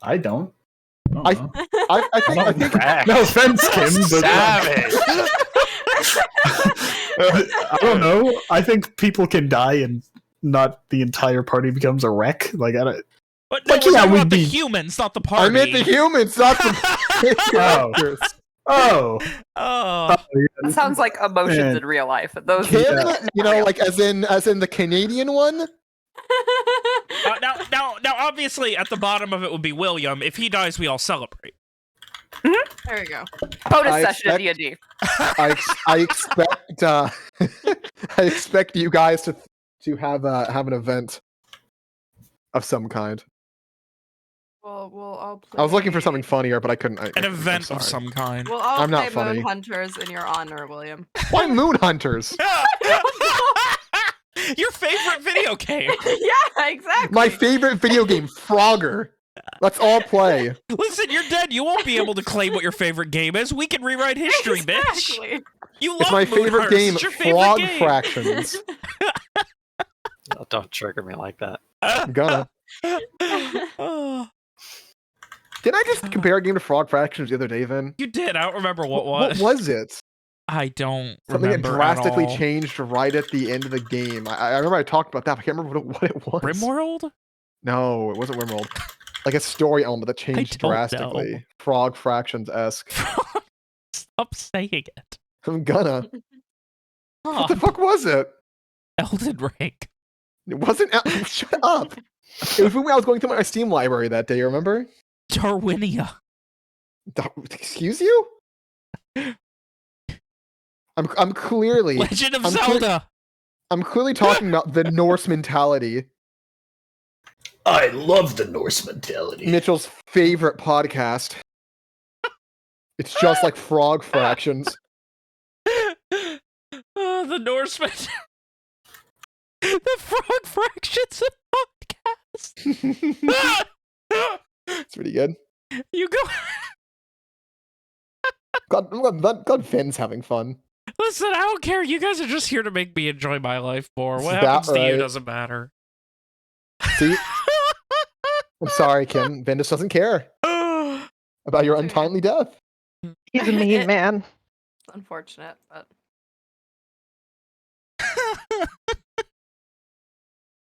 I don't. I think No offense, Kim, but Savage. I don't know. I think people can die and not the entire party becomes a wreck. Like I don't. But no, Like, we're yeah, talking we'd about the be- humans, not the party. I meant the humans, not the characters. Oh, Oh. That sounds like emotions Man. in real life. Those Kim, Yeah. you know, like as in the Canadian one. Now, obviously, at the bottom of it would be William. If he dies, we all celebrate. There you go. bonus I session of expect- D&D. I expect I expect you guys to have an event of some kind. We'll all play. I was looking for something funnier, but I couldn't. An event of some kind. We'll all I'm not play funny. Moon Hunters in your honor, William. Why Moon Hunters? Your favorite video game. Yeah, exactly. My favorite video game, Frogger. Let's all play. Listen, you're dead. You won't be able to claim what your favorite game is. We can rewrite history, bitch. Exactly. You love It's my Moon favorite Hunters. game, It's your favorite Frog game. Fractions. Oh, don't trigger me like that. I'm gonna. Oh, Did I just compare a game to Frog Fractions the other day, then? you did. I don't remember what was. What was it? I don't Something that remember drastically at all. changed right at the end of the game. I remember I talked about that, but I can't remember what it was. Rimworld? No, it wasn't Rimworld. Like a story element that changed don't know. drastically. Frog Fractions-esque. Stop saying it. I'm gonna. Huh. What the fuck was it? Elden Ring. It wasn't. Shut up. It was when I was going through my Steam library that day. You remember? Darwinia. Excuse you? I'm clearly. Legend of I'm clear- Zelda. I'm clearly talking about the Norse mentality. I love the Norse mentality. Mitchell's favorite podcast. It's just like Frog Fractions. The Norseman. The Frog Fractions podcast. It's pretty good. You go. God, Finn's having fun. Listen, I don't care. You guys are just here to make me enjoy my life more. What Is that happens to you right? doesn't matter. See? I'm sorry, Kim. Vin just doesn't care about your untimely death. He's a mean man. Unfortunate, but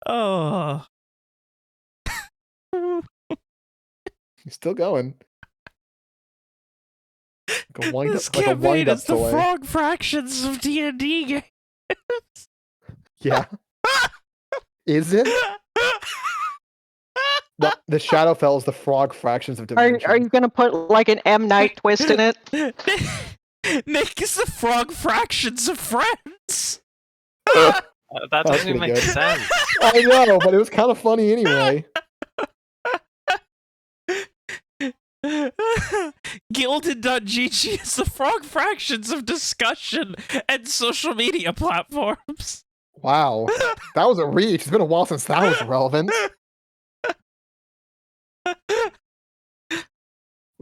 Oh. He's still going. Like a wind This up, like a campaign wind up is the delay. Frog Fractions of D&D games. Yeah. Is it? The Shadowfell is the Frog Fractions of Dimension. Are you gonna put like an M Night twist in it? Nick is the Frog Fractions of Friends. That That's doesn't even pretty make good. sense. I know, but it was kind of funny anyway. Gilded.gg is the Frog Fractions of discussion and social media platforms. Wow. That was a reach. It's been a while since that was relevant.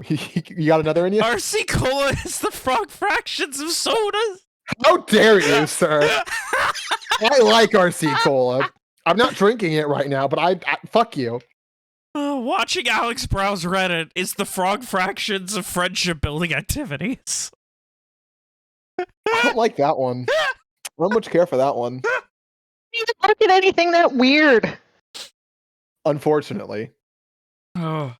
You got another in you? RC Cola is the Frog Fractions of sodas. How dare you, sir? I like RC Cola. I'm not drinking it right now, but I fuck you. Watching Alex browse Reddit is the Frog Fractions of friendship building activities. I don't like that one. I don't much care for that one. You didn't look at anything that weird. Unfortunately. Oh.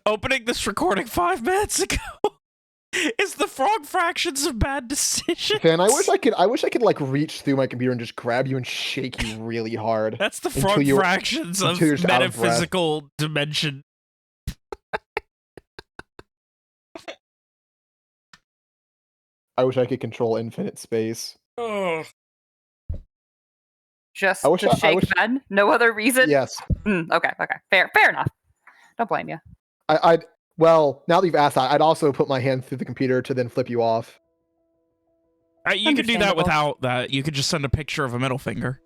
Opening this recording 5 minutes ago is the Frog Fractions of bad decisions. Man, I wish I could like reach through my computer and just grab you and shake you really hard. That's the Until Frog you're- Fractions of until you're just out of breath. metaphysical dimension. I wish I could control infinite space. Oh. Just I wish to I shake wish- Ben? No other reason? Yes. Okay. Fair enough. Don't blame you. Well, now that you've asked that, I'd also put my hand through the computer to then flip you off. You could do that Understandable. without that. You could just send a picture of a middle finger.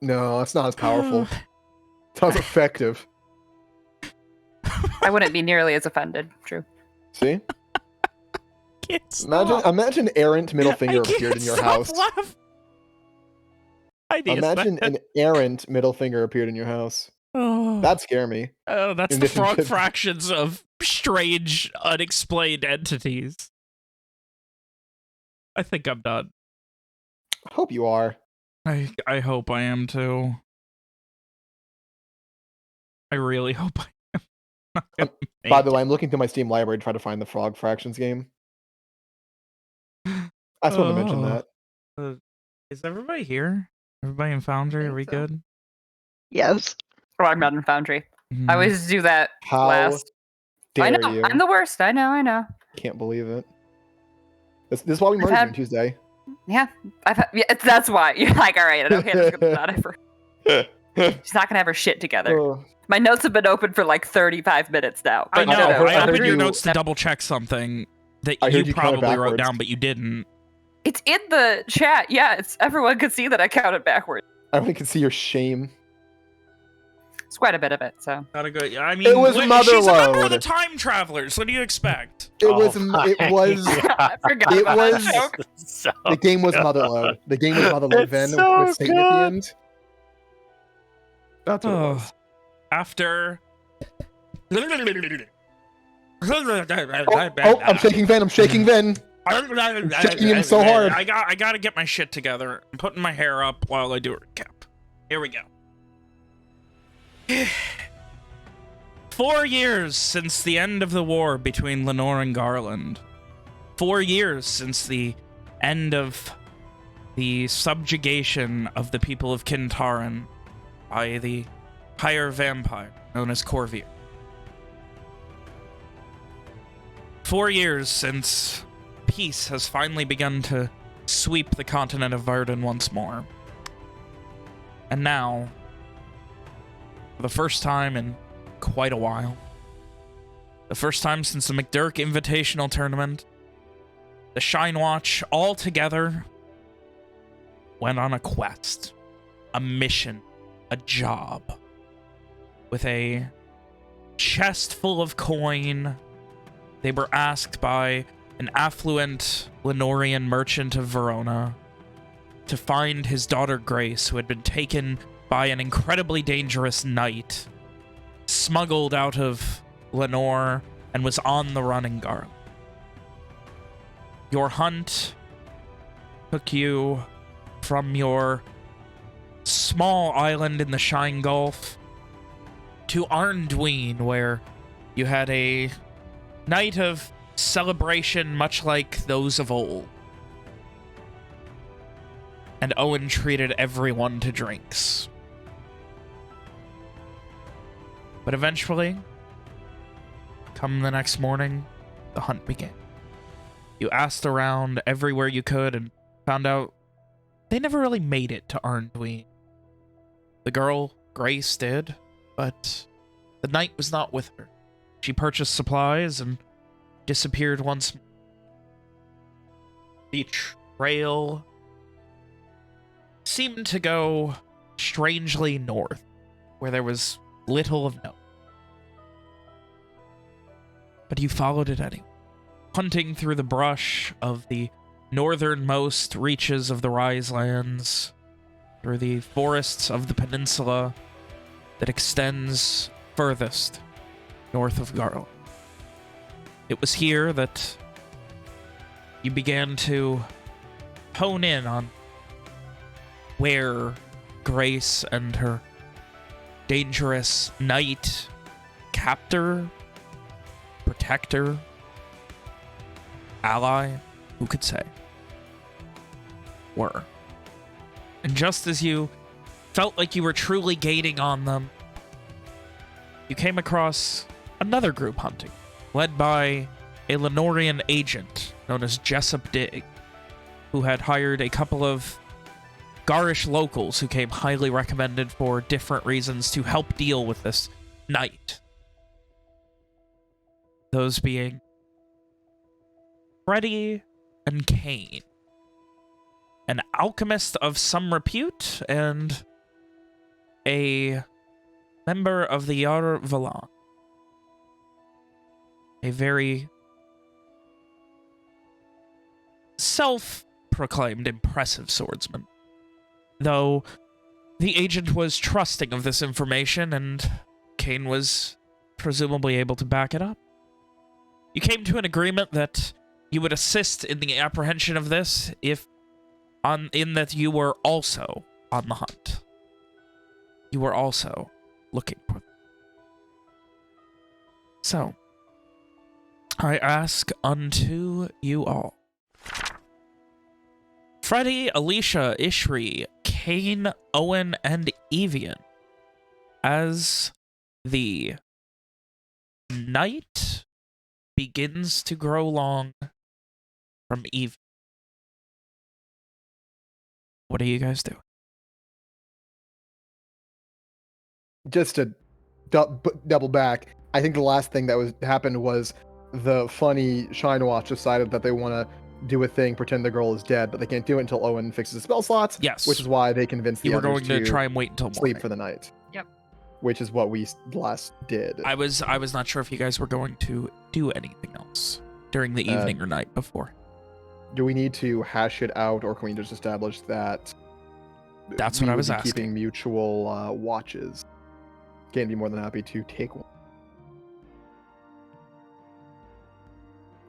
No, it's not as powerful. It's not as effective. I wouldn't be nearly as offended. True. See? Can't stop. Imagine errant middle finger I can't appeared in your stop house. laughing. I need Imagine an errant middle finger appeared in your house. Oh, That scare me. that's in the addition frog to- fractions of strange, unexplained entities. I think I'm done. I hope you are. I hope I am too. I really hope I am. Not gonna By make the way, I'm looking through my Steam library to try to find the Frog Fractions game. I just wanted to mention Oh. that. Is everybody here? Everybody in Foundry? Are we think so. good? Yes. Oh, I'm not in Foundry. Mhm. I always do that How last. I dare know. you? I'm the worst. I know. Can't believe it. This is why we I've merged had- on Tuesday. Yeah, that's why you're like, all right, I know Hannah's gonna not ever. She's not gonna have her shit together. Oh, My notes have been open for like 35 minutes now. I But know. I heard- I I heard opened your you- notes to double check something that I you heard you counted probably wrote backwards. down, but you didn't. It's in the chat. Yeah, it's everyone could see that I counted backwards. I only can see your shame. It's quite a bit of it. So Gotta go. I mean, It was she's a member of Motherload. the Time Travelers. What do you expect? It Oh was. my It was. I forgot It about was- that joke. So The game was good. Motherload. The game was Motherload. It's Then so with Satan at the good. end. That's what it Oh. was. After. Oh, I'm shaking Ven. I'm shaking Ven. shaking him so hard. I gotta get my shit together. I'm putting my hair up while I do a recap. Here we go. 4 years since the end of the war between Lenore and Garland. 4 years since the end of the subjugation of the people of Kintaran by the higher vampire known as Corvier. 4 years since peace has finally begun to sweep the continent of Varden once more. And now, for the first time in quite a while, the first time since the McDurk Invitational Tournament, the Shynwatch all together went on a quest, a mission, a job, with a chest full of coin. They were asked by an affluent Leanorian merchant of Verona to find his daughter Grace, who had been taken by an incredibly dangerous knight, smuggled out of Lenore, and was on the run in Garland. Your hunt took you from your small island in the Shine Gulf to Arnduin, where you had a night of celebration much like those of old. And Owen treated everyone to drinks. But eventually, come the next morning, the hunt began. You asked around everywhere you could and found out they never really made it to Arnduin. The girl, Grace, did, but the knight was not with her. She purchased supplies and disappeared once more. The trail seemed to go strangely north, where there was little of note. But you followed it anyway, hunting through the brush of the northernmost reaches of the Riselands, through the forests of the peninsula that extends furthest north of Garland. It was here that you began to hone in on where Grace and her dangerous knight, captor, protector, ally, who could say, were. And just as you felt like you were truly gaining on them, you came across another group hunting, led by a Leanorian agent known as Jessup Digg, who had hired a couple of garish locals who came highly recommended for different reasons to help deal with this knight. Those being Freddy and Kane, an alchemist of some repute and a member of the Yar Valan. A very self-proclaimed impressive swordsman. Though the agent was trusting of this information, and Kane was presumably able to back it up. You came to an agreement that you would assist in the apprehension of this in that you were also on the hunt. You were also looking for them. So, I ask unto you all. Freddy, Alicia, Ishri, Kane, Owen, and Evian, as the night begins to grow long from evening. What do you guys do? Just to double back, I think the last thing that happened was the funny Shynwatch decided that they want to do a thing, pretend the girl is dead, but they can't do it until Owen fixes the spell slots. Yes. Which is why they convinced the You were others going to try and wait until morning. sleep for the night. Yep. Which is what we last did. I was not sure if you guys were going to do anything else during the evening or night before. Do we need to hash it out, or can we just establish that? That's we what I would was be asking. Keeping mutual watches. Can be more than happy to take one.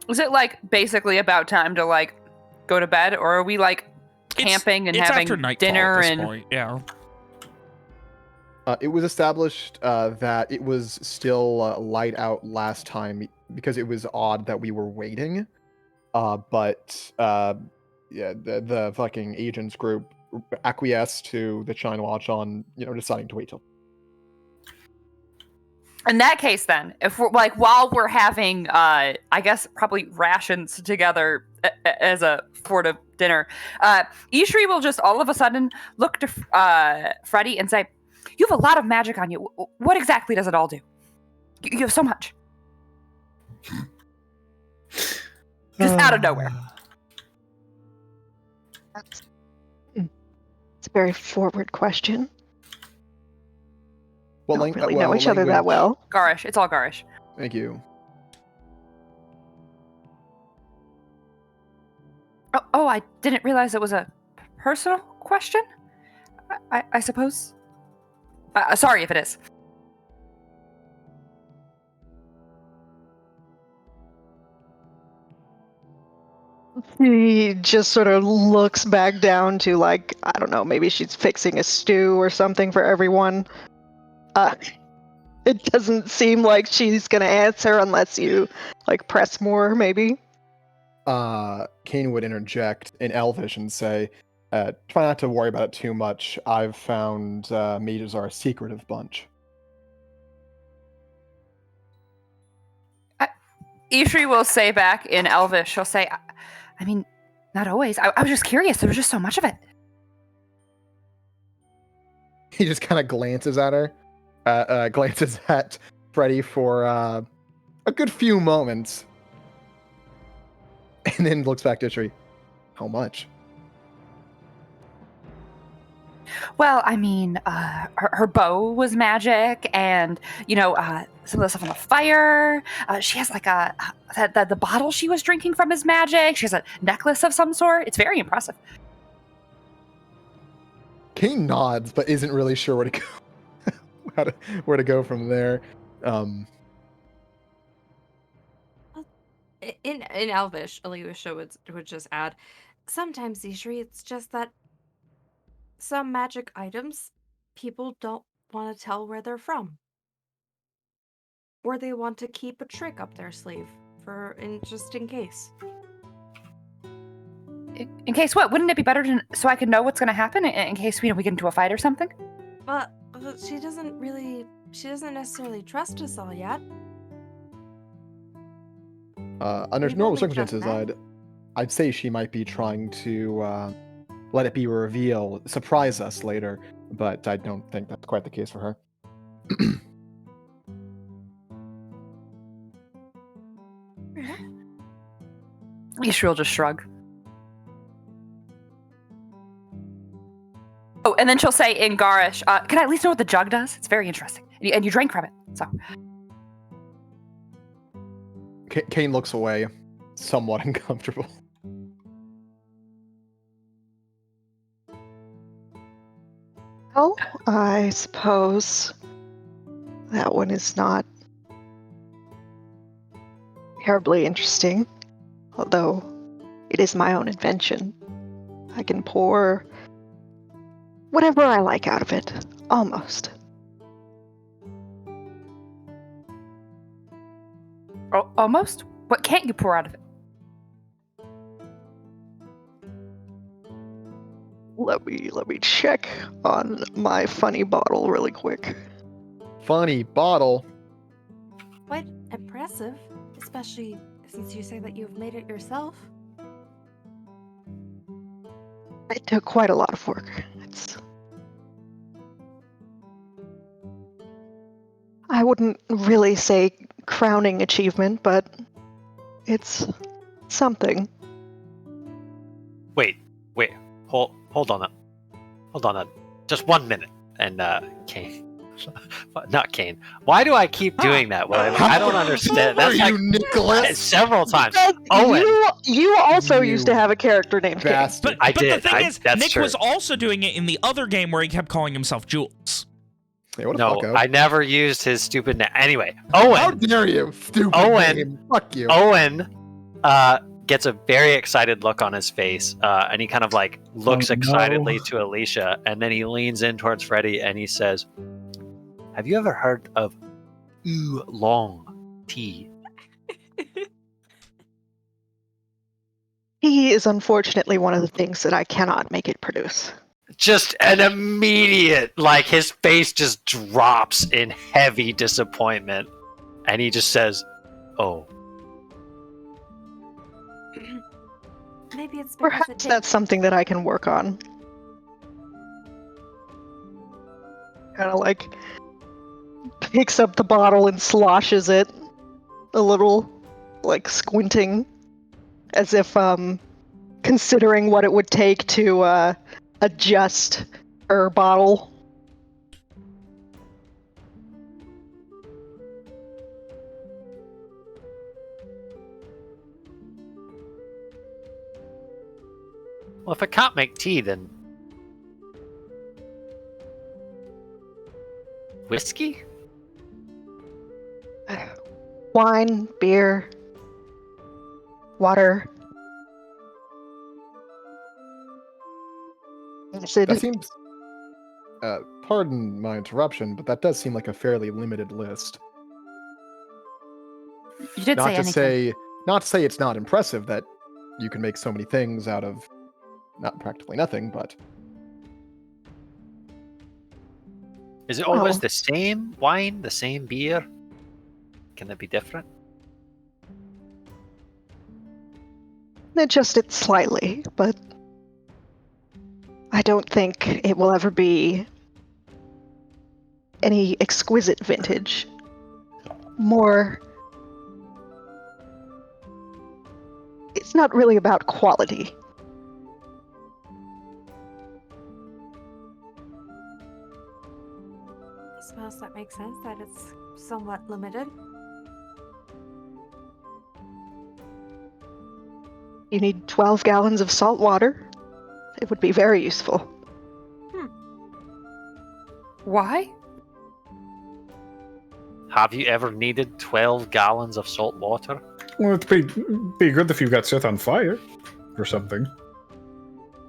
Is it like basically about time to like go to bed, or are we like camping and it's having after nightfall dinner at this and point. Yeah. It was established that it was still light out last time because it was odd that we were waiting. But the fucking agents group acquiesced to the Shynwatch on deciding to wait till. in that case, then, if we're like while we're having, I guess probably rations together as a fort of dinner, Ishri will just all of a sudden look to Freddy and say, "You have a lot of magic on you. What exactly does it all do? You have so much." Just out of nowhere. It's a very forward question. What Don't really know each other that well. Garish. It's all Garish. Thank you. Oh, I didn't realize it was a personal question. I suppose. Sorry if it is. He just sort of looks back down to, like, I don't know, maybe she's fixing a stew or something for everyone. It doesn't seem like she's gonna answer unless you, like, press more, maybe. Kane would interject in Elvish and say, try not to worry about it too much. I've found mages are a secretive bunch. Ishri will say back in Elvish, she'll say, I mean, not always. I was just curious. There was just so much of it. He just kind of glances at her, glances at Freddy for a good few moments, and then looks back to Ishri. How much? Well, I mean, her bow was magic, and some of the stuff on the fire. She has like the bottle she was drinking from is magic. She has a necklace of some sort. It's very impressive. Kane nods, but isn't really sure where to go. Where to go from there. In Elvish, Alicia would just add, sometimes, Ishri, it's just that some magic items people don't want to tell where they're from. Or they want to keep a trick up their sleeve just in case. In case what? Wouldn't it be better so I could know what's going to happen in case we get into a fight or something? But she doesn't necessarily trust us all yet. Under We've normal only just circumstances, met. I'd say she might be trying to let it be a reveal, surprise us later, but I don't think that's quite the case for her. Ishri will just shrug. Oh, and then she'll say in Garish, can I at least know what the jug does? It's very interesting. And you drank from it, so. Kane looks away, somewhat uncomfortable. Well, I suppose that one is not terribly interesting, although it is my own invention. I can pour whatever I like out of it, almost. Almost? What can't you pour out of it? Let me check on my funny bottle really quick. Funny bottle. Quite impressive, especially since you say that you've made it yourself. It took quite a lot of work. I wouldn't really say crowning achievement, but it's something. Wait. Hold on that. Just 1 minute. And Kane. Not Kane. Why do I keep doing that, William? I don't understand. That's like Nicholas? several times. Owen. You also You used to have a character named King. bastard. I But did. the thing is, that's Nick true. was also doing it in the other game where he kept calling himself Jules. Hey, what a No, fucko. I never used his stupid name. Anyway, How Owen. dare you, stupid Owen. name. Fuck you. Owen gets a very excited look on his face, and he kind of like looks Oh, excitedly no. to Alicia, and then he leans in towards Freddy and he says, "Have you ever heard of oolong tea?" He is unfortunately one of the things that I cannot make it produce. Just an immediate, like his face just drops in heavy disappointment, and he just says, "Oh." Maybe it's because Perhaps it that's something that I can work on. Kind of like picks up the bottle and sloshes it a little, like squinting, as if considering what it would take to adjust her bottle. Well, if it can't make tea, then whiskey? Wine, beer, water. Acid. That seems. Pardon my interruption, but that does seem like a fairly limited list. You did say anything. Not to say it's not impressive that you can make so many things out of not practically nothing, but Is it always Oh. the same wine, the same beer? Can it be different? Adjust it slightly, but I don't think it will ever be any exquisite vintage. More. It's not really about quality. I suppose that makes sense that it's somewhat limited. You need 12 gallons of salt water. It would be very useful. Why? Have you ever needed 12 gallons of salt water? Well, it'd be good if you got set on fire or something.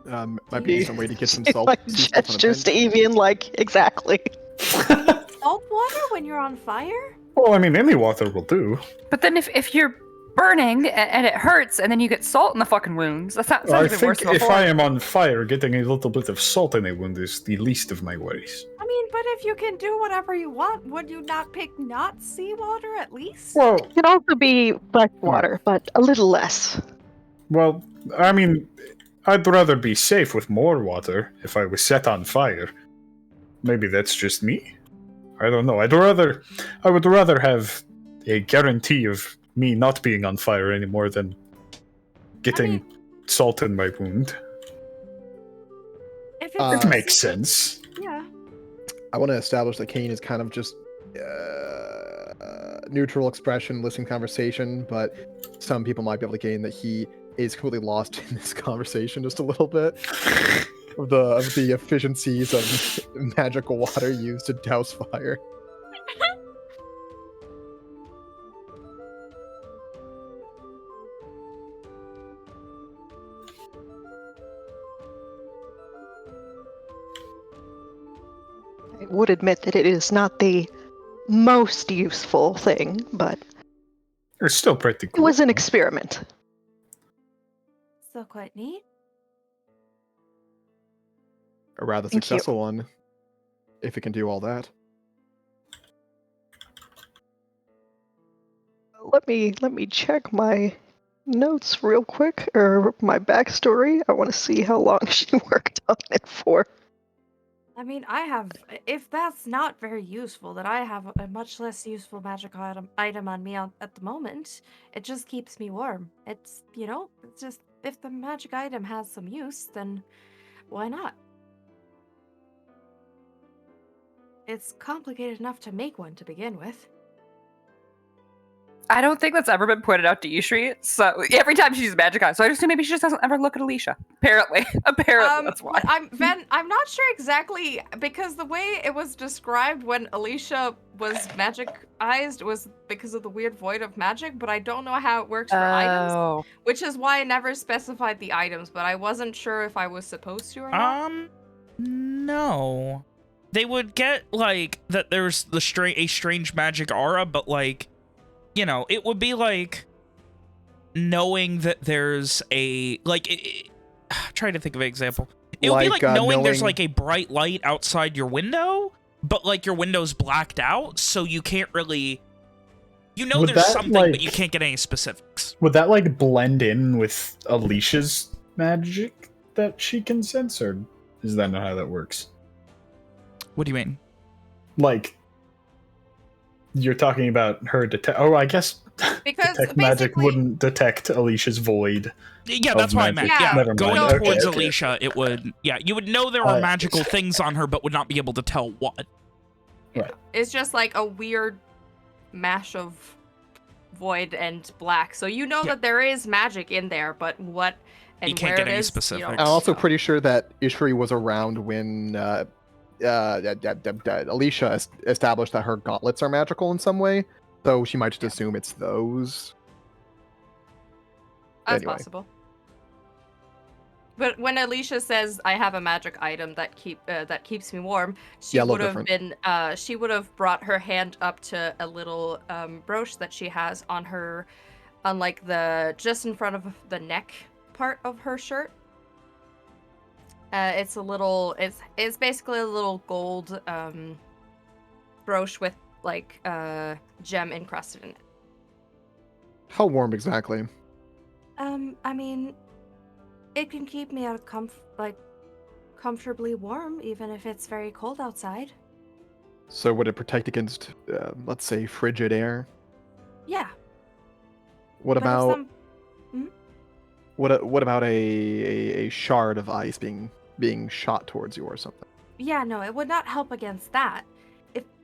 might be some way to get some salt. Like sea salt on a gestures to bench. Evian, like, exactly. Salt water when you're on fire? Well, I mean, any water will do. But then if you're burning and it hurts and then you get salt in the fucking wounds, that sounds I even worse think than if before. I am on fire, getting a little bit of salt in a wound is the least of my worries. I mean, but if you can do whatever you want, would you not pick not seawater at least? Well, It can also be fresh water, but a little less. well, I mean, I'd rather be safe with more water if I was set on fire. Maybe that's just me. I don't know. I would rather have a guarantee of me not being on fire anymore than getting salt in my wound. If It It makes sense. Yeah. I want to establish that Kane is kind of just neutral expression, listening conversation, but some people might be able to gain that he is completely lost in this conversation just a little bit. of the efficiencies of magical water used to douse fire. I would admit that it is not the most useful thing, but It's still pretty it cool. was an experiment. Still quite neat. A rather Thank you. successful one, if it can do all that. Let me check my notes real quick, or my backstory. I want to see how long she worked on it for. I mean, I have. If that's not very useful, then I have a much less useful magic item on me at the moment. It just keeps me warm. It's, it's just, if the magic item has some use, then why not? It's complicated enough to make one to begin with. I don't think that's ever been pointed out to Ishri. So every time she uses magic eye, so I just assume maybe she just doesn't ever look at Alicia. Apparently, that's why. I'm not sure exactly, because the way it was described when Alicia was magicized was because of the weird void of magic, but I don't know how it works for items, which is why I never specified the items, but I wasn't sure if I was supposed to or not. No. They would get, like, that there's a strange magic aura, but, like, it would be like knowing that there's a, like, trying to think of an example. It would be like knowing there's, like, a bright light outside your window, but, like, your window's blacked out, so you can't really, Would there's that, something, like, but you can't get any specifics. Would that, like, blend in with Alicia's magic that she can sense, or is that not how that works? What do you mean? Like, you're talking about her detect. Oh, I guess Because detect magic wouldn't detect Alicia's void. Yeah, that's what I meant. Yeah, Never mind. going Okay, towards okay. Alicia, it would. Yeah, you would know there are magical things on her, but would not be able to tell what. Right. It's just like a weird mash of void and black. So that there is magic in there, but what and you can't where get it any is, specifics. I'm also pretty sure that Ishri was around when Alicia established that her gauntlets are magical in some way, so she might just assume it's those. That's Anyway. possible. But when Alicia says, "I have a magic item that keeps me warm," she would have brought her hand up to a little brooch that she has on her, on like just in front of the neck part of her shirt. It's basically a little gold brooch with like gem encrusted in it. How warm exactly? I mean, it can keep me comfortably warm, even if it's very cold outside. So would it protect against, let's say, frigid air? Yeah. What But about Hmm? what about a shard of ice being shot towards you or something? Yeah, no, it would not help against that.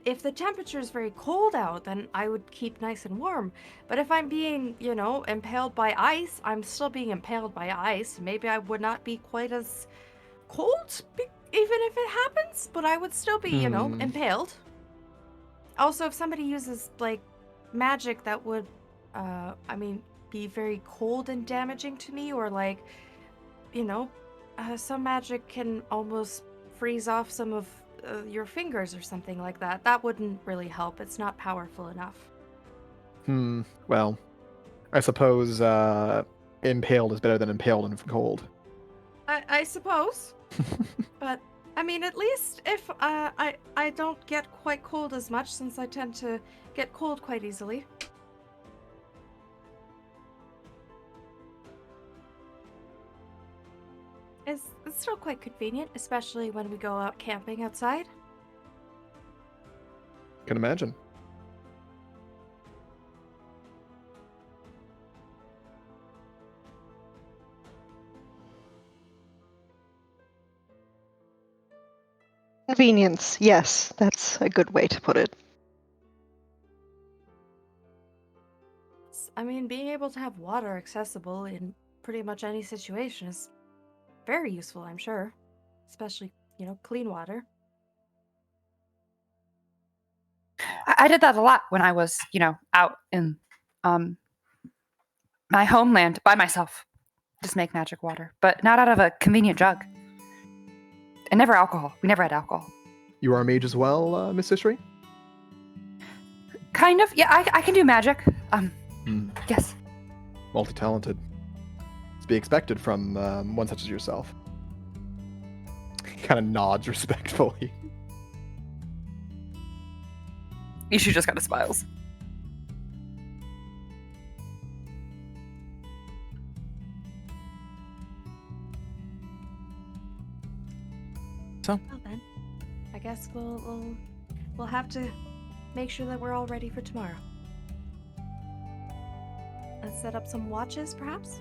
If the temperature is very cold out, then I would keep nice and warm. But if I'm being, impaled by ice, I'm still being impaled by ice. Maybe I would not be quite as cold, even if it happens, but I would still be, impaled. Also, if somebody uses, like, magic that would, be very cold and damaging to me, or, like, some magic can almost freeze off some of your fingers or something like that. That wouldn't really help. It's not powerful enough. Well, I suppose impaled is better than impaled and cold. I suppose. But, I mean, at least if I don't get quite cold as much, since I tend to get cold quite easily. It's still quite convenient, especially when we go out camping outside. Can imagine. Convenience, yes, that's a good way to put it. I mean, being able to have water accessible in pretty much any situation is very useful, I'm sure. especially, clean water. I did that a lot when I was, out in my homeland by myself. Just make magic water, but not out of a convenient jug. And never alcohol. We never had alcohol. You are a mage as well, Miss Ishri? Kind of. Yeah, I can do magic. Yes. Multi-talented. It's to be expected from one such as yourself. He kind of nods respectfully. Ishu just kind of smiles. Well then, I guess we'll have to make sure that we're all ready for tomorrow. Let's set up some watches, perhaps?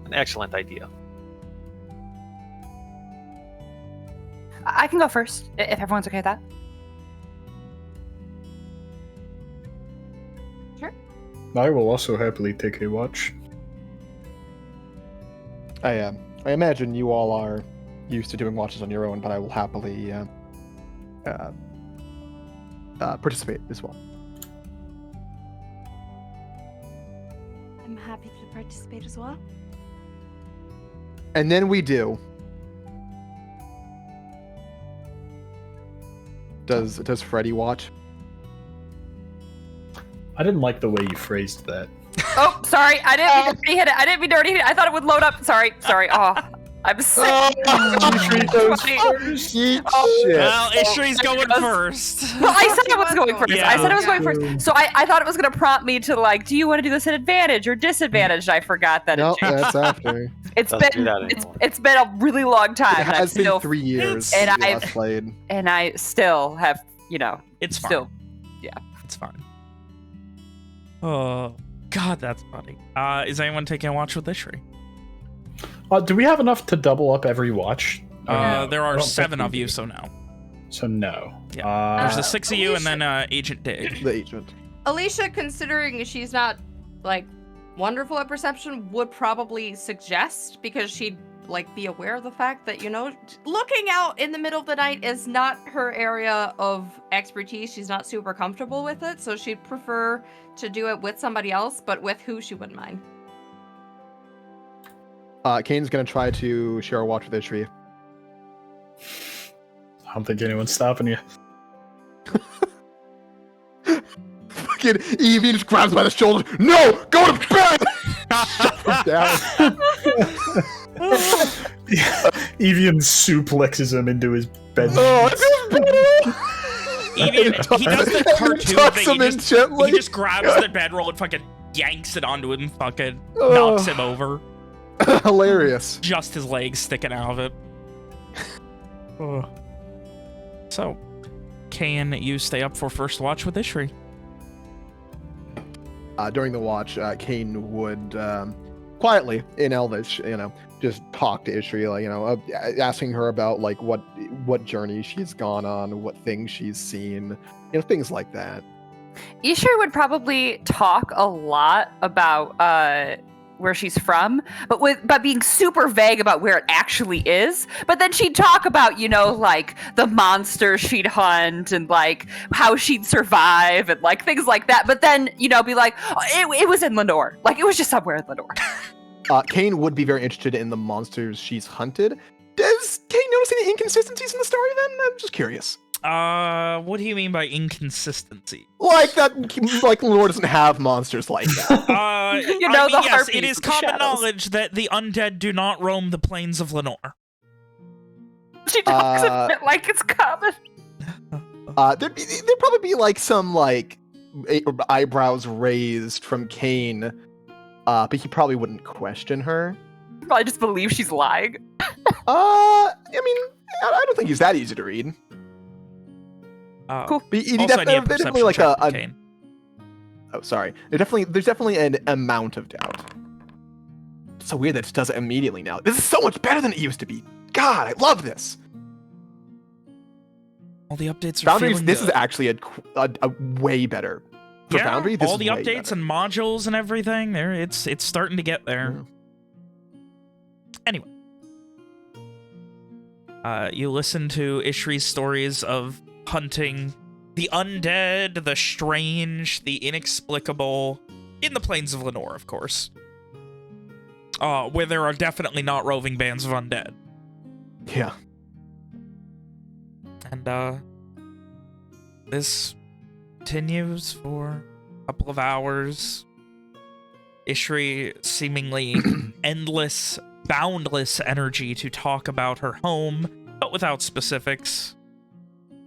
An excellent idea. I can go first, if everyone's okay with that. Sure. I will also happily take a watch. I imagine you all are used to doing watches on your own, but I will happily participate as well. I'm happy to participate as well. And then we do. Does Freddy watch? I didn't like the way you phrased that. Oh, sorry. I didn't mean to already hit it. I didn't mean to already hit it. I thought it would load up. Sorry. Oh, I'm sick. Shit. Well, Ishri's going first. Well, I said I was going first. Yeah. I said I was going first. So I thought it was going to prompt me to do you want to do this at advantage or disadvantage? I forgot that. No, it changed. that's after. It's been a really long time. It and I'm has been still 3 years and since you I- last played. and I still have, It's fine. still. It's fine. Oh, God, that's funny. Is anyone taking a watch with Ishri? Do we have enough to double up every watch? There I are don't 7 think of we you, do. so no. So no. Yeah. There's the 6 of you and Alicia- then Agent Dig. The agent. Alicia, considering she's not wonderful at perception, would probably suggest, because she'd be aware of the fact that looking out in the middle of the night is not her area of expertise. She's not super comfortable with it, so she'd prefer to do it with somebody else, but with who she wouldn't mind. Kane's gonna try to share a watch with Ishri. I don't think anyone's stopping you. Fucking Evie just grabs him by the shoulder. No, go to bed. Shut him down. Evian suplexes him into his bed. Oh, it feels better. Evian, he does the cartoon Tucks thing. him in gently. He just grabs the bedroll and fucking yanks it onto him and fucking knocks him over. Hilarious. Just his legs sticking out of it. So, can you stay up for first watch with Ishri? During the watch, Kane would quietly in Elvish, just talk to Ishri, asking her about what journey she's gone on, what things she's seen, things like that. Ishu would probably talk a lot about where she's from, but being super vague about where it actually is. But then she'd talk about, the monsters she'd hunt and how she'd survive and things like that. But then, be like, oh, it was in Lenore. It was just somewhere in Lenore. Kane would be very interested in the monsters she's hunted. Does Kane notice any inconsistencies in the story then? I'm just curious. What do you mean by inconsistency? Lenore doesn't have monsters like that. Yes, it is with the common shadows. knowledge that the undead do not roam the plains of Lenore. She talks about it like it's common. There'd probably be some eyebrows raised from Kane, but he probably wouldn't question her. Probably just believe she's lying. I don't think he's that easy to read. Cool. But he Also, I need a definitely perception check from a Kane. oh, sorry. There's definitely an amount of doubt. It's so weird that it does it immediately now. This is so much better than it used to be. God, I love this. All the updates are Boundaries. feeling This good. is actually a way better. For Boundary, this all is the way updates better. and modules and everything. It's starting to get there. Yeah. Anyway, You listen to Ishri's stories of hunting the undead, the strange, the inexplicable, in the plains of Lenore, of course. Where there are definitely not roving bands of undead. Yeah. And, this continues for a couple of hours. Ishri seemingly endless, boundless energy to talk about her home, but without specifics.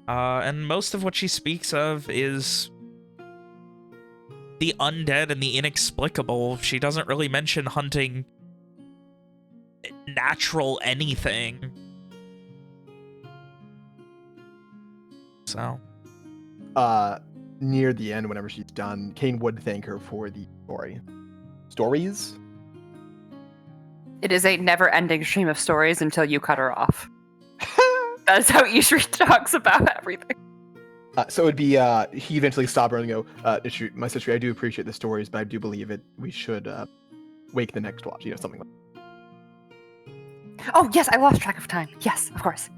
And most of what she speaks of is the undead and the inexplicable. She doesn't really mention hunting natural anything. So. Near the end, whenever she's done, Kane would thank her for the stories. It is a never-ending stream of stories until you cut her off. That's how Ishri talks about everything. So it'd be he eventually stop her and go, Ishri, my sister, I do appreciate the stories, but I do believe we should wake the next watch, something like that. Oh yes, I lost track of time. Yes, of course.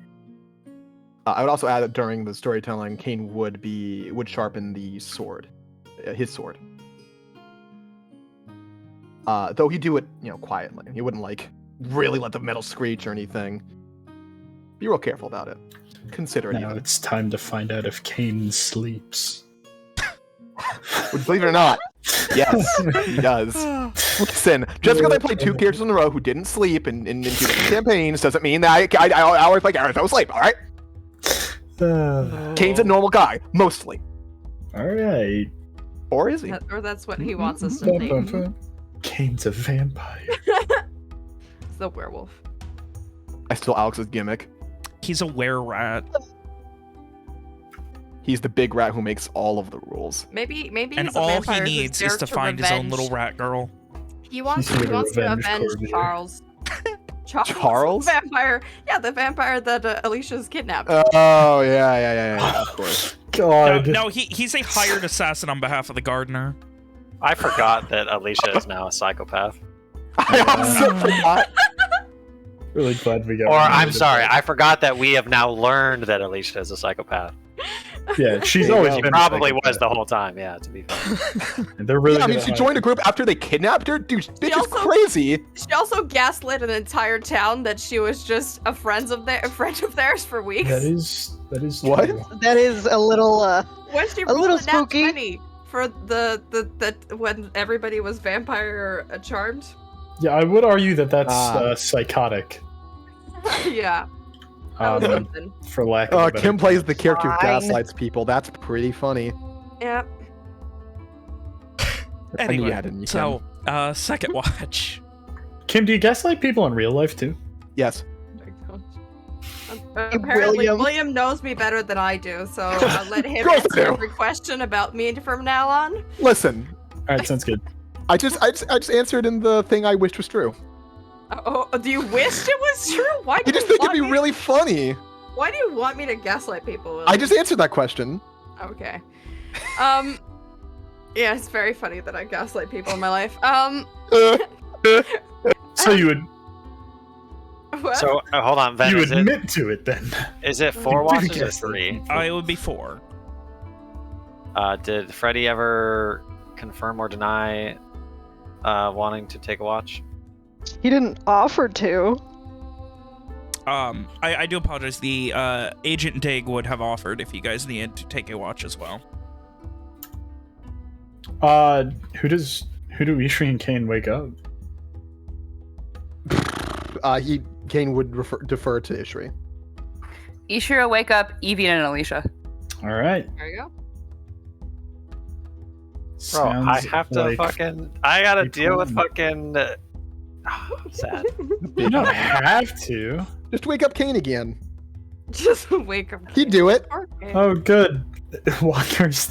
I would also add that during the storytelling, Kane would sharpen the sword, his sword. Though he'd do it, quietly. He wouldn't really let the metal screech or anything. Be real careful about it. Consider it. Now it's time to find out if Kane sleeps. Believe it or not, yes, he does. Listen, just because I played 2 characters in a row who didn't sleep in 2 different campaigns doesn't mean that I always play Gareth don't sleep. All right. Kane's a normal guy, mostly. All right. Or is he? Or that's what he wants us to think. Kane's a vampire. It's the werewolf. I steal Alex's gimmick. He's a were-rat. He's the big rat who makes all of the rules. Maybe and he's a all vampire he who's needs there is to find his own little rat girl. He wants He's here to to revenge avenge Corby. Charles. Charles? The vampire. Yeah, the vampire that Alicia's kidnapped. Oh, yeah, of course. God. No, he's a hired assassin on behalf of the gardener. I forgot that Alicia is now a psychopath. I also forgot. Really glad we got. Or, I'm reminded sorry, of that. I forgot that we have now learned that Alicia is a psychopath. Yeah, she's There you always go. been. a Probably was psychopath. the whole time, yeah, to be fair. And they're really. Yeah, I mean, good she at joined a hiding. group after they kidnapped her? Dude, bitch is also- crazy. She also gaslit an entire town that she was just a friend of theirs for weeks. That is What? true. That is a little, When she a rolled little a nat spooky. 20 for the when everybody was vampire charmed. Yeah, I would argue that that's Ah. psychotic. Yeah. That was Um, something. for lack of a better Kim plays the character who Fine. gaslights people. That's pretty funny. Yeah. I knew you Anyway, had it in you, so, second watch. Kim, do you gaslight people in real life too? Yes. Apparently, William. William knows me better than I do, so I'll let him Go answer do. every question about me from now on. Listen, All right, sounds good. I just answered in the thing I wished was true. Oh, do you wish it was true? Why I do just you think it'd want be me? really funny. Why do you want me to gaslight people? I just answered that question. Okay. Yeah, it's very funny that I gaslight people in my life. So you would What? So, hold on, Ven, you is admit to it then? it 4 You watches do or gaslight 3? people. It would be 4. Did Freddy ever confirm or deny wanting to take a watch? he didn't offer to. I do apologize. The Agent Dig would have offered if you guys needed to take a watch as well. Who do Ishri and Kane wake up? Kane would defer to Ishri. Ishira, wake up, Evian and Alicia. All right. There you go. Bro, I Sounds have to like I gotta a deal with plan. fucking... sad. You don't have to. Just wake up Kane again. Just wake up. He'd do it. Okay. Oh, good. Walker's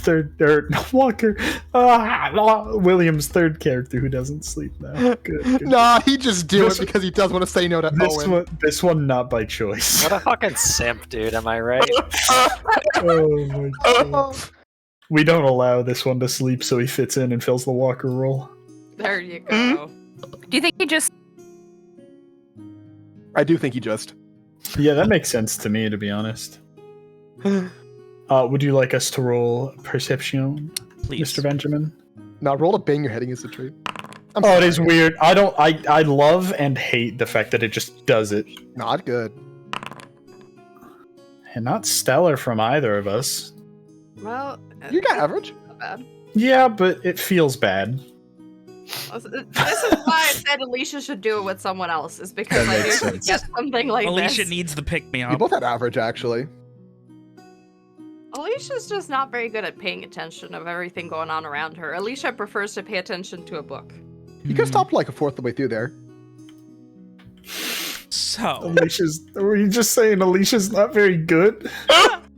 William's third character who doesn't sleep now. Good. Nah, he just do This- it because he does want to say no to Owen. This one not by choice. What a fucking simp, dude, am I right? Oh my god. We don't allow this one to sleep, so he fits in and fills the Walker role. There you go. Do you think he just I do think he just. Yeah, that makes sense to me, to be honest. Would you like us to roll perception, Please. Mr. Benjamin? Now roll to bang your head against the tree. It is weird. I love and hate the fact that it just does it. Not good. And not stellar from either of us. Well, You got average. not bad. Yeah, but it feels bad. This is why I said Alicia should do it with someone else, is because That I knew makes she'd sense. get something like Alicia this. needs the pick me You up. both had average, actually. Alicia's just not very good at paying attention of everything going on around her. Alicia prefers to pay attention to a book. You could stop like a fourth of the way through there. So, Were you just saying Alicia's not very good?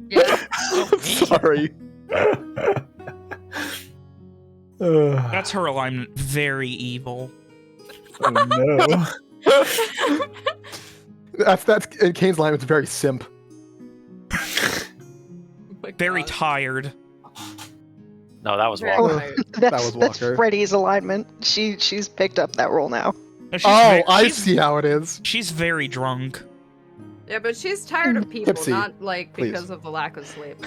Yeah. Sorry. that's her alignment. Very evil. Oh no. That's in Kane's line. It's very simp. Oh my Very God. tired. No, that was Very Walker. tired. was That's Walker. Freddie's alignment. She's picked up that role now. No, she's Oh, ve- I she's- see how it is. She's very drunk. Yeah, but she's tired of people, Tipsy, not like please. because of the lack of sleep.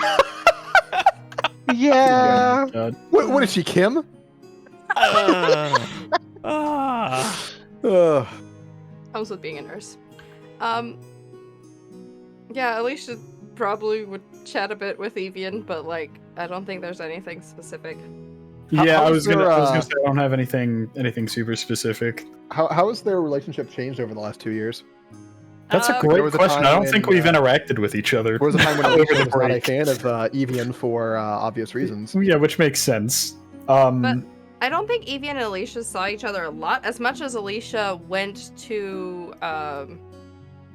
Yeah. God. What is she, Kim? Ah. Ugh. Comes with being a nurse. Yeah, Alicia probably would chat a bit with Evian, but like, I don't think there's anything specific. Yeah, How I was was gonna your, say I don't have anything super specific. How has their relationship changed over the last 2 years? That's a There great was a question. time I don't when, think we've interacted with each other. There was a time when over Alicia the was not a break. fan of Evian for obvious reasons. Yeah, which makes sense. But I don't think Evian and Alicia saw each other a lot, as much as Alicia went to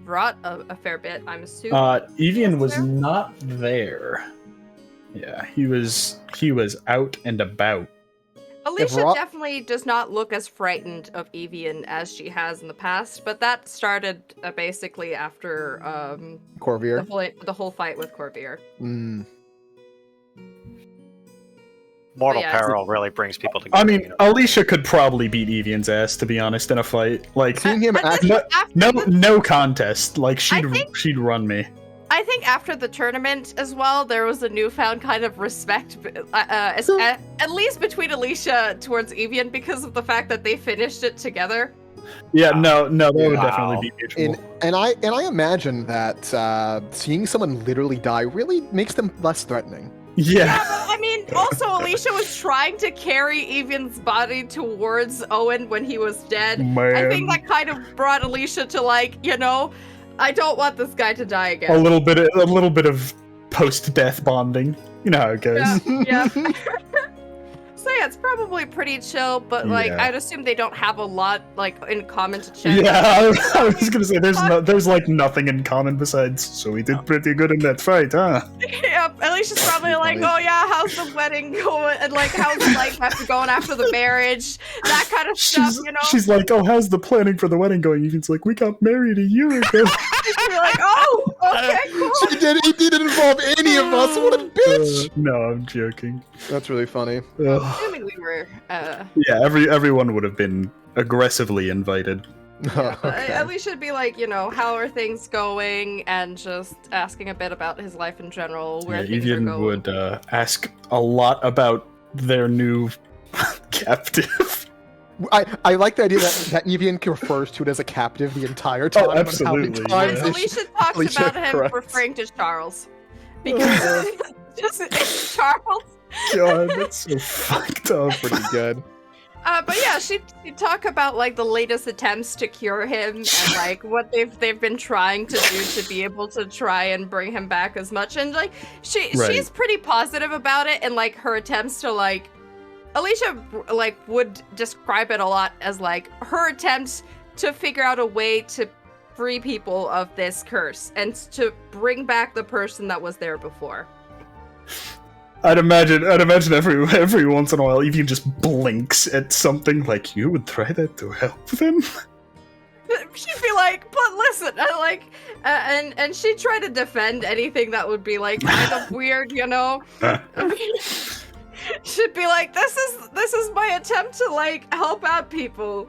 Rot a fair bit, I'm assuming. Evian was there? not there. Yeah, he was out and about. Alicia Rot- definitely does not look as frightened of Evian as she has in the past, but that started basically after Corvier. the whole fight with Corvier. Mm. Mortal yeah. peril really brings people together. I mean, you know? Alicia could probably beat Evian's ass, to be honest, in a fight. Like, Seeing him But act. this was after no contest. Like, think- she'd run me. I think after the tournament as well, there was a newfound kind of respect, at least between Alicia towards Evian, because of the fact that they finished it together. Yeah, no, that would Wow. definitely be mutual. And I imagine that seeing someone literally die really makes them less threatening. Yeah. But, I mean, also Alicia was trying to carry Evian's body towards Owen when he was dead. Man. I think that kind of brought Alicia to like, I don't want this guy to die a again. little bit of post-death bonding. You know how it goes. Yeah. So yeah, it's probably pretty chill, but like Yeah. I'd assume they don't have a lot like in common to chat. Yeah, I was gonna say there's like nothing in common besides. So we did pretty good in that fight, huh? Yeah, Alicia's probably like, oh yeah, how's the wedding going? And like, how's life after going after the marriage? That kind of stuff, She's like, oh, how's the planning for the wedding going? Evian's like, we got married a year ago. You're like, oh, okay, cool. It didn't involve any of us. What a bitch! No, I'm joking. That's really funny. Ugh. Assuming we were, Yeah, everyone would have been aggressively invited. but Okay. at least should be like, how are things going, and just asking a bit about his life in general, where Yeah, things are Evian going. would ask a lot about their new captive. I like the idea that Evian refers to it as a captive the entire time. and how many absolutely, times yeah. is Alicia talks Alicia about him corrects. referring to Charles. Because it's Charles. God, that's so fucked up. pretty good. But yeah, she'd talk about like the latest attempts to cure him and like what they've been trying to do to be able to try and bring him back as much. And like Right. she's pretty positive about it, and like her attempts to like Alicia like would describe it a lot as like her attempts to figure out a way to free people of this curse and to bring back the person that was there before. I'd imagine every once in a while, Evian just blinks at something like, you would try that to help them? She'd be like, but listen, and she'd try to defend anything that would be like kind of weird, She'd be like, this is my attempt to like help out people.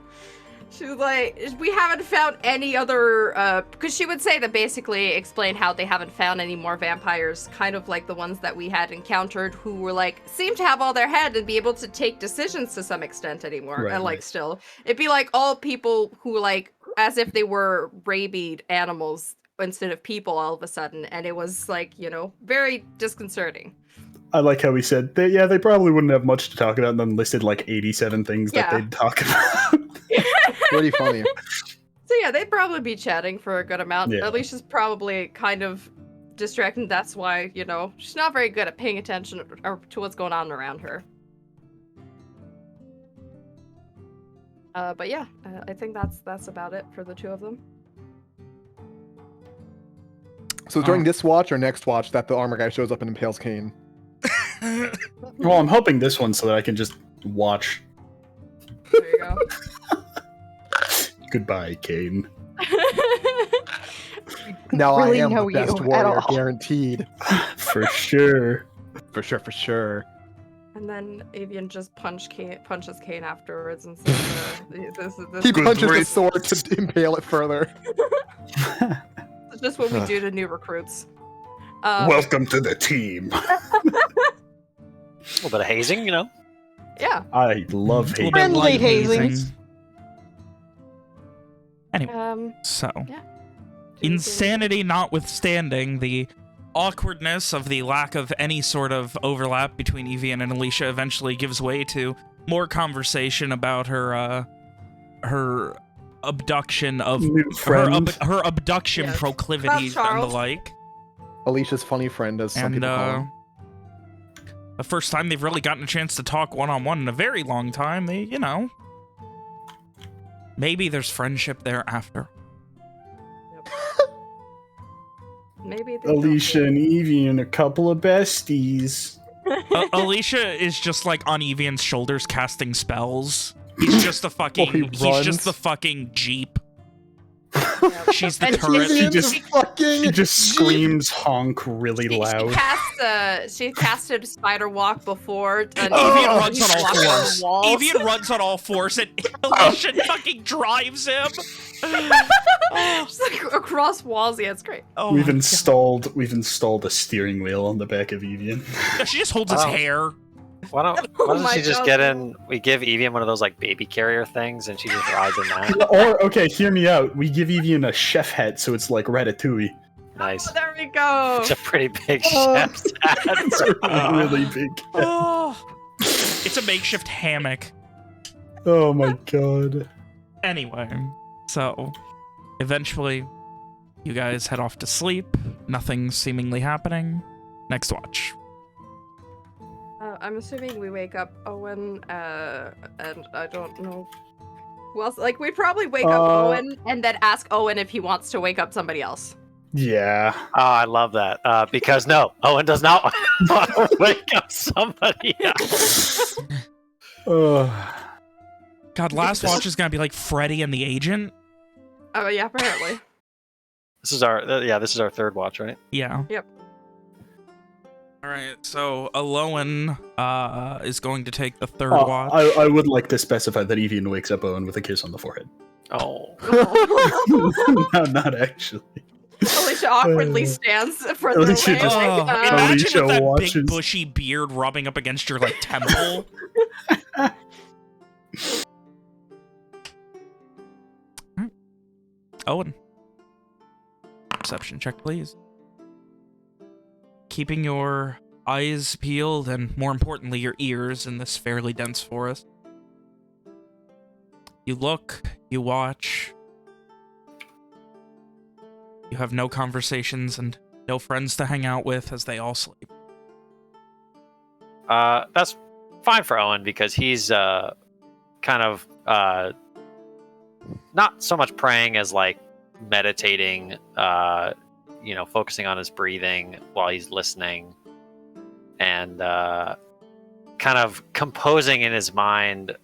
She was like, we haven't found any other, because she would say that basically explain how they haven't found any more vampires, kind of like the ones that we had encountered who were like, seem to have all their head and be able to take decisions to some extent anymore. Right, And like right. still, it'd be like all people who like, as if they were rabid animals instead of people all of a sudden. And it was like, you know, very disconcerting. I like how he said, they probably wouldn't have much to talk about, and then listed like 87 things that Yeah. they'd talk about. Pretty funny. So yeah, they'd probably be chatting for a good amount. Yeah. Alicia's probably kind of distracted. That's why, you know, she's not very good at paying attention to what's going on around her. But yeah, I think that's about it for the two of them. So during this watch or next watch that the armor guy shows up and impales Kane. Well, I'm hoping this one so that I can just watch. There you go. Goodbye, Kane. Now Really I am know the best you at warrior, all. guaranteed. For sure. For sure. And then Avian just punches Kane afterwards and says, this He is punches the great. sword to impale it further. just what we do to new recruits. Welcome to the team. A little bit of hazing, you know. Yeah. I love A little hate. bit Friendly light hazing. Anyway, so Yeah. insanity notwithstanding, the awkwardness of the lack of any sort of overlap between Evian and Alicia eventually gives way to more conversation about her her abduction of New friend. her abduction Yes. proclivities About and the Charles. like. Alicia's funny friend, as some And people call him. the first time they've really gotten a chance to talk one-on-one in a very long time, they, you know, maybe there's friendship there after. Maybe they don't Alicia do it. and Evie and a couple of besties. Alicia is just like on Evian's shoulders casting spells. He's just the fucking he he's runs. just the fucking Jeep. Yeah. She's the And turret. She just- fucking He just screams honk really loud. She casted Spider Walk before. And Evian Oh, runs on all walked down fours. the walls. Evian runs on all fours and Alicia fucking drives him. Just like across walls. Yeah, it's great. Oh We've my installed a steering wheel on the back of Evian. God. She just holds his Wow. hair. Why don't my she just God. get in? We give Evian one of those like baby carrier things, and she just rides in that. Or, okay, hear me out. We give Evian a chef hat, so it's like Ratatouille. Nice. Oh, there we go. It's a pretty big Oh. chef's hat. It's a really big hat. Oh. It's a makeshift hammock. Oh my god. Anyway, so eventually you guys head off to sleep. Nothing seemingly happening. Next watch. I'm assuming we wake up Owen, and I don't know who else. Like, we probably wake up Owen and then ask Owen if he wants to wake up somebody else. Yeah. Oh, I love that. Because no, Owen does not want to wake up somebody else. Ugh. God, last watch is gonna be like Freddy and the Agent. Oh, yeah, apparently. This is our third watch, right? Yeah. Yep. All right, so Aloan is going to take the third Oh, watch. I would like to specify that Evian wakes up Owen with a kiss on the forehead. Oh, No, not actually. Alicia awkwardly stands further away. Alicia just- like, Imagine Alicia with that watches. big bushy beard rubbing up against your like temple. Owen. Perception check, please. Keeping your eyes peeled and, more importantly, your ears in this fairly dense forest. You look, you watch. You have no conversations and no friends to hang out with as they all sleep. that's fine for Owen because he's kind of not so much praying as like meditating, focusing on his breathing while he's listening and kind of composing in his mind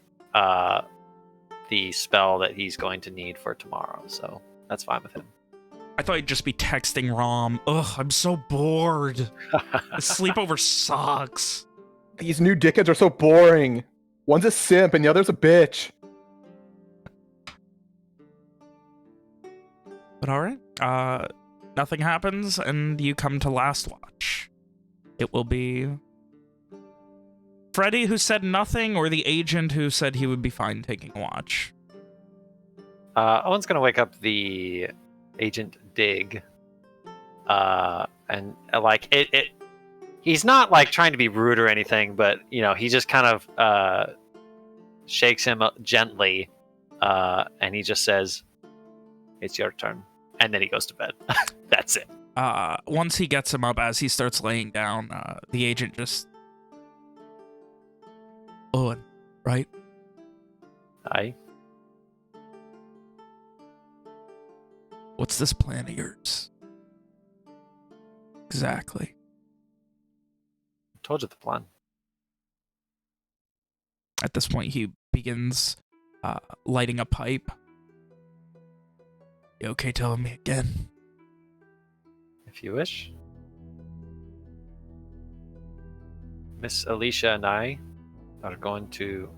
the spell that he's going to need for tomorrow. So that's fine with him. I thought you'd just be texting Rom. Ugh, I'm so bored. The sleepover sucks. These new dickheads are so boring. One's a simp and the other's a bitch. But all right. Nothing happens, and you come to last watch. It will be Freddy who said nothing, or the agent who said he would be fine taking a watch. Owen's gonna wake up the agent Dig, and like it. He's not like trying to be rude or anything, but he just kind of shakes him gently, and he just says, "It's your turn," and then he goes to bed. That's it. Once he gets him up, as he starts laying down, the agent just, Owen, right? Aye. What's this plan of yours? Exactly. Told you the plan. At this point, he begins lighting a pipe. You okay telling me again? If you wish. Miss Alicia and I are going to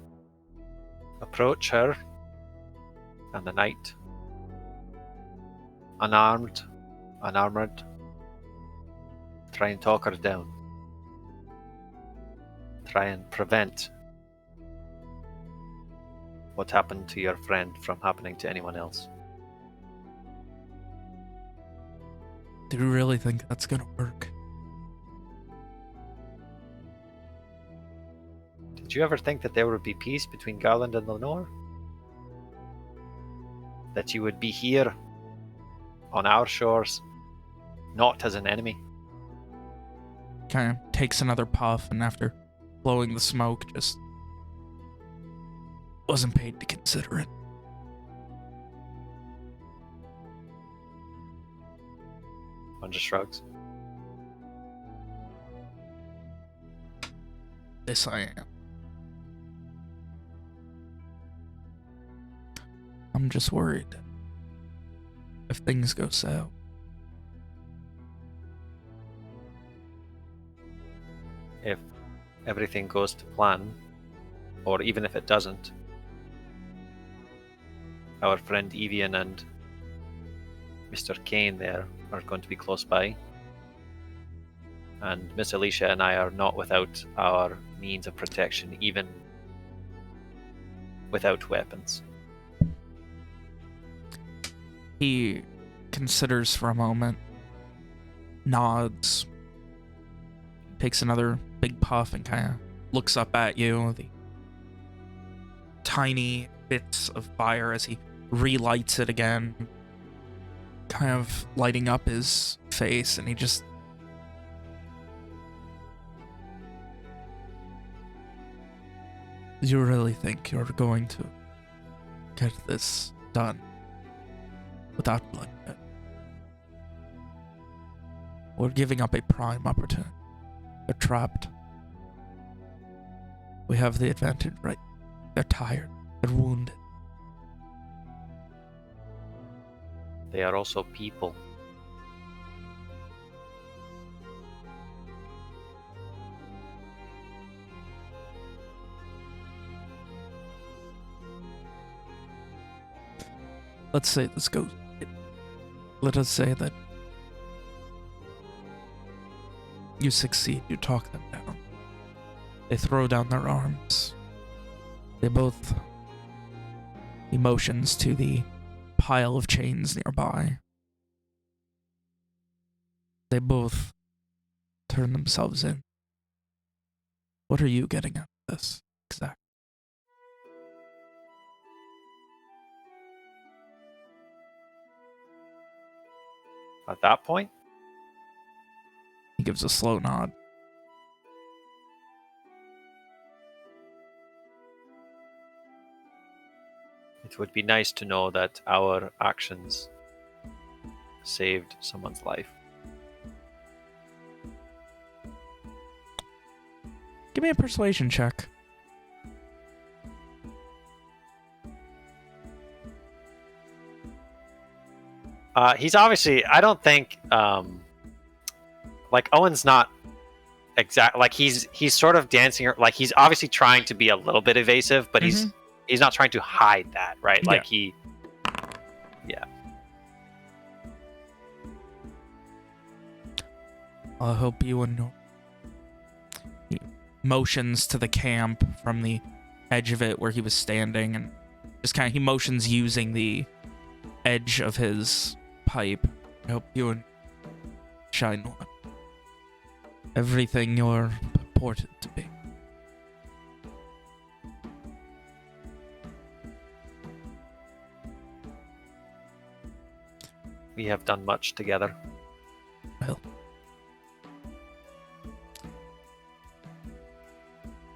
approach her in the night. Unarmed, unarmored. Try and talk her down. Try and prevent what happened to your friend from happening to anyone else. Do you really think that's gonna work? Did you ever think that there would be peace between Garland and Lenore? That you would be here on our shores, not as an enemy? Kind of takes another puff, and after blowing the smoke, just wasn't paid to consider it. One just shrugs. This I am. I'm just worried if things go south. If everything goes to plan, or even if it doesn't, our friend Evian and Mr. Kane there are going to be close by. And Miss Alicia and I are not without our means of protection, even without weapons. He considers for a moment, nods, takes another big puff, and kind of looks up at you. The tiny bits of fire as he relights it again, kind of lighting up his face, and he just... You really think you're going to get this done without bloodshed? We're giving up a prime opportunity. They're trapped. We have the advantage, right? They're tired. They're wounded. They are also people. Let's say this goes. Let us say that you succeed. You talk them down. They throw down their arms. They both emotions to the pile of chains nearby. They both turn themselves in. What are you getting at this exactly? At that point, He gives a slow nod. it would be nice to know that our actions saved someone's life. Give me a persuasion check. He's obviously, I don't think, like Owen's not exact, like he's sort of dancing, like he's obviously trying to be a little bit evasive, but he's not trying to hide that, right? Like I'll help you and he motions to the camp from the edge of it where he was standing, and just kind of he motions using the edge of his pipe. I hope you and Shynwatch everything you're purported to be. We have done much together. Well,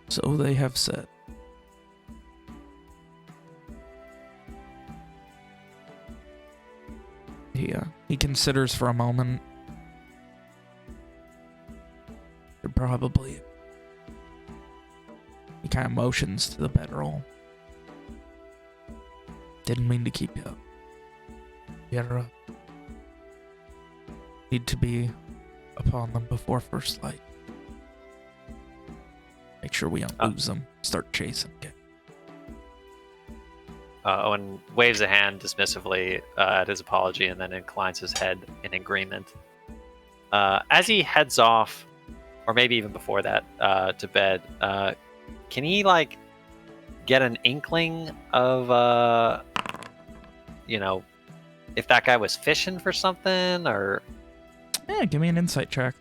so they have said. He considers for a moment. Probably. He kind of motions to the bedroll. Didn't mean to keep you up. You're need to be upon them before first light. Make sure we don't lose them. Start chasing again. Owen waves a hand dismissively at his apology and then inclines his head in agreement. As he heads off, or maybe even before that, to bed, can he, like, get an inkling of, if that guy was fishing for something, or... Yeah, give me an insight check.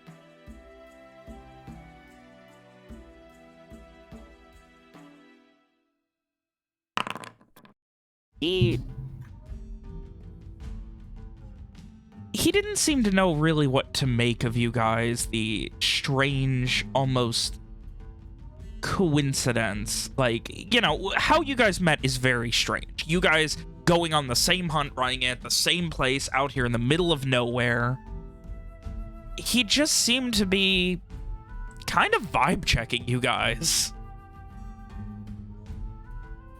He didn't seem to know really what to make of you guys. The strange, almost coincidence. Like, how you guys met is very strange. You guys going on the same hunt, running at the same place out here in the middle of nowhere. He just seemed to be kind of vibe checking you guys.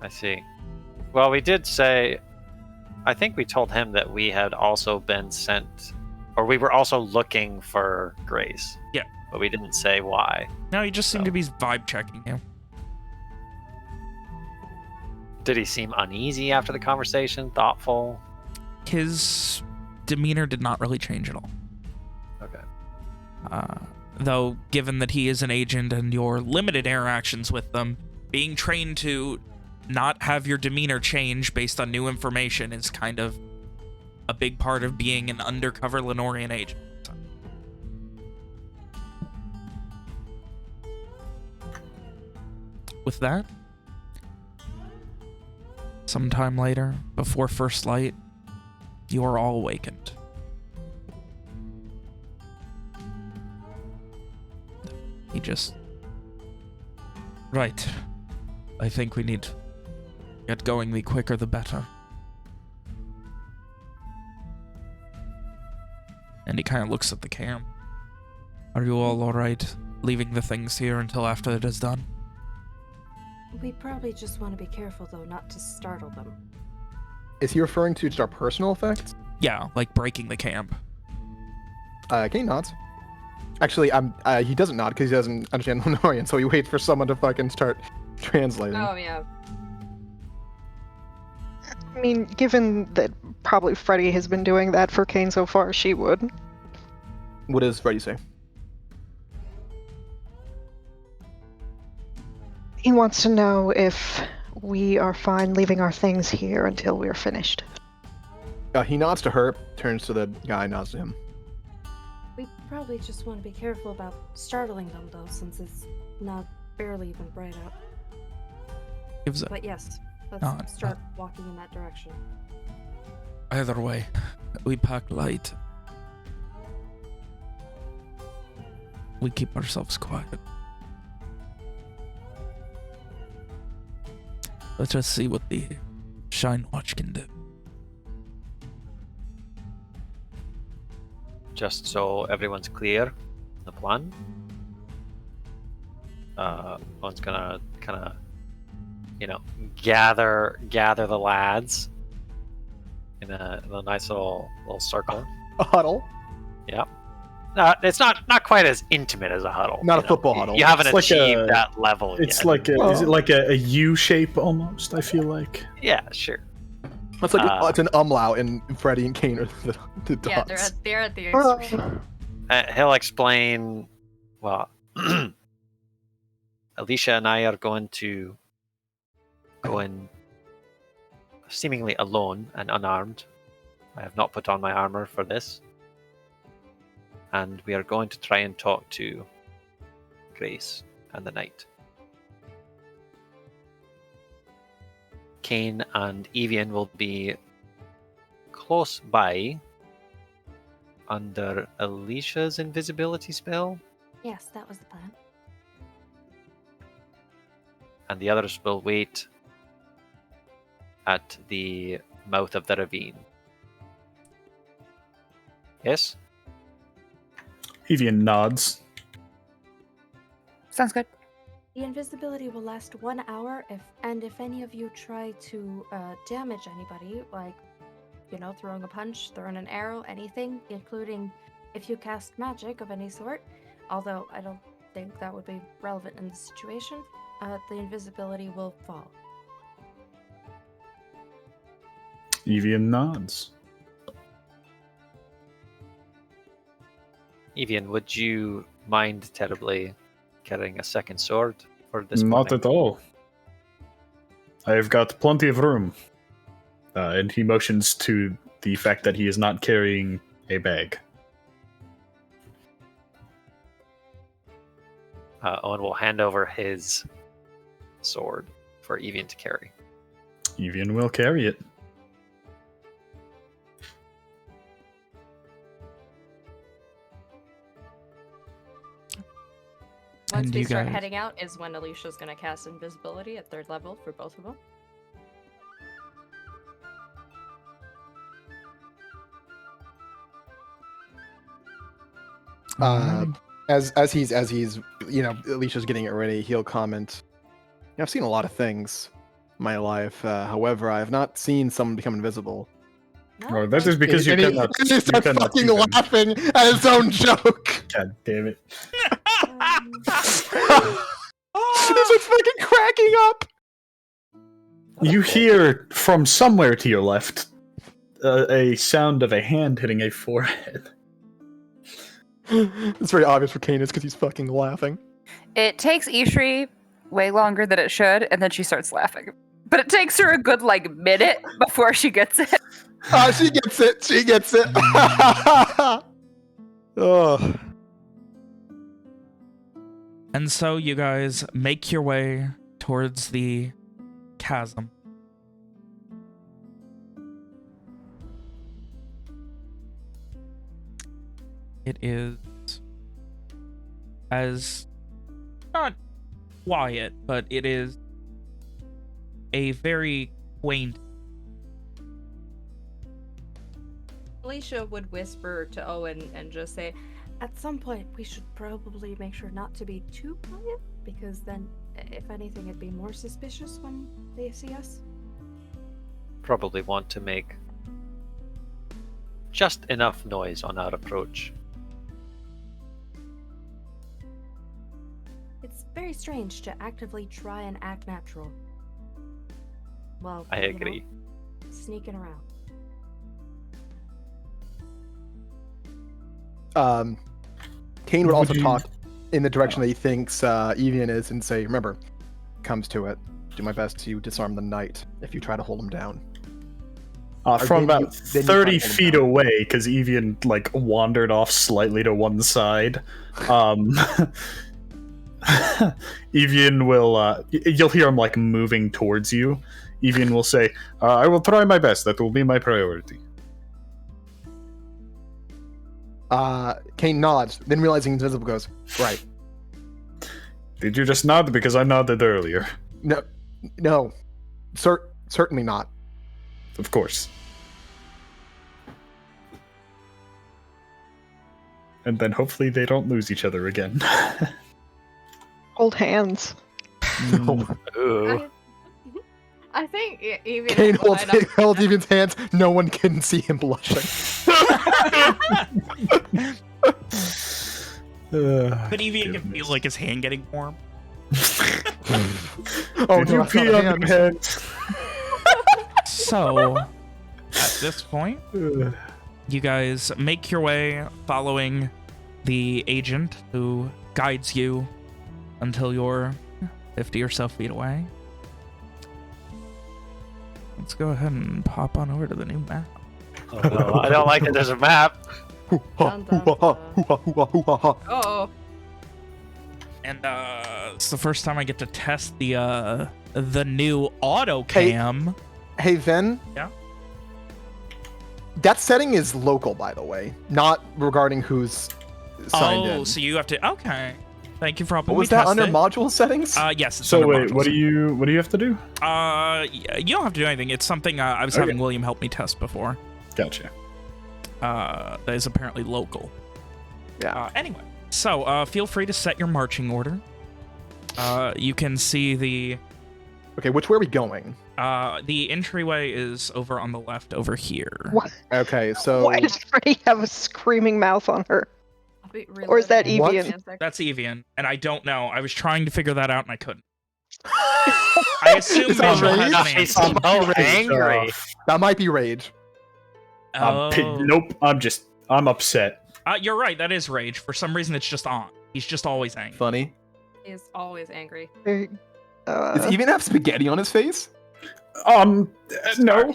I see. Well, we did say, I think we told him that we had also been sent, or we were also looking for Grace. Yeah. But we didn't say why. No, he just seemed to be vibe checking you. Did he seem uneasy after the conversation? Thoughtful? His demeanor did not really change at all. Okay. Though, given that he is an agent and your limited interactions with them, being trained to not have your demeanor change based on new information is kind of a big part of being an undercover Leanorian agent. With that, sometime later, before first light, you are all awakened. He just... Right. I think we need to get going. The quicker the better. And he kind of looks at the camp. Are you all alright leaving the things here until after it is done? We probably just want to be careful, though, not to startle them. Is he referring to just our personal effects? Yeah, like breaking the camp. Can he nod? Actually, he doesn't nod because he doesn't understand Leanorian, so he waits for someone to fucking start translating. Oh, yeah. I mean, given that probably Freddy has been doing that for Kane so far, she would. What does Freddy say? He wants to know if we are fine leaving our things here until we're finished. He nods to her, turns to the guy, nods to him. We probably just want to be careful about startling them, though, since it's not barely even bright out. Gives it. But yes, let's Nod. start walking in that direction. Either way, we pack light. We keep ourselves quiet. Let's just see what the Shynwatch can do. Just so everyone's clear on the plan. One's gonna kind of, gather the lads in a nice little circle. A huddle? Yeah. It's not quite as intimate as a huddle. Not a football huddle. You haven't It's like achieved that level It's yet. like is it like a U shape almost? I feel like. Yeah, sure. It's like it's an umlaut, and Freddy and Kane are the dots. Yeah, they're at the extreme. He'll explain. Well, Alicia and I are going to go in seemingly alone and unarmed. I have not put on my armor for this. And we are going to try and talk to Grace and the Knight. Kane and Evian will be close by under Alicia's invisibility spell, Yes, that was the plan. and the others will wait at the mouth of the ravine. Yes? Evian nods. Sounds good. The invisibility will last 1 hour, if any of you try to damage anybody, like, throwing a punch, throwing an arrow, anything, including if you cast magic of any sort, although I don't think that would be relevant in this situation, the invisibility will fall. Evian nods. Evian, would you mind terribly carrying a second sword for this Not morning? at all. I've got plenty of room. And he motions to the fact that he is not carrying a bag. Owen will hand over his sword for Evian to carry. Evian will carry it. Once And we you start guys- heading out is when Alicia's going to cast invisibility at 3rd level for both of them. As he's Alicia's getting it ready, he'll comment. I've seen a lot of things in my life. However, I have not seen someone become invisible. Oh, that is because you And cannot. he starts you cannot fucking see them. laughing at his own joke. God damn it. He's just fucking cracking up. You hear from somewhere to your left a sound of a hand hitting a forehead. It's very obvious for Kane is because he's fucking laughing. It takes Ishri way longer than it should, and then she starts laughing. But it takes her a good, minute before she gets it. She gets it. She gets it. Oh. And so you guys make your way towards the chasm. It is as not quiet, but it is a very quaint. Alicia would whisper to Owen and just say, at some point, we should probably make sure not to be too quiet, because then, if anything, it'd be more suspicious when they see us. Probably want to make just enough noise on our approach. It's very strange to actively try and act natural. Well, I agree. Sneaking around. Kane would also you- talk in the direction that he thinks Evian is and say, remember, comes to it, do my best to disarm the knight if you try to hold him down. From then about you 30 try to hold him feet down. away, because Evian wandered off slightly to one side. Evian will you'll hear him moving towards you. Evian will say, I will try my best. That will be my priority. Kane nods, then realizing he's invisible goes, right. Did you just nod? Because I nodded earlier. No, certainly not. Of course. And then hopefully they don't lose each other again. Hold hands. Ooh. I think even Kane holds Evian's hands, no one can see him blushing. But Evian can feel his hand getting warm. Oh, Did you no, pee not on hands. your head? So, at this point, you guys make your way following the agent who guides you until you're 50 or so feet away. Let's go ahead and pop on over to the new map. Oh, no, I don't like that there's a map. Dun, dun, dun. Oh, And it's the first time I get to test the new auto cam. Hey, Ven. Yeah? That setting is local, by the way, not regarding who's signed in. So you have to. Okay. Thank you for helping What me was that test under it. module settings? Yes. It's So under wait, modules. what do you have to do? You don't have to do anything. It's something I was having William help me test before. Gotcha. That is apparently local. Yeah. Anyway, so feel free to set your marching order. You can see the Okay, which way are we going? the entryway is over on the left over here. What? Okay, so Why does Freddy have a screaming mouth on her? I'll be Or is that reloading in Evian? a sec. That's Evian, and I don't know. I was trying to figure that out and I couldn't. I assume Is that Mitchell has rage? an He's answer. so angry. that might be rage. Nope. I'm upset. You're right. That is rage. For some reason, it's just on. He's just always angry. Funny. He's always angry. Does Does he even have spaghetti on his face? No.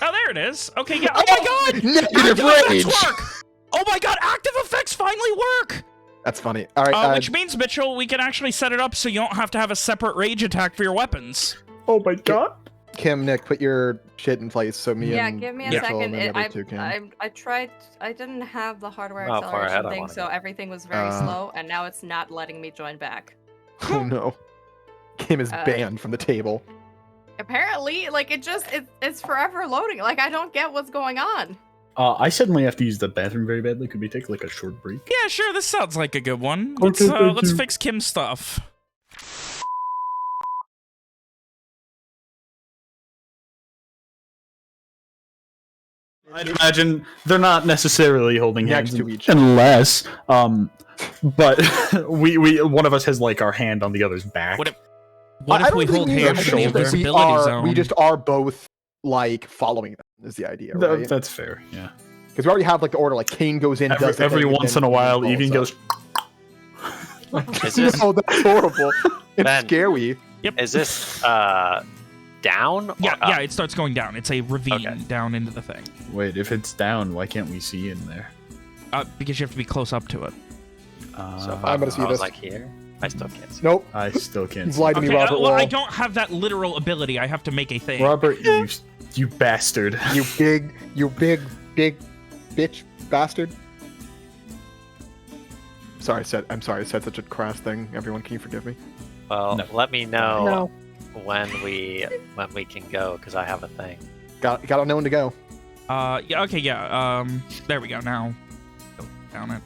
Oh, there it is. Okay, yeah. Oh my god! Negative Active rage! effects work! Oh my god, active effects finally work! That's funny. All right. Which means, Mitchell, we can actually set it up so you don't have to have a separate rage attack for your weapons. Oh my god. Kim, Nick, put your shit in place so me Yeah, and give me a Mitchell second. and the other two can. I tried. I didn't have the hardware How far ahead acceleration I thing, wanna so go. everything was very Uh, slow, and now it's not letting me join back. Oh no. Kim is Uh, banned from the table. Apparently, like it's forever loading. Like I don't get what's going on. I suddenly have to use the bathroom very badly. Could we take like a short break? Yeah, sure, this sounds like a good one. Okay, thank Let's you. fix Kim's stuff. I'd imagine they're not necessarily holding Next hands to each. unless, but we one of us has like our hand on the other's back. What What I if don't we think hold need hands a in the shoulder. invisibility zone? We just are both like following them. Is the idea, right? That's fair. Yeah. Because we already have like the order. Like Kane goes in, does the Every thing, and once then in a while, follows Evian up. goes. Is this No, that's horrible. It's Ben. scary. is this down? Or Yeah, up? yeah, it starts going down. It's a ravine Okay. down into the thing. Wait, if it's down, why can't we see in there? Because you have to be close up to it. So if I'm gonna see I was this. like here, I still can't see. Nope. I still can't You've see. lied to me, Okay, Robert well, I Wall. don't have that literal ability. I have to make a thing. Robert, you bastard. You big bitch bastard. I'm sorry I said such a crass thing. Everyone, can you forgive me? Well, No. let me know No. when we can go because I have a thing. Gotta know when to go. Yeah, okay, yeah. There we go. Now, go down it.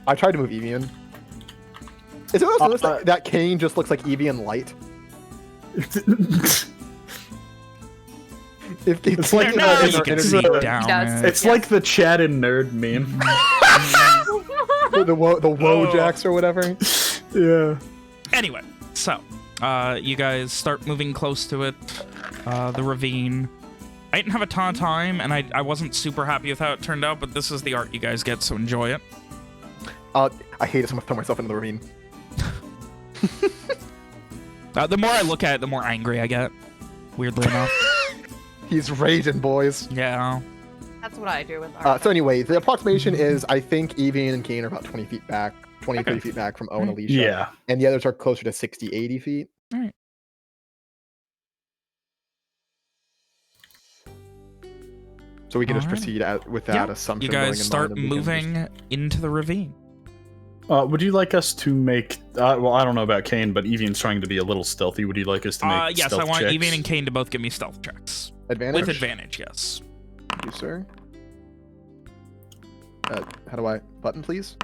I tried to move Evian. Is it also that Kane just looks like Evian light? If It's like There, now it's- you can it's see a- down Yes. it. It's like the Chad and Nerd meme. the Wojacks or whatever. Yeah. Anyway, so, you guys start moving close to it, the ravine. I didn't have a ton of time, and I wasn't super happy with how it turned out, but this is the art you guys get, so enjoy it. I hate it so much to throw myself into the ravine. The more I look at it, the more angry I get, weirdly enough. He's raging, boys. Yeah. That's what I do with art. So anyway, the approximation is I think Evian and Kane are about 20 feet back, 20, 30 feet back from Owen and Alicia. Yeah. And the others are closer to 60, 80 feet. Alright. So we can just Alright. proceed with that Yeah, assumption. You going guys in start mind, and we can just- moving into the ravine. Would you like us to make? Well, I don't know about Kane, but Evian's trying to be a little stealthy. Would you like us to make? Yes, I stealth want checks? Evian and Kane to both give me stealth checks. Advantage? With advantage, yes. Thank you, sir. How do I... Button, please?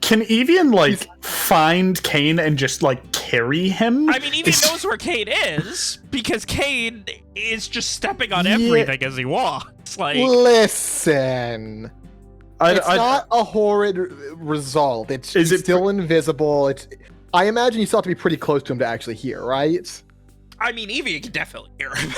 Can Evian like find Kane and just like carry him? I mean, Evian Is- knows where Kane is, because Kane is just stepping on Yeah. everything as he walks. Like, Listen. It's not a horrid result. It's Is it still invisible. I imagine you still have to be pretty close to him to actually hear, right? I mean, Evie can definitely hear him.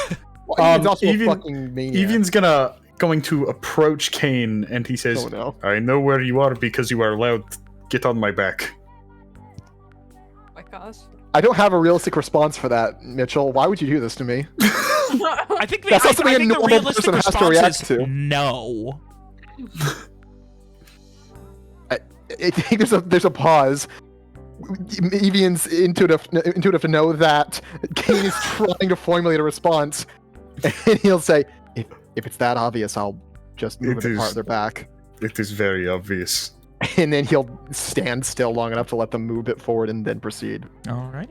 Well, he's also a Evian- fucking maniac. Evian's going to approach Kane, and he says, Oh, no. I know where you are because you are allowed. Get on my back. Oh my gosh. I don't have a realistic response for that, Mitchell. Why would you do this to me? I think That's not something I a think the normal realistic person has to response react is to. no. I think there's a pause. Evian's intuitive to know that Kane is trying to formulate a response, and he'll say, "If it's that obvious, I'll just move It it is. farther back." It is very obvious. And then he'll stand still long enough to let them move it forward and then proceed. All right.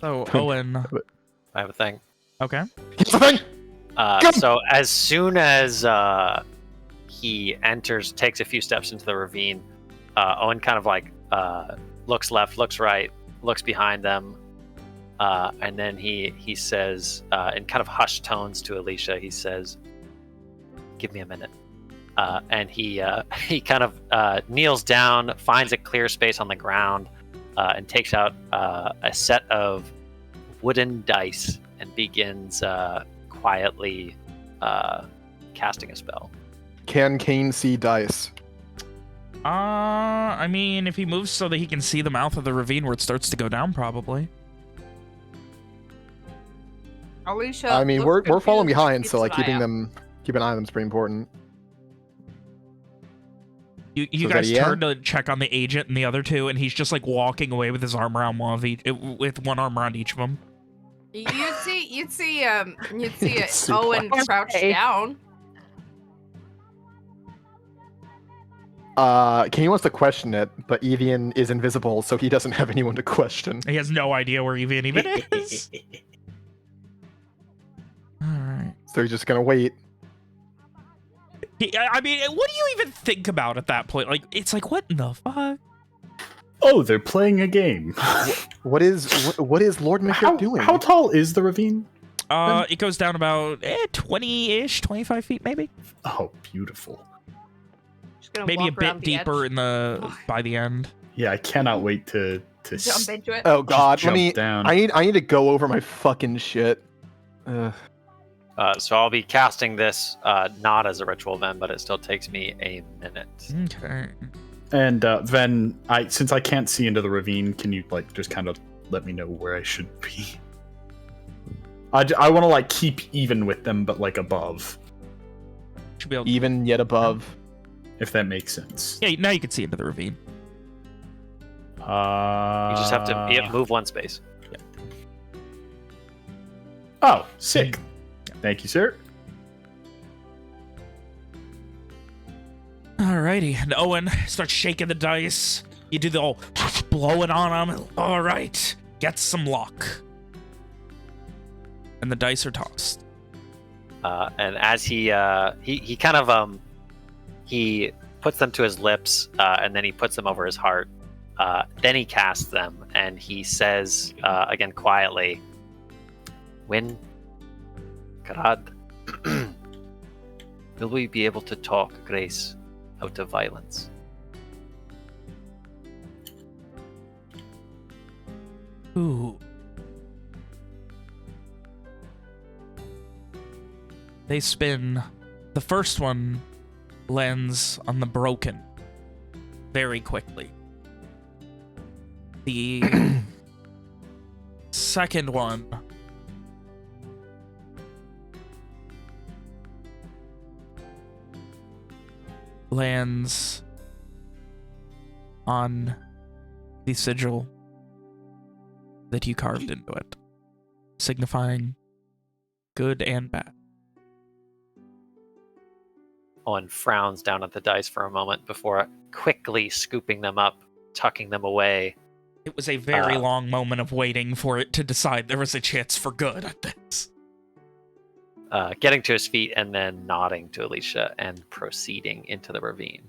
So Owen. I have a thing. Okay. Here's the thing! So as soon as he takes a few steps into the ravine, Owen kind of like looks left, looks right, looks behind them, and then he says in kind of hushed tones to Alicia, he says, "Give me a minute." And he kind of kneels down, finds a clear space on the ground, and takes out a set of wooden dice and begins quietly casting a spell. Can Kane see dice? I mean, if he moves so that he can see the mouth of the ravine where it starts to go down, probably. Alicia, I mean, looks we're following confused, behind, keeps so like an eye keep out. an eye on them is pretty important. You So is that guys a yeah? turn to check on the agent and the other two, and he's just like walking away with his arm around with one arm around each of them. You'd see See Owen Clark. crouched Okay. down. Kane wants to question it, but Evian is invisible, so he doesn't have anyone to question. He has no idea where Evian even is. All right. So he's just gonna wait. I mean, what do you even think about at that point? Like, it's like, what in the fuck? Oh, they're playing a game. What is Lord Midgard doing? How tall is the ravine? It goes down about 20-ish, 25 feet maybe. Oh, beautiful. Just gonna Maybe a walk around bit the deeper edge. in the by the end. Yeah, I cannot wait to Jump into it. Oh God, let jump me. down. I need to go over my fucking shit. Ugh. So I'll be casting this not as a ritual event, but it still takes me a minute. Okay. And then, since I can't see into the ravine, can you like just kind of let me know where I should be? I want to like keep even with them, but like above, Should be able. Even yet above. if that makes sense. Yeah, now you can see into the ravine. You just have to move one space. Oh, sick. Thank you, sir. Alrighty, and Owen starts shaking the dice. You do the old blowing on them. All right, get some luck. And the dice are tossed. And as he kind of he puts them to his lips, and then he puts them over his heart. Then he casts them, and he says again quietly, "When Karad, will we be able to talk grace out of violence?" Ooh. They spin. The first one lands on the broken very quickly. The second one lands on the sigil that you carved into it, signifying good and bad. Owen frowns down at the dice for a moment before quickly scooping them up, tucking them away. It was a very long moment of waiting for it to decide there was a chance for good at this. Getting to his feet and then nodding to Alicia and proceeding into the ravine.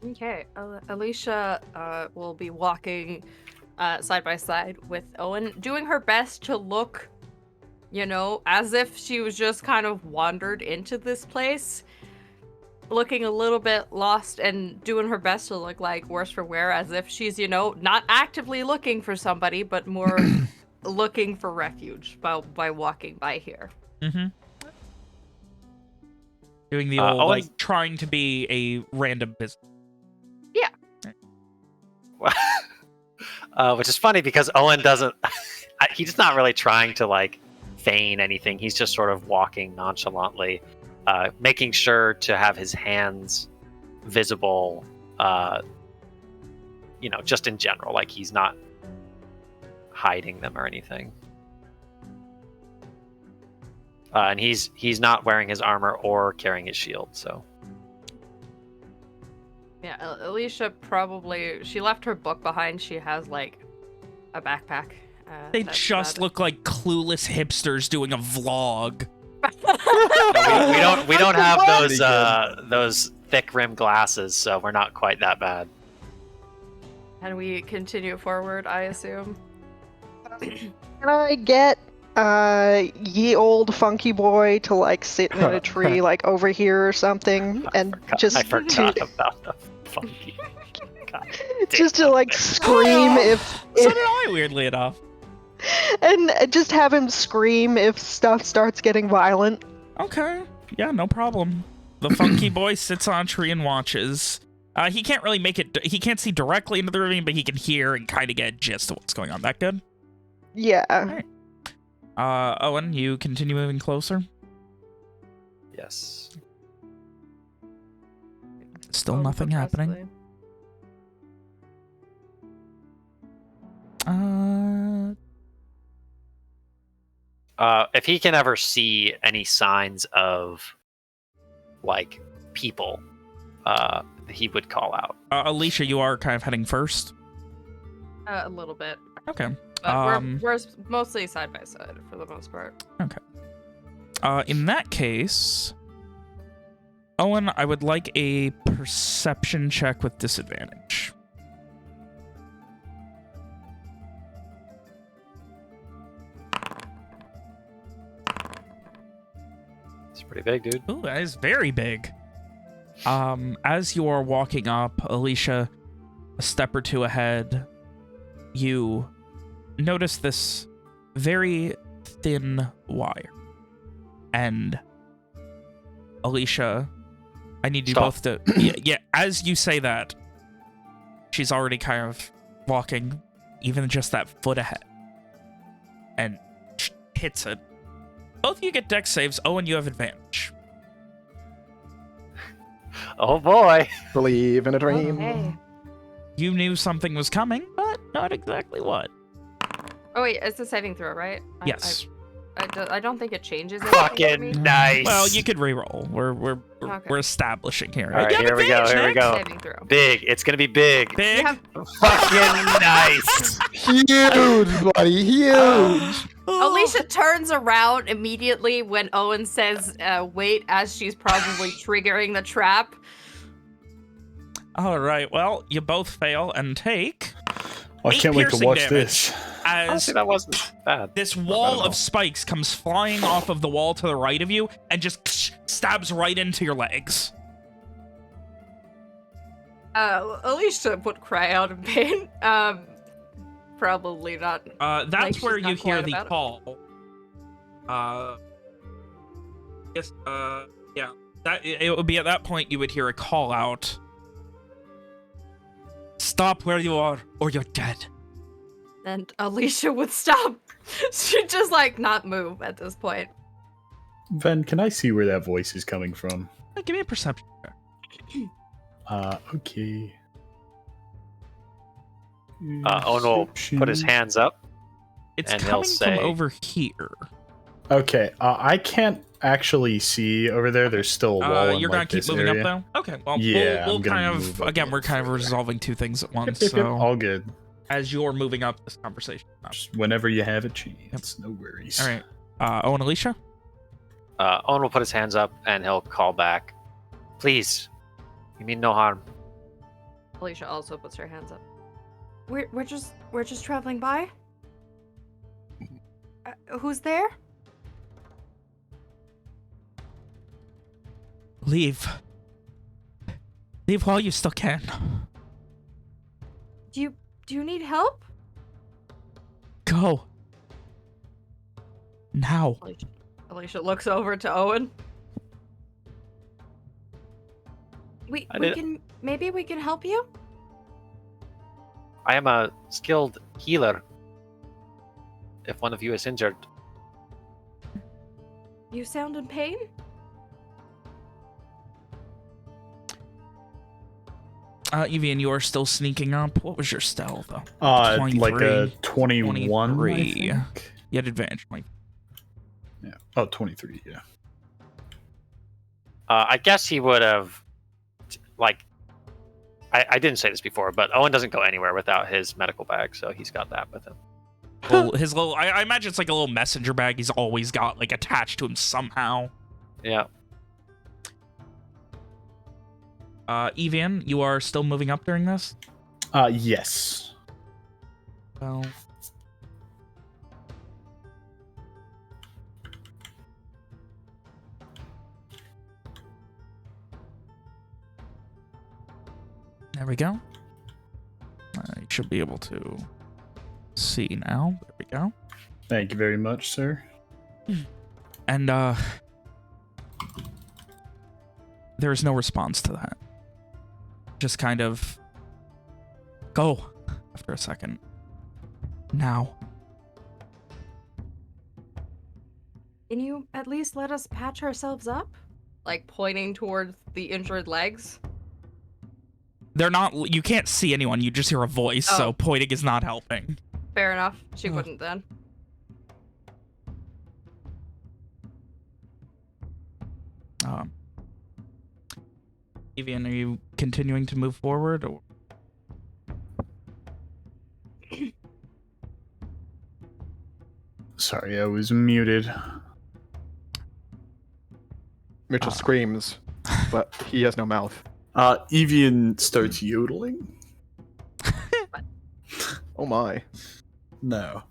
Okay, Alicia will be walking side by side with Owen, doing her best to look, as if she was just kind of wandered into this place. looking a little bit lost and doing her best to look like worse for wear, as if she's, not actively looking for somebody, but more looking for refuge by walking by here. Mm-hmm. Doing the old, Owen's- trying to be a random business. Yeah. Which is funny because Owen doesn't... he's not really trying to, feign anything. He's just sort of walking nonchalantly, making sure to have his hands visible, just in general. He's not hiding them or anything. And he's not wearing his armor or carrying his shield, so... Yeah, Alicia she left her book behind. She has, a backpack. They that's just look like clueless hipsters doing a vlog. No, we don't have those thick rimmed glasses, so we're not quite that bad. And we continue forward, I assume. Can I get ye old funky boy to sit in a tree over here or something, and I forgot about the funky. God just to scream if So did I, weirdly enough. and just have him scream if stuff starts getting violent. Okay. Yeah, no problem. The funky boy sits on a tree and watches. He can't really he can't see directly into the ravine, but he can hear and kind of get a gist of what's going on. That good? Yeah. Right. Owen, you continue moving closer? Yes. Still nothing happening. If he can ever see any signs of, people, he would call out. Alicia, you are kind of heading first? A little bit. Okay. But we're mostly side by side for the most part. Okay. In that case, Owen, I would like a perception check with disadvantage. It's pretty big, dude. Ooh, that is very big. As you are walking up, Alicia, a step or two ahead, you notice this very thin wire. And Alicia, I need you both to... Yeah, as you say that, she's already kind of walking even just that foot ahead. And hits it. Both of you get dex saves. Owen, you have advantage. Oh boy. Believe in a dream. Hey. You knew something was coming, but not exactly what. Oh wait, it's a saving throw, right? Yes. I don't think it changes anything for me. Fucking nice. Well, you could reroll. We're establishing here. All right, You have here we go. advantage, Here we Nick. go. Saving throw. Big. It's gonna be big. Big. You have- Fucking nice. Huge, buddy, huge. Alicia turns around immediately when Owen says, wait, as she's probably triggering the trap. All right. Well, you both fail and take. I 8 can't wait to piercing watch damage this. As Honestly, that wasn't bad. this wall at all. of spikes comes flying off of the wall to the right of you and just stabs right into your legs. Alicia would cry out in pain. Probably not. That's she's where not you hear quiet the about it. call. Yes. Yeah. That it would be at that point you would hear a call out. Stop where you are, or you're dead. And Alicia would stop. She'd just not move at this point. Ven, can I see where that voice is coming from? Give me a perception check. Okay. Owen will put his hands up. It's And he'll coming say- from over here. Okay, I can't actually see over there. There's still a wall in You're gonna keep this moving area. up though. Okay. Well, Yeah, we'll I'm gonna kind move of up again. We're kind of further. resolving two things at once. Yep, So all good. as you're moving up this conversation. Just whenever you have a chance, no worries. All right. Owen, Alicia. Owen will put his hands up and he'll call back. Please, you mean no harm. Alicia also puts her hands up. We're just traveling by. Who's there? Leave. Leave while you still can. Do you need help? Go. Now. Alicia looks over to Owen. Maybe we can help you? I am a skilled healer. If one of you is injured. You sound in pain? Evian, you are still sneaking up. What was your stealth, though? Like a 21. 23. I think. You had advantage. Yeah. Oh, 23, yeah. I guess he would have, like, I didn't say this before, but Owen doesn't go anywhere without his medical bag, so he's got that with him. Well, his little, I imagine it's like a little messenger bag he's always got, like, attached to him somehow. Yeah. Evian, you are still moving up during this? Yes. Well... There we go. You should be able to see now. There we go. Thank you very much, sir. And, there's no response to that. Just kind of go after a second. Now. Can you at least let us patch ourselves up? Like pointing towards the injured legs. They're not, you can't see anyone, you just hear a voice, so pointing is not helping. Fair enough. She wouldn't then. Evian, are you continuing to move forward? Or? Sorry, I was muted. Mitchell screams, but he has no mouth. Evian starts yodeling. Oh my. No.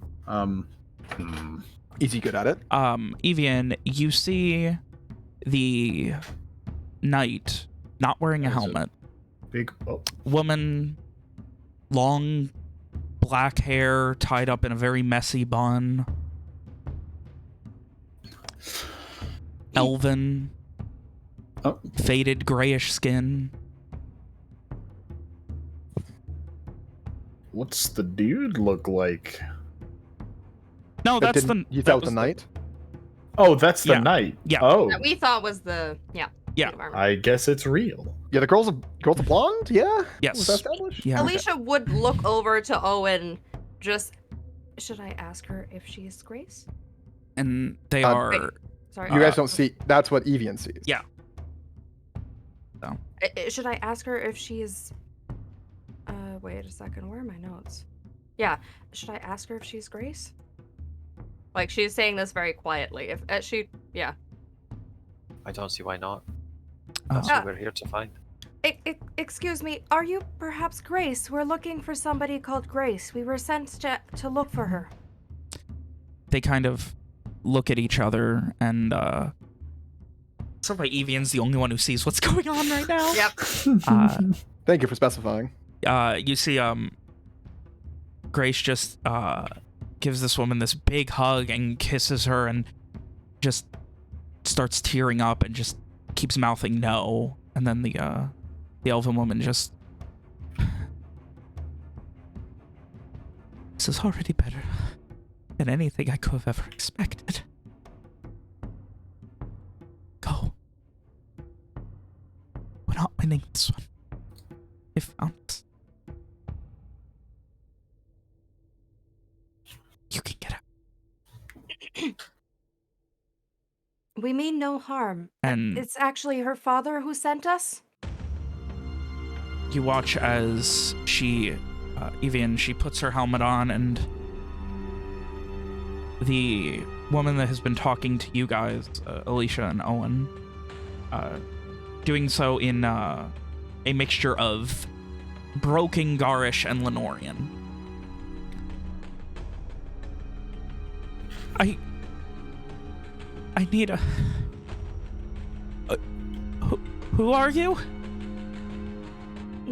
Is he good at it? Evian, you see the knight not wearing a helmet. Big Woman, long black hair tied up in a very messy bun. Elven. Faded grayish skin. What's the dude look like? No, that's the... You thought it was the knight? Oh, that's the knight. Yeah. Oh. That we thought was the... Yeah. I guess it's real. Yeah, the girl's a blonde? Yeah? Yes. Was that established? Yeah. Alicia would look over to Owen just... Should I ask her if she's Grace? And they are... Sorry. You guys don't see... That's what Evian sees. Yeah. Should I ask her if she's... wait a second. Where are my notes? Yeah. Should I ask her if she's Grace? Like, she's saying this very quietly. If she... Yeah. I don't see why not. That's what we're here to find. Excuse me. Are you perhaps Grace? We're looking for somebody called Grace. We were sent to look for her. They kind of look at each other and, So why Evian's the only one who sees what's going on right now. Yep. Thank you for specifying. You see, Grace just, gives this woman this big hug and kisses her and just starts tearing up and just keeps mouthing no. And then the elven woman just... This is already better than anything I could have ever expected. Go. We're not winning this one. They found us. You can get out. We mean no harm. And It's actually her father who sent us? you watch as she, Evian, she puts her helmet on and the woman that has been talking to you guys, Alicia and Owen, doing so in a mixture of broken Garish and Leanorian. I need a... Who are you?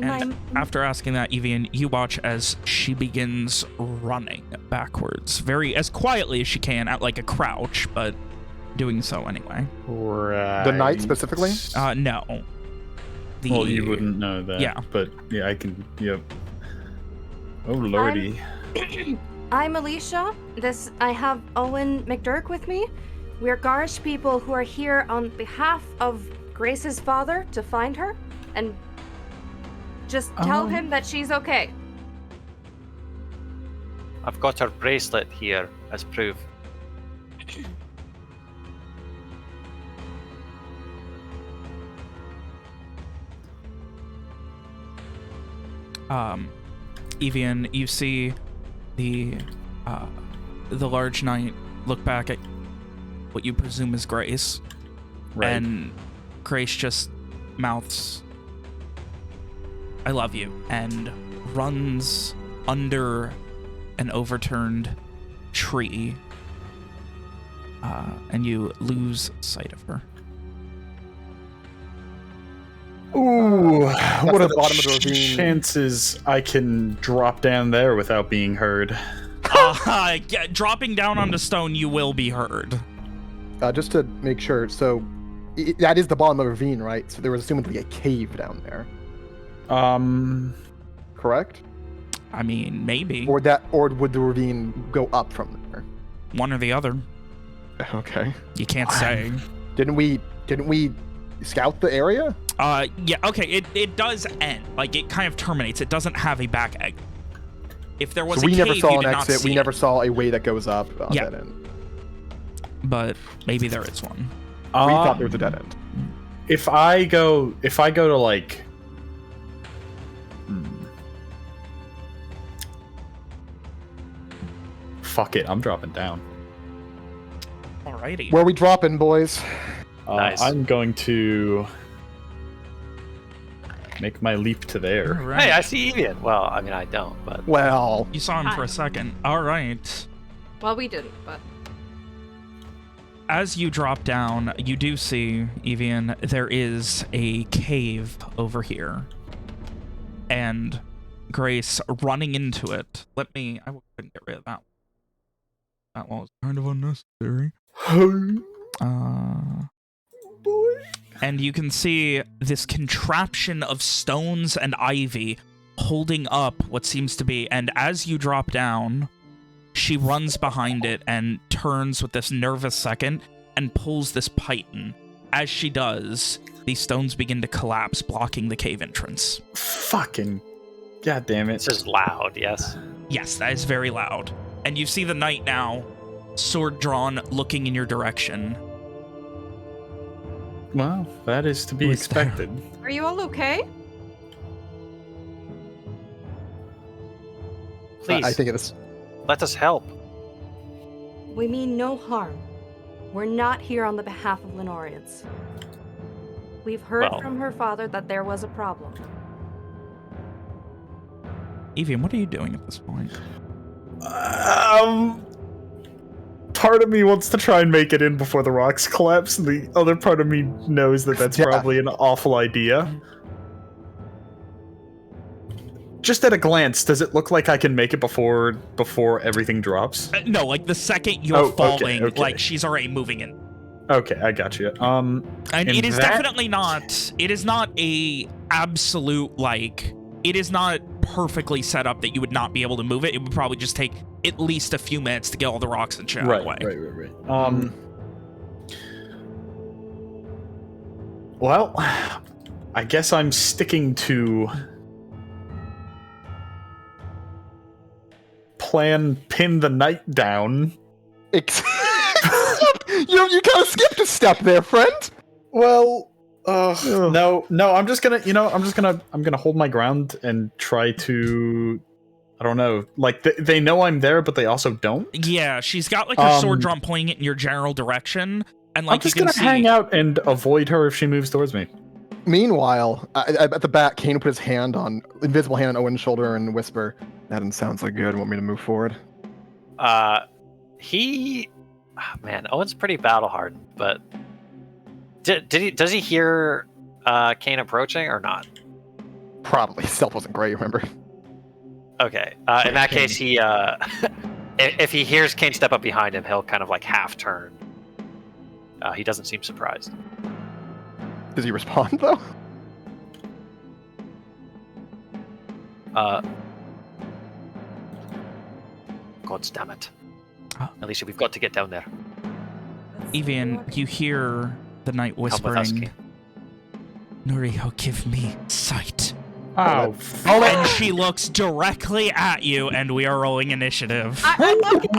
And after asking that, Evian, you watch as she begins running backwards, as quietly as she can, at like a crouch, but doing so anyway. Right. The knight specifically? No. Well, you wouldn't know that. Yeah. But yeah, I can. Yep. Oh lordy. I'm Alicia. I have Owen McDurk with me. We're Garish people who are here on behalf of Grace's father to find her and just tell him that she's okay. I've got her bracelet here as proof. Evian, you see the large knight look back at what you presume is Grace, Right. and Grace just mouths, "I love you," and runs under an overturned tree, and you lose sight of her. Ooh, what the are the bottom of the ravine. chances I can drop down there without being heard? Dropping down onto stone, you will be heard. Just to make sure, so that is the bottom of the ravine, right? So there was assuming to be a cave down there, correct? I mean, maybe. Or would the ravine go up from there? One or the other. Okay. You can't say. Didn't we scout the area? Yeah, okay, it does end. Like, it kind of terminates. It doesn't have a back exit. If there was So we a never cave, saw you an did not exit. see We never it. saw a way that goes up on Yeah. that end. But maybe there is one. We thought there was a dead end. If I go to like, fuck it, I'm dropping down. Alrighty. Where are we dropping, boys? Nice. I'm going to make my leap to there. Alright. Hey, I see Evian. Well, I mean, I don't, but Well, You saw him for a second. Alright. Well, we didn't, but As you drop down, you do see, Evian, there is a cave over here. And Grace running into it. I couldn't get rid of that one. That one was kind of unnecessary. And you can see this contraption of stones and ivy holding up what seems to be, and as you drop down, she runs behind it and turns with this nervous second and pulls this python. As she does, these stones begin to collapse, blocking the cave entrance. Fucking god damn it. this is loud, yes? Yes, that is very loud. And you see the knight now, sword drawn, looking in your direction. Well, that is to be Who's there? expected. are you all okay? Please, I think it's let us help. We mean no harm. We're not here on the behalf of Leanorians. We've heard Well- from her father that there was a problem. Evian, what are you doing at this point? Part of me wants to try and make it in before the rocks collapse, and the other part of me knows that that's Yeah. probably an awful idea. Just at a glance, does it look like I can make it before everything drops? No, like the second you're Oh, okay, falling, okay. like she's already moving in. Okay, I got you. And And it is that- definitely not, it is not a absolute, like, it is not perfectly set up that you would not be able to move it. It would probably just take at least a few minutes to get all the rocks and shit out of the way. Right. Well, I guess I'm sticking to plan pin the knight down. you kind of skipped a step there, friend. Well, no, I'm just gonna, I'm gonna hold my ground and try to, I don't know, like they know I'm there, but they also don't. Yeah, she's got like her sword drawn pointing it in your general direction. And like I'm just you can gonna see, hang out and avoid her if she moves towards me. Meanwhile, at the back, Kane put his invisible hand on Owen's shoulder and whisper, "That sounds like good. Want me to move forward?" Man, Owen's pretty battle hardened, but does he hear Kane approaching or not? Probably. Stealth wasn't great, remember? Okay. In that case, he if he hears Kane step up behind him, he'll kind of like half turn. He doesn't seem surprised. Does he respond, though? God damn it. Alicia, we've got to get down there. Evian, you hear the night Come with us, whispering, Kane. Noriho, give me sight. Oh, And she looks directly at you, and we are rolling initiative. I love it.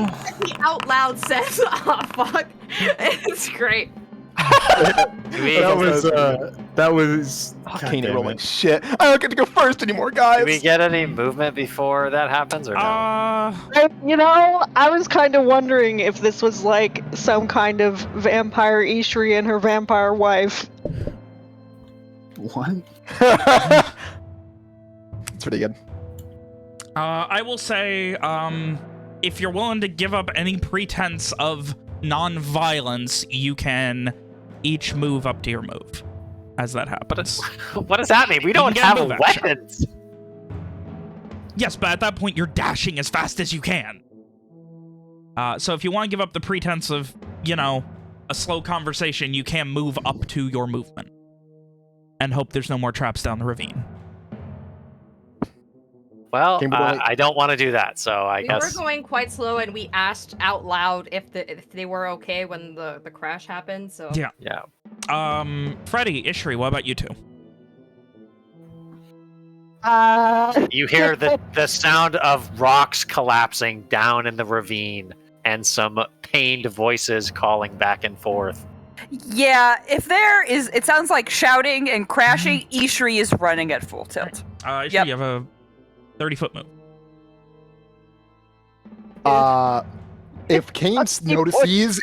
He out loud says, "Oh fuck!" It's great. that was. Oh, God Kane damn rolling it. shit. I don't get to go first anymore, guys. Do we get any movement before that happens, or no? I was kind of wondering if this was like some kind of vampire Ishri and her vampire wife. What? It's pretty good. I will say, if you're willing to give up any pretense of non-violence, you can each move up to your move as that happens. What does that mean? We don't get a have move action. weapons. Yes, but at that point, you're dashing as fast as you can. So if you want to give up the pretense of, a slow conversation, you can move up to your movement. And hope there's no more traps down the ravine. Well, I don't want to do that, so I We guess... were going quite slow, and we asked out loud if they were okay when the crash happened. So Yeah. Freddy, Ishri, what about you two? You hear the sound of rocks collapsing down in the ravine and some pained voices calling back and forth. Yeah, if there is, it sounds like shouting and crashing. Ishri is running at full tilt. Ishri, Yep. you have a 30-foot move. If Kane notices,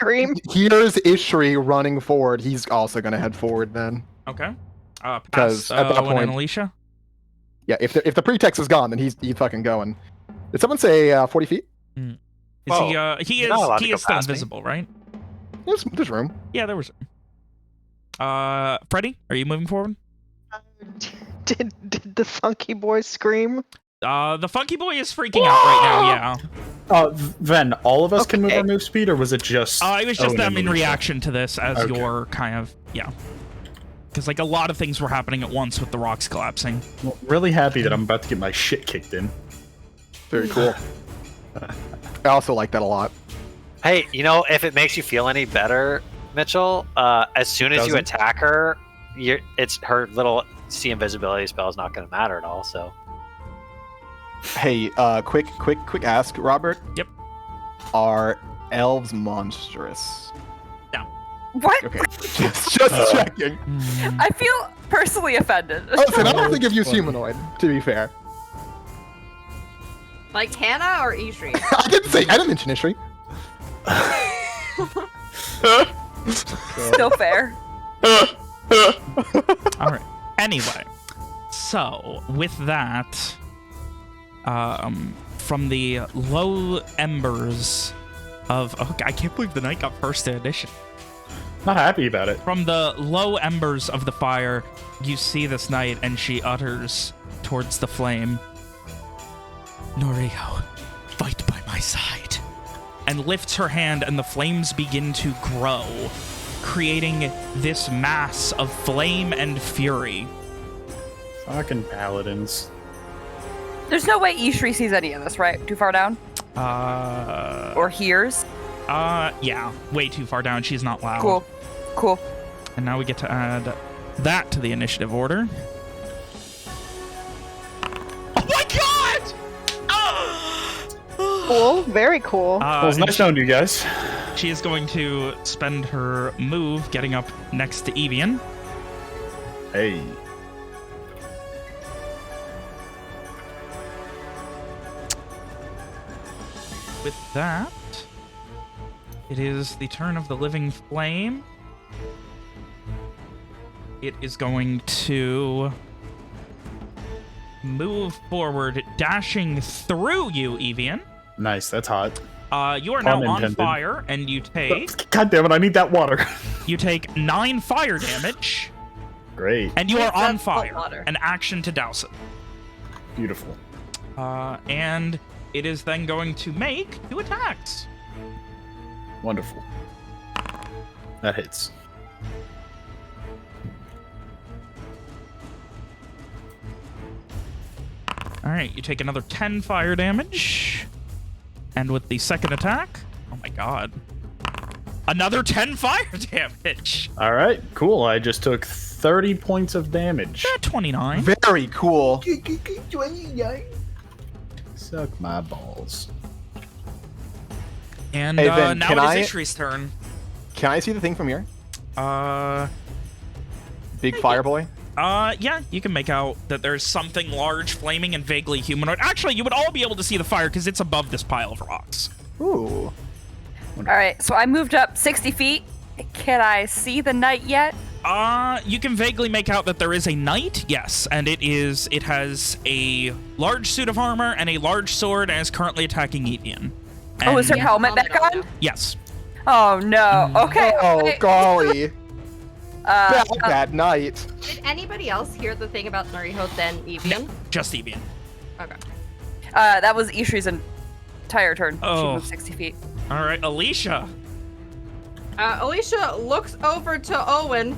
hears Ishri running forward, he's also going to head forward then. Okay. 'Cause at that Owen and point- Alicia? Yeah, if the pretext is gone, then he's fucking going. Did someone say 40 feet? Is Whoa. he You're not allowed to is go still past me. invisible, right? There's room. Yeah, there was. Freddy, are you moving forward? Did the funky boy scream? The funky boy is freaking out right now, yeah. Then all of us can move Okay. our move speed, or was it just? It was just Owen them and in Alicia? reaction to this as Okay. your kind of, yeah. Because, like, a lot of things were happening at once with the rocks collapsing. Well, really happy that I'm about to get my shit kicked in. Very cool. I also like that a lot. Hey, if it makes you feel any better, Mitchell, as soon as you Doesn't? attack her, it's her little see invisibility spell is not going to matter at all. So Hey, quick ask, Robert. Yep. Are elves monstrous? What? Okay, just checking. I feel personally offended. Listen, I don't think of you as humanoid, to be fair. like Hannah or Ishri? I didn't mention Ishri. Still fair. All right. Anyway, so with that, from the low embers of... Oh, I can't believe the knight got first to initiative. Not happy about it. From the low embers of the fire, you see this knight, and she utters towards the flame, Noriho, fight by my side. And lifts her hand, and the flames begin to grow, creating this mass of flame and fury. Fucking paladins. There's no way Ishri sees any of this, right? Too far down? Or hears? Yeah, way too far down. She's not loud. Cool. And now we get to add that to the initiative order. Oh my god! Cool, very cool. Well, it's and nice knowing you guys. she is going to spend her move getting up next to Evian. Hey. With that, it is the turn of the living flame. It is going to move forward, dashing through you, Evian. Nice, that's hot. You are now Pun on intended. fire, and you take God damn it, I need that water. you take 9 fire damage. Great. And you are on That's salt fire. water. An action to douse it. Beautiful. And it is then going to make 2 attacks. Wonderful. That hits. All right, you take another 10 fire damage. And with the second attack, oh my god. Another 10 fire damage. All right, cool. I just took 30 points of damage. 29. Very cool. Suck my balls. And Hey, Vin, now can it is Ishri's turn. Can I see the thing from here? Big Hey, fire boy. Yeah, you can make out that there's something large, flaming, and vaguely humanoid. Actually, you would all be able to see the fire because it's above this pile of rocks. Ooh. All right, so I moved up 60 feet. Can I see the knight yet? You can vaguely make out that there is a knight, yes, and it has a large suit of armor and a large sword and is currently attacking Evian. Oh, is her And- helmet back on? Yes. Oh no. Okay. Oh okay. golly. Uh, Bad night. Did anybody else hear the thing about Nariho then Evian? Just Evian. Okay. that was Ishri's entire turn. She Oh. moved 60 feet. All right, Alicia. Alicia looks over to Owen,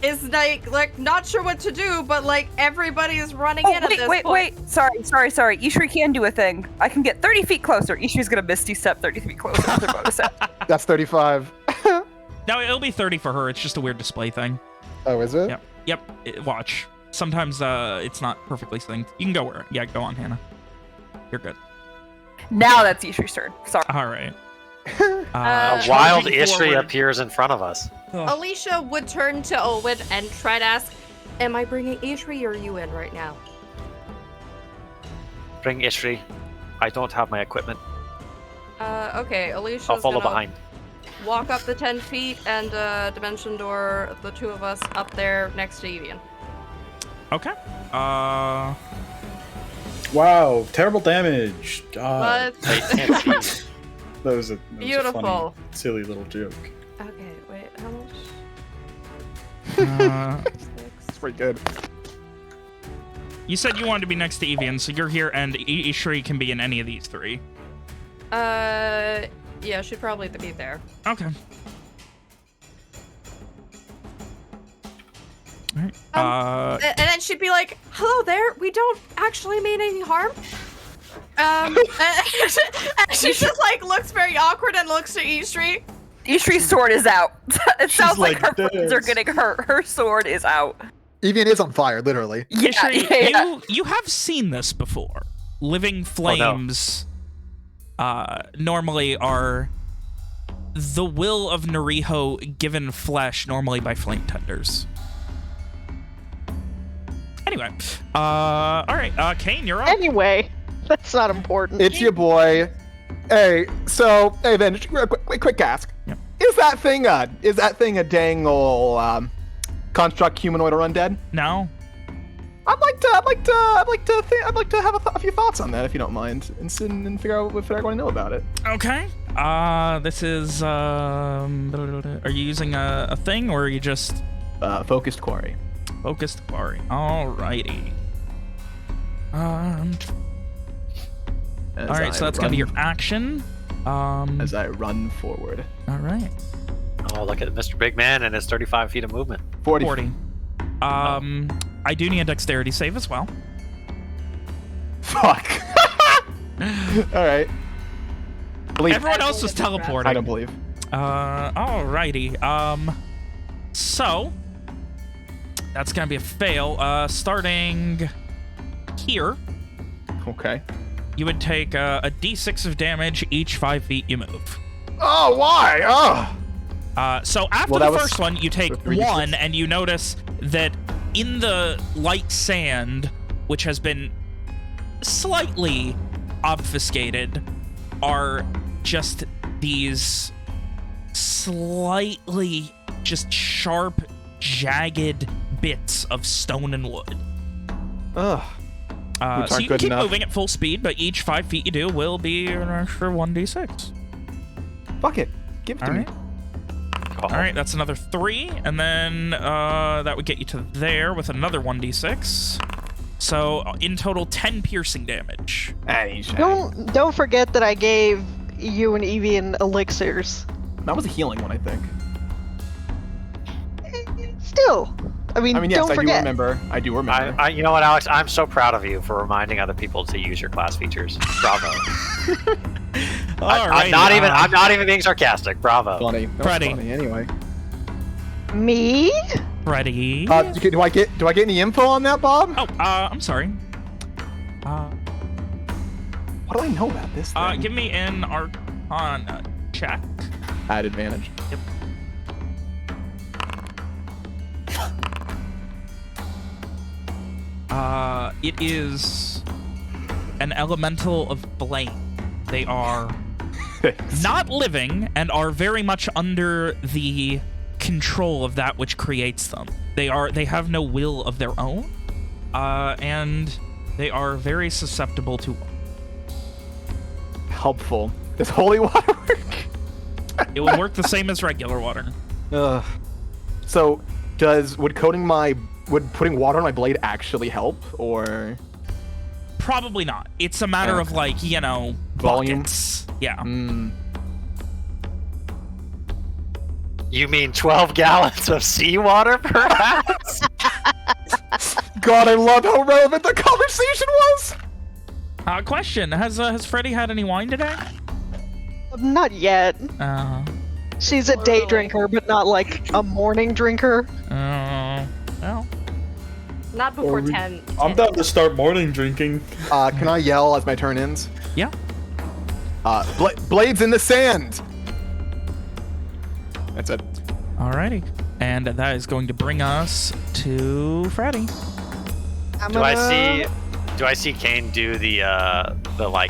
is like not sure what to do, but like everybody is running in at this point. Wait. Sorry. Ishri can do a thing. I can get 30 feet closer. Ishri's gonna misty step 30 feet closer with her bonus action. That's 35. No, it'll be 30 for her. It's just a weird display thing. Oh, is it? Yep. Watch. Sometimes it's not perfectly synced. You can go where? Yeah, go on, Hannah. You're good. Now that's Ishri's turn. Sorry. All right. A wild charging Ishri forward. appears in front of us. Alicia would turn to Owen and try to ask, "Am I bringing Ishri or are you in right now?" Bring Ishri. I don't have my equipment. Okay, Alicia's I'll follow gonna behind. walk up the 10 feet and dimension door the two of us up there next to Evian. Okay. Wow, terrible damage. God. But I can't see. That was a Beautiful. funny, silly little joke. okay, wait, how much? It's pretty good. You said you wanted to be next to Evian, so you're here, and Ishri can be in any of these 3. Yeah, she'd probably be there. Okay. All right. And then she'd be like, "Hello there. We don't actually mean any harm." And she just like looks very awkward and looks to Ishri. Ishri's sword is out. It sounds like like her friends are this. getting hurt. Her sword is out. Evian is on fire, literally. Yeah, Ishri, yeah. you have seen this before. Living flames normally are the will of Nariho given flesh, normally by flame tenders. Anyway, all right, Kane, you're up. Anyway, that's not important. It's your boy. Hey, so hey, then quick ask. Yep. Is that thing a dang ol' construct humanoid or undead? No. I'd like to have a few thoughts on that, if you don't mind, and sit and figure out what I want to know about it. Okay. This is are you using a thing or are you just Focused quarry. focused quarry? Alrighty. All right, so that's gonna be your action. As I run forward. All right. Oh, look at Mr. Big Man and his 35 feet of movement. 40. I do need a dexterity save as well. Fuck. All right. Believe. Everyone else was teleporting. I don't believe. Alrighty. So that's gonna be a fail. Starting here, Okay. you would take a d6 of damage each 5 feet you move. Oh, why? Oh. So after Well, the that was first one, you take 3d6. 1, and you notice that in the light sand, which has been slightly obfuscated, are just these slightly just sharp, jagged bits of stone and wood. Ugh. So Which aren't you can good keep enough. moving at full speed, but each 5 feet you do will be an extra 1d6. Fuck it. Give it to All me. right. Oh. All right, that's another 3, and then that would get you to there with another 1d6. So in total, 10 piercing damage. Don't forget that I gave you and Evian elixirs. That was a healing one, I think. Still, I mean yes, don't forget. I do remember. You know what, Alex? I'm so proud of you for reminding other people to use your class features. Bravo. I'm not even being sarcastic. Bravo. Funny. That was Freddy. funny. Anyway. Me? Freddy. Do I get any info on that, Bob? Oh, I'm sorry. What do I know about this thing? Give me an Arcana check. At advantage. Yep. It is an elemental of blame. They are not living and are very much under the control of that which creates them. They have no will of their own, and they are very susceptible to. Helpful. Does holy water work? It will work the same as regular water. So, would putting water on my blade actually help, or? Probably not. It's a matter of volume. Buckets. Yeah. You mean 12 gallons of seawater, perhaps? God, I love how relevant the conversation was. Question: Has Freddy had any wine today? Not yet. She's a day drinker, but not like a morning drinker. Well. Not before 10. I'm down to start morning drinking. Can I yell as my turn ends? Yeah. Blades in the sand. That's it. Alrighty. And that is going to bring us to Freddy. Do I see Kane do the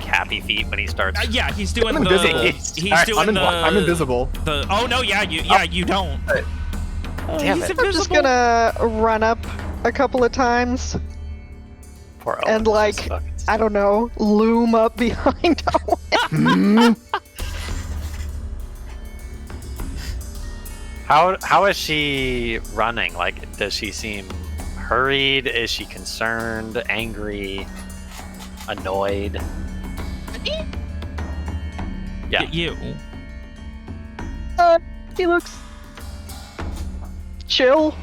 happy feet when he starts? Yeah, he's doing I'm the. invisible. I'm invisible. Oh no! Yeah, you don't. Damn He's it. I'm just gonna run up a couple of times Poor and Owen. I don't know, loom up behind Owen. How is she running? Like, does she seem hurried? Is she concerned, angry, annoyed? Yeah. You. He looks chill.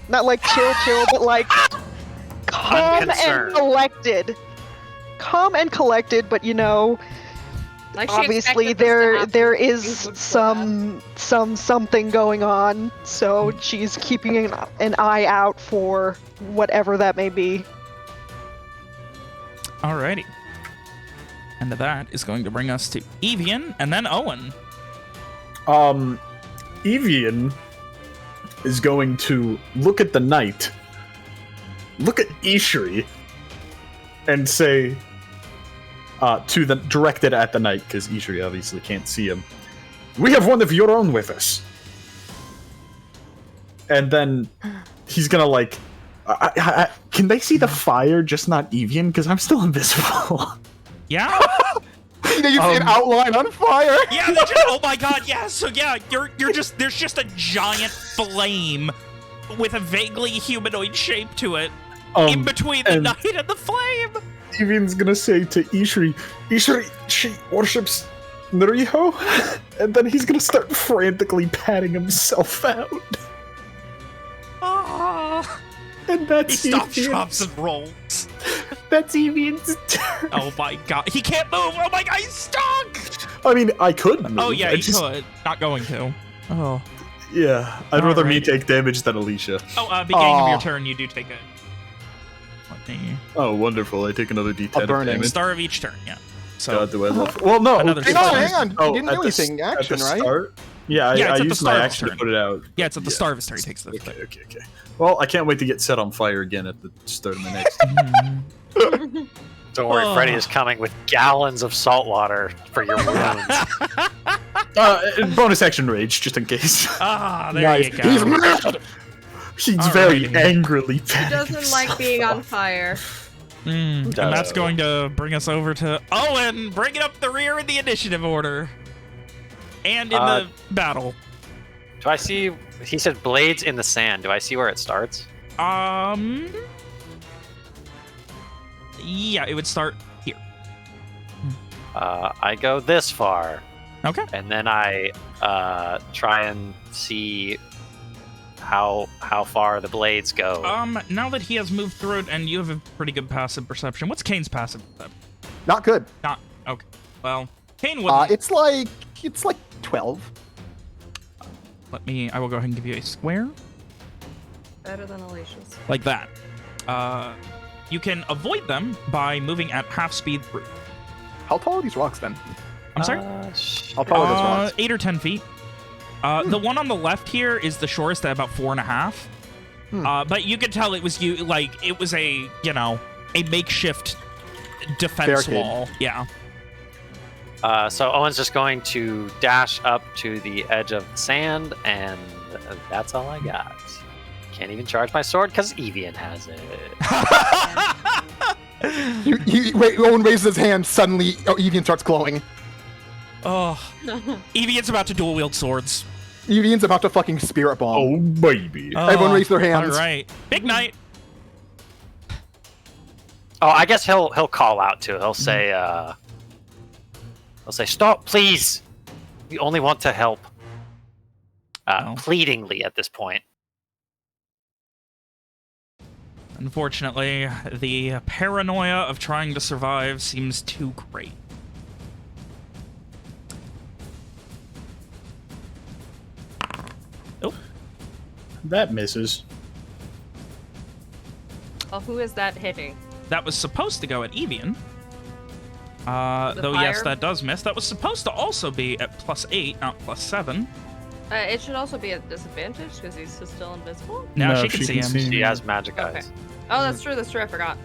Not like chill, but like calm and Unconcerned. collected. Calm and collected, but Like she obviously expected this to happen there things is would pull something going on, so she's keeping an eye out for whatever that may be. Alrighty. And that is going to bring us to Evian and then Owen. Evian is going to look at the knight, look at Ishri, and say, directed at the knight, because Ishri obviously can't see him, "We have one of your own with us." And then he's gonna can they see the fire, just not Evian? Because I'm still invisible. Yeah? You see an outline on fire. Yeah, oh my god, yeah. So yeah, you're just there's just a giant flame with a vaguely humanoid shape to it in between the night and the flame. Evian's gonna say to Ishri, she worships Nariho, and then he's gonna start frantically patting himself out. Oh. And that's He stops, Evian's. drops, and rolls. That's Evian's turn. Oh my god, he can't move. Oh my god, he's stuck. I mean, I could move. Oh yeah, he could. Not going to. Oh. Yeah, I'd rather me Alrighty. take damage than Alicia. Oh, beginning of your turn, you do take a. Let me. Oh, wonderful! I take another D10 A of burning. damage. Start of each turn, yeah. So. God, do I love? Well, no. Another Hang six. on. Oh, You didn't at do the s- anything. Action, at the right? Start? Yeah, Yeah, I it's at the used start my of his action to turn. put it out. Yeah, it's at the start of his turn. He takes the. Okay. Well, I can't wait to get set on fire again at the start of my next. Don't worry, Oh. Freddy is coming with gallons of salt water for your wounds. Bonus action rage, just in case. Ah, there Nice. you go. He's mad. He's very Alrighty. angrily He patting doesn't like being on fire. And that's going to bring us over to Owen, bringing up the rear in the initiative order. And in the battle. Do I see? He said blades in the sand. Do I see where it starts? Yeah, it would start here. I go this far. Okay. And then I try and see how far the blades go. Now that he has moved through it, and you have a pretty good passive perception. What's Kane's passive perception? Not good. Not okay. Well, Kane would. It's like 12. I will go ahead and give you a square. Better than Alicia's. Like that. You can avoid them by moving at half speed through. How tall are these rocks then? I'm sorry? How tall are those rocks? 8 or 10 feet. The one on the left here is the shortest at about 4.5. But you could tell it was it was a makeshift defense Barricade. wall. Yeah. So Owen's just going to dash up to the edge of the sand, and that's all I got. Can't even charge my sword because Evian has it. Wait, Owen raises his hand. Suddenly, Evian starts glowing. Oh. Evian's about to dual wield swords. Evian's about to fucking spirit bomb. Oh, baby. Everyone raise their hands. All right. Big night. Oh, I guess he'll call out too. He'll say, "Stop, please. We only want to help." Pleadingly at this point. Unfortunately, the paranoia of trying to survive seems too great. Oh. That misses. Well, who is that hitting? That was supposed to go at Evian. Though, yes, fire? that does miss. That was supposed to also be at +8, not +7. It should also be at disadvantage because he's still invisible. No, No, she can see him. She has magic Okay. eyes. Oh, that's true. That's true. I forgot.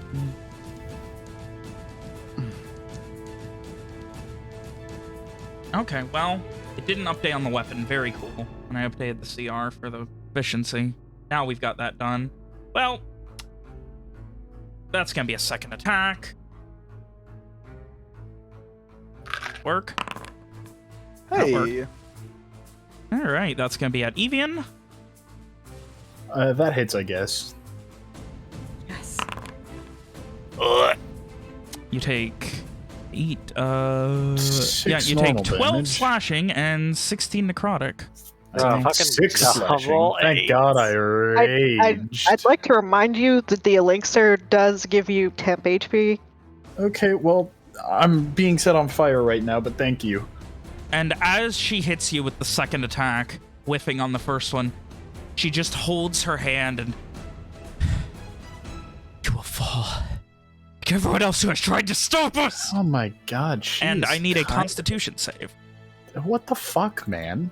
Okay, well, it didn't update on the weapon. Very cool. And I updated the CR for the efficiency. Now we've got that done. Well, that's going to be a second attack. Work. Hey. All right, that's going to be at Evian. That hits, I guess. Yes. You take 8, Six yeah, you take normal 12 damage. slashing and 16 necrotic. Fucking 6 double slashing. Thank God I raged. I'd like to remind you that the elixir does give you temp HP. Okay, well, I'm being set on fire right now, but thank you. And as she hits you with the second attack, whiffing on the first one, she just holds her hand and... You will fall. Like everyone else who has tried to stop us! Oh my God, she And is I need a kind- constitution save. What the fuck, man?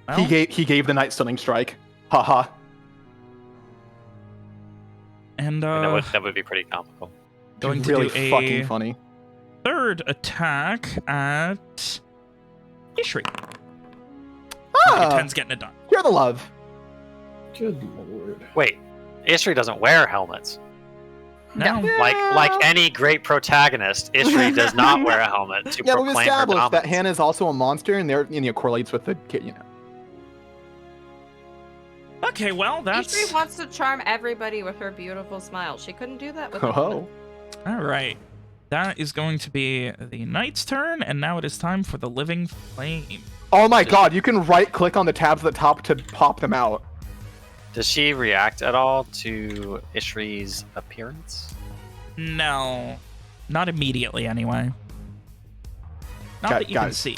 Well, He gave the Night Stunning Strike. Haha. and That would be pretty comical. going to really do a fucking funny. third attack at Ishri. Ah, 10's getting it done. you're the love. Good lord. Wait, Ishri doesn't wear helmets. No. Like any great protagonist, Ishri does not wear a helmet to Yeah, but we proclaim her established that dominance. Hannah is also a monster, and there correlates with the kid. Okay, well, that's... Ishri wants to charm everybody with her beautiful smile. She couldn't do that with a Oh. woman. All right. That is going to be the knight's turn, and now it is time for the living flame. Oh my God! You can right-click on the tabs at the top to pop them out. Does she react at all to Ishri's appearance? No. Not immediately, anyway. Not that you can Guys. see.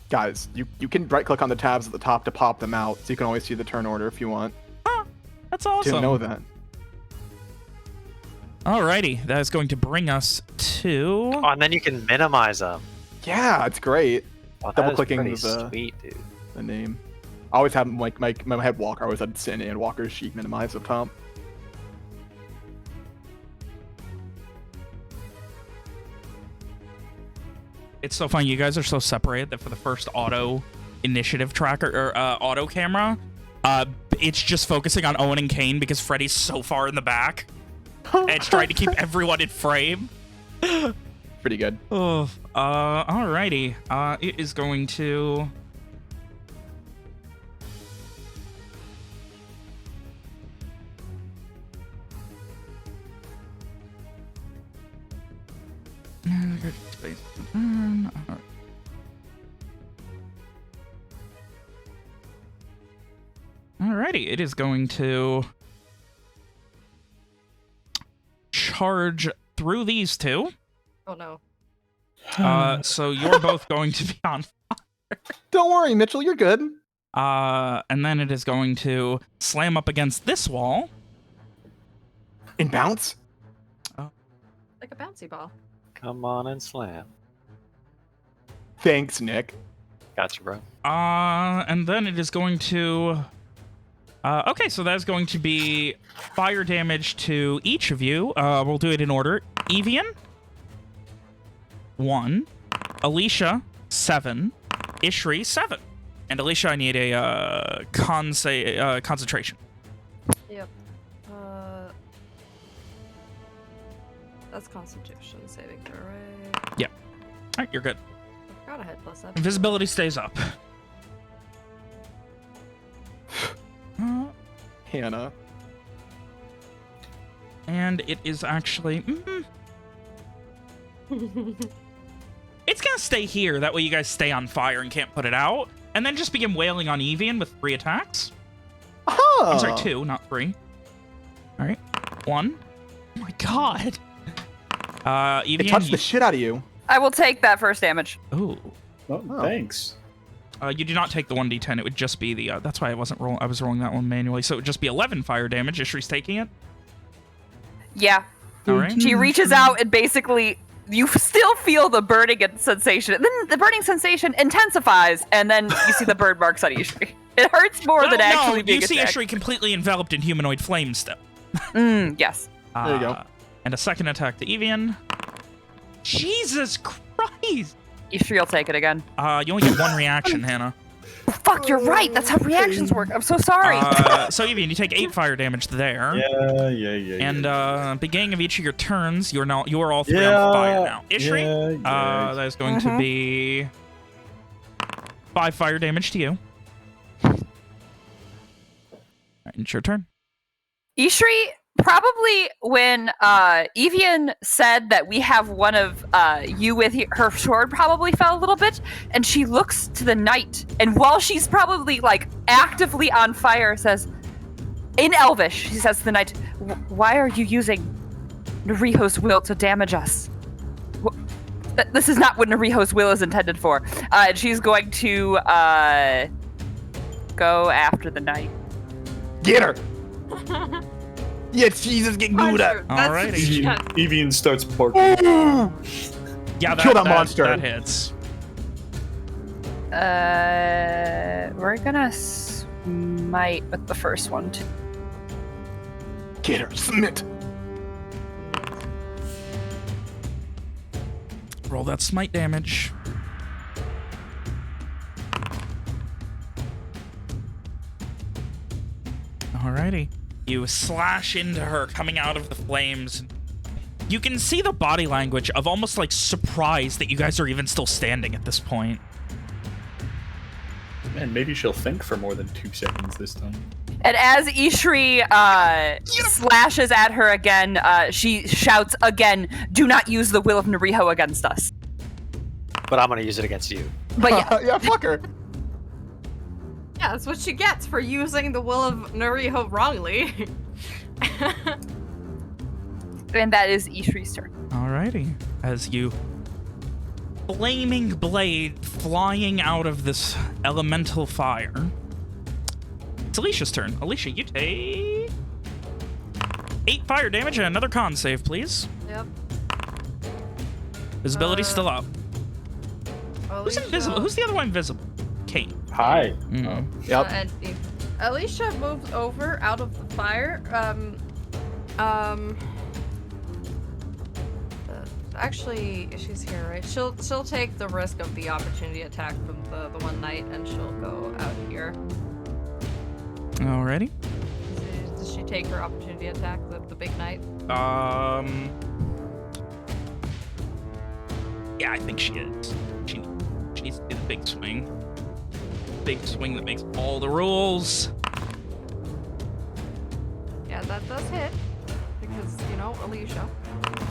Guys, you can right-click on the tabs at the top to pop them out, so you can always see the turn order if you want. That's awesome. Didn't know that. Alrighty, that is going to bring us to... Oh, and then you can minimize them. Yeah, it's great. Oh, that is Double-clicking pretty the- sweet, dude. The name. I always have my head walker. I always had Sin and Walker's sheet minimized up top. It's so funny, you guys are so separated that for the first auto initiative tracker, or auto camera, it's just focusing on Owen and Kane because Freddy's so far in the back. And it's trying to keep everyone in frame. pretty good. Oh, alrighty. It is going to... Alrighty, it is going to charge through these two. Oh no. So you're both going to be on fire. Don't worry, Mitchell, you're good. And then it is going to slam up against this wall. And bounce? Like a bouncy ball. Come on and slam. Thanks, Nick. Gotcha, bro. And then it is going to... okay, so that's going to be fire damage to each of you. We'll do it in order. Evian, 1. Alicia, 7. Ishri, 7. And Alicia, I need a concentration. Yep. That's Constitution saving throw, right? Yeah. All right, you're good. I forgot I had +7. Invisibility stays up. Hannah. And it is actually... It's gonna stay here. That way you guys stay on fire and can't put it out. And then just begin wailing on Evian with 3 attacks. Oh. I'm sorry, 2, not 3. All right. 1. Oh my god. Evian, It touched the shit out of you. I will take that first damage. Ooh. Oh, thanks. You do not take the 1d10. It would just be the... that's why I wasn't rolling. I was rolling that one manually. So it would just be 11 fire damage. Ishri's taking it. Yeah. All right. She reaches out and basically... You still feel the burning sensation. And then the burning sensation intensifies, and then you see the burn marks on Ishri. It hurts more than actually being you see attacked. Ishri completely enveloped in humanoid flame still. Yes. There you go. And a second attack to Evian. Jesus Christ! Ishri will take it again. You only get 1 reaction, Hannah. Fuck, you're right. That's how reactions work. I'm so sorry. So Evian, you take 8 fire damage there. Yeah. And beginning of each of your turns, you are all 3 on fire now. Ishri, that is going to be 5 fire damage to you. Alright, it's your turn. Ishri, probably when Evian said that we have one of you with her sword probably fell a little bit, and she looks to the night, and while she's probably like actively on fire, says, in Elvish, she says to the night, "Why are you using Nariho's will to damage us? This is not what Nariho's will is intended for." And she's going to go after the knight. Get her! Yeah, Jesus, get glued up. Alrighty. Evian starts barking. Yeah, Kill that monster. That hits. We're gonna smite with the first one too. Get her, smite. Roll that smite damage. Alrighty. You slash into her, coming out of the flames. You can see the body language of almost like surprise that you guys are even still standing at this point. Man, maybe she'll think for more than 2 seconds this time. And as Ishri slashes at her again, she shouts again, "Do not use the will of Nariho against us." But I'm gonna use it against you. But yeah, Yeah, fuck her. Yeah, that's what she gets for using the will of Nariho wrongly. and that is Ishri's turn. Alrighty. As you... flaming blade flying out of this elemental fire. It's Alicia's turn. Alicia, you take 8 fire damage and another con save, please. Yep. Visibility's still up. Who's Alicia, invisible? Who's the other one invisible? Kate. Hi. Yep. and Alicia moves over out of the fire. Actually, she's here, right? She'll take the risk of the opportunity attack from the one knight, and she'll go out here. Alrighty. Does she take her opportunity attack, the big knight? Yeah, I think she is. She needs to do the big swing. Big swing that makes all the rules. Yeah, that does hit. Because, you know, Alicia.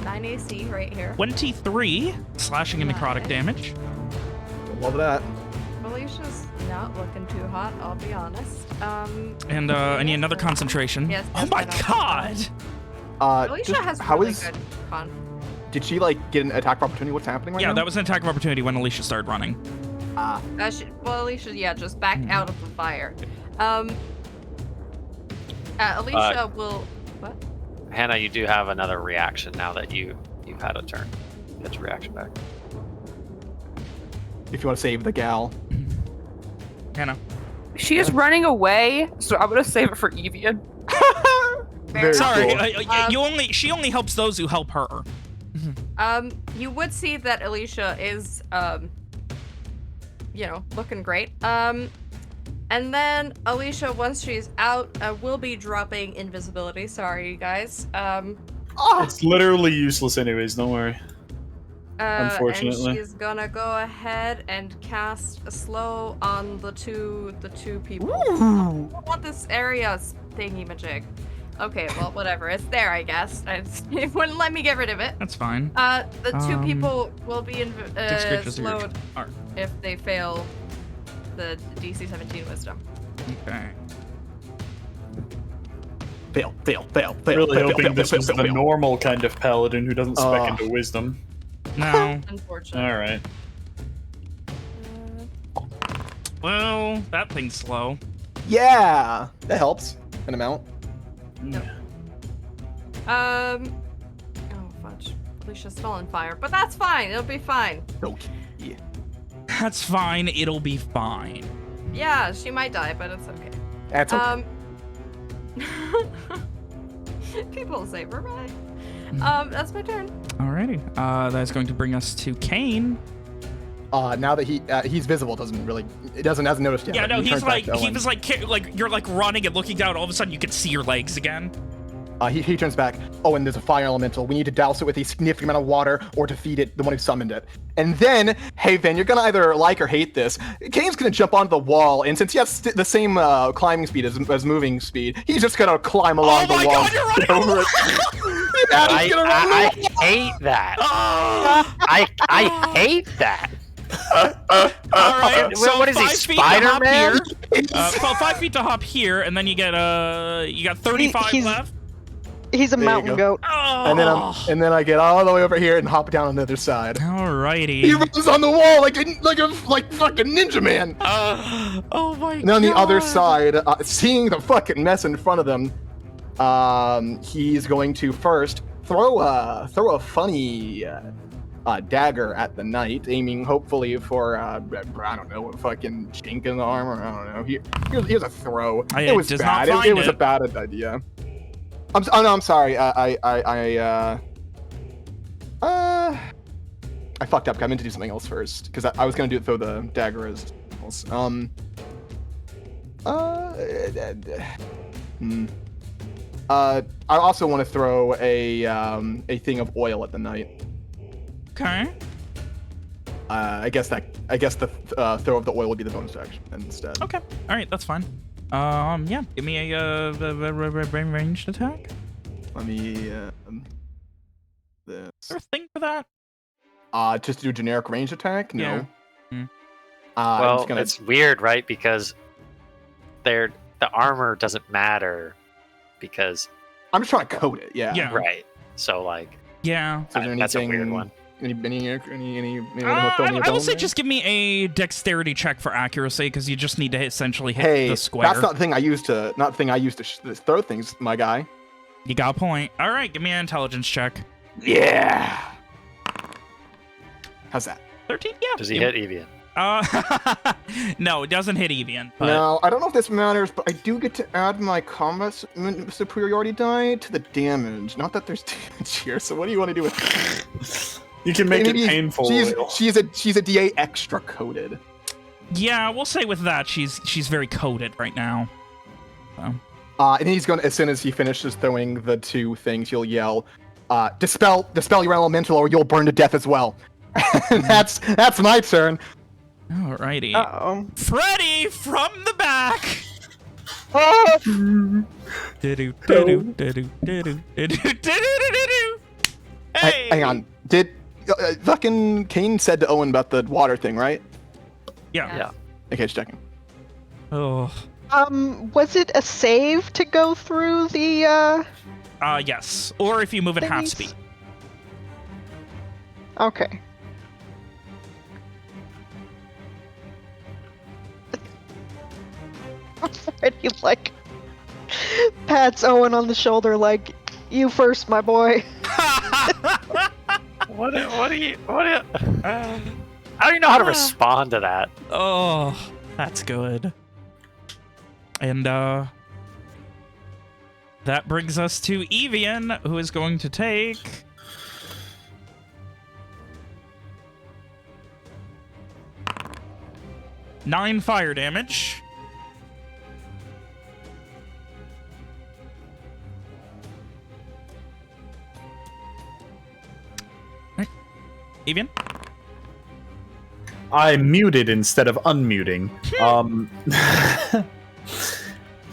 9 AC right here. 23 slashing and necrotic Nice. damage. Love that. Alicia's not looking too hot, I'll be honest. And I need another concentration. Yes, Oh yes, my I know. god! Alicia Just has how really is- good con. Did she like get an attack of opportunity? What's happening right Yeah, now? that was an attack of opportunity when Alicia started running. Well, Alicia, yeah, just back out of the fire. Alicia will. What? Hannah, you do have another reaction now that you've had a turn. Get your reaction back. If you want to save the gal. Hannah. She is running away, so I'm gonna save it for Evian. Very Sorry, cool. she only helps those who help her. You would see that Alicia is, you know, looking great. And then Alicia, once she's out, will be dropping invisibility. Sorry, you guys. It's literally useless anyways, don't worry. Unfortunately. And she's gonna go ahead and cast a slow on the two people. I don't want this area thingy-majig. Okay, well, whatever. It's there, I guess. It wouldn't let me get rid of it. That's fine. The two people will be Six creatures are your slowed turn. if they fail the DC 17 Wisdom. Okay. Fail. Really fail, hoping fail, this fail, was fail, the fail. normal kind of paladin who doesn't spec into wisdom. No. Unfortunately. Alright. Well, that thing's slow. Yeah, that helps an amount. Oh, fudge. Alicia's still on fire, but that's fine. It'll be fine. Okay. That's fine. It'll be fine. Yeah, she might die, but it's okay. That's okay. People say we're right. That's my turn. Alrighty. That's going to bring us to Kane. Now that he's visible, hasn't noticed yet. Yeah, no, He he's turns back like, to he Owen. was like you're like running and looking down. All of a sudden, you can see your legs again. He turns back. Oh, and there's a fire elemental. We need to douse it with a significant amount of water or defeat it, the one who summoned it. And then, hey, Vin, you're gonna either like or hate this. Kane's gonna jump onto the wall, and since he has the same climbing speed as moving speed, he's just gonna climb along the wall. God, you're running over it. Yeah, he's gonna run I the hate that. I hate that. All right. So what is he, 5 feet to hop Spider-Man? here. 5 feet to hop here, and then you get 35 left. He's a There you mountain go. goat. Oh. and then I get all the way over here and hop down on the other side. Alrighty. He runs on the wall like fucking Ninja Man. Oh my god. And then on the other side, seeing the fucking mess in front of them, he's going to first throw a funny dagger at the knight, aiming hopefully for I don't know, a fucking chink in the armor. I don't know. Here's a throw. It was does not bad. find It was a it. bad idea. I'm sorry. I fucked up. I meant to do something else first because I was gonna throw the dagger as else. I also want to throw a thing of oil at the knight. Okay. I guess the throw of the oil would be the bonus action instead. Okay. All right, that's fine. Yeah. Give me a ranged attack. Let me this. Is there a thing for that? Just to do generic range attack? No. Yeah. I'm Well, just gonna. it's weird, right? Because the armor doesnment matter because I'm just trying to code it. Yeah. Yeah. right. So like Yeah. So is there that's a weird anything- one. Any I will say just give me a dexterity check for accuracy because you just need to essentially hit Hey, the square. that's not the thing I used to. Not the thing I used to throw things, my guy. You got a point. All right, give me an intelligence check. Yeah. How's that? 13. Yeah. Does he hit Evian? No, it doesn't hit Evian. But Now, I don't know if this matters, but I do get to add my combat superiority die to the damage. Not that there's damage here, so what do you want to do with that? You can make Maybe it painful. She's a DA extra coded. yeah, we'll say with that she's very coded right now. So. And he's going to, as soon as he finishes throwing the two things, he'll yell, dispel your elemental or you'll burn to death as well. That's my turn. Alrighty. Uh-oh. Freddy from the back. Oh! Hey! Hang on. Did fucking Kane said to Owen about the water thing, right? Yeah. Okay, just checking. Oh. Was it a save to go through the, Yes. Or if you move at half thingies? speed. Okay. Already, like, pats Owen on the shoulder, like, you first, my boy. What do you? I don't even know how to respond to that. Oh, that's good. And, that brings us to Evian, who is going to take... 9 fire damage. Right. Evian? I muted instead of unmuting.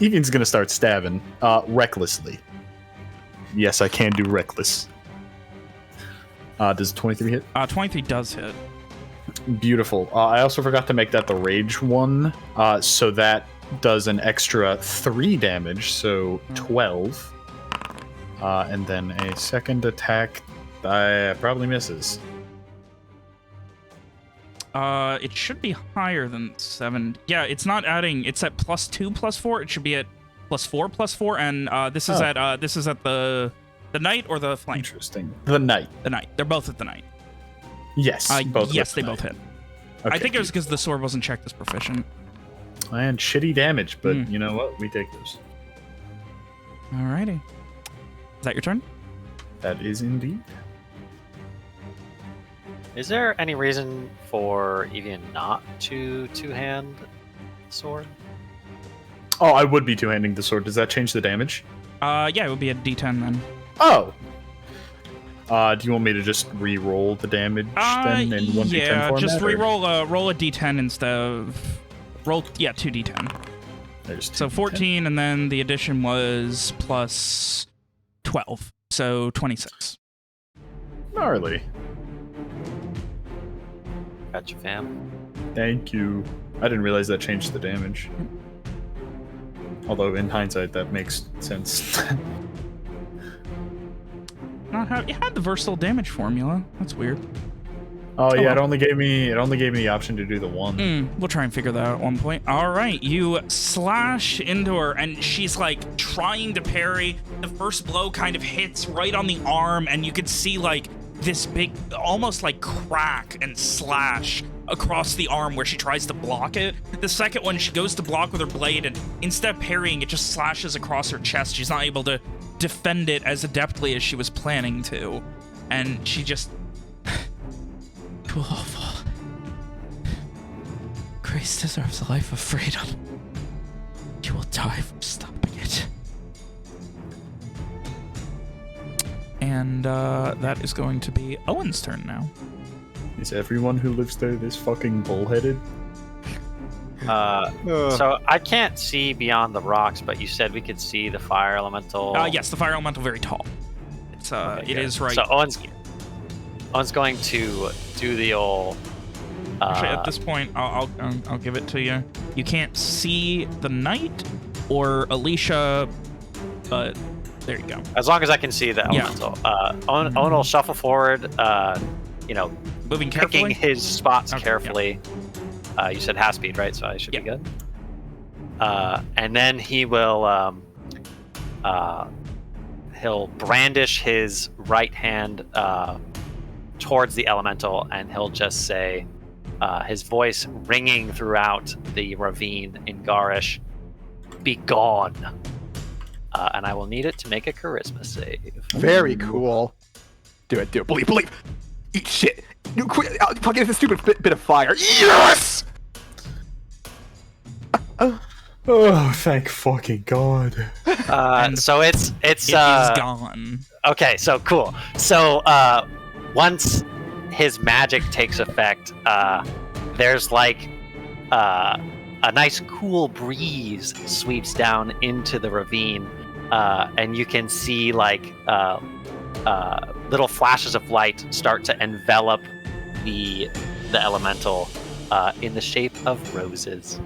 Evian's gonna start stabbing, recklessly. Yes, I can do reckless. Does 23 hit? 23 does hit. Beautiful. I also forgot to make that the rage one, so that does an extra 3 damage, so 12. And then a second attack probably misses. It should be higher than 7. Yeah, it's not adding. It's at +2/+4. It should be at +4/+4, and this is at the knight or the flank. Interesting. The knight. The knight. They're both at the knight. Yes. Both yes, they with both knight. hit. Okay. I think it was because the sword wasn't checked as proficient. And shitty damage, but you know what? We take those. Alrighty. Is that your turn? That is indeed. Is there any reason for Evian not to two-hand sword? Oh, I would be two-handing the sword. Does that change the damage? Yeah, it would be a D10 then. Oh! Do you want me to just re-roll the damage then in 1d10 yeah, format? just or- re-roll roll a D10 instead of... Roll, yeah, 2D10. There's So 2d10. 14, and then the addition was plus 12. So 26. Gnarly. Gotcha, fam. Thank you. I didn't realize that changed the damage. Although in hindsight, that makes sense. Not how it had the versatile damage formula. That's weird. Oh yeah, well. it only gave me the option to do the one. We'll try and figure that out at one point. All right, you slash into her, and she's like trying to parry. The first blow kind of hits right on the arm, and you could see like this big, almost like crack and slash across the arm where she tries to block it. The second one, she goes to block with her blade, and instead of parrying, it just slashes across her chest. She's not able to defend it as adeptly as she was planning to, and she just... Too awful. Grace deserves a life of freedom. She will die from stopping it. And that is going to be Owen's turn now. Is everyone who lives there this fucking bullheaded? So I can't see beyond the rocks, but you said we could see the fire elemental. Yes, the fire elemental very tall. It's Okay, it good. is right. So Owen's going to do the old. Actually, at this point, I'll give it to you. You can't see the knight or Alicia, but there you go. As long as I can see the Yeah. elemental, Owen will shuffle forward. Moving picking carefully. his spots Okay, carefully. You said half speed, right? So I should be Yeah. good. And then he will he'll brandish his right hand towards the elemental, and he'll just say, his voice ringing throughout the ravine in Garish, "Be gone." And I will need it to make a charisma save. Very cool. Do it. Believe. Eat shit. Quit. Fucking this stupid bit of fire. Yes! Oh, thank fucking God. So it's It is gone. okay. So cool. So once his magic takes effect, there's like a nice cool breeze sweeps down into the ravine, and you can see like little flashes of light start to envelop the elemental in the shape of roses,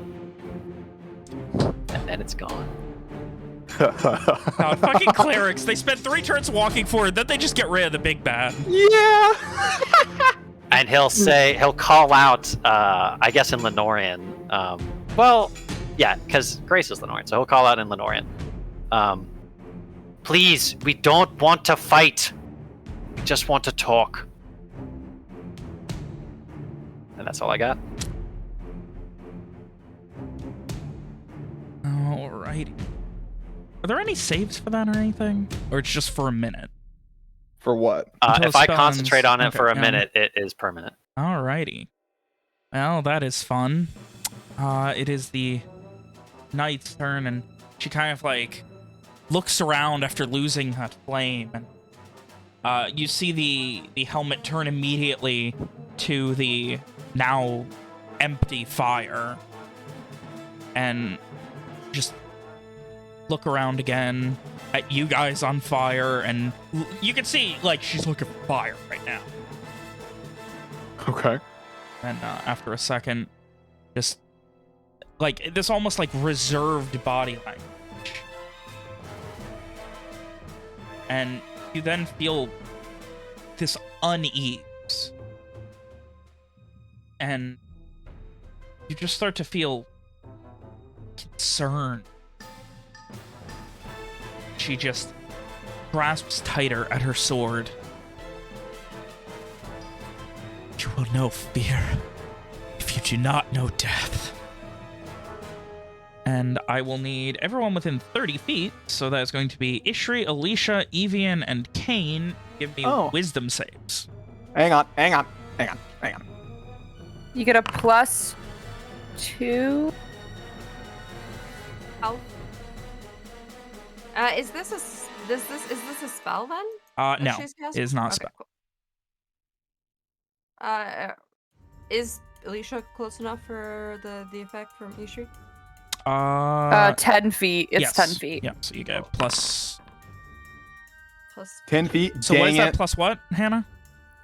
and then it's gone. God, fucking clerics. They spend 3 turns walking forward, then they just get rid of the big bad. Yeah. And he'll call out, I guess in Leanorian. Well, yeah, because Grace is Leanorian, so he'll call out in Leanorian. Please, we don't want to fight. We just want to talk. And that's all I got. Alrighty. Are there any saves for that or anything? Or it's just for a minute? For what? Until If I spells- concentrate on it okay, for a yeah. minute, it is permanent. Alrighty. Well, that is fun. It is the knight's turn, and she kind of like looks around after losing that flame, and you see the helmet turn immediately to the now empty fire, and just look around again at you guys on fire, and you can see like she's looking for fire right now. Okay. And after a second, just like this almost like reserved body language. And you then feel this unease. And you just start to feel concern. She just grasps tighter at her sword. You will know fear if you do not know death. And I will need everyone within 30 feet, so that is going to be Ishri, Alicia, Evian, and Kane. Give me wisdom saves. Hang on. You get a +2. Oh. Is this a spell then? that No, she's cast? it is not a Okay, spell. cool. Is Alicia close enough for the effect from Ishri? 10 feet. It's yes. 10 feet. Yeah, so you get plus... Plus 10 feet. So what is Dang that it. plus what, Hannah?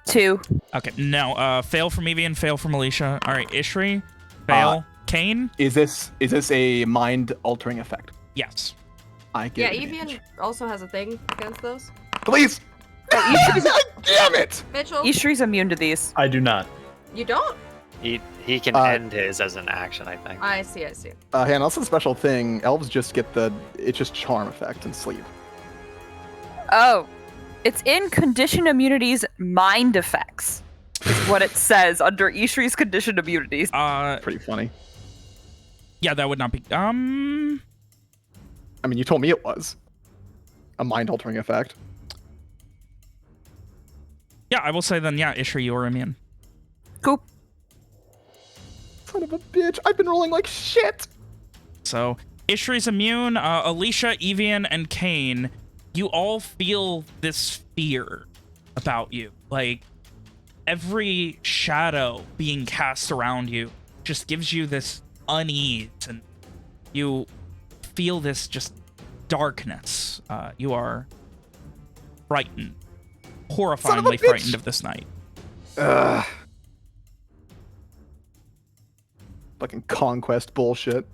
2. Okay, no, fail from Evian, fail from Alicia. All right, Ishri, fail. Kane? Is this a mind altering effect? Yes. I get Yeah, advantage. Evian also has a thing against those. Please. Damn it. Mitchell, Ishri's immune to these. I do not. you don't? He can end his as an action, I think. I see. Hannah, that's a special thing. Elves just get it's just charm effect and sleep. Oh. It's in condition immunities mind effects. Is what it says under Ishri's condition immunities. Pretty funny. Yeah, that would not be... I mean, you told me it was a mind altering effect. Yeah, I will say then, yeah, Ishri, you are immune. Cool. Son of a bitch. I've been rolling like shit. So, Ishri's immune, Alicia, Evian, and Kane, you all feel this fear about you. Like, every shadow being cast around you just gives you this unease, and you feel this just darkness. You are frightened. Horrifyingly frightened of this night. Ugh. Fucking conquest bullshit.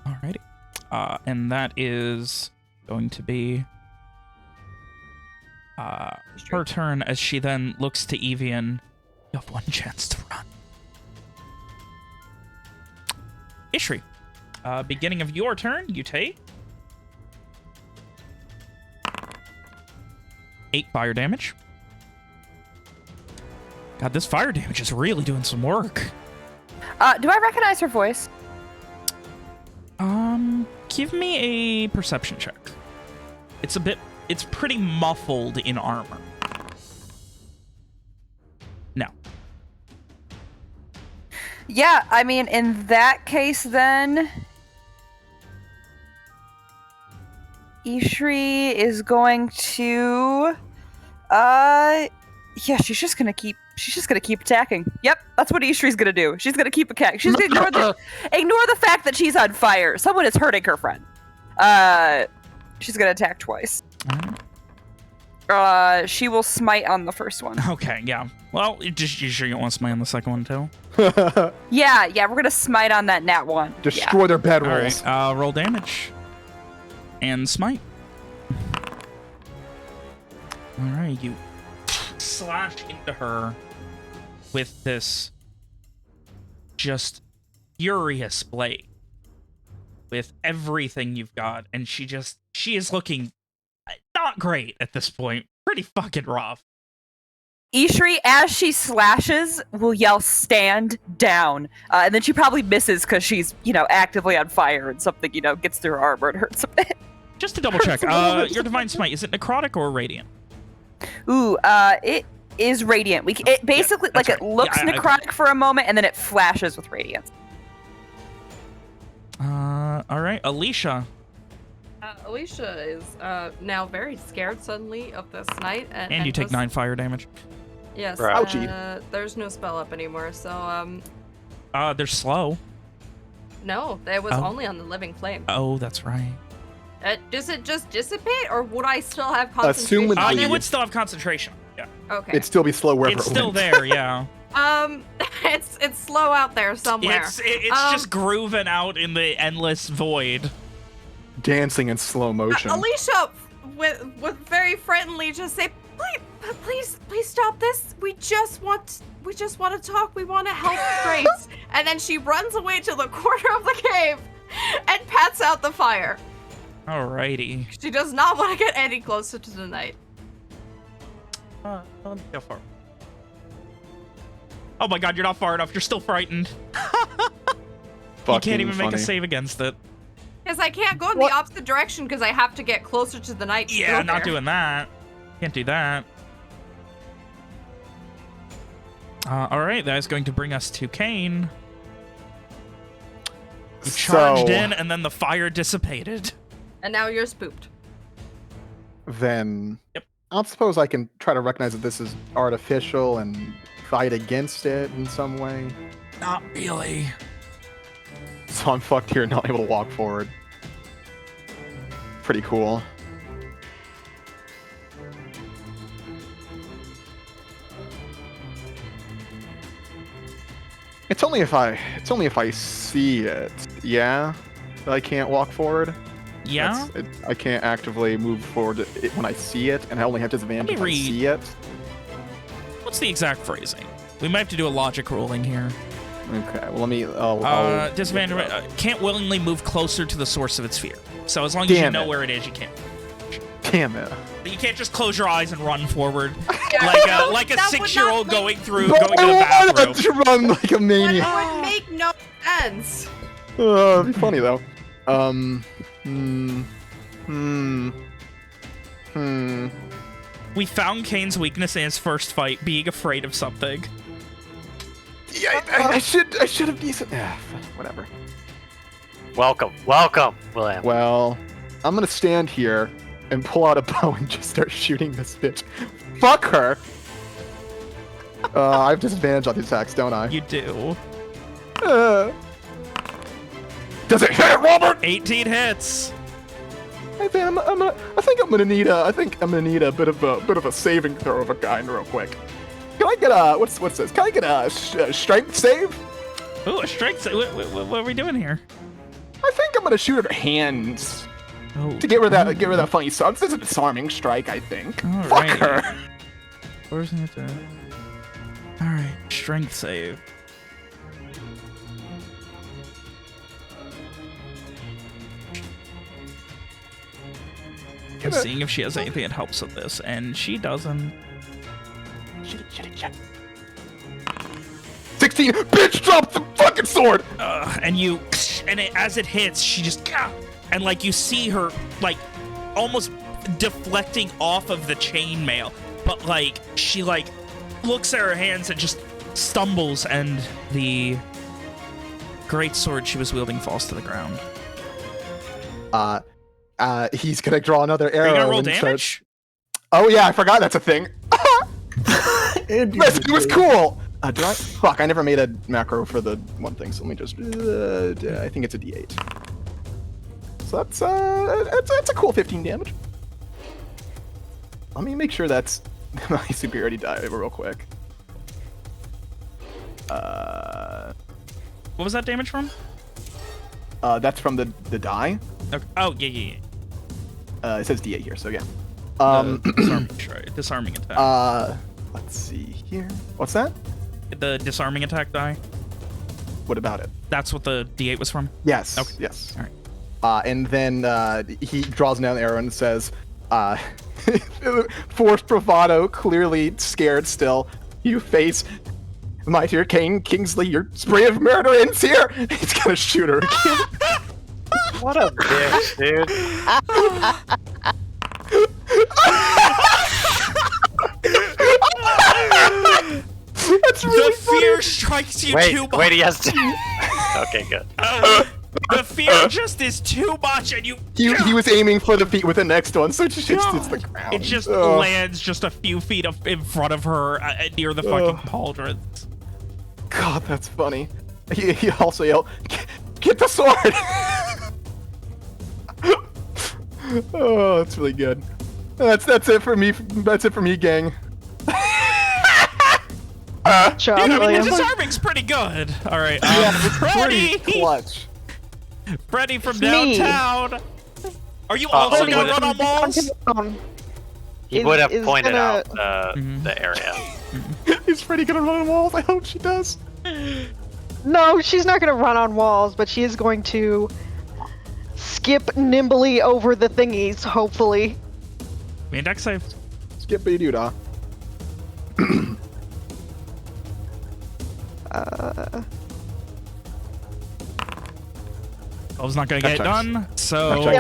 Alrighty. And that is going to be her turn as she then looks to Evian. You have one chance to run. Ishri, beginning of your turn, you take 8 fire damage. God, this fire damage is really doing some work. Do I recognize her voice? Give me a perception check. It's pretty muffled in armor. No. Yeah, I mean, in that case, then... Ishri is going to she's just gonna keep attacking. Yep, that's what Ishri's gonna do. She's gonna keep attacking. She's gonna ignore the fact that she's on fire. Someone is hurting her friend. She's gonna attack twice. She will smite on the first one. Okay, yeah. Well, you sure you don't want to smite on the second one too? Yeah, we're gonna smite on that nat one. Destroy their All bedrolls. right, roll damage. And smite. All right, you slash into her with this just furious blade with everything you've got, and she is looking not great at this point. Pretty fucking rough. Ishri, as she slashes, will yell, "Stand down!" And then she probably misses because she's, actively on fire and something, gets through her armor and hurts a bit. Just to double check, your divine smite, is it necrotic or radiant? Ooh, it is radiant. It basically that's it right. looks Yeah, necrotic for a moment, and then it flashes with radiance. All right, Alicia. Alicia is now very scared suddenly of this knight, And you take 9 fire damage. Yes. Right. Ouchie. There's no spell up anymore, so They're slow. no, it was Oh. only on the living flame. Oh, that's right. Does it just dissipate, or would I still have concentration? Assumedly- You would still have concentration. Yeah. Okay. It'd still be slow wherever It's it still went. there, yeah. It's slow out there somewhere. It's just grooving out in the endless void. Dancing in slow motion. Alicia with very friendly just say, please stop this. We just want to talk. We want to help Grace. And then she runs away to the corner of the cave and pats out the fire. Alrighty. She does not want to get any closer to the night. Go far. Oh my god, you're not far enough. You're still frightened. You can't even make a save against it. Because I can't go in the opposite direction because I have to get closer to the night. Yeah, not doing that. Can't do that. Alright, that is going to bring us to Kane. You charged in, and then the fire dissipated. And now you're spooked. Then Yep. I suppose I can try to recognize that this is artificial and fight against it in some way. Not really. So I'm fucked here, not able to walk forward. Pretty cool. It's only if I see it. Yeah, that I can't walk forward. Yeah? I can't actively move forward when I see it, and I only have disadvantage Let if me I read. see it. What's the exact phrasing? We might have to do a logic ruling here. Okay, well let me. I'll Disadvantage. Can't willingly move closer to the source of its fear. So as long as you Damn know it. where it is, you can't. Damn it. You can't just close your eyes and run forward Yeah, like a that would 6-year-old not going make- through But going to I the wanted bathroom. to run like a That maniac. would make no sense. It'd be funny though. We found Kane's weakness in his first fight, being afraid of something. Yeah, I should have decent. Yeah, whatever. Welcome, William. Well, I'm gonna stand here and pull out a bow and just start shooting this bitch. Fuck her. I have disadvantage on the attacks, don't I? You do. Does it hit, Robert? 18 hits. I think I'm gonna need a bit of a saving throw of a kind real quick. Can I get a what's this? Can I get a strength save? Ooh, a strength. What are we doing here? I think I'm gonna shoot at her hands Oh, to get rid of that funny. So this is a disarming strike, I think. All Fuck right. her. Where's it at? All right, strength save. I'm seeing if she has anything that helps with this, and she doesn't. Shit. 16. Bitch, drop the fucking sword. As it hits, she just and like you see her like almost deflecting off of the chainmail, but like she like looks at her hands and just stumbles, and the great sword she was wielding falls to the ground. He's gonna draw another Are arrow. you gonna roll and damage? Oh yeah, I forgot that's a thing. And Listen, it was cool. Do I? Fuck, I never made a macro for the one thing, so let me just. I think it's a D8. So that's a cool 15 damage. Let me make sure that's my superiority die real quick. What was that damage from? That's from the die. Okay. Oh, yeah. It says D8 here, so yeah. Disarming attack. Let's see here. What's that? The disarming attack die. What about it? That's what the D8 was from? Yes. Okay. Yes. All right. And then he draws down the arrow and says, forced bravado, clearly scared still. You face my dear King Kingsley, your spree of murder ends here. He's gonna shoot her again. What a bitch, dude. That's really The fear strikes you too much. Wait, he has to. Okay, good. The fear just is too much, and He was aiming for the feet with the next one, so it just hits the ground. It just lands just a few feet in front of her near the fucking pauldrons. God, that's funny. He also yelled, "Get the sword!" Oh, that's really good. That's it for me. That's it for me, gang. Job, Dude, I mean, William. the disarming's pretty good. All right, Pretty Freddy! clutch. Freddy from Me. downtown. Are you also Freddy gonna would- run on walls? He would have is pointed gonna- out the area. Is Freddy gonna run on walls? I hope she does. No, she's not going to run on walls, but she is going to skip nimbly over the thingies, hopefully. Me deck save. Skip a doodah. I was not gonna get it That done, checks. so That checks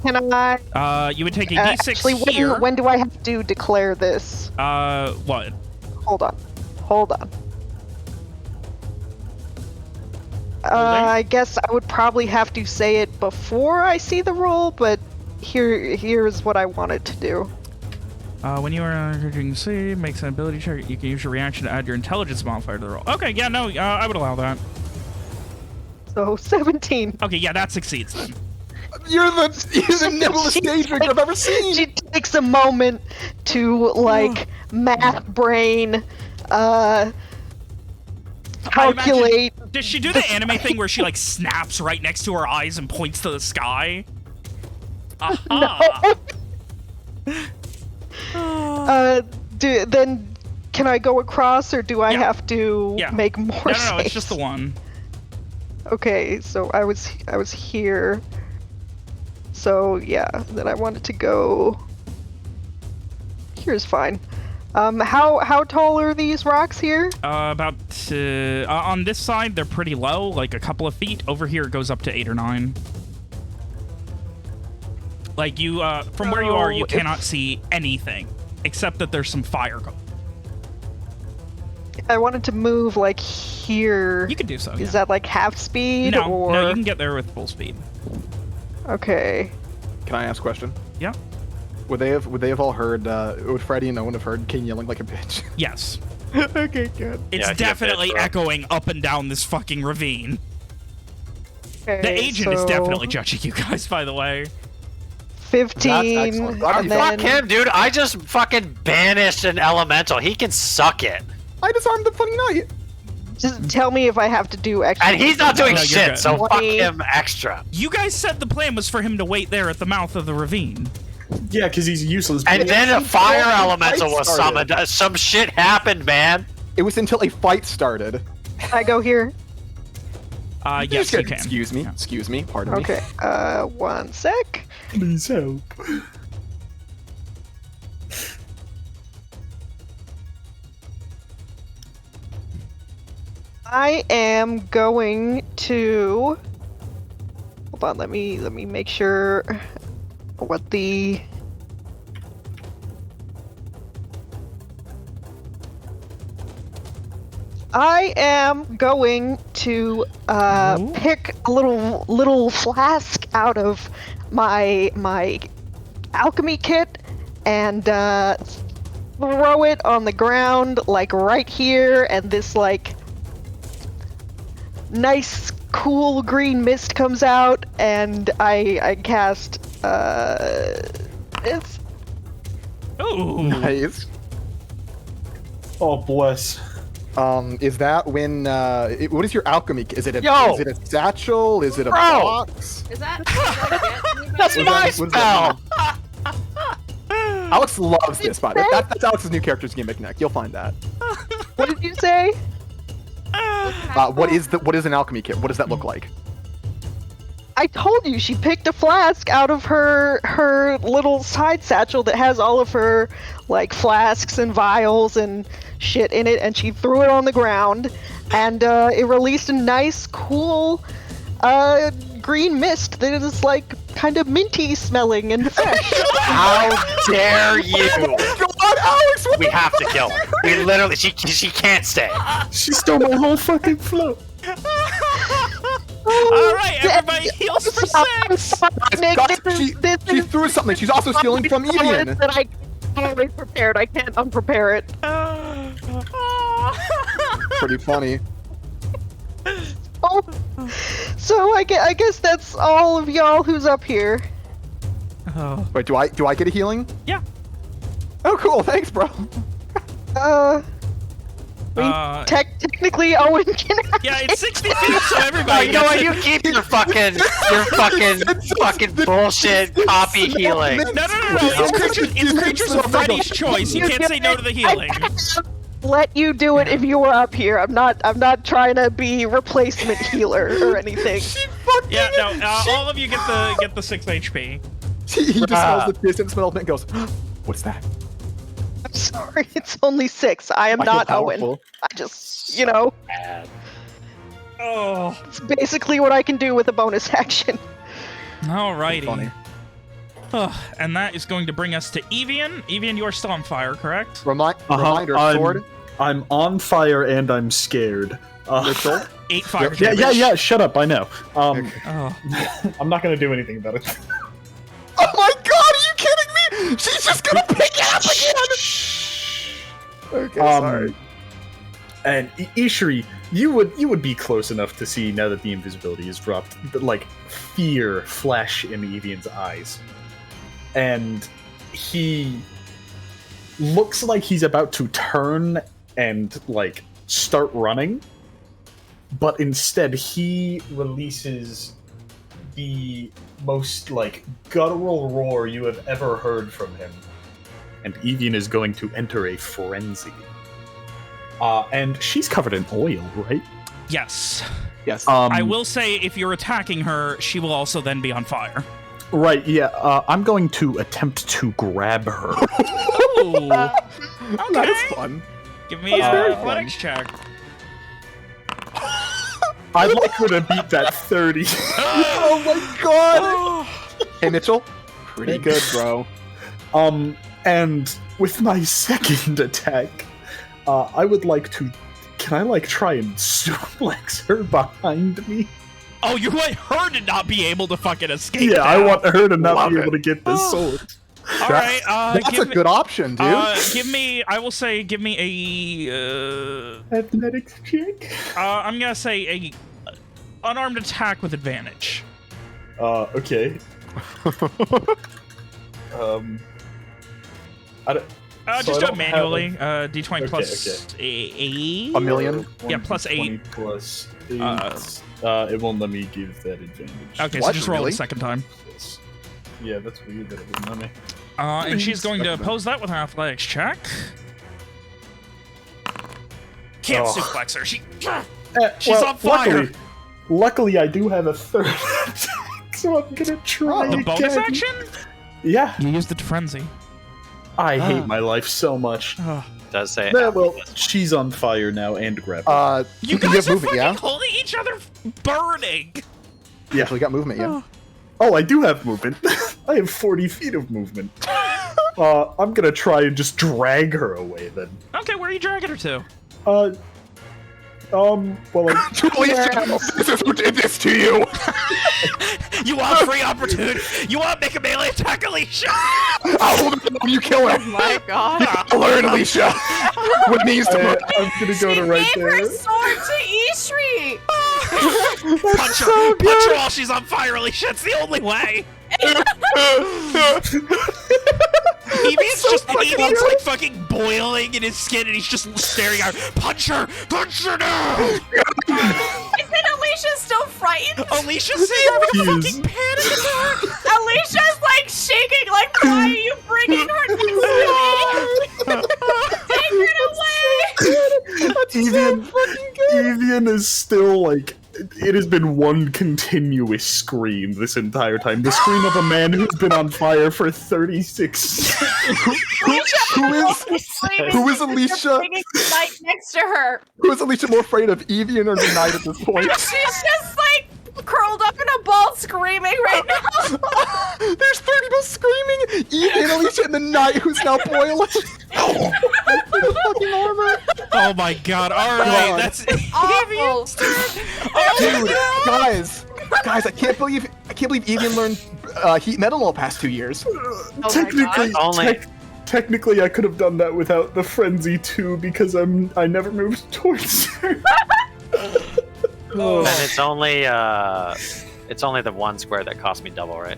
Can out. I you would take a d6 actually, here. when do I have to declare this? What? Hold on. I guess I would probably have to say it before I see the roll, but here's what I wanted to do. When you are doing C, makes an ability check. You can use your reaction to add your intelligence modifier to the roll. Okay, yeah, no, I would allow that. So 17. Okay, yeah, that succeeds then. You're the nibblest stage trick I've ever seen. She takes a moment to like math brain, calculate. Does she do the anime thing where she like snaps right next to her eyes and points to the sky? Aha! Then can I go across, or do I Yeah. have to Yeah. make more No, saves? it's just the one. Okay, so I was here. So yeah, then I wanted to go. Here's fine. How tall are these rocks here? About on this side they're pretty low, like a couple of feet. Over here it goes up to 8 or 9. Like you, from where you are, you So cannot see anything except that there's some fire going. I wanted to move like here. You can do so. Is Yeah. that like half speed No, or? no, you can get there with full speed. Okay. Can I ask a question? Yeah. Would they have all heard? Would Freddy and no one have heard King yelling like a bitch? Yes. Okay, good. It's Yeah, definitely he a bitch, bro. echoing up and down this fucking ravine. Okay, The agent is so definitely judging you guys, by the way. 15. That's excellent. Glad you and Fuck then him, dude. I just fucking banished an elemental. He can suck it. I disarmed the fucking knight. just tell me if I have to do extra. And he's not doing No, you're shit, good. so fuck 20. him extra. You guys said the plan was for him to wait there at the mouth of the ravine. Yeah, because he's useless. And then a fire Until the elemental fight was started. summoned. Some shit happened, man. It was until a fight started. Can I go here? Yes, you can. Excuse me. Yeah. Excuse me. Pardon me. Okay. One sec. Please help. I am going to. Hold on. Let me make sure what the. I am going to pick a little flask out of my alchemy kit and throw it on the ground, like right here, and this like nice cool green mist comes out, and I cast it's Ooh. Nice. Oh, bless. Is that when? What is your alchemy? Is it a Yo! is it a satchel? Is it a Bro! box? Is that? That's my what does that mean? Alex loves this, by the way. That's Alex's new character's gimmick neck. You'll find that. what did you say? What is an alchemy kit? What does that look like? I told you she picked a flask out of her little side satchel that has all of her like flasks and vials and shit in it, and she threw it on the ground, and it released a nice, cool, green mist that is like kind of minty smelling and fresh. How dare you? God, Alex, what We have to kill her. We literally, she can't stay. She stole my whole fucking float. All right, everybody heals for 6. She threw something. She's also stealing from Evian. That I always prepared. I can't unprepare it. Pretty funny. Oh. So I guess that's all of y'all who's up here. Oh. Wait, do I get a healing? Yeah. Oh, cool. Thanks, bro. Technically, Owen can. Yeah, it's 60 feet, so everybody You know gets what? it. You keep your fucking bullshit copy healing. No. It's creatures of Freddy's choice. You can't say no to the healing. Let you do it if you were up here. I'm not trying to be replacement healer or anything. Yeah, no. All of you get the 6 HP. He just smells the distant smell and goes, "What's that?" I'm sorry, it's only 6. I am I feel not Owen. powerful. I just, you know, Oh. it's basically what I can do with a bonus action. Alrighty. Funny. And that is going to bring us to Evian. Evian, you are still on fire, correct? Reminder, sword. I'm on fire and I'm scared. Ritual. 8 fire Yeah, damage. yeah. Shut up. I know. Oh. I'm not gonna do anything about it. Oh my god, are you kidding me? She's just gonna pick it up again! Okay, sorry. And Ishri, you would be close enough to see, now that the invisibility is dropped, like fear flash in Evian's eyes. And he looks like he's about to turn and like start running, but instead he releases the most like guttural roar you have ever heard from him, and Evian is going to enter a frenzy. And she's covered in oil, right? Yes. Yes. I will say, if you're attacking her, she will also then be on fire. Right. Yeah. I'm going to attempt to grab her. Ooh. That is fun. Give me very a athletics check. I'd like her to beat that 30. Oh my god! Hey, Mitchell. Pretty good, bro. And with my second attack, I would like to. Can I like try and suplex her behind me? Oh, you want her to not be able to fucking escape? Yeah, I now. want her to not Love be it. able to get this sword. All right. That's a good option, dude. Give me. I will say, give me a. Athletics check. I'm gonna say a unarmed attack with advantage. Okay. I don't. Just I do it don't manually. have D20 plus a A million. Yeah, plus 8. Plus 8. It won't let me give that advantage. Okay, so What, just roll really? the second time. Yeah, that's weird that it wouldn't let me. And she's going to oppose that with an athletics check. Can't Oh. suplex her. She's Well, on fire. Luckily, I do have a third attack, so I'm gonna try The bonus again. action? Yeah, You used the frenzy. I hate my life so much. Does say. Yeah, well, she's on fire now and grab. You can guys get are movement, fucking yeah? holding each other burning. Yeah. Actually got movement, yeah. Oh, I do have movement. I have 40 feet of movement. I'm gonna try and just drag her away then. Okay, where are you dragging her to? Well, Julius, this is who did this to you! You want free opportunity? You want to make a melee attack, Alicia? I'll hold him when you kill him. Oh my god. Learn, Alicia. What needs to move? I'm gonna go to right Gave there. her sword to Ishri. Punch her! Punch her while she's on fire, Alicia! It's the only way! Evian's like fucking boiling in his skin and he's just staring at her. Punch her! Punch her now! Isn't Alicia still frightened? Alicia's having a She is. fucking panic attack! Alicia's like shaking, like, why are you bringing her to me? Take it away! Evian is still like. It has been one continuous scream this entire time. The scream of a man who's been on fire for 36. Who is Alicia? Bringing the knight next to her. Who is Alicia more afraid of, Evian or the knight at this point? She's just like curled up in a ball screaming right now. There's 3 people screaming! Evian, Alicia, and the knight who's now boiling. The fucking armor. Oh my god, alright, God. that's Awful. Dude, guys, I can't believe Evian learned heat metal the past 2 years. Technically, I could have done that without the frenzy too, because I never moved towards her. And it's only the one square that cost me double, right?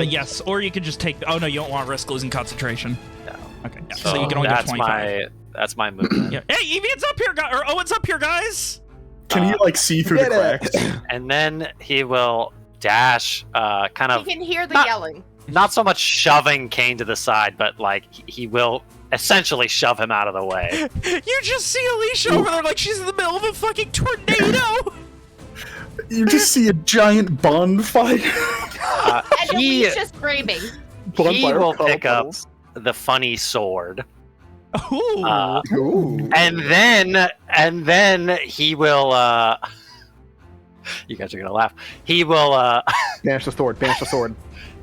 Yes, or you could just take. Oh no, you don't want to risk losing concentration. No. Okay, yeah, so you can only get 25. That's my movement. Yeah. Hey, Evian's up here, or Owen's up here, guys. Can he like see through the cracks? And then he will dash, kind You of can hear the Not- yelling. not so much shoving Kane to the side, but like he will essentially shove him out of the way. You just see Alicia over there like she's in the middle of a fucking tornado. You just see a giant bonfire. And He Alicia's screaming. Bonfire will with pick up puddles. the funny sword, Ooh. Ooh. and then he will. You guys are gonna laugh. He will. Banish the sword. Banish the sword.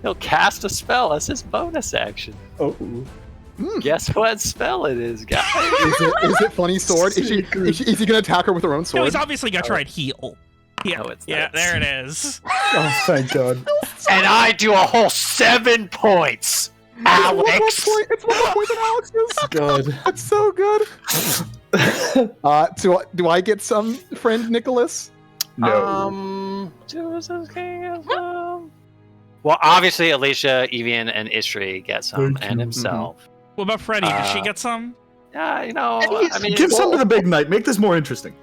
He'll cast a spell as his bonus action. Oh. Guess what spell it is, guys? Is it funny sword? Is he gonna attack her with her own No, sword? he's obviously gonna try and heal. Yeah, No, it's yeah, not. there it is. Oh, thank God. And I do a whole 7 points, Alex. It's 1 more point than Alex's. God. That's so good. Do I get some, friend Nicholas? No. Well, obviously, Alicia, Evian, and Ishri get some, Thank and you. himself. What about Freddy? Did she get some? Yeah, you know, I mean, Give some to the big knight. Make this more interesting.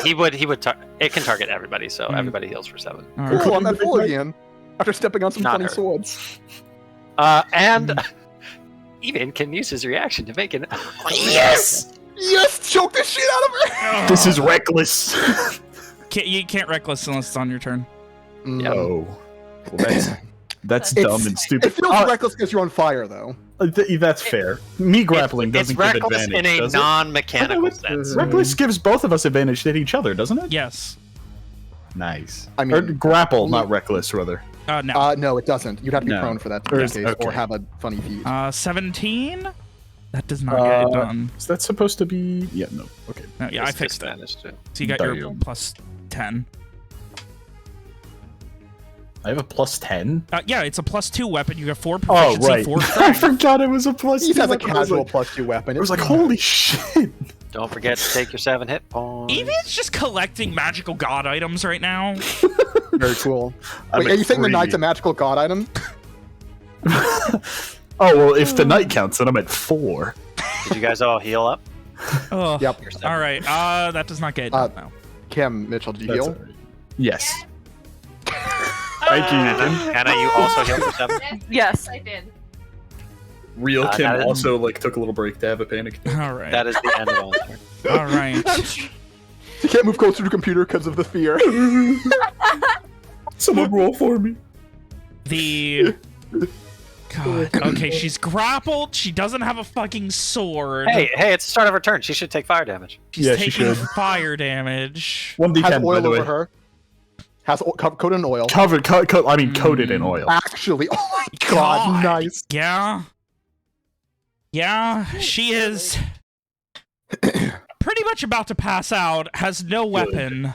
he would. It can target everybody, so everybody heals for 7. All right. Cool, I'm at full again. After stepping on some Not funny her. swords. And Evian can use his reaction to make an. Yes! Yes! Choke the shit out of her! This is reckless. You can't reckless unless it's on your turn. No. Well, that's It's- dumb and stupid. It feels reckless because you're on fire, though. That's fair. Me grappling It's doesn't give reckless advantage, in a does it? non-mechanical Oh, sense. Reckless gives both of us advantage at each other, doesn't it? Yes. Nice. I mean- or grapple, not reckless, rather. No. No, it doesn't. You'd have to be No. prone for that to be the case, Okay. or have a funny feat. 17? That does not get it done. Is that supposed to be? Yeah, no. Okay. No, yeah, I It's fixed it. disadvantage, too. So you got There your you go. plus 10. I have a plus 10. Yeah, it's a plus 2 weapon. You got 4 Oh, proficiency, right. 4 I strength. forgot it was a plus He 2. has a weapon. casual plus 2 weapon. I was like, holy shit. Don't forget to take your 7 hit points. Evian's just collecting magical god items right now. Very cool. I'm Wait, at are you saying the 3. knight's a magical god item? Oh, well, if the knight counts, then I'm at 4. Did you guys all heal up? Oh, Yep. Your 7. all right. That does not get it done now. Kim, Mitchell, did you That's heal? all right. Yes. Thank you, Ethan. Hannah, you also heal for 7? Yes. I did. Real Kim that is- also took a little break to have a panic. All right. That is the end of the turn. All right. She can't move closer to the computer because of the fear. Someone roll for me. The... God. Okay, she's grappled. She doesn't have a fucking sword. Hey, it's the start of her turn. She should take fire damage. She's Yeah, she taking should. fire damage. 1d10, Has by oil the over way. her. Has coated in oil. Coated in oil. Actually, oh my god, nice. Yeah. Yeah, she is pretty much about to pass out, has no weapon.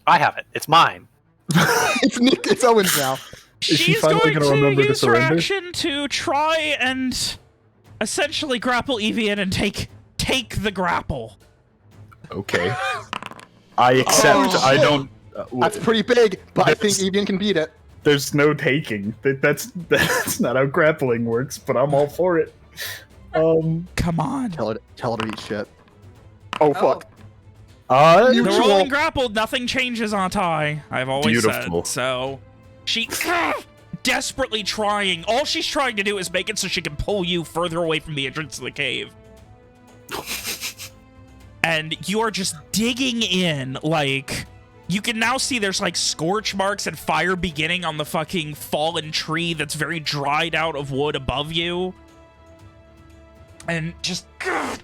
I have it. It's mine. It's Owen's now. Is she She's finally going gonna to remember to use her surrender? action to try and essentially grapple Evian and take the grapple. Okay. I accept. Oh, I shit. don't. That's pretty big, but I think That's- Evian can beat it. There's no taking. That's not how grappling works. But I'm all for it. Come on. Tell her to eat shit. Oh, fuck. The Mutual. rolling grappled, nothing changes on tie. I've always Beautiful. said. So she desperately trying. All she's trying to do is make it so she can pull you further away from the entrance to the cave. And you are just digging in, like, you can now see there's like scorch marks and fire beginning on the fucking fallen tree that's very dried out of wood above you. And just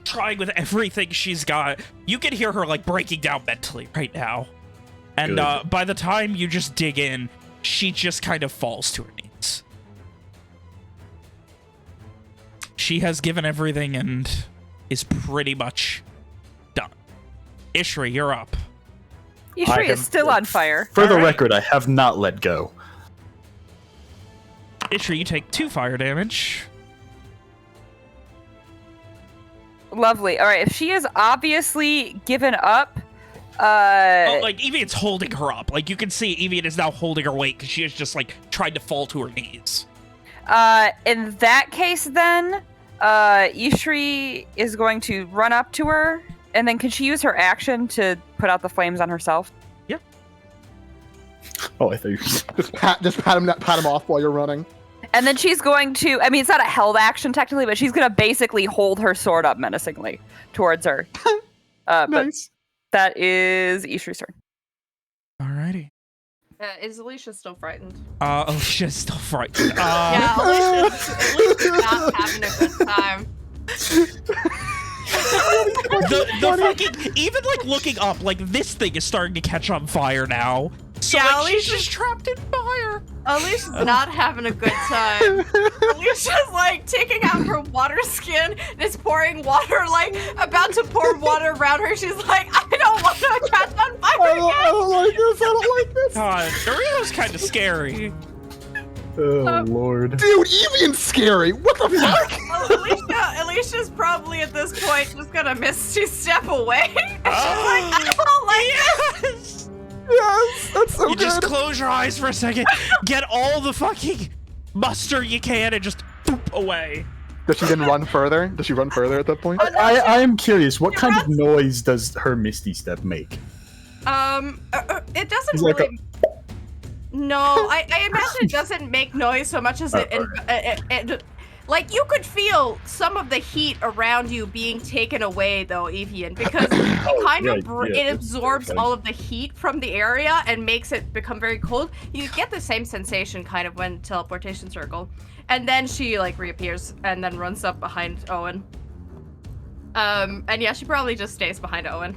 trying with everything she's got. You can hear her like breaking down mentally right now. And Good. by the time you just dig in, she just kind of falls to her knees. She has given everything and is pretty much done. Ishri, you're up. Ishri is still on fire. For the Alright. record, I have not let go. Ishri, you take 2 fire damage. Lovely. All right, if she is obviously given up, Oh, like, Evian's holding her up. Like, you can see Evian is now holding her weight because she has just, like, tried to fall to her knees. in that case, then Ishri is going to run up to her, and then can she use her action to put out the flames on herself? Oh, I thought you. Just pat him off while you're running. And then she's going to, I mean, it's not a held action technically, but she's going to basically hold her sword up menacingly towards her. But Nice. that is Ishri's turn. Alrighty. Is Alicia still frightened? Alicia's still frightened. Yeah, Alicia's not having a good time. the fucking, even, like, looking up, like, this thing is starting to catch on fire now. So, Yeah, like, she's Alicia's- just trapped in fire. Alicia's not having a good time. Alicia's like taking out her water skin and is pouring water, like about to pour water around her. She's like, I don't want to catch on fire I again. don't like this. I don't like this. God, Doritos kind of scary. Oh Lord. Dude, Evian's scary. What the fuck? Alicia's probably at this point just gonna misty step away. And she's like, Oh, I don't like this. yes! Yes, that's so You good. just close your eyes for a second, get all the fucking muster you can, and just boop away. Does she then run further? Does she run further at that point? I am curious. What kind of noise does her Misty Step make? It doesn't It's like really. No, I imagine it doesn't make noise so much as it like you could feel some of the heat around you being taken away though, Evian, because it kind of it absorbs all of the heat from the area and makes it become very cold. You get the same sensation kind of when teleportation circle, and then she like reappears and then runs up behind Owen. And yeah, she probably just stays behind Owen,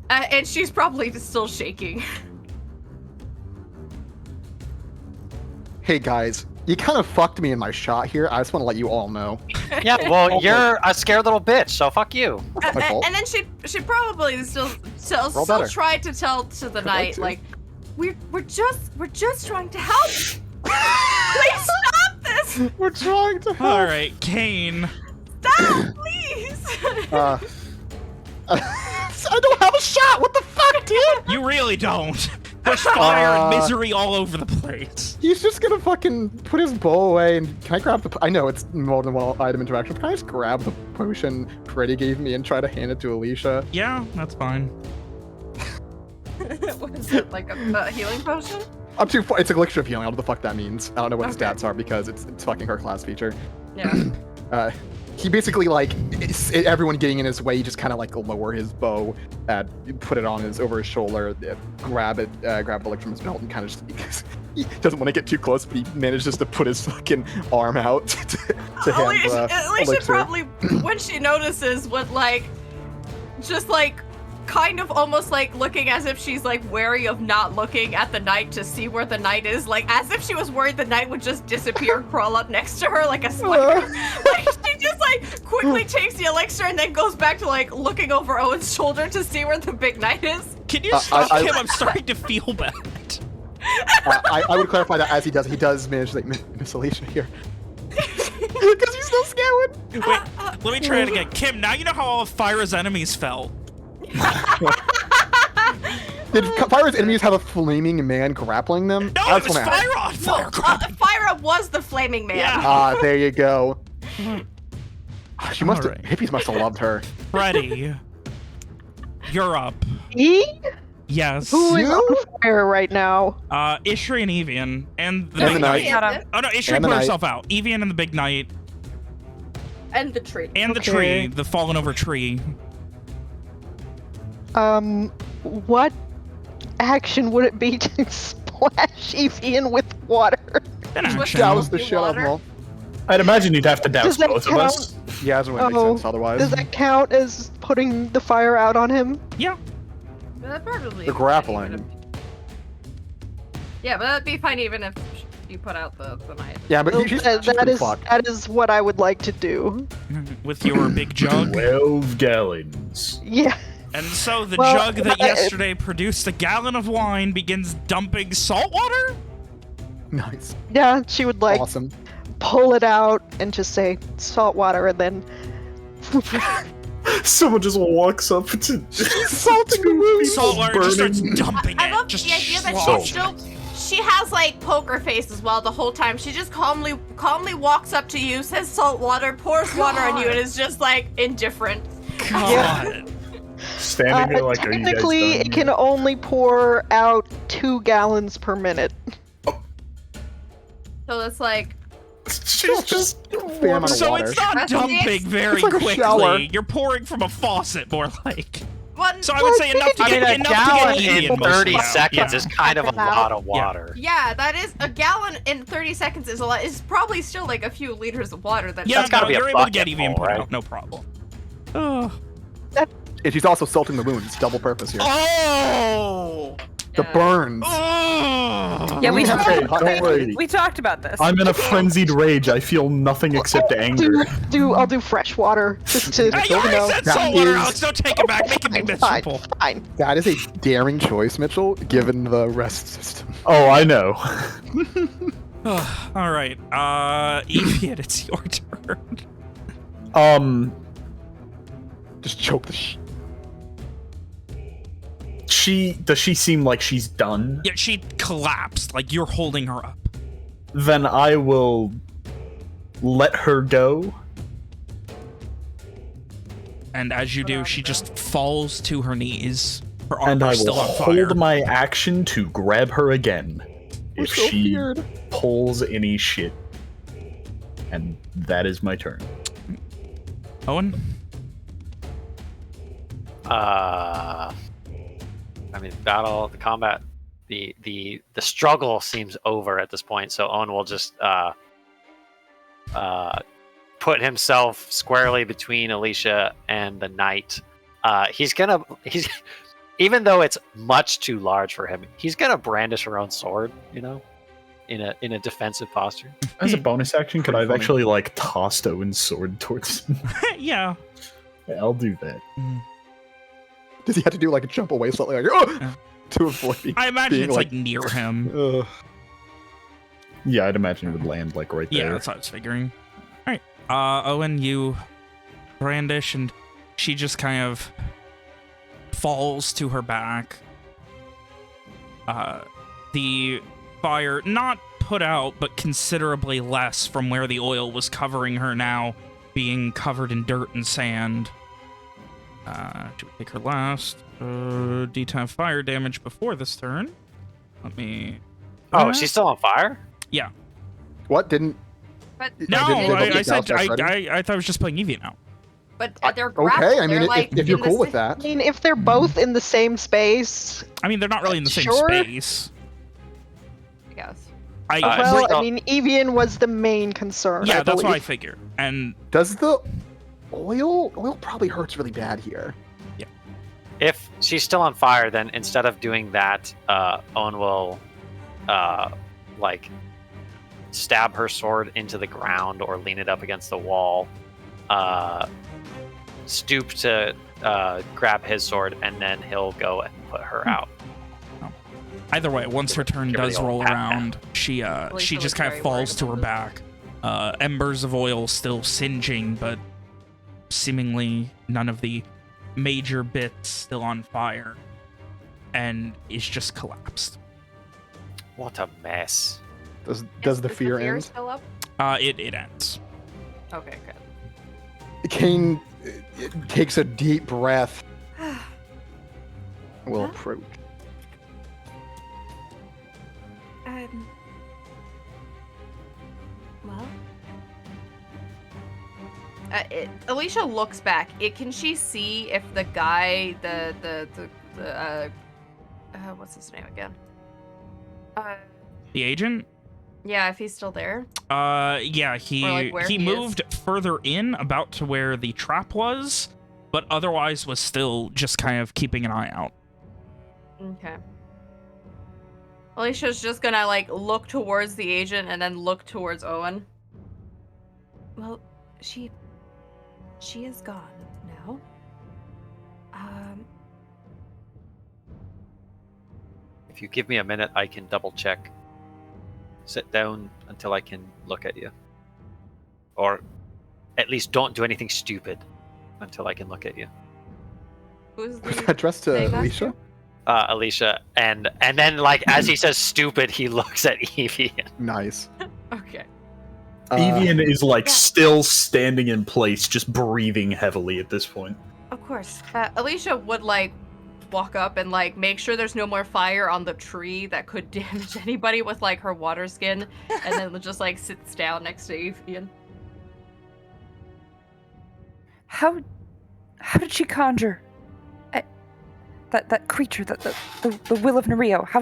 and she's probably still shaking. Hey guys, you kind of fucked me in my shot here. I just want to let you all know. Yeah, well, you're a scared little bitch, so fuck you. My fault. And then she probably still Roll better. tried to tell to the knight to. like we're just trying to help. Please stop this. We're trying to help. Alright, Kane. Stop, please. I don't have a shot. What the fuck, dude? You really don't. There's fire and misery all over the place. He's just gonna fucking put his bow away and can I grab the? I know it's more than one item interaction. But can I just grab the potion Freddy gave me and try to hand it to Alicia? Yeah, that's fine. What is it, like a healing potion? I'm too. It's a elixir of healing. I don't know what the fuck that means. I don't know what the Okay. stats are because it's fucking her class feature. Yeah. He basically like everyone getting in his way. He just kind of like lower his bow, put it on over his shoulder, grab it like from his belt, and kind of just because he doesn't want to get too close, but he manages to put his fucking arm out to hand Alicia elixir. probably, when she notices, would like, just like, kind of almost like looking as if she's like wary of not looking at the knight to see where the knight is, like as if she was worried the knight would just disappear, crawl up next to her like a spider. Like she just like quickly takes the elixir and then goes back to like looking over Owen's shoulder to see where the big knight is. Can you stop I- him? I'm starting to feel bad. I would clarify that as he does manage to miss Alicia here. Because he's still scouting. Wait, let me try it again. Kim, now you know how all of Fyra's enemies felt. Did Fyra's enemies have a flaming man grappling them? No, I it was just wanna ask. Fyra on fire. Fyra was the flaming man. Yeah. There you go. She must have. Alright. Hippies must have loved her. Freddy, you're up. E? Yes. Who is on fire right now? Ishri and Evian, and the And Big the Knight. Knight. Oh no, Ishri And the put Knight. herself out. Evian and the Big Knight, And the tree. and the Okay. tree, the fallen over tree. What action would it be to splash Evian with water? An action. Douse the shit out of them all. I'd imagine you'd have to douse Does that both of count? us. Yeah, it wouldn't make Oh, sense otherwise. Does that count as putting the fire out on him? Yeah. That probably. The grappling. Yeah, but that'd be fine even if you put out the knife. Yeah, but she's that pretty is fucked. that is what I would like to do. With your big jug. 12 gallons. Yeah. And so the Well, jug that I- yesterday produced a gallon of wine begins dumping salt water? Nice. Yeah, she would like Awesome. pull it out and just say salt water and then Someone just walks up to salting the wound. Salt water just starts burning. dumping I it. love Just the idea that sloshing she's still. She has like poker face as well the whole time. She just calmly walks up to you, says salt water, pours water on you, and is just like indifferent. God. Standing there like, are you guys technically done it can only pour out 2 gallons per minute. So it's like She's just Fair amount of So water. it's not That's what the dumping ex- very It's like a quickly. shower. You're pouring from a faucet, more like. one. So I would say enough to I mean, get a enough to gallon get Evian in mostly 30 out. seconds Yeah. is kind of a lot of water. Yeah, that is a gallon in 30 seconds is a lot. Is probably still like a few liters of water. That Yeah, That's gotta no, be a you're able to get bucket Evian full, put right? out, no problem. Oh. And she's also salting the wounds. Double purpose here. Oh! The burns. Oh! Yeah, we Yeah, talked, hey, don't worry. we talked about this. I'm in a frenzied rage. I feel nothing except anger. I'll do fresh water just to Hey, you already said That salt water, is- Alex. Don't take it back. Make it be fine, miserable. fine. That is a daring choice, Mitchell, given the rest system. Oh, I know. All right, Evian, it's your turn. Just choke the Does she seem like she's done? Yeah, she collapsed. Like you're holding her up. Then I will let her go. And as you do, she just falls to her knees. Her And I armor's will still on fire. hold my action to grab her again if so she feared. pulls any shit. And that is my turn. Owen? I mean, the combat, the struggle seems over at this point. So Owen will just put himself squarely between Alicia and the knight. He's even though it's much too large for him, he's gonna brandish her own sword. You know, in a defensive posture. As a bonus action, could I have funny. actually like tossed Owen's sword towards him? Yeah. Yeah, I'll do that. Does he have to do like a jump away slightly, like, oh! Yeah. To avoid being I imagine being it's like near him. Ugh. Yeah, I'd imagine it would land like right Yeah, there. that's what I was figuring. Alright. Owen, you brandish and she just kind of falls to her back. The fire not put out, but considerably less from where the oil was covering her now, being covered in dirt and sand. Should we take her last? D10 fire damage before this turn. Let me... Oh, she's still on fire? Yeah. What? Didn't... But No, I said I thought I was just playing Evian now. but they're grappled. Okay, I mean, They're, like, if you're in the cool with sa- that. I mean, if they're both in the same space, I mean, they're not really in the same Sure. space. I guess. well, so- I mean, Evian was the main concern. Yeah, I that's what I believe. figure. And Does the oil probably hurts really bad here? If she's still on fire, then instead of doing that, Owen will, like, stab her sword into the ground or lean it up against the wall, stoop to grab his sword, and then he'll go and put her out. Either way, once her turn Give her does the old roll pat around, she Alicia just looks kind very of falls worried to her about back. Embers of oil still singeing, but seemingly none of the major bits still on fire, and is just collapsed. What a mess. Does the fear fear end? still up? It ends. Okay, good. Kane takes a deep breath. Will Huh? approach. Well, Alicia looks back. Can she see if the guy, what's his name again? The agent? Yeah, if he's still there. Yeah, Or, like, where he he moved further in, about to where the trap was, but otherwise was still just kind of keeping an eye out. Okay. Alicia's just gonna like look towards the agent and then look towards Owen. well, she is gone now. If you give me a minute, I can double check. Sit down until I can look at you. Or at least don't do anything stupid until I can look at you. Who's Was the that addressed to saying that Alicia? Alicia, and then like as he says stupid, he looks at Evie. Nice. Okay. Evian is like yeah. still standing in place, just breathing heavily at this point. Of course. Alicia would like walk up and like make sure there's no more fire on the tree that could damage anybody with like her water skin, and then just like sits down next to Evian. How did she conjure that creature, the will of Nereo? How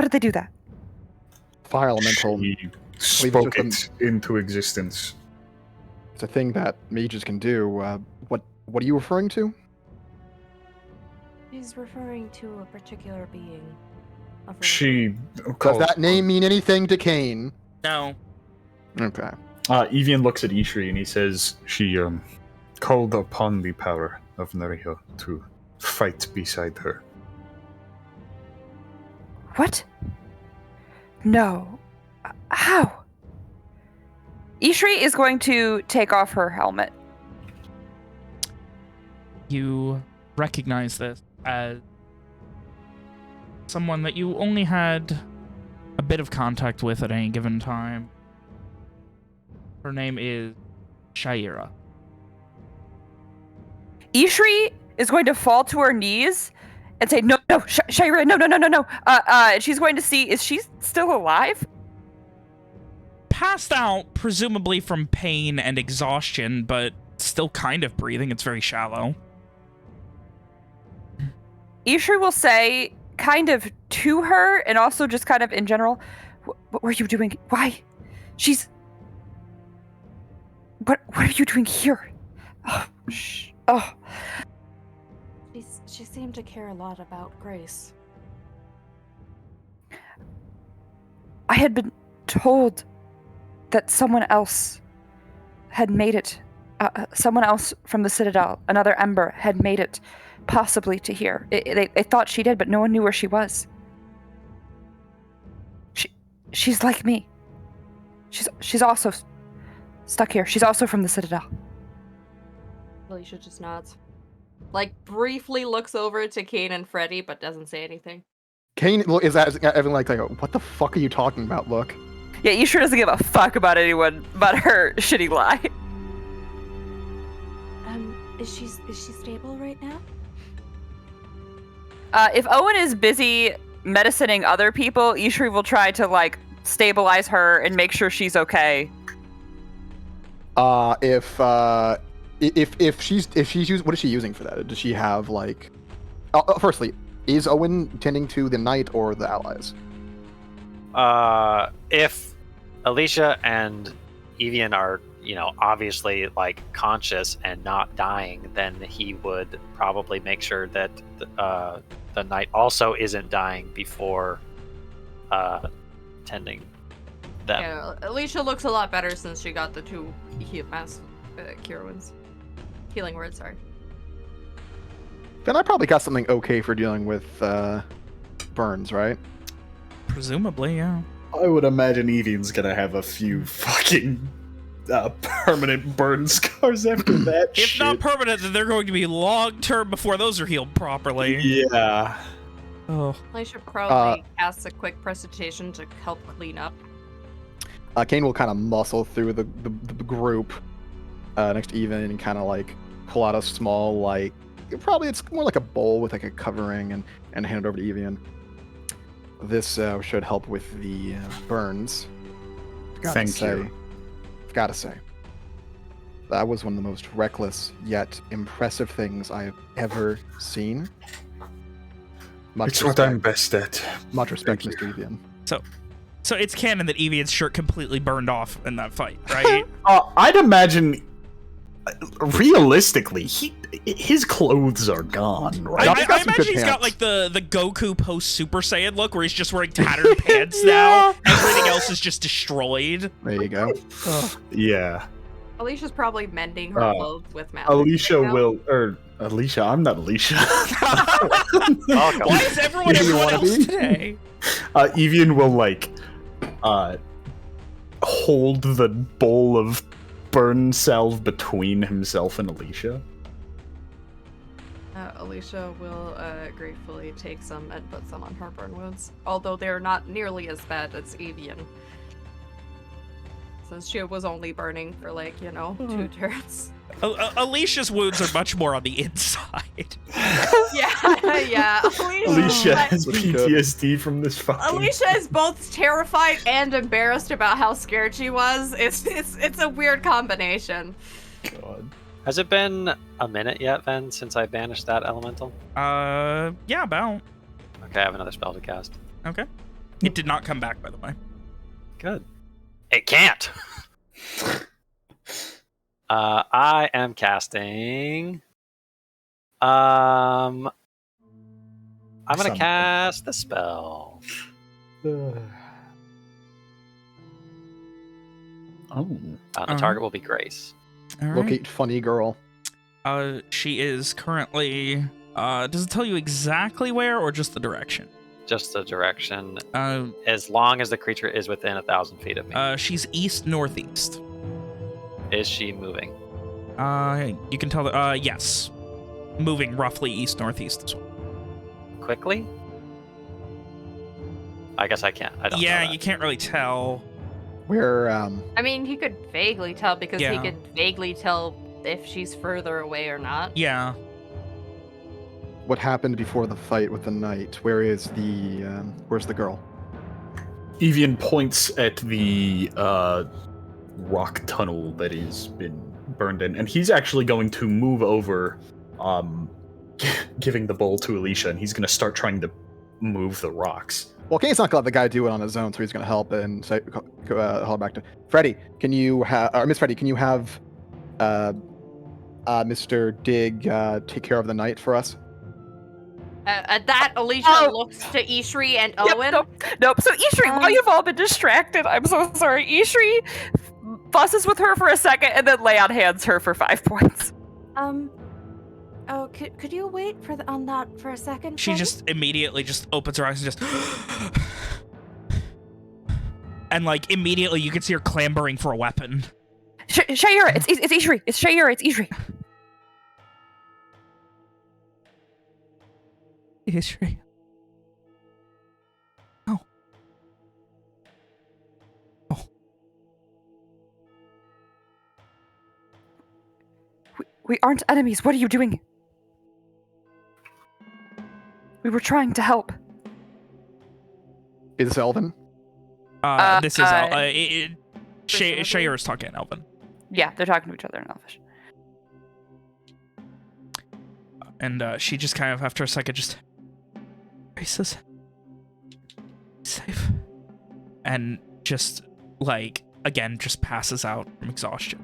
did they do that? Fire elemental. She just spoke it into existence. It's a thing that mages can do. What are you referring to? She's referring to a particular being. She Does calls, that name mean anything to Kane? No. Okay. Evian looks at Ishri and he says she called upon the power of Nereo to fight beside her. What? No. How? Ishri is going to take off her helmet. You recognize this as someone that you only had a bit of contact with at any given time. Her name is Shaira. Ishri is going to fall to her knees and say, "No, Shaira, no. And she's going to see, is she still alive?" Passed out, presumably from pain and exhaustion, but still kind of breathing. It's very shallow. Ishri will say, kind of to her, and also just kind of in general, what were you doing? Why? What are you doing here? Oh, shh. Oh. She seemed to care a lot about Grace. I had been told that someone else had made it. Someone else from the Citadel, another Ember, had made it possibly to here. They thought she did, but no one knew where she was. She's like me. She's also stuck here. She's also from the Citadel. Alicia just nods. Like briefly looks over to Kane and Freddy, but doesn't say anything. Kane is Evan like, what the fuck are you talking about? Look. Yeah, Ishri doesn't give a fuck about anyone but her shitty lie. Is she stable right now? If Owen is busy medicining other people, Ishri will try to like stabilize her and make sure she's okay. If she's using, what is she using for that? Does she have like? Firstly, is Owen tending to the knight or the allies? If Alicia and Evian are, obviously like conscious and not dying, then he would probably make sure that the knight also isn't dying before tending them. Yeah, Alicia looks a lot better since she got the two mass cure wounds. healing word, sorry. Then I probably got something okay for dealing with burns, right? Presumably, yeah. I would imagine Evian's gonna have a few fucking permanent burn scars after that. If shit. not permanent, then they're going to be long-term before those are healed properly. Yeah. Oh. I should probably cast a quick precipitation to help clean up. Kane will kind of muscle through the group next to Evan and kind of like pull out a small, like, probably it's more like a bowl with like a covering and hand it over to Evian. This should help with the burns. Thank you. Gotta say, that was one of the most reckless yet impressive things I have ever seen. It's what I'm best at. Much respect, Thank Mr. Evian. So it's canon that Evian's shirt completely burned off in that fight, right? I'd imagine, realistically, his clothes are gone, right? I He's got some imagine good he's got pants. like the Goku post Super Saiyan look where he's just wearing tattered pants now. Everything else is just destroyed. There you go. Yeah. Alicia's probably mending her clothes with magic. Alicia right now. will, Alicia, I'm not Alicia. Welcome. Why is everyone You everyone wanna else be? today? Evian will, like, hold the bowl of burn salve between himself and Alicia. Alicia will gratefully take some and put some on her burn wounds, although they're not nearly as bad as Evian. Since she was only burning for, like, 2 turns. Alicia's wounds are much more on the inside. Yeah. Alicia has Pretty good. PTSD from this fucking... Alicia is both terrified and embarrassed about how scared she was. It's a weird combination. God. Has it been a minute yet, then, since I banished that elemental? Yeah, about. Okay, I have another spell to cast. Okay. It did not come back, by the way. Good. It can't! I am casting... I'm gonna Something. cast the spell. Oh. The target will be Grace. All right. Locate funny girl. She is currently... does it tell you exactly where or just the direction? Just the direction. Uh, As long as the creature is within 1,000 feet of me. she's east-northeast. Is she moving? You can tell that, yes. Moving roughly east-northeast as well. Quickly? I guess I can't. I don't know Yeah, that. you can't really tell. Where I mean, he could vaguely tell because Yeah. he could vaguely tell if she's further away or not. Yeah. what happened before the fight with the knight? Where's the girl? Evian points at the rock tunnel that has been burned in, and he's actually going to move over, giving the bowl to Alicia, and he's going to start trying to move the rocks. Well, Kane's not gonna let the guy do it on his own, so he's gonna help and say, call back to Freddy. Can you have, or Miss Freddy? Can you have, Mr. Dig take care of the knight for us? At that, Alicia looks to Ishri and Owen. Nope. So Ishri, while you've all been distracted, I'm so sorry. Ishri fusses with her for a second and then lay on hands her for 5 points. Oh, could you wait on that for a second? She Freddy? just immediately just opens her eyes and just... and, like, immediately you can see her clambering for a weapon. Shayura, it's Ishri. It's Shayura, it's Ishri. Ishri. Oh. Oh. We aren't enemies. What are you doing? We were trying to help. Is this Elvin? This is... Shayura's talking Elvin. Yeah, they're talking to each other in Elvish. And she just kind of, after a second, just... Grace safe. And just, like, again, just passes out from exhaustion.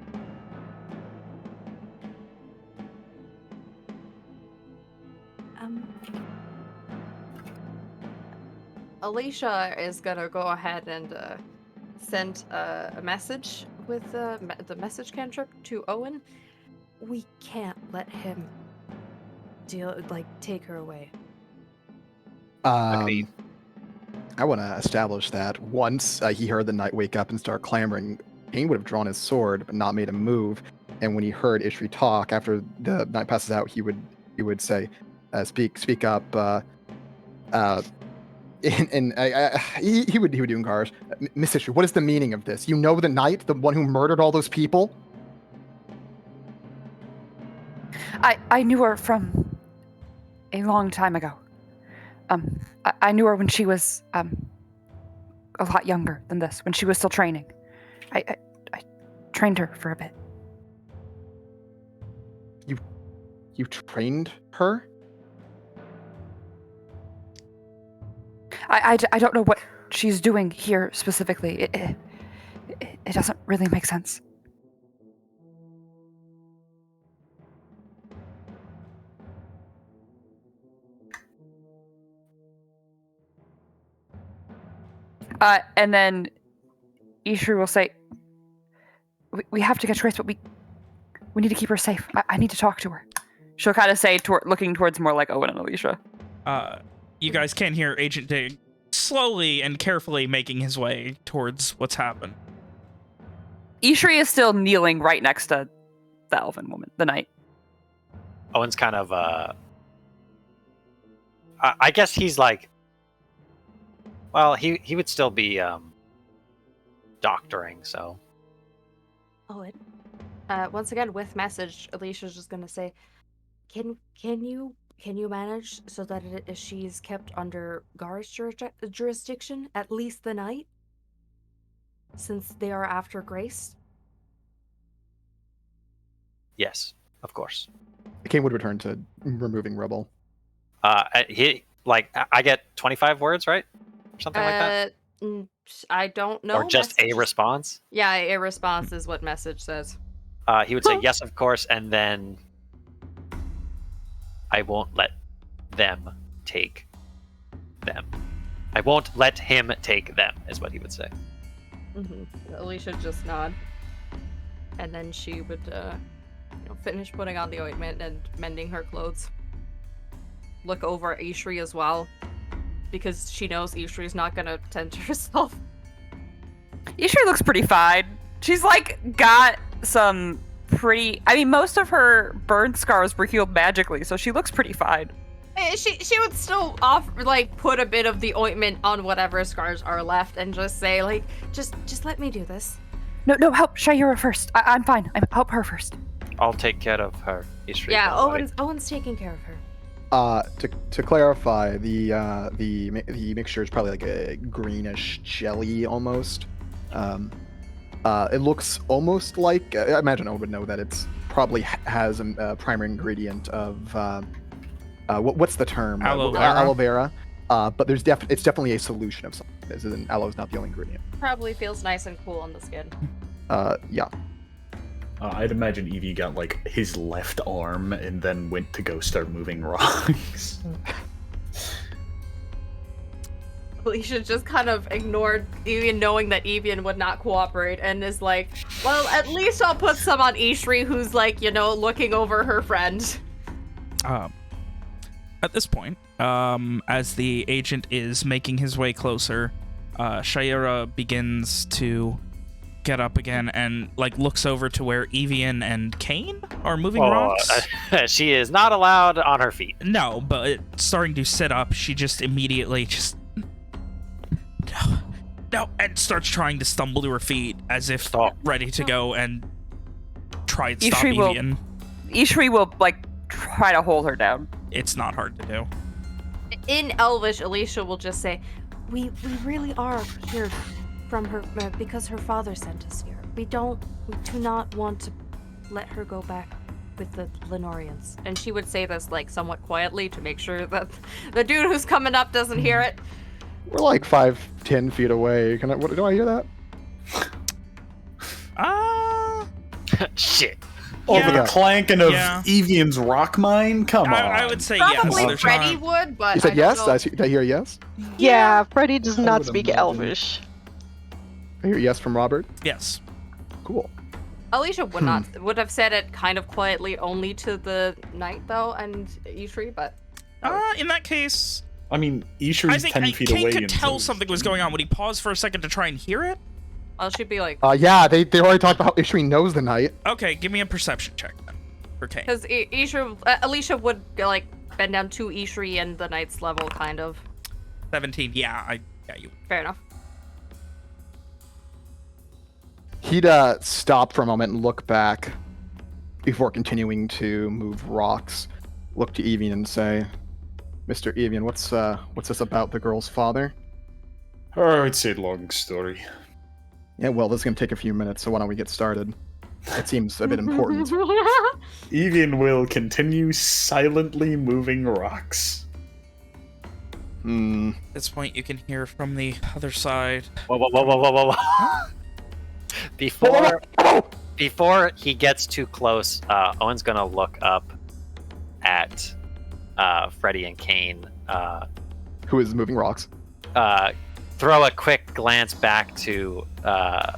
Alicia is gonna go ahead and send a message with the message cantrip to Owen. we can't let him take her away. Agreed. I want to establish that once he heard the knight wake up and start clamoring, Kane would have drawn his sword but not made a move. And when he heard Ishri talk, after the knight passes out, he would say, "Speak up." He would do in Garish. Miss Ishri, what is the meaning of this? You know the knight, the one who murdered all those people? I knew her from a long time ago. I knew her when she was a lot younger than this, when she was still training. I trained her for a bit. You trained her? I don't know what she's doing here specifically. It doesn't really make sense. And then Ishri will say, we have to get Grace, but we need to keep her safe. I need to talk to her. She'll kind of say, looking towards more like Owen and Alicia. You guys can hear Agent Dig slowly and carefully making his way towards what's happened. Ishri is still kneeling right next to the elven woman, the knight. Owen's kind of, I guess he's like, well, he would still be, doctoring, so. Owen, once again with message, Alicia's just gonna say, can you manage so that she's kept under Gar's jurisdiction, at least the night, since they are after Grace? Yes, of course. Kane would return to removing rubble. I get 25 words, right? Or something like that? I don't know. Or just a response? Yeah, a response is what message says. He would say, yes, of course, and then I won't let them take them. I won't let him take them, is what he would say. Mm-hmm. Alicia just nod. And then she would finish putting on the ointment and mending her clothes. Look over Ishri as well, because she knows Ishri's not gonna tend to herself. Ishri looks pretty fine. She's got some pretty. I mean, most of her burn scars were healed magically, so she looks pretty fine. She would still put a bit of the ointment on whatever scars are left and just say just let me do this. No, help Shayura first. I'm fine. Help her first. I'll take care of her, Ishri. Yeah, Owen's taking care of her. To clarify, the mixture is probably like a greenish jelly almost. It looks almost like, I imagine Owen would know that it's probably has a primary ingredient of what's the term? Aloe vera. Aloe vera. But it's definitely a solution of something. And aloe is not the only ingredient. Probably feels nice and cool on the skin. Yeah. I'd imagine Evie got his left arm and then went to go start moving rocks. Alicia just kind of ignored Evian, knowing that Evian would not cooperate, and is like, well, at least I'll put some on Ishri, who's looking over her friend. At this point, as the agent is making his way closer, Shayura begins to get up again and looks over to where Evian and Kane are moving rocks. She is not allowed on her feet. No, but starting to sit up, she just immediately no, and starts trying to stumble to her feet as if ready to go and try and stop Evian. Ishri will try to hold her down. It's not hard to do. In Elvish, Alicia will just say, We really are here from her because her father sent us here. We do not want to let her go back with the Leanorians. And she would say this somewhat quietly to make sure that the dude who's coming up doesn't hear it. We're 5-10 feet away. Do I hear that? Shit. Over the clanking of Evian's rock mine? Come on. I would say probably yes. Freddy would, but you said yes? Did I hear yes? Yeah, Freddy does not speak Elvish. I hear yes from Robert. Yes. Cool. Alicia would have said it kind of quietly only to the knight though and Ishri, but In that case, I mean, I Ishri's think 10 feet Kane away. could and tell so- something was going on. Would he pause for a second to try and hear it? well, she'd be like, Yeah, they already talked about how Ishri knows the knight. Okay, give me a perception check then for Kane. because Alicia would like bend down to Ishri and the knight's level, kind of. 17. Yeah, you. Fair enough. He'd stop for a moment and look back before continuing to move rocks. Look to Evian and say, "Mr. Evian, what's this about the girl's father?" Oh, it's a long story. Yeah, well, this is gonna take a few minutes, so why don't we get started? It seems a bit important. Evian will continue silently moving rocks. At this point, you can hear from the other side. Whoa. Before he gets too close, Owen's gonna look up at Freddy and Kane. Who is moving rocks? Throw a quick glance back to the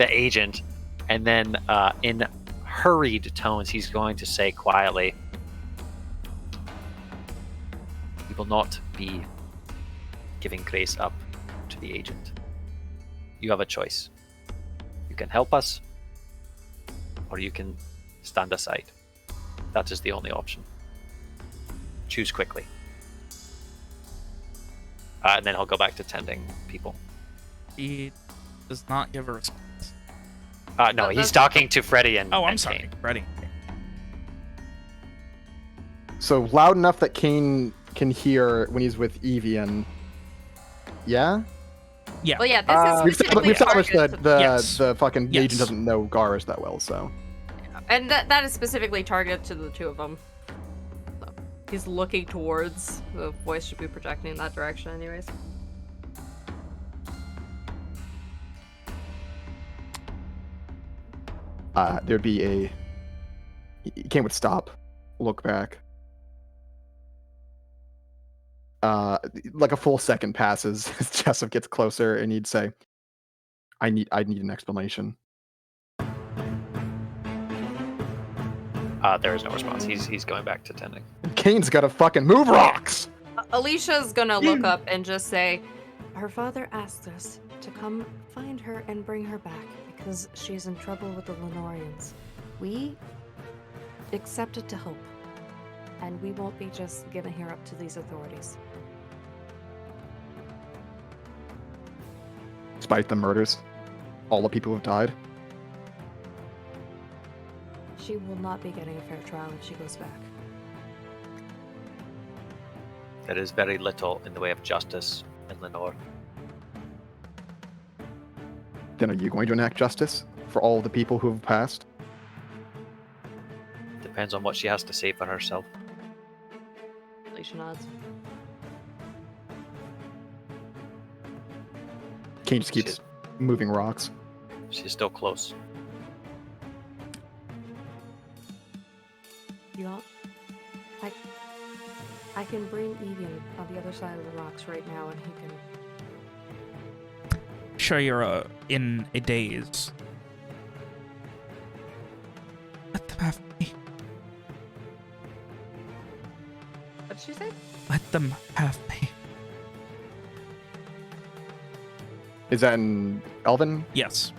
agent, and then in hurried tones, he's going to say quietly, "We will not be giving grace up to the agent. You have a choice. You can help us, or you can stand aside. That is the only option. Choose quickly." And then he'll go back to tending people. He does not give a response. No, he's talking to Freddy and Oh, I'm and sorry. Kane. Ready. So loud enough that Kane can hear when he's with Evian. Yeah? Yeah. Well, yeah, this We've is specifically established targeted that to, Yes. the fucking Yes. agent doesn't know Garish that well, so. and that is specifically targeted to the two of them. So, he's looking towards. The voice should be projecting in that direction, anyways. There'd be a. Kane would stop, look back. Like a full second passes as Jessup gets closer, and he'd say, I need an explanation." There is no response. He's going back to tending. Kane's gotta fucking move rocks! Alicia's gonna look up and just say, Her father asked us to come find her and bring her back because she's in trouble with the Leanorians. We accepted to help, and we won't be just giving her up to these authorities. Despite the murders, all the people who've died. She will not be getting a fair trial if she goes back. There is very little in the way of justice in Lenore. Then are you going to enact justice for all the people who have passed? Depends on what she has to say for herself. Alicia nods. Kane just keeps moving rocks. She's still close. You want? I can bring Evian on the other side of the rocks right now, and he can. Sure, you're in a daze. Let them have me. What did she say? Let them have me. Is that in Elven? Yes.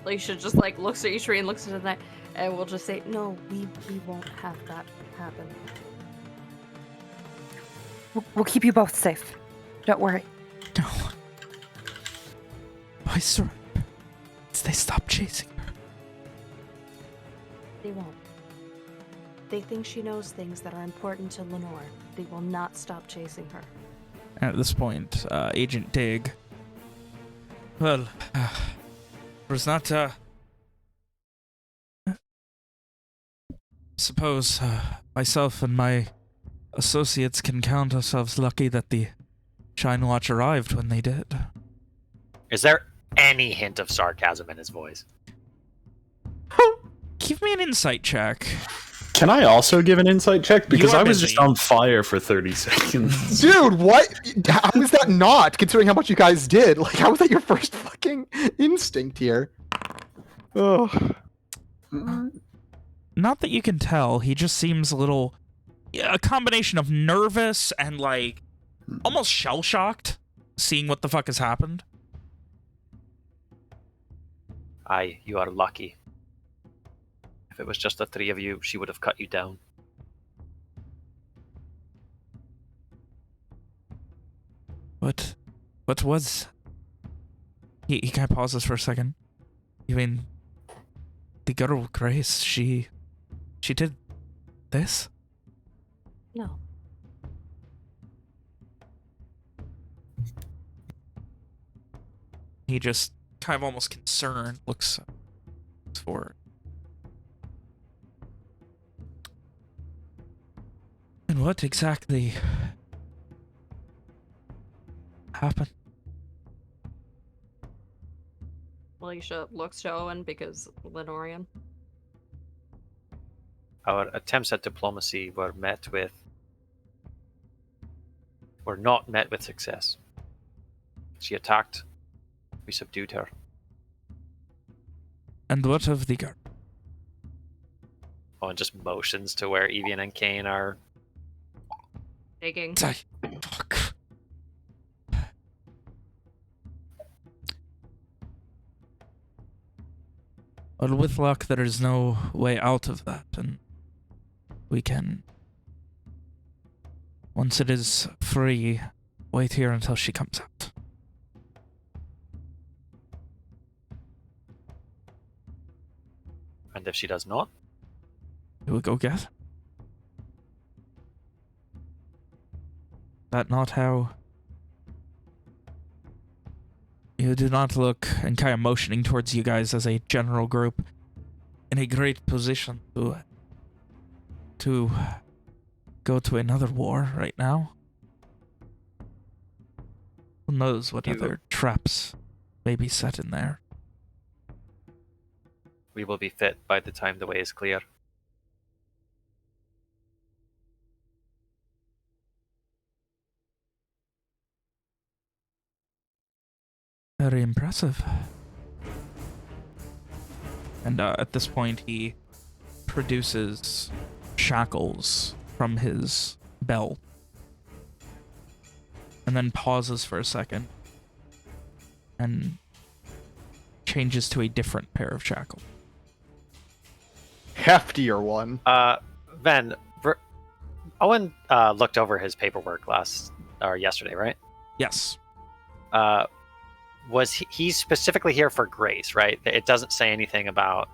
Alicia just like looks at Ishri and looks at the night, and we'll just say, No, we won't have that happen. We'll keep you both safe. Don't worry. No. I surrender. They stop chasing her. They won't. They think she knows things that are important to Lenore. They will not stop chasing her. At this point, Agent Dig. Well, was not, suppose, myself and my associates can count ourselves lucky that the Shynwatch arrived when they did. Is there any hint of sarcasm in his voice? Give me an insight check. Can I also give an insight check? Because You are I was busy. just on fire for 30 seconds. Dude, what? How is that not, considering how much you guys did? Like, how was that your first fucking instinct here? Ugh. Not that you can tell, he just seems a little... a combination of nervous and, like, almost shell-shocked, seeing what the fuck has happened. Aye, you are lucky. If it was just the three of you, she would have cut you down. What was... He kind of pauses for a second. You mean... the girl Grace, she did this? No. He just kind of almost concerned looks for it. And what exactly happened? Alicia looks to Owen because Leanorian. Our attempts at diplomacy were not met with success. She attacked. We subdued her. And what of the girl? Owen just motions to where Evian and Kane are. Digging. Fuck. Well, with luck, there is no way out of that, and we can, once it is free, wait here until she comes out. And if she does not? We will go get her. That not how... You do not look, and kind of motioning towards you guys as a general group, in a great position to go to another war right now. Who knows what other traps may be set in there. We will be fit by the time the way is clear. Very impressive. And at this point, he produces shackles from his belt. And then pauses for a second. And changes to a different pair of shackles. Heftier one. Ven, Owen looked over his paperwork yesterday, right? Yes. Was he's specifically here for Grace, right? It doesn't say anything about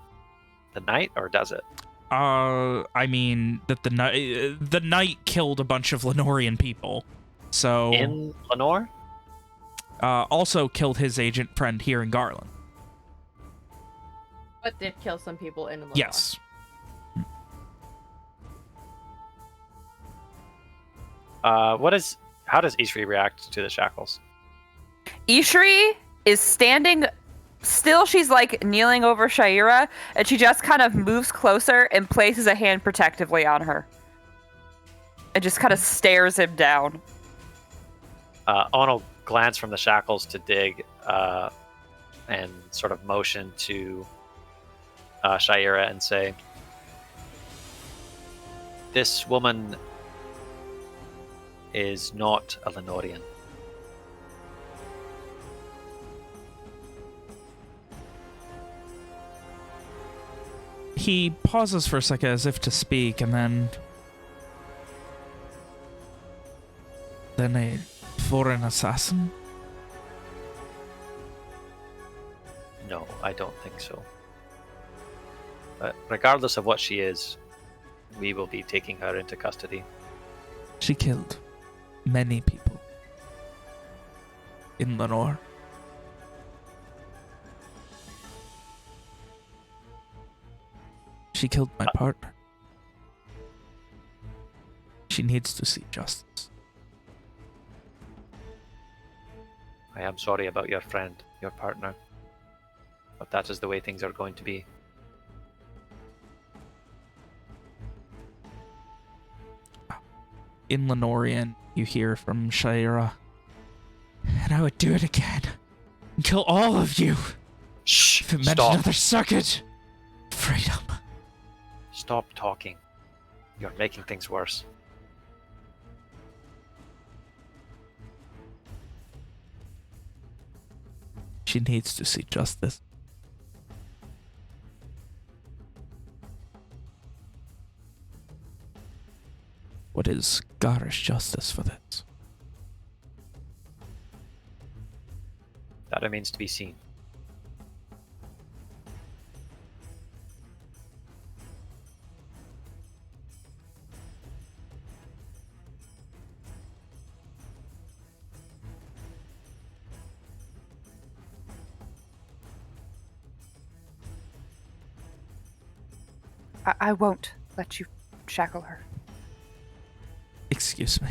the knight, or does it? I mean that the knight killed a bunch of Leanorian people. So in Lenore? Also killed his agent friend here in Garland. But did kill some people in Lenore. Yes. How does Ishri react to the shackles? Ishri is standing still. She's like kneeling over Shayera, and she just kind of moves closer and places a hand protectively on her. And just kind of stares him down. Owen will glance from the shackles to Dig and sort of motion to Shayera and say, "This woman is not a Leanorian." He pauses for a second as if to speak, and then a foreign assassin? No, I don't think so. But regardless of what she is, we will be taking her into custody. She killed many people in Lenore. She killed my partner. She needs to see justice. I am sorry about your friend, your partner, but that is the way things are going to be. In Leanorian, you hear from Shayera, and I would do it again. And kill all of you. Shh! haven't mentioned Stop. another circuit. Freedom. Stop talking. You're making things worse. She needs to see justice. What is garish justice for this? That remains to be seen. I won't let you shackle her. Excuse me.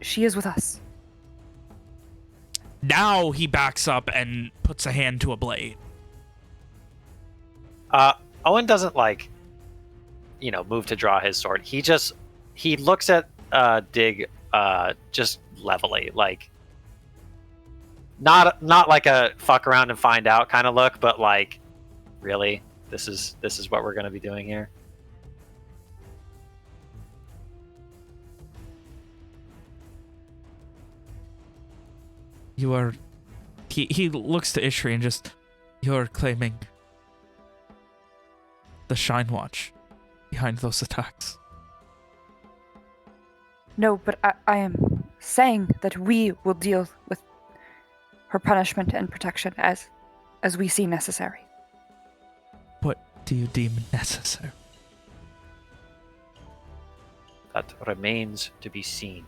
She is with us. Now he backs up and puts a hand to a blade. Owen doesn't move to draw his sword. He looks at Dig just levelly, like not like a fuck around and find out kind of look, but like, really, this is what we're gonna be doing here. You are... He looks to Ishri and just... You're claiming... the Shynwatch behind those attacks. No, but I am saying that we will deal with her punishment and protection as we see necessary. What do you deem necessary? That remains to be seen.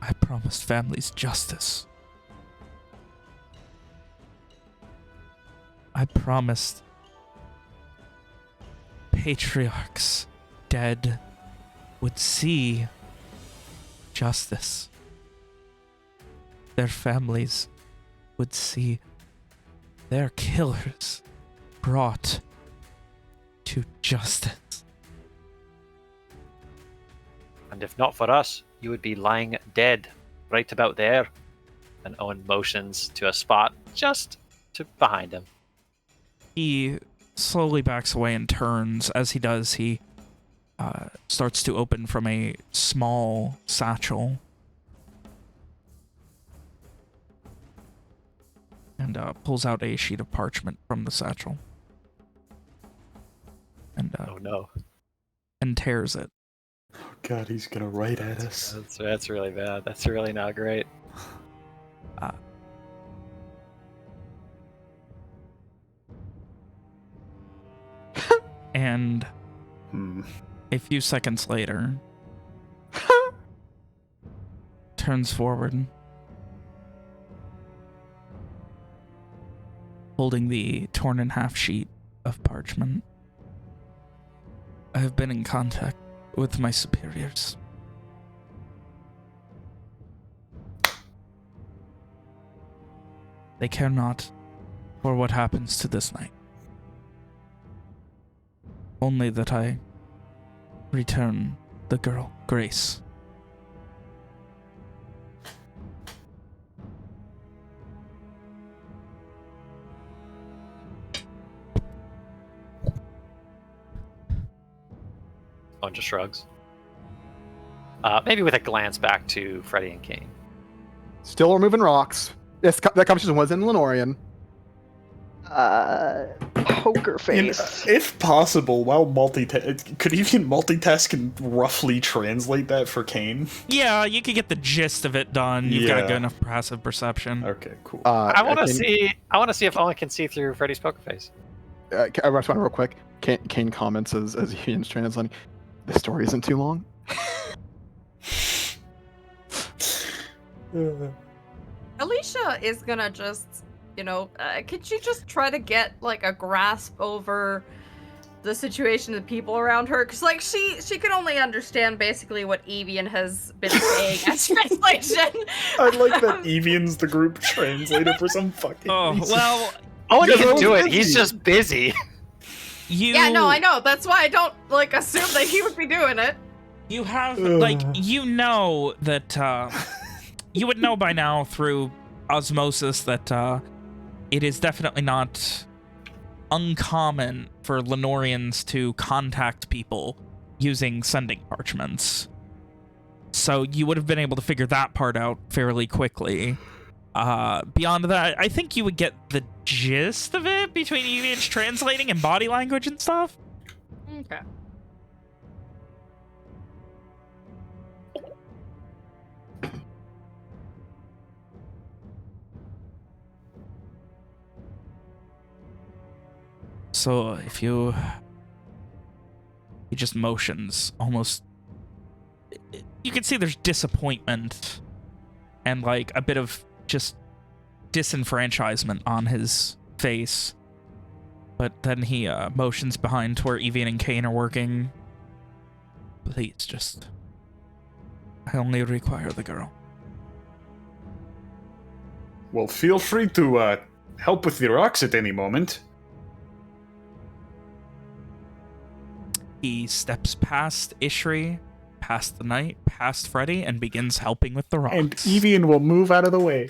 I promised families justice. I promised patriarchs dead would see justice. Their families would see their killers brought to justice. And if not for us, you would be lying dead right about there. And Owen motions to a spot just behind him. He slowly backs away and turns. As he does, he starts to open from a small satchel and pulls out a sheet of parchment from the satchel and Oh no. and tears it. Oh God, he's gonna write at us. That's really bad. That's really not great. And a few seconds later, turns forward, holding the torn in half sheet of parchment. I have been in contact with my superiors. They care not for what happens to this knight. Only that I return the girl, Grace. Owen just shrugs. Maybe with a glance back to Freddy and Kane. Still removing rocks. Yes, that conversation was in Leanorian. Poker face. If possible, while could you even multitask and roughly translate that for Kane? Yeah, you could get the gist of it done. You've got a Yeah. good enough passive perception. Okay, cool. I want to see if Owen can see through Freddy's poker face. I respond real quick. Kane comments as Ian's translating. The story isn't too long. Alicia is gonna just, could she just try to get like a grasp over the situation and the people around her? Because like she can only understand basically what Evian has been saying as translation. I like that Evian's the group translator for some fucking reason. Well, Owen Because can Owen's do it. busy. He's just busy. Yeah, no, I know. That's why I don't like assume that he would be doing it. You have, like, you know that, you would know by now through osmosis that it is definitely not uncommon for Leanorians to contact people using sending parchments. So you would have been able to figure that part out fairly quickly. Beyond that, I think you would get the gist of it between Evian's translating and body language and stuff. Okay. So if he just motions almost, you can see there's disappointment and like a bit of just disenfranchisement on his face. But then he motions behind to where Evian and Kane are working. Please, just... I only require the girl. Well, feel free to help with the rocks at any moment. He steps past Ishri, past the knight, past Freddy, and begins helping with the rocks. And Evian will move out of the way.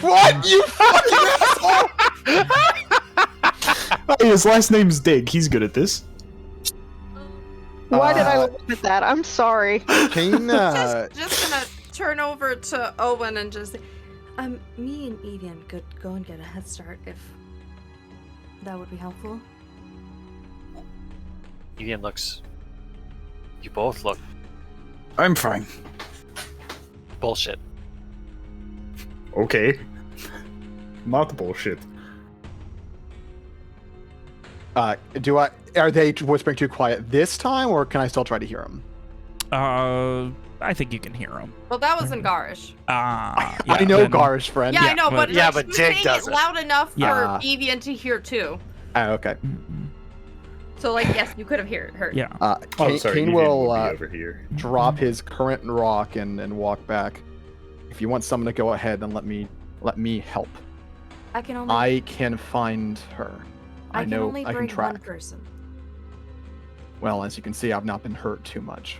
What? You fucking asshole! Hey, his last name's Dig. He's good at this. Why did I look at that? I'm sorry. Kane, Just gonna turn over to Owen and just say, me and Evian could go and get a head start if that would be helpful. Evian looks... You both look I'm fine. bullshit. Okay. Not bullshit. Are they whispering too quiet this time, or can I still try to hear them? I think you can hear him. well, that was in Garish. I know Gar's friend. Yeah, I know, but yeah, like, but she was Dig saying doesn't. it loud enough Yeah. for Evian to hear too. Okay. So, like, yes, you could have heard. Yeah. Kane, sorry. Kane Evian will be over here. drop his current rock and walk back. If you want someone to go ahead, then let me help. I can only I can find her. I can know only I can bring track. one person. Well, as you can see, I've not been hurt too much.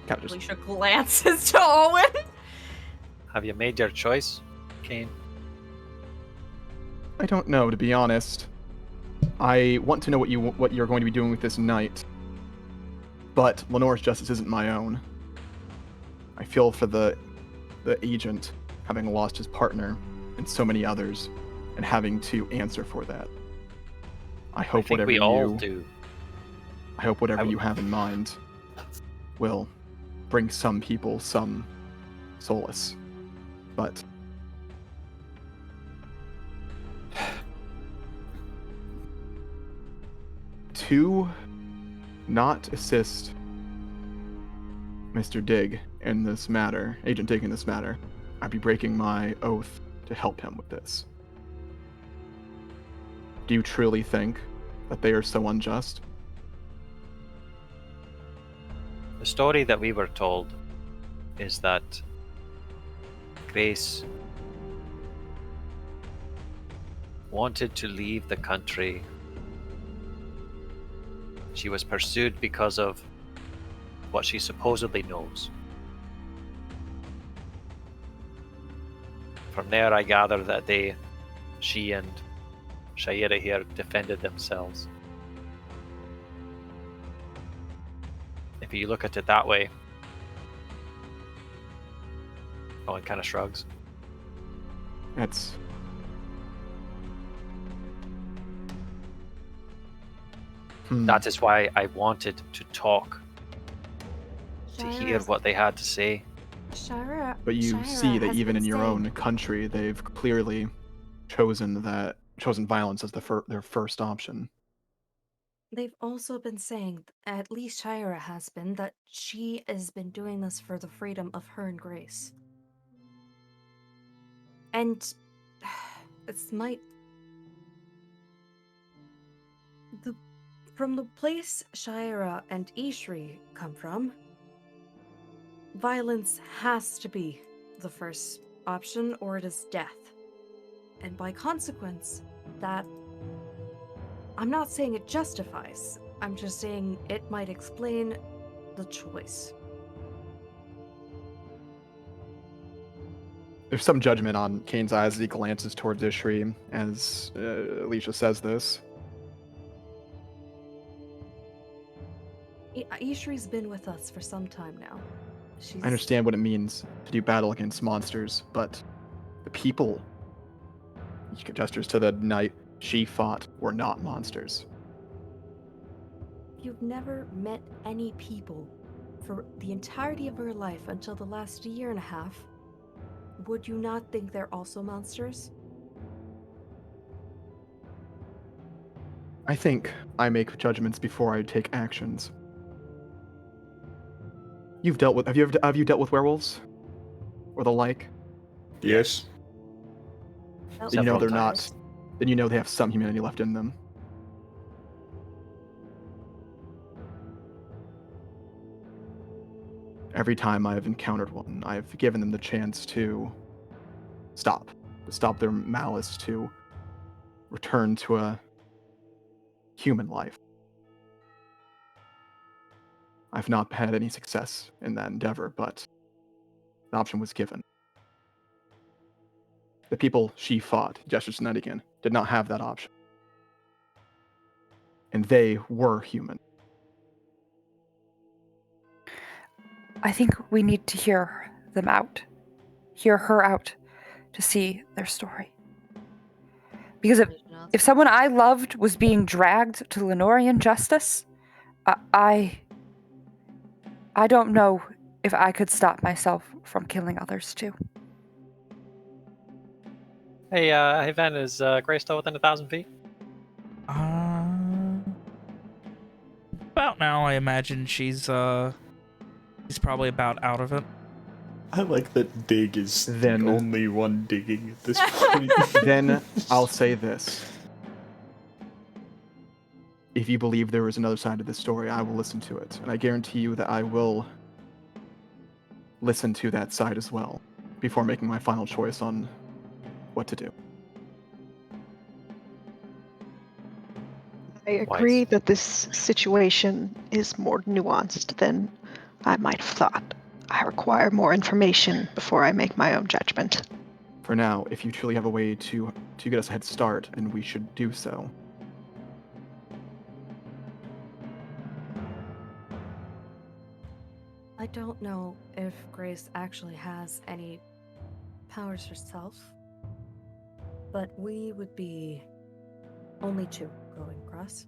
Kind of just Alicia glances to Owen. Have you made your choice, Kane? I don't know, to be honest. I want to know what you're going to be doing with this night. But Lenore's justice isn't my own. I feel for the agent having lost his partner and so many others and having to answer for that. I I hope think whatever we all do. I hope whatever I would- you have in mind will bring some people some solace. But to not assist Mr. Dig in this matter, Agent Dig in this matter, I'd be breaking my oath to help him with this. Do you truly think that they are so unjust? The story that we were told is that Grace wanted to leave the country. She was pursued because of what she supposedly knows. From there, I gather that she and Shayera here defended themselves. If you look at it that way, Owen kind of shrugs. That's That is why I wanted to talk, to hear Shira's- what they had to say. Shira, But you Shira see that has even been in your saying- own country, they've clearly chosen violence as their first option. They've also been saying, at least Shira has been, that she has been doing this for the freedom of her and Grace. And it's from the place Shira and Ishri come from, violence has to be the first option, or it is death. And by consequence, that I'm not saying it justifies. I'm just saying it might explain the choice. There's some judgment on Kane's eyes as he glances towards Ishri as Alicia says this. Ishri's been with us for some time now. I understand what it means to do battle against monsters, but the people, he gestures to the knight she fought, were not monsters. You've never met any people for the entirety of your life until the last year and a half. Would you not think they're also monsters? I think I make judgments before I take actions. Have you dealt with werewolves? Or the like? Yes. Oh, Then you know Several they're not. times. Then you know they have some humanity left in them. Every time I have encountered one, I have given them the chance to stop their malice, to return to a human life. I've not had any success in that endeavor, but the option was given. The people she fought, gestures to Ned again, did not have that option. And they were human. I think we need to hear them out. Hear her out to see their story. Because if someone I loved was being dragged to Leanorian justice, I don't know if I could stop myself from killing others too. Hey, Van, is Grace still within 1,000 feet? About now, I imagine she's probably about out of it. I like that Dig is Then- the only one digging at this point. Then I'll say this. If you believe there is another side to this story, I will listen to it. And I guarantee you that I will listen to that side as well before making my final choice on what to do. I agree that this situation is more nuanced than I might have thought. I require more information before I make my own judgment. For now, if you truly have a way to get us a head start, and we should do so. I don't know if Grace actually has any powers herself, but we would be only two going across.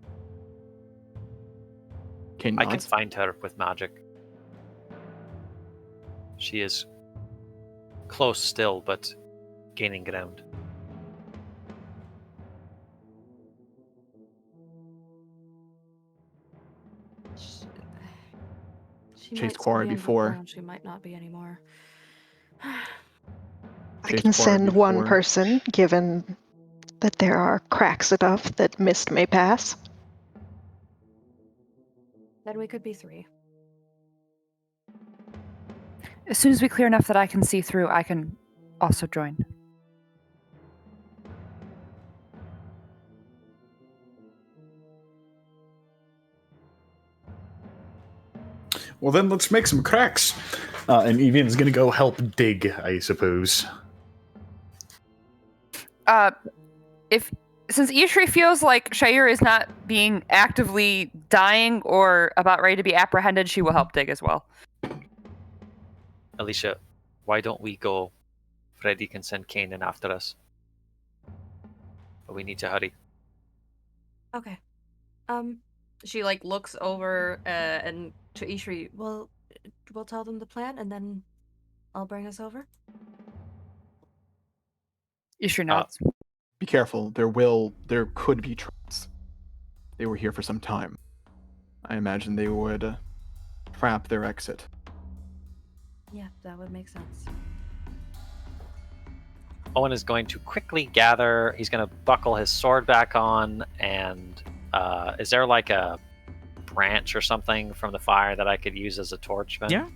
Kane I can nods. find her with magic. She is close still, but gaining ground. She Chased might still Quarry be before. underground, she might not be anymore. I Chased can Quarry send one before. person, given that there are cracks enough that mist may pass. Then we could be three. As soon as we clear enough that I can see through, I can also join. Well, then let's make some cracks. And Evian's gonna go help dig, I suppose. Since Ishri feels like Shair is not being actively dying or about ready to be apprehended, she will help dig as well. Alicia, why don't we go? Freddy can send Kane in after us. But we need to hurry. Okay. She like looks over and to Ishri. We'll tell them the plan and then I'll bring us over. Ishri nods. Be careful. There could be traps. They were here for some time. I imagine they would trap their exit. Yeah, that would make sense. Owen is going to quickly gather. He's going to buckle his sword back on. And is there like a branch or something from the fire that I could use as a torch? Then? Yeah.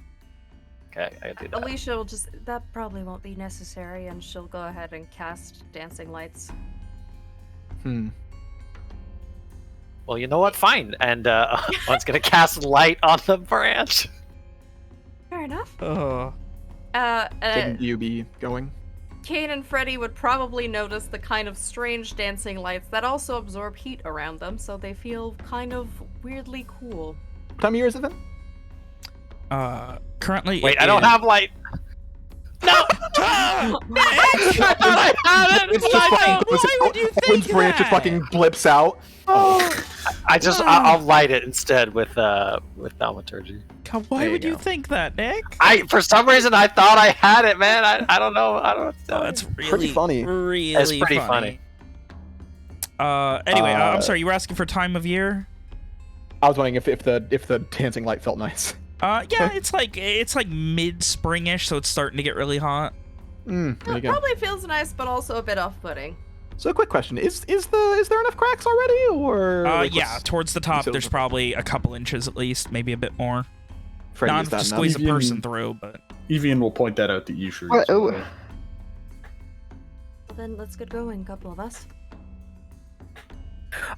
Okay, I do that. Alicia will that probably won't be necessary and she'll go ahead and cast dancing lights. Well, you know what? Fine. And Owen's going to cast light on the branch. Fair enough. Shouldn't you be going? Kane and Freddy would probably notice the kind of strange dancing lights that also absorb heat around them, so they feel kind of weirdly cool. What time of year is it then? Currently. Wait, I don't have light. No! Ah! I thought I had it. It's just fucking. Why would you think Owen's branch just that? fucking blips out. I'll light it instead with thaumaturgy. God, why There you would you go. think that, Nick? For some reason I thought I had it, man. I don't know. I don't know. Oh, that's really Pretty funny. Really It's pretty funny. Anyway, I'm sorry. You were asking for time of year. I was wondering if the dancing light felt nice. Yeah, it's like mid-springish, so it's starting to get really hot. There you It go. probably feels nice, but also a bit off-putting. So, a quick question: is there enough cracks already, or? like, Yeah, what's- towards the top, so- there's probably a couple inches at least, maybe a bit more. Freddy, Not is enough that to enough? squeeze a Evian- person through, but Evian will point that out to Ishri. Well, as well. Well, then let's get going, couple of us.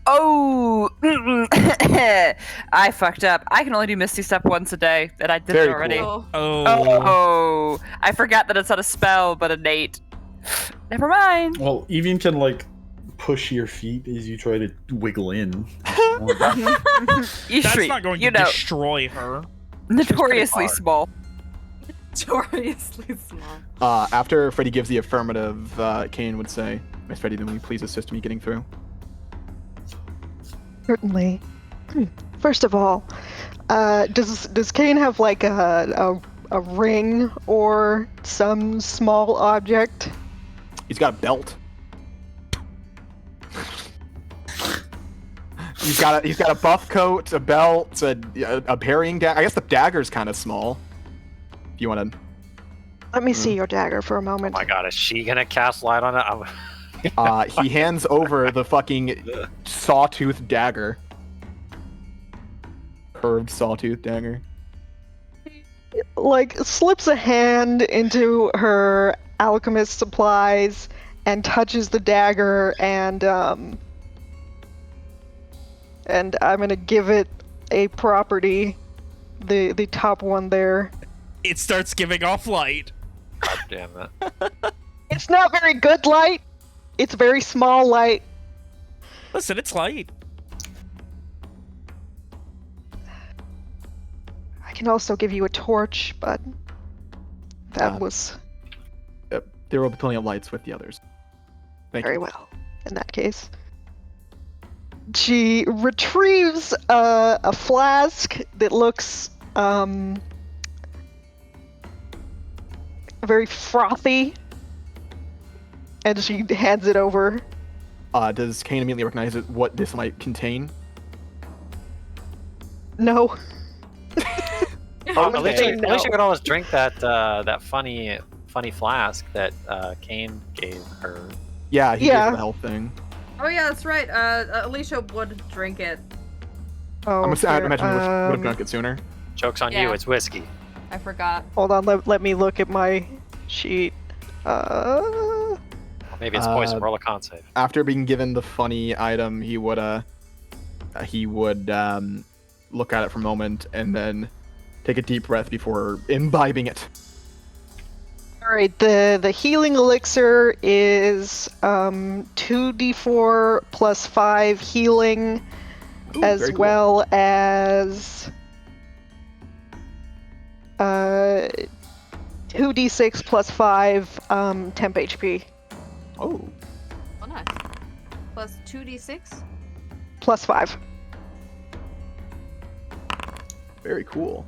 Oh, I fucked up. I can only do Misty Step once a day, and I did Very it already. cool. Oh. Oh, I forgot that it's not a spell, but innate. Never mind. Well, Evian can like push your feet as you try to wiggle in. You that's treat, not going you to know, destroy her. notoriously hard. small. Notoriously small. After Freddy gives the affirmative, Kane would say, "Miss Freddy, then will you please assist me getting through?" Certainly. First of all, does Kane have like a ring or some small object? He's got a belt. He's got a buff coat, a belt, a parrying dagger. I guess the dagger's kind of small. If you want to. Let me see your dagger for a Oh moment. my god, is she gonna cast light on it? He hands over the fucking sawtooth dagger. Curved sawtooth dagger. Like slips a hand into her alchemist supplies and touches the dagger, and I'm gonna give it a property, the top one there. It starts giving off light. God damn it. It's not very good light. It's very small light. Listen, it's light. I can also give you a torch, but that Ah. was There will be plenty of lights with the others. Thank very you. well. In that case, she retrieves a flask that looks very frothy, and she hands it over. Does Kane immediately recognize what this might contain? No. Oh, at least say you no. could always drink that funny flask that Kane gave her. Yeah, he Yeah. gave her the health thing. Oh yeah, that's right. Alicia would drink it. Oh, I'd fair. imagine you would have drunk it sooner. Joke's on you, Yeah. it's whiskey. I forgot. Hold on, let me look at my sheet. Maybe it's poison. Uh, Roll a con save. After being given the funny item, he would look at it for a moment and then take a deep breath before imbibing it. Alright, the healing elixir is 2d4 plus 5 healing, Ooh, as very cool. well as 2d6 plus 5 temp HP. Oh, Oh, nice. Plus 2d6. Plus 5. very cool.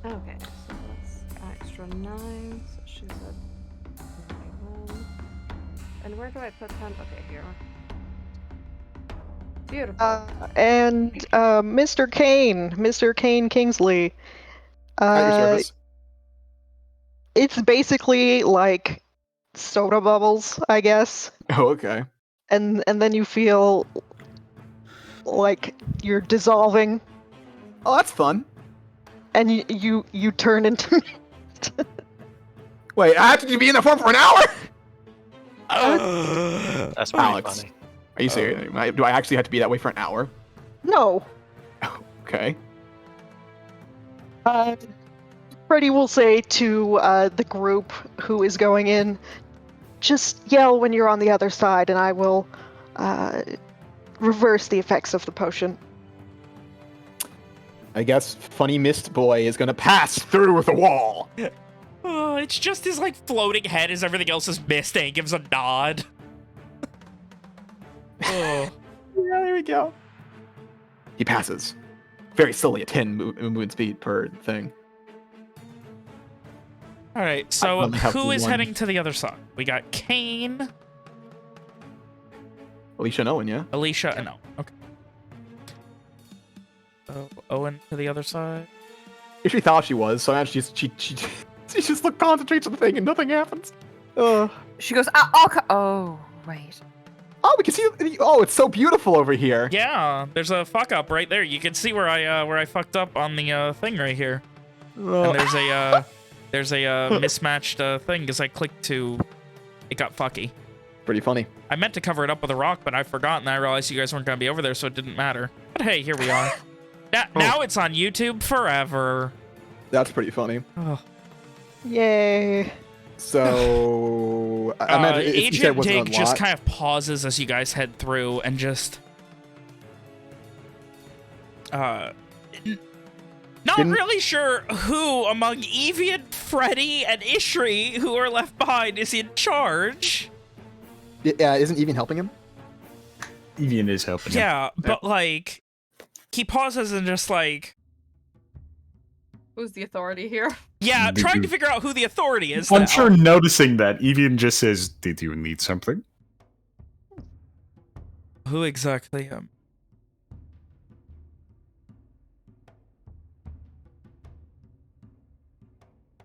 Okay, so that's extra 9. So she's at 21. And where do I put them? Okay, here. Beautiful. And Mr. Kane Kingsley. At your service. It's basically like soda bubbles, I guess. Oh, okay. And then you feel like you're dissolving, Oh, that's fun. and you turn into Wait, I have to be in the form for an hour? That's pretty Alex. funny. Are you serious? Do I actually have to be that way for an hour? no. Okay. Freddy will say to the group who is going in, just yell when you're on the other side and I will reverse the effects of the potion. I guess Funny Mist Boy is gonna pass through the wall. Oh, it's just his, like, floating head as everything else is mist, and he gives a nod. Oh. Yeah, there we go. He passes. Very slowly at 10 movement speed per thing. Alright, so only have who is one. heading to the other side? We got Kane, Alicia and Owen, yeah? Alicia, and Owen. Okay. So, Owen to the other side. If she thought she was, so now she just concentrates on the thing and nothing happens. She goes, I'll oh, wait. Oh, we can see. Oh, it's so beautiful over here. Yeah, there's a fuck up right there. You can see where I fucked up on the thing right here. And there's a mismatched thing because I clicked to. It got fucky. Pretty funny. I meant to cover it up with a rock, but I forgot, and I realized you guys weren't gonna be over there, so it didn't matter. But hey, here we are. Now it's on YouTube forever. That's pretty funny. Oh. Yay. So I imagine Agent Dig just kind of pauses as you guys head through and just not really sure who among Evian, Freddy, and Ishri who are left behind is in charge. Yeah, isn't Evian helping him? Evian is helping him. Yeah, but like he pauses and just like Who's the authority here? yeah, trying to figure out who the authority is. I'm now. sure noticing that, Evian just says, "Did you need something?" Who exactly?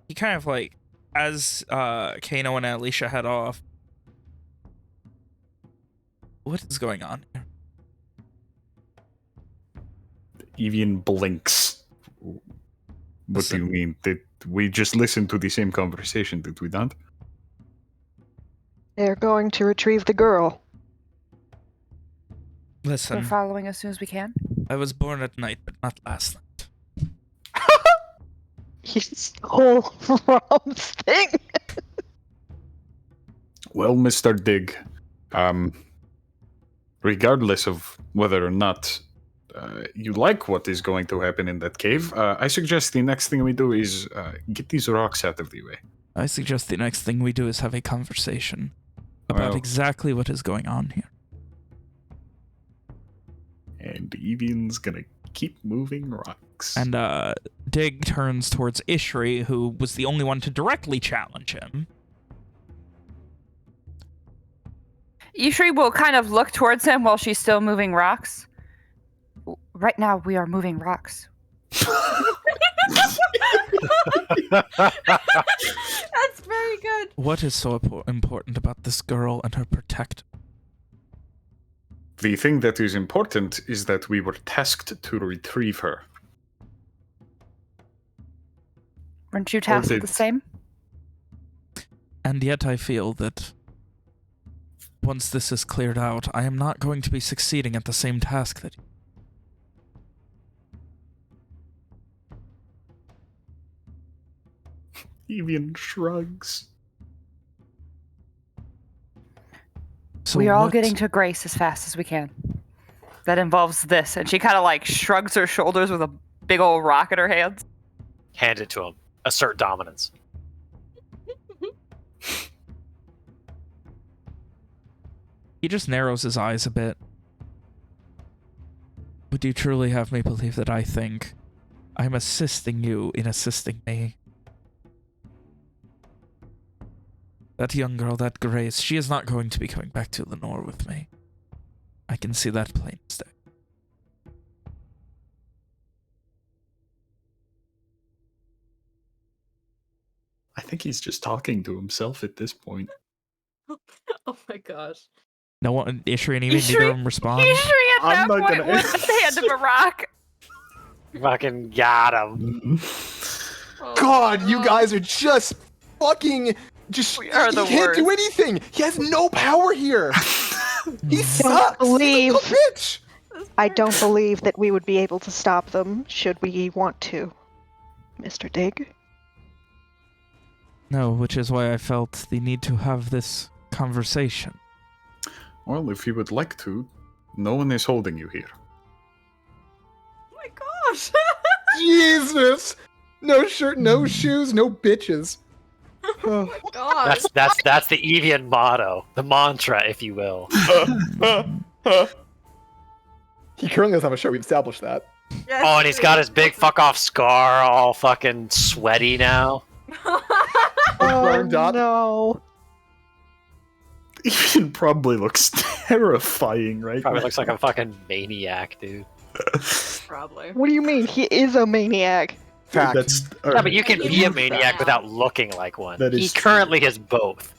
He kind of like, as Kano and Alicia head off. What is going on here? Evian blinks. What do you mean? Did we just listen to the same conversation, did we not? They're going to retrieve the girl. We're Listen, following as soon as we can. I was born at night, but not last night. He stole Rob's thing. Well, Mr. Dig, regardless of whether or not you like what is going to happen in that cave, I suggest the next thing we do is get these rocks out of the way. I suggest the next thing we do is have a conversation about Well- exactly what is going on here. And Evian's gonna keep moving rocks. And Dig turns towards Ishri, who was the only one to directly challenge him. Ishri will kind of look towards him while she's still moving rocks. Right now, we are moving rocks. That's very good. What is so important about this girl and her protector? The thing that is important is that we were tasked to retrieve her. Weren't you tasked with the same? And yet I feel that once this is cleared out, I am not going to be succeeding at the same task that... Evian shrugs. So we are all what- getting to Grace as fast as we can. That involves this. And she kind of like shrugs her shoulders with a big old rock in her hands. Hand it to him. Assert dominance. He just narrows his eyes a bit. Would you truly have me believe that I think I'm assisting you in assisting me? That young girl, that Grace, she is not going to be coming back to Lenore with me. I can see that plain as day. I think he's just talking to himself at this point. Oh my gosh. No one, Ishri and even neither of them respond. Ishri at I'm that not point gonna- with the hand of a rock. Fucking got him. Oh God, my you guys are just fucking just. We are the he can't do worst. anything. He has no power here. He sucks. believe- He's a little bitch. I don't believe that we would be able to stop them should we want to, Mr. Dig. No, which is why I felt the need to have this conversation. Well, if you would like to, no one is holding you here. Oh my gosh. Jesus! No shirt, no shoes, no bitches. Oh my gosh. That's the Evian motto, the mantra, if you will. He currently doesn't have a show. We've established that. Yes, Oh, and he's got his big fuck off scar, all fucking sweaty now. Burned up. No. Even probably looks terrifying, right? Probably now. looks like a fucking maniac, dude. Probably. What do you mean? He is a maniac. Fact. That's Yeah, but you can He be a is maniac bad. without looking like one. That He is true. currently is both.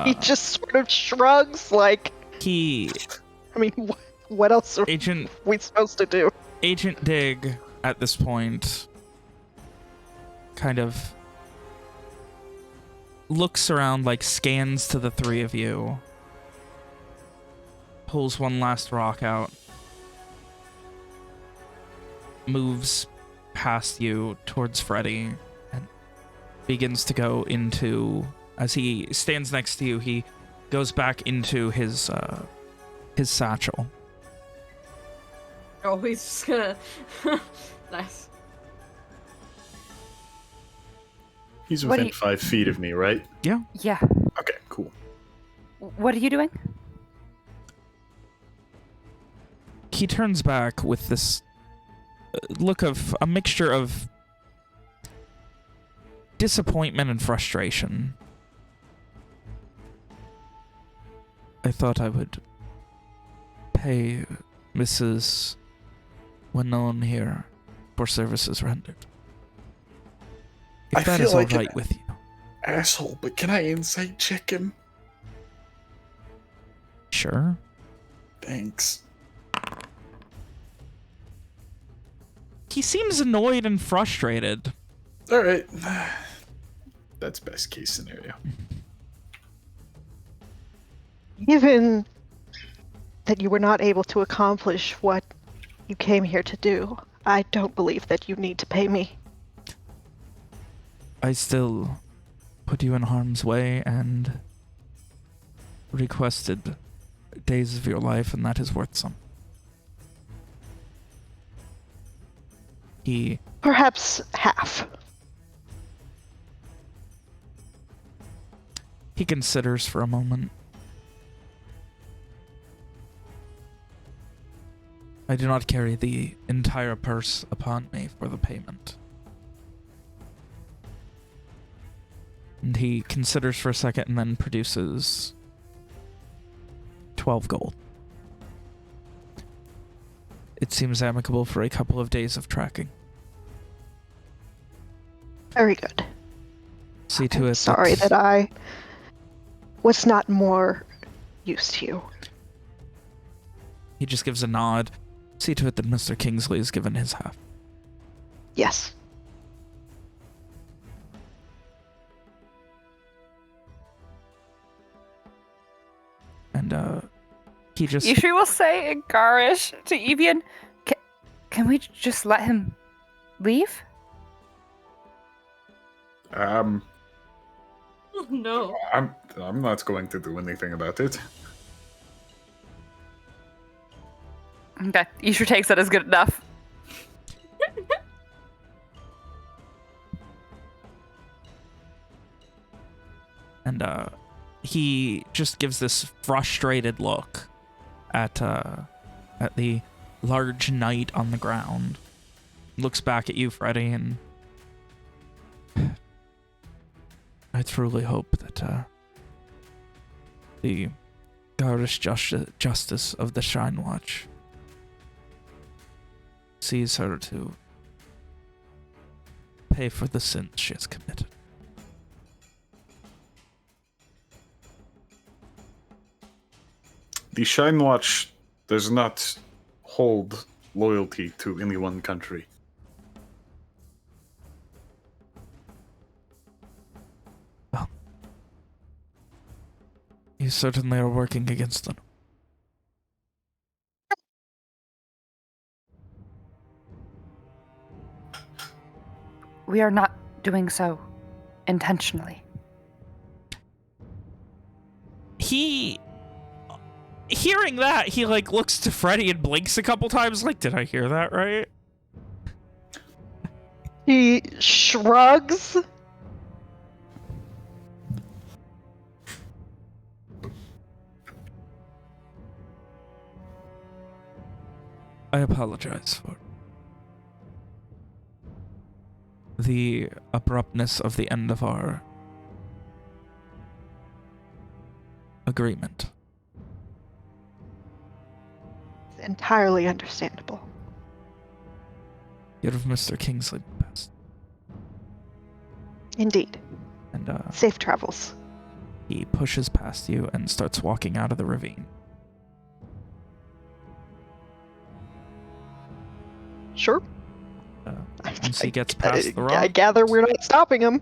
He just sort of shrugs like, He I mean, what else are Agent we supposed to do? Agent Dig at this point kind of looks around, like scans to the three of you, pulls one last rock out, moves past you towards Freddy, and begins to go into, as he stands next to you, he goes back into his satchel. Oh, he's just gonna. Nice. He's What do within you- 5 feet of me, right? Yeah. Okay, cool. What are you doing? He turns back with this look of a mixture of disappointment and frustration. I thought I would pay Mrs. Winone here for services rendered. If I that feel is like alright with you. Asshole, but can I insight check him? Sure. Thanks. He seems annoyed and frustrated. Alright. That's best case scenario. Given that you were not able to accomplish what you came here to do, I don't believe that you need to pay me. I still put you in harm's way and requested days of your life, and that is worth some. He Perhaps half. considers for a moment. I do not carry the entire purse upon me for the payment. And he considers for a second and then produces 12 gold. It seems amicable for a couple of days of tracking. Very good. See to I'm it. sorry that I was not more use to you. He just gives a nod. See to it that Mr. Kingsley is given his half. Yes. And he just Ishri will say in Garish to Evian, can we just let him leave? Oh, no. I'm not going to do anything about it. Okay, Ishri takes that as good enough. and he just gives this frustrated look at the large knight on the ground. Looks back at you, Freddy, and I truly hope that the Garish justice of the Shynwatch sees her to pay for the sins she has committed. The Shynwatch does not hold loyalty to any one country. You certainly are working against them. We are not doing so intentionally. Hearing that, he like looks to Freddy and blinks a couple times like, did I hear that right? He shrugs. I apologize for the abruptness of the end of our agreement. It's entirely understandable. Give Mr. Kingsley my best. Indeed. And Safe travels. he pushes past you and starts walking out of the ravine. Sure. Once he gets past the rock, I gather we're not stopping him.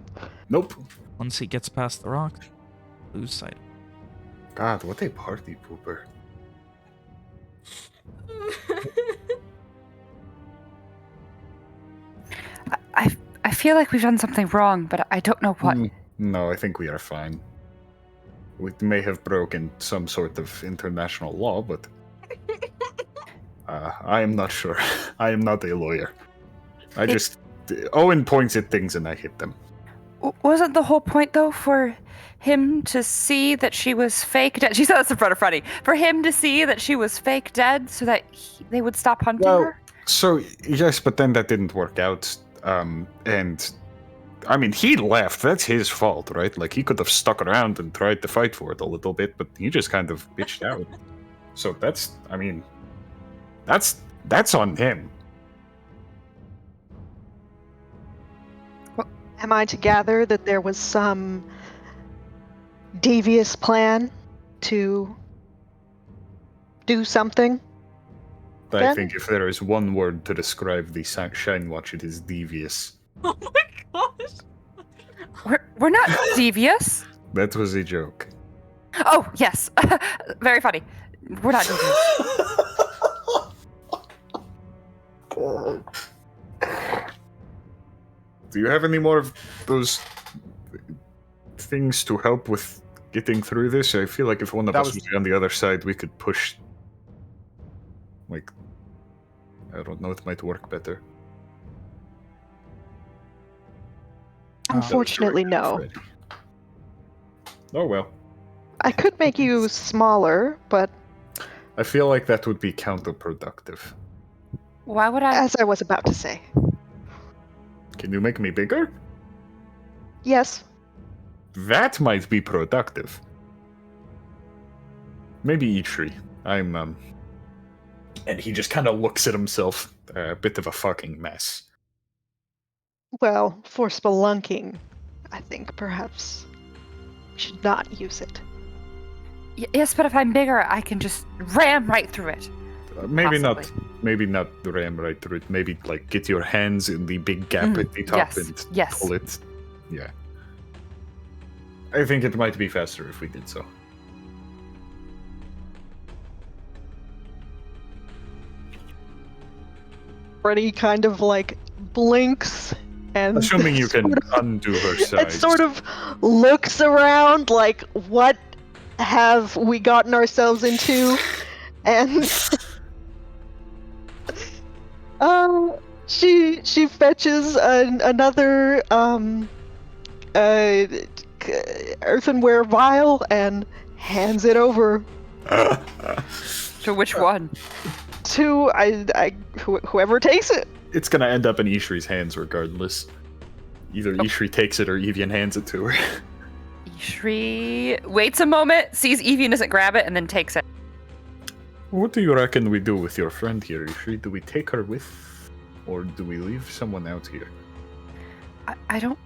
Nope. once he gets past the rock, lose sight. God, what a party pooper. I feel like we've done something wrong, but I don't know what. No, I think we are fine. We may have broken some sort of international law, but I am not sure. I am not a lawyer. Owen points at things and I hit them. Wasn't the whole point, though, for him to see that she was fake dead? She said this in front of Freddy. For him to see that she was fake dead so that they would stop hunting her? So, yes, but then that didn't work out. And, I mean, he left. That's his fault, right? Like, he could have stuck around and tried to fight for it a little bit, but he just kind of bitched out. So that's on him. Am I to gather that there was some devious plan to do something? I Then? think if there is one word to describe the Shynwatch, it is devious. Oh my gosh. We're not devious. That was a joke. Oh, yes. Very funny. We're not devious. Do you have any more of those things to help with getting through this? I feel like if one of us was on the other side, we could push. Like, I don't know, it might work better. Unfortunately, no. Freddy. Oh well. I could make you smaller, but I feel like that would be counterproductive. Why would I? as I was about to say. Can you make me bigger? Yes. That might be productive. Maybe Itri. And he just kind of looks at himself, a bit of a fucking mess. Well, for spelunking, I think perhaps we should not use it. Yes, but if I'm bigger, I can just ram right through it. Maybe Possibly. not ram right through it. Maybe like get your hands in the big gap at the top and pull it. Yeah. I think it might be faster if we did so. Freddy kind of like blinks and Assuming you can undo her size. and sort of looks around like, what have we gotten ourselves into? And she fetches another earthenware vial and hands it over To which one? to whoever takes it. It's gonna end up in Ishri's hands regardless. Either Ishri takes it or Evian hands it to her. Ishri waits a moment, sees Evian doesn't grab it, and then takes it. What do you reckon we do with your friend here, Ishri? Do we take her with, or do we leave someone out here? I don't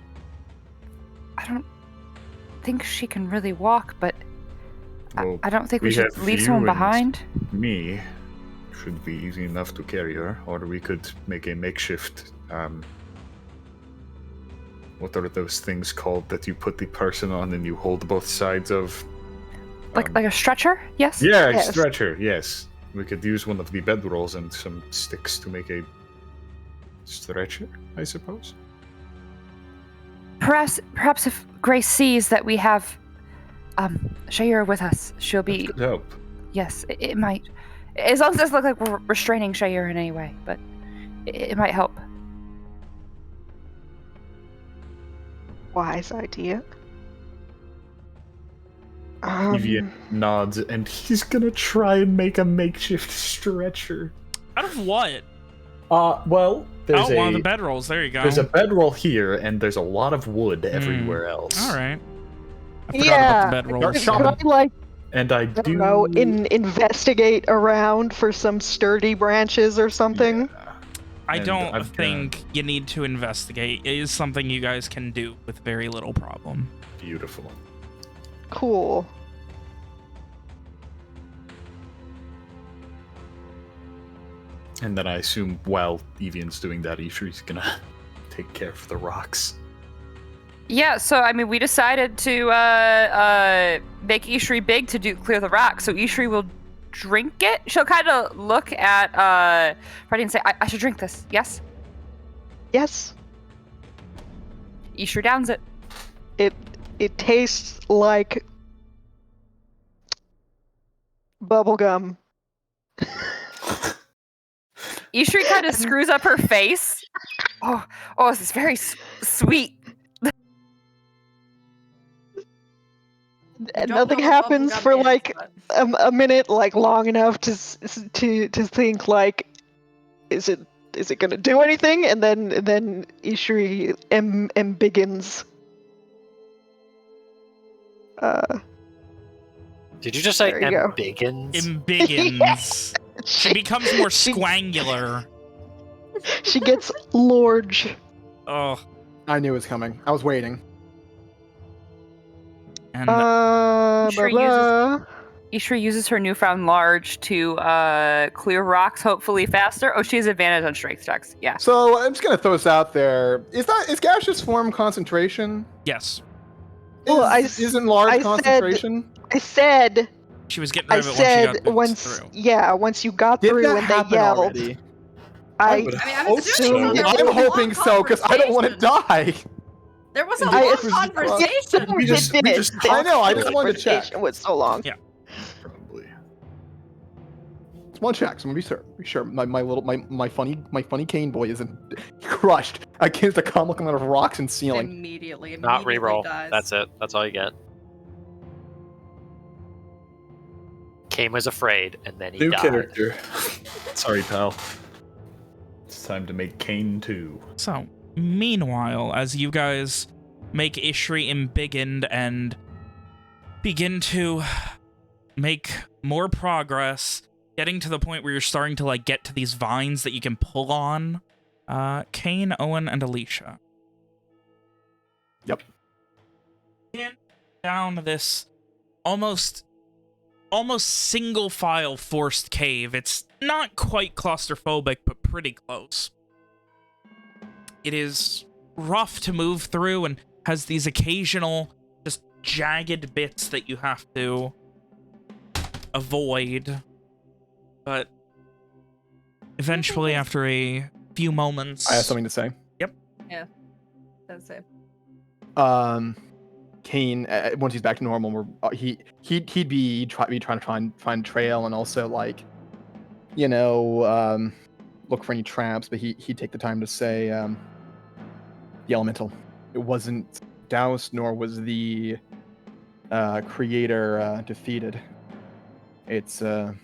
think she can really walk, but Well, I don't think we we should have leave you someone and behind. Me should be easy enough to carry her, or we could make a makeshift. What are those things called that you put the person on and you hold both sides of? Like a stretcher? Yes? Yeah, Yes. stretcher. Yes, we could use one of the bedrolls and some sticks to make a stretcher, I suppose. perhaps if Grace sees that we have Shayura with us, she'll be. That could help. Yes, it might. As long as it doesn't look like we're restraining Shayura in any way, but it might help. Wise idea. Evian nods, and he's gonna try and make a makeshift stretcher. Out of what? Well, there's one of the bedrolls. There you go. There's a bedroll here, and there's a lot of wood everywhere else. All right. I forgot Yeah. about the bedrolls. Start Could I, like, And I I do don't know, investigate around for some sturdy branches or something? Yeah. I And don't I've think you need to investigate. It is something you guys can do with very little problem. Beautiful. Cool. And then I assume while Evian's doing that, Ishri's gonna take care of the rocks. Yeah, so I mean, we decided to make Ishri big to clear the rock. So Ishri will drink it. She'll kind of look at Freddie and say, "I should drink this." Yes. Yes. Ishri downs it. It tastes like bubblegum. Ishri kind of screws up her face. Oh, this is very sweet. And don't nothing know what happens bubblegum for is, like but- a minute, like long enough to think like, is it gonna do anything? And then Ishri begins. Did you just say There you go. Embiggens? Embiggens. She becomes more She- squangular. She gets large. Oh, I knew it was coming. I was waiting. and Ishri Blah. Ishri uses her newfound large to clear rocks, hopefully faster. Oh, she has advantage on strength checks. Yeah. So I'm just gonna throw this out there. Is gaseous form concentration? yes, Well, Isn't large I said- concentration? I said she was getting rid of it once she said got once through. once you got Did through that and they happen yelled. already? I would I mean, I'm hope assuming so. there was I'm a hoping long so because I don't want to die. There was a I- long it was- conversation. We just did. talked I know, I just for, like, wanted to check. Conversation was so long. Yeah. Probably. Just one check. So I'm gonna be sure. My funny cane boy isn't crushed against a comical amount of rocks and ceiling. Immediately Not reroll. dies. That's it. That's all you get. Kane was afraid, and then he New died. character. Sorry, pal. It's time to make Kane 2. So, meanwhile, as you guys make Ishri embiggened and begin to make more progress, getting to the point where you're starting to like get to these vines that you can pull on, Kane, Owen, and Alicia. Yep. Down this almost single file forced cave. It's not quite claustrophobic, but pretty close. It is rough to move through and has these occasional just jagged bits that you have to avoid. But eventually, after a few moments... I have something to say. That's it. Kane, once he's back to normal, he'd be trying to find trail and also like, look for any traps. But he'd take the time to say, the elemental. It wasn't doused, nor was the creator defeated. It's one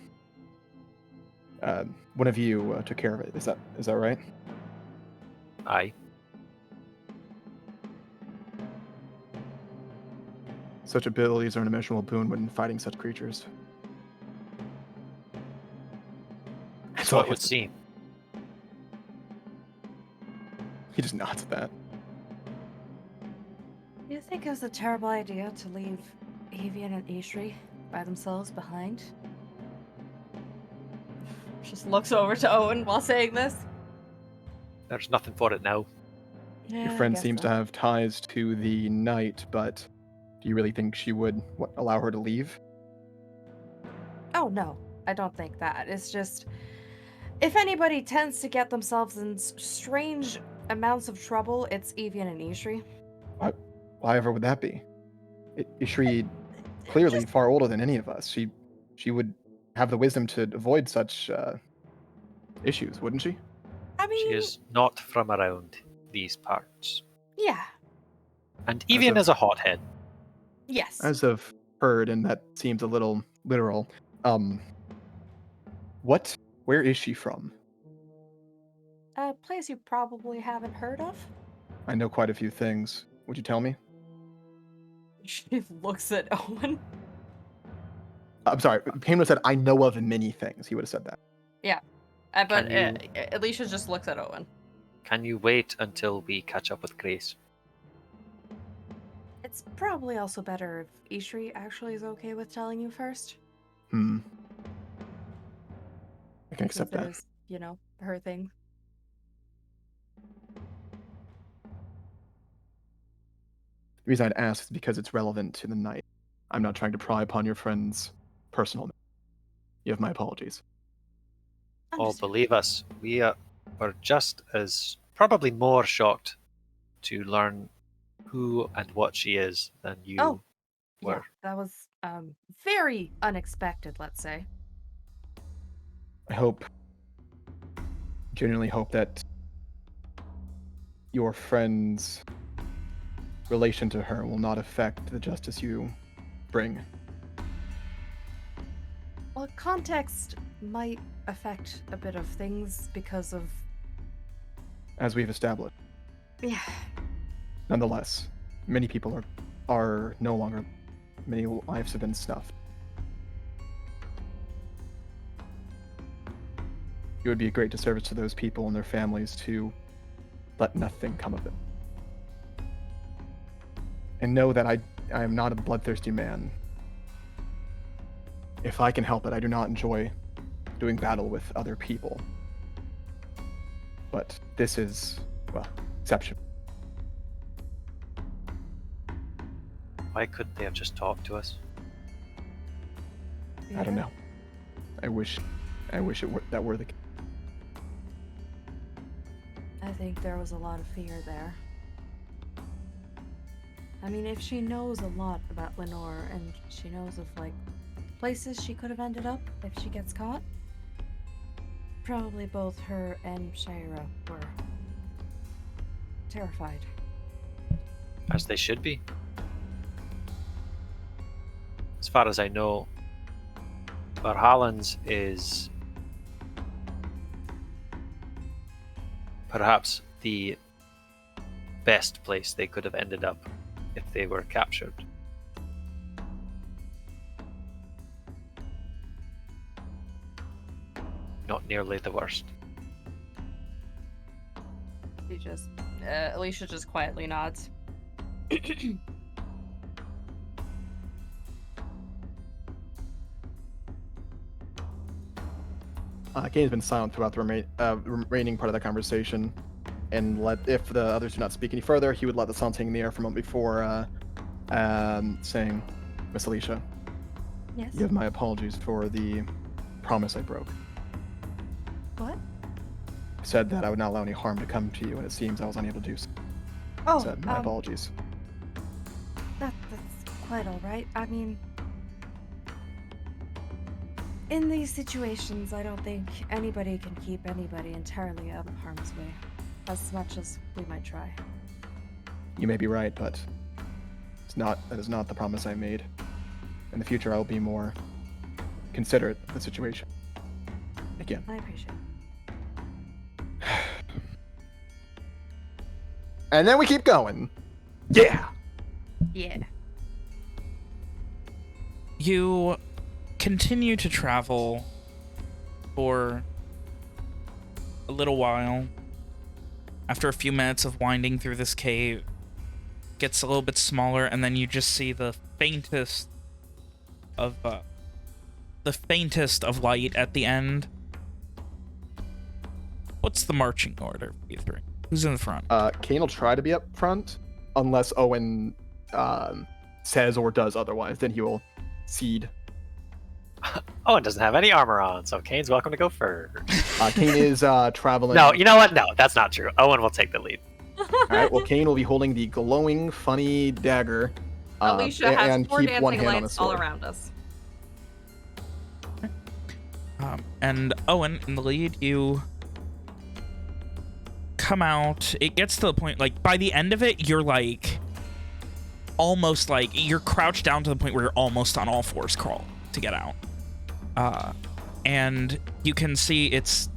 of you took care of it. Is that right? Aye. Such abilities are an immeasurable boon when fighting such creatures. So it would seem. He just nods at that. Do you think it was a terrible idea to leave Avian and Ishri by themselves behind? Just looks over to Owen while saying this. There's nothing for it now. Yeah, Your I friend guess seems so. to have ties to the knight, but do you really think she would allow her to leave? Oh no, I don't think that. It's just, if anybody tends to get themselves in strange amounts of trouble, it's Evian and Ishri. Why ever would that be? Ishri clearly Just- far older than any of us. She would have the wisdom to avoid such issues, wouldn't she? I mean, She is not from around these parts. yeah, And Evian is a hothead. yes. As I've heard, and that seems a little literal. Where is she from? A place you probably haven't heard of. I know quite a few things. Would you tell me? She looks at Owen. I'm sorry. Kane would have said, I know of many things. He would have said that. But Can Alicia just looks at Owen. Can you wait until we catch up with Grace? It's probably also better if Ishri actually is okay with telling you first. I can Since accept it that. is, her thing. The reason I'd ask is because it's relevant to the night. I'm not trying to pry upon your friend's personal. You have my apologies. Oh, Understood. believe us, we were just as, probably more shocked to learn who and what she is than you Oh, were. Yeah, that was very unexpected, let's say. I genuinely hope that your friend's relation to her will not affect the justice you bring. Well, context might affect a bit of things because of... As we've established. Yeah. Nonetheless, many people are no longer. Many lives have been snuffed. It would be a great disservice to those people and their families to let nothing come of it. And know that I am not a bloodthirsty man. If I can help it, I do not enjoy doing battle with other people. But this is, well, exception. Why couldn't they have just talked to us? I don't know. I wish it were the case. I think there was a lot of fear there. I mean, if she knows a lot about Lenore and she knows of, places she could have ended up if she gets caught, probably both her and Shira were terrified. As they should be. As far as I know, Valhallans is perhaps the best place they could have ended up if they were captured. Not nearly the worst. Alicia just quietly nods. Kane's been silent throughout the remaining part of the conversation, and if the others do not speak any further, he would let the silence hang in the air for a moment before saying, Miss Alicia, Yes? you have my apologies for the promise I broke. What? I said that I would not allow any harm to come to you, and it seems I was unable to do so. Oh, Said my apologies. That's quite alright. I mean, in these situations, I don't think anybody can keep anybody entirely out of harm's way, as much as we might try. You may be right, but that is not the promise I made. In the future, I will be more considerate of the situation. Again. I appreciate it. And then we keep going. Yeah. Yeah. You continue to travel for a little while. After a few minutes of winding through this cave, it gets a little bit smaller, and then you just see the faintest of light at the end. What's the marching order for you three? Who's in the front? Kane will try to be up front, unless Owen says or does otherwise. Then he will cede. Owen doesn't have any armor on, so Kane's welcome to go first. Kane is traveling. No, you know what? No, that's not true. Owen will take the lead. All right. Well, Kane will be holding the glowing, funny dagger. Alicia has and 4 keep one dancing hand on the lights all sword. around us. And Owen, in the lead, you come out. It gets to the point, like, by the end of it, you're, like, almost, like, you're crouched down to the point where you're almost on all fours crawl to get out. And you can see it's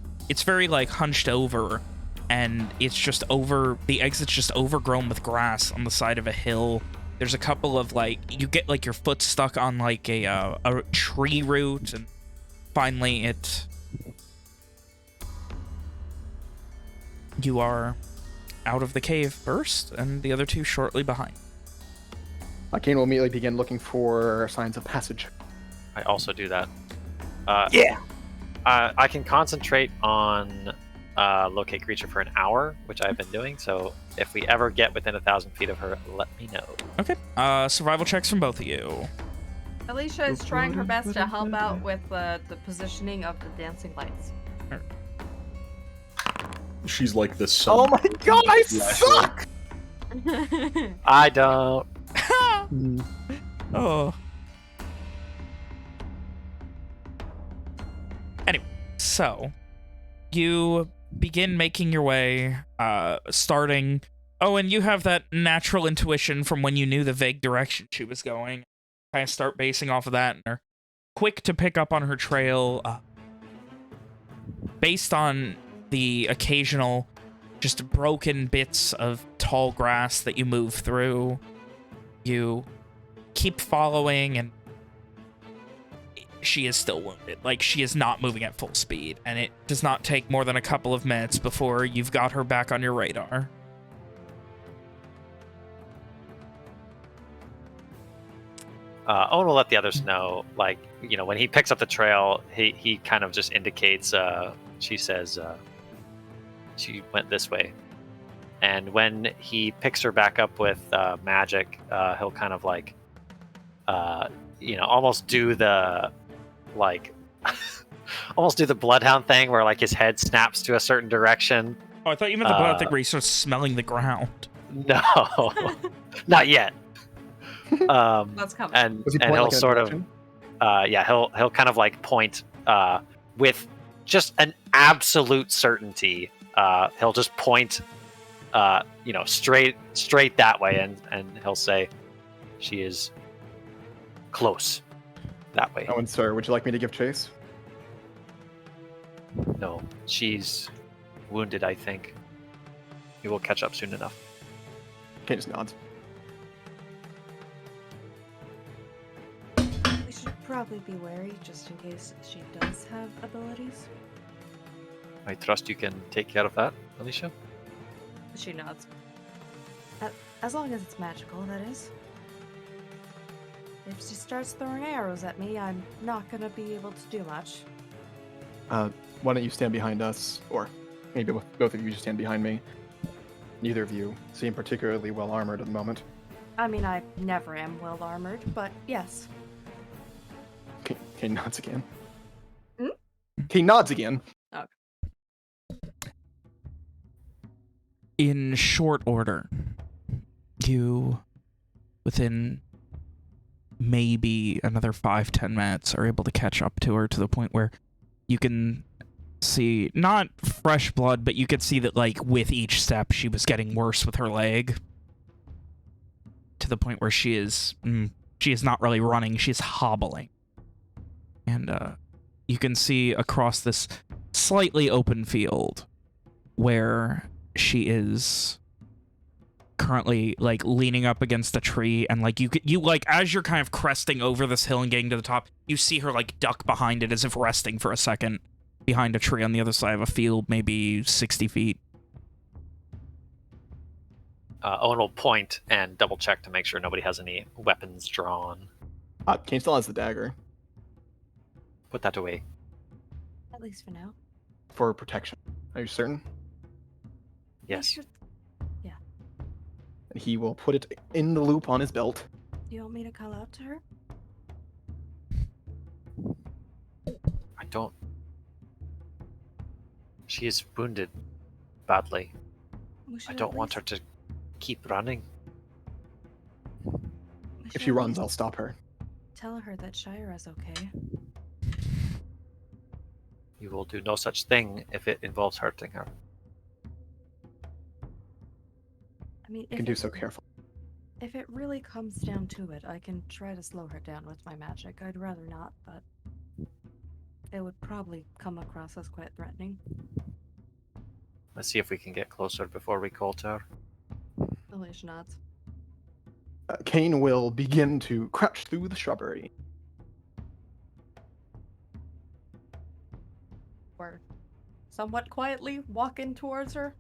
very, like, hunched over, and it's just the exit's just overgrown with grass on the side of a hill. There's a couple of, like, you get, like, your foot stuck on, like, a tree root, and finally you are out of the cave first, and the other two shortly behind. Kane will immediately begin looking for signs of passage. I also do that. Yeah. I can concentrate on locate creature for an hour, which I've been doing. So if we ever get within 1,000 feet of her, let me know. Okay. Survival checks from both of you. Alicia is trying her best to help out with the positioning of the dancing lights. She's like the sun. Oh my god, I suck! I don't. Oh. Anyway, so you begin making your way, starting. Oh, and you have that natural intuition from when you knew the vague direction she was going. Kind of start basing off of that, and are quick to pick up on her trail, based on the occasional just broken bits of tall grass that you move through. You keep following, and she is still wounded. Like, she is not moving at full speed, and it does not take more than a couple of minutes before you've got her back on your radar. Owen will let the others know, like, you know, when he picks up the trail, he kind of just indicates, she says, she went this way. And when he picks her back up with magic, he'll kind of, like, you know, almost do the, like, almost do the bloodhound thing where, like, his head snaps to a certain direction. Oh, I thought you meant the blood thing where he starts smelling the ground. No, not yet. That's coming. And Was he he'll pointing like in a sort of, direction? yeah, he'll kind of like point with just an absolute certainty. He'll just point, you know, straight that way, and he'll say, "She is close that way." Owen, sir, would you like me to give chase? No, she's wounded. I think we will catch up soon enough. Kane just nods. We should probably be wary just in case she does have abilities. I trust you can take care of that, Alicia. She nods. As long as it's magical, that is. If she starts throwing arrows at me, I'm not gonna be able to do much. Why don't you stand behind us, or maybe both of you just stand behind me. Neither of you seem particularly well armored at the moment. I mean, I never am well armored, but yes. Kane nods again. Hmm? Kane nods again. In short order, you, within maybe another 5-10 minutes, are able to catch up to her to the point where you can see, not fresh blood, but you could see that, like, with each step, she was getting worse with her leg. To the point where she is not really running, she's hobbling. And you can see across this slightly open field where she is currently, like, leaning up against a tree, and, like, you like, as you're kind of cresting over this hill and getting to the top, you see her, like, duck behind it as if resting for a second behind a tree on the other side of a field, maybe 60 feet. Owen will point and double check to make sure nobody has any weapons drawn. Kane still has the dagger Put that away. At least for now. for protection. Are you certain? Yes. And he will put it in the loop on his belt. Do you want me to call out to her? I don't. She is wounded badly. Well, We should I at don't want her least- to keep running. we If should she at runs, least I'll stop her. tell her that Shira's okay. You will do no such thing if it involves hurting her. I mean, You can do so carefully. if it really comes down to it, I can try to slow her down with my magic. I'd rather not, but it would probably come across as quite threatening. Let's see if we can get closer before we call to her. Alicia nods. Kane will begin to crouch through the shrubbery. Or somewhat quietly walk in towards her.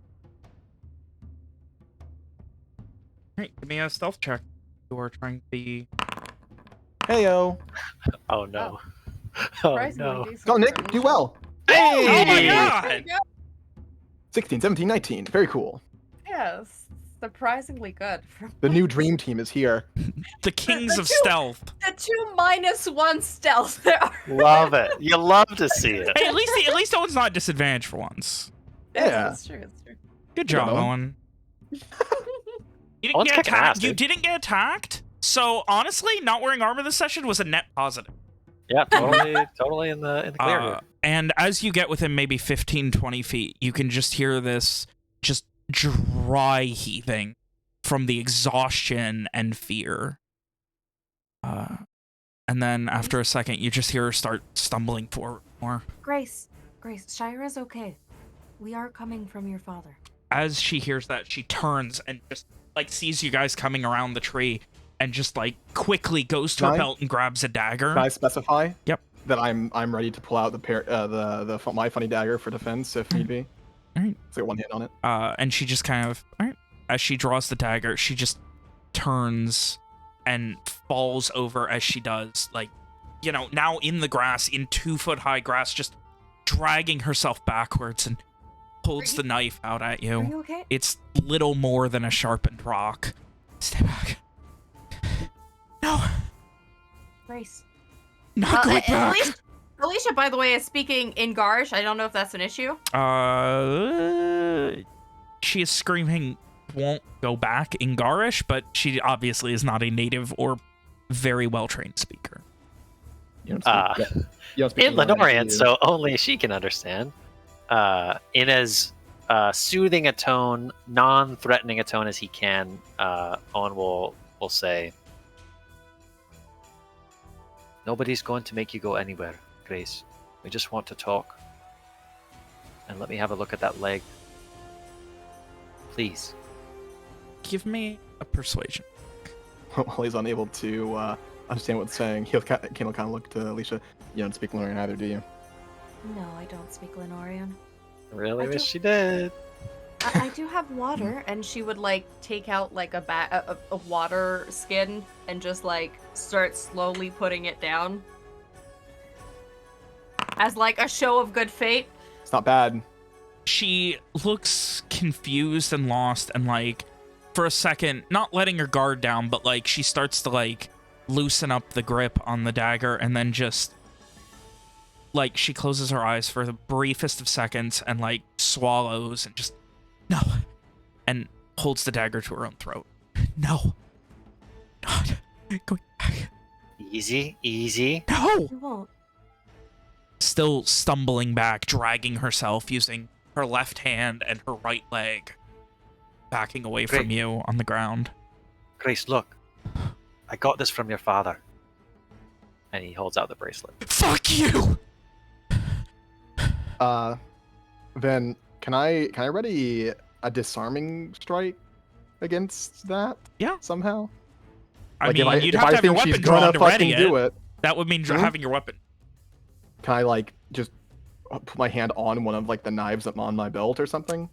Alright, give me a stealth check. You are trying to be... Heyo. Oh no. Oh Surprisingly no. decent Go, for Nick. Do Alicia. well. Oh my Hey! god! 16, 17, 19. Very cool. Yes, surprisingly good. The new dream team is here. The kings the of two- stealth. The 2 -1 stealth there are. Love it. You love to see it. Hey, at least Owen's not disadvantaged for once. Yeah. It's true. It's true. Good job, Owen. Owen. You didn't Owen's get kicking attacked. ass, You dude. didn't get attacked. So honestly, not wearing armor this session was a net positive. Yeah, totally in the clear. here. And as you get within maybe 15, 20 feet, you can just hear this just dry heaving from the exhaustion and fear. And then after a second, you just hear her start stumbling forward more. Grace, Shira's okay. We are coming from your father. As she hears that, she turns and just like sees you guys coming around the tree and just like quickly goes to her Nine? belt and grabs a dagger. Can I specify? Yep. That I'm ready to pull out my funny dagger for defense if need be. Alright. So one hand on it. And she just kind of, all right, as she draws the dagger, she just turns and falls over as she does, like, you know, now in the grass, in 2-foot-high grass, just dragging herself backwards and holds the knife out at Are you. you okay? It's little more than a sharpened rock. Stay back. No, Grace. not going back. Alicia, by the way, is speaking in Garish. I don't know if that's an issue. She is screaming, won't go back in Garish, but she obviously is not a native or very well-trained speaker. You don't speak, you don't speak In Leanorian, Leanorian, do you? so only she can understand. In as soothing a tone, non-threatening a tone as he can, Owen will say, "Nobody's going to make you go anywhere, Grace. We just want to talk. And let me have a look at that leg. Please." Give me a persuasion. While he's unable to understand what's saying, Kane will kind of look to Alicia. You don't speak Leanorian either, do you? No, I don't speak Leanorian. Really I wish do- she did. I do have water, and she would like take out like a water skin and just like start slowly putting it down as like a show of good fate. It's not bad. She looks confused and lost and like for a second not letting her guard down, but like she starts to like loosen up the grip on the dagger and then just like she closes her eyes for the briefest of seconds and like swallows and just no and holds the dagger to her own throat. No, not going back. Easy, easy. No, You won't. still stumbling back, dragging herself using her left hand and her right leg, backing away from Great. you on the ground. Grace, look. I got this from your father. And he holds out the bracelet. Fuck you! Then can I ready a disarming strike against that? Yeah. Somehow. I Like, mean, if you'd if have I to have your think she's weapon drawn gonna to ready fucking do it. it. That would mean Hmm? having your weapon. Can I like just put my hand on one of like the knives that's on my belt or something?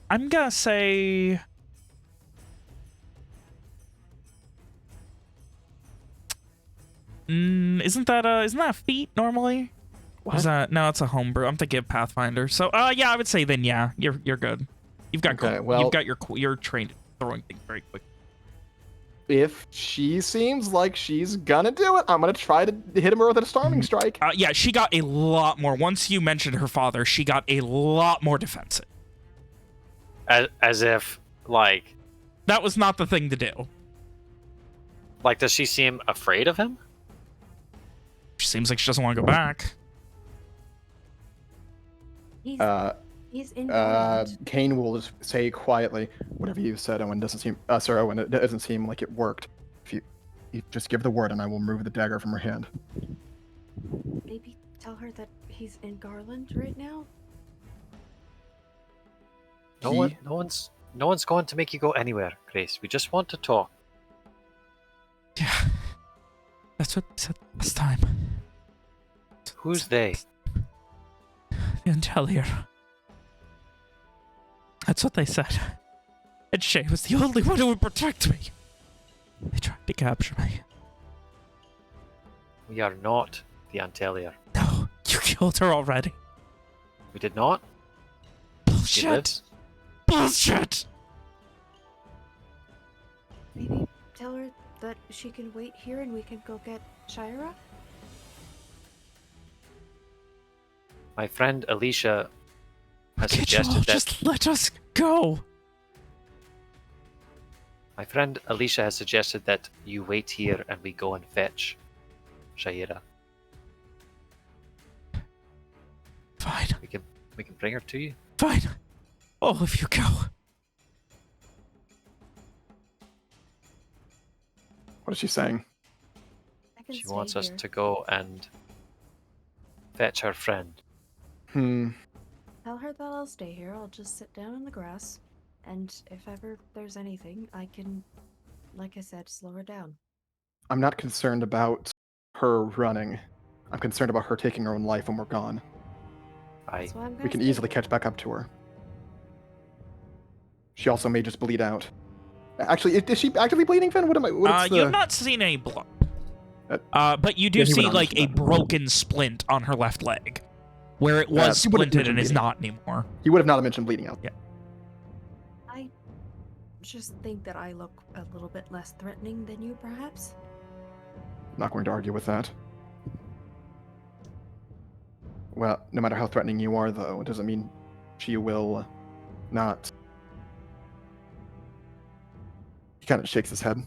I'm gonna say... isn't that a feat normally? What? Is that, no, it's a homebrew. I'm thinking of Pathfinder. So, yeah, I would say then, yeah, you're good. You've got Okay, well- you're trained at throwing things very quick. if she seems like she's gonna do it, I'm gonna try to hit him with a storming strike. Yeah, she got a lot more. Once you mentioned her father, she got a lot more defensive. As if, like... That was not the thing to do. Like, does she seem afraid of him? She seems like she doesn't want to go back. He's in Garland. Kane will just say quietly, whatever you said, Owen, doesn't seem... Sir Owen, it doesn't seem like it worked. If you just give the word and I will remove the dagger from her hand. Maybe tell her that he's in Garland right now? No one's going to make you go anywhere, Grace. We just want to talk. Yeah. That's what they said last time. Who's they? The Untoward. That's what they said. And Shay was the only one who would protect me. They tried to capture me. We are not the Antelia. No, you killed her already. We did not. She Bullshit! lives. Bullshit! Maybe tell her that she can wait here and we can go get Shira? My friend Alicia has Okay, suggested Joel, that... just let us go. My friend Alicia has suggested that you wait here and we go and fetch Shayira. Fine. We can bring her to you. Fine. All of you go. What is she saying? I can She stay wants us here. to go and fetch her friend. Tell her that I'll stay here. I'll just sit down in the grass. And if ever there's anything, I can, like I said, slow her down. I'm not concerned about her running. I'm concerned about her taking her own life when we're gone. That's why I'm gonna We can stay easily here. catch back up to her. She also may just bleed out. Actually, is she actively bleeding, Finn? What's You have not seen any blood. But you do Yeah, he see, would like, a understand. broken splint on her left leg. Where it was He would've splinted and mentioned is bleeding. not anymore. He would have not mentioned bleeding out. Yeah. I just think that I look a little bit less threatening than you, perhaps. Not going to argue with that. Well, no matter how threatening you are, though, it doesn't mean she will not. He kind of shakes his head.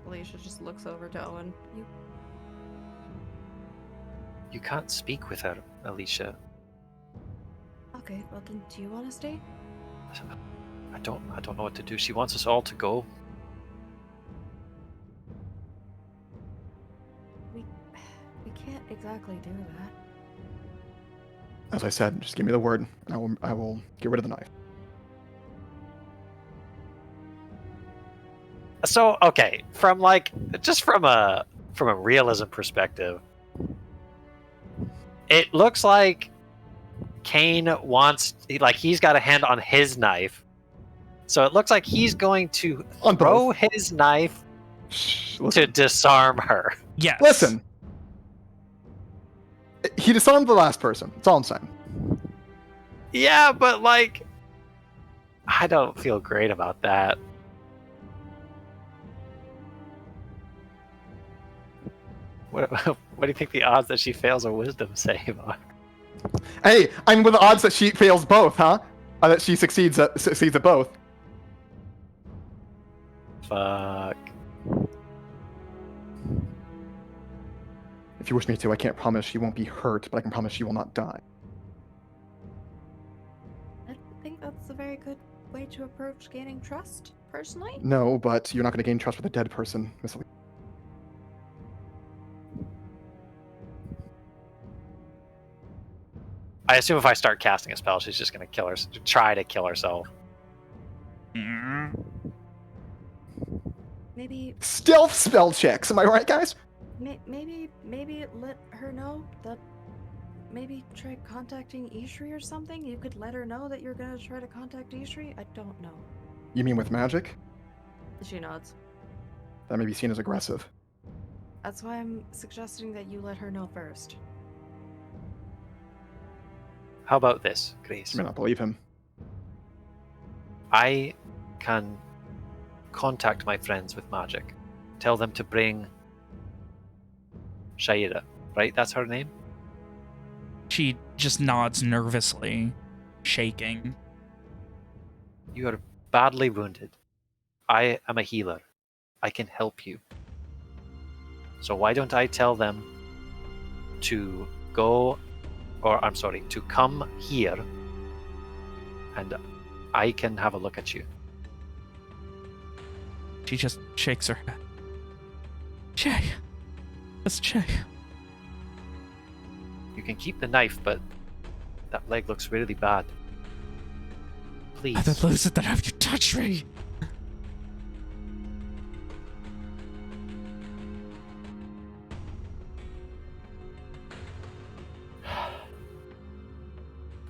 Alicia just looks over to Owen. You can't speak with her, Alicia. Okay, well then, do you want to stay? I don't know what to do. She wants us all to go. We can't exactly do that. As I said, just give me the word, and I will get rid of the knife. So, okay, from a realism perspective, it looks like Kane he's got a hand on his knife. So it looks like he's going to On throw both. his knife Shh, to listen. disarm her. Yes. Listen. He disarmed the last person. That's all I'm saying. Yeah, but like, I don't feel great about that. What do you think the odds that she fails a wisdom save are? Hey, I'm with the odds that she fails both, huh? That she succeeds at both. Fuck. If you wish me to, I can't promise she won't be hurt, but I can promise she will not die. I think that's a very good way to approach gaining trust, personally. No, but you're not going to gain trust with a dead person, Miss Lee. I assume if I start casting a spell, she's just gonna try to kill herself. Maybe, Stealth spell checks, am I right, guys? maybe let her know that. Maybe try contacting Ishri or something. You could let her know that you're gonna try to contact Ishri. I don't know. You mean with magic? She nods. That may be seen as aggressive. That's why I'm suggesting that you let her know first. How about this, Grace? I may not believe him. I can contact my friends with magic. Tell them to bring Shaira, right? That's her name? She just nods nervously, shaking. You are badly wounded. I am a healer. I can help you. So why don't I tell them to to come here, and I can have a look at you. She just shakes her head. Shay. That's Shay. You can keep the knife, but that leg looks really bad. Please. I don't lose it that have you touch me.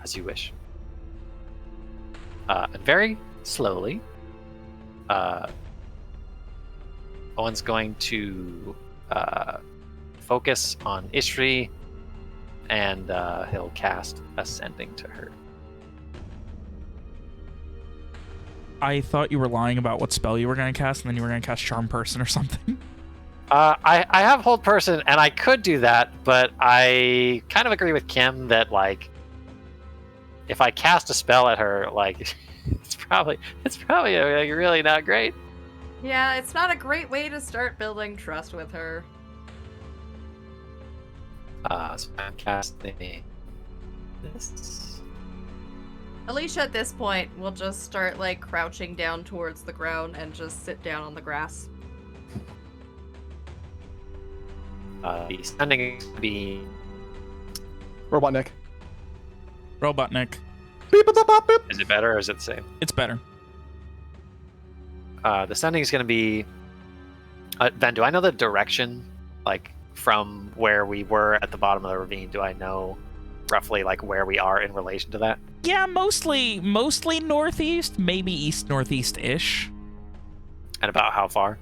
As you wish. And very slowly, Owen's going to focus on Ishri, and he'll cast Ascending to her. I thought you were lying about what spell you were going to cast, and then you were going to cast Charm Person or something. I have Hold Person, and I could do that, but I kind of agree with Kim that, like, if I cast a spell at her, like, it's probably like, really not great. Yeah, it's not a great way to start building trust with her. So I'm casting this. Alicia at this point will just start like crouching down towards the ground and just sit down on the grass. The standing is going to be Robotnik. Robotnik. Beep, beep, beep, beep. Is it better or is it the same? It's better. The standing is going to be... Ben, do I know the direction, like, from where we were at the bottom of the ravine? Do I know roughly, like, where we are in relation to that? Yeah, mostly northeast, maybe east-northeast-ish. And about how far?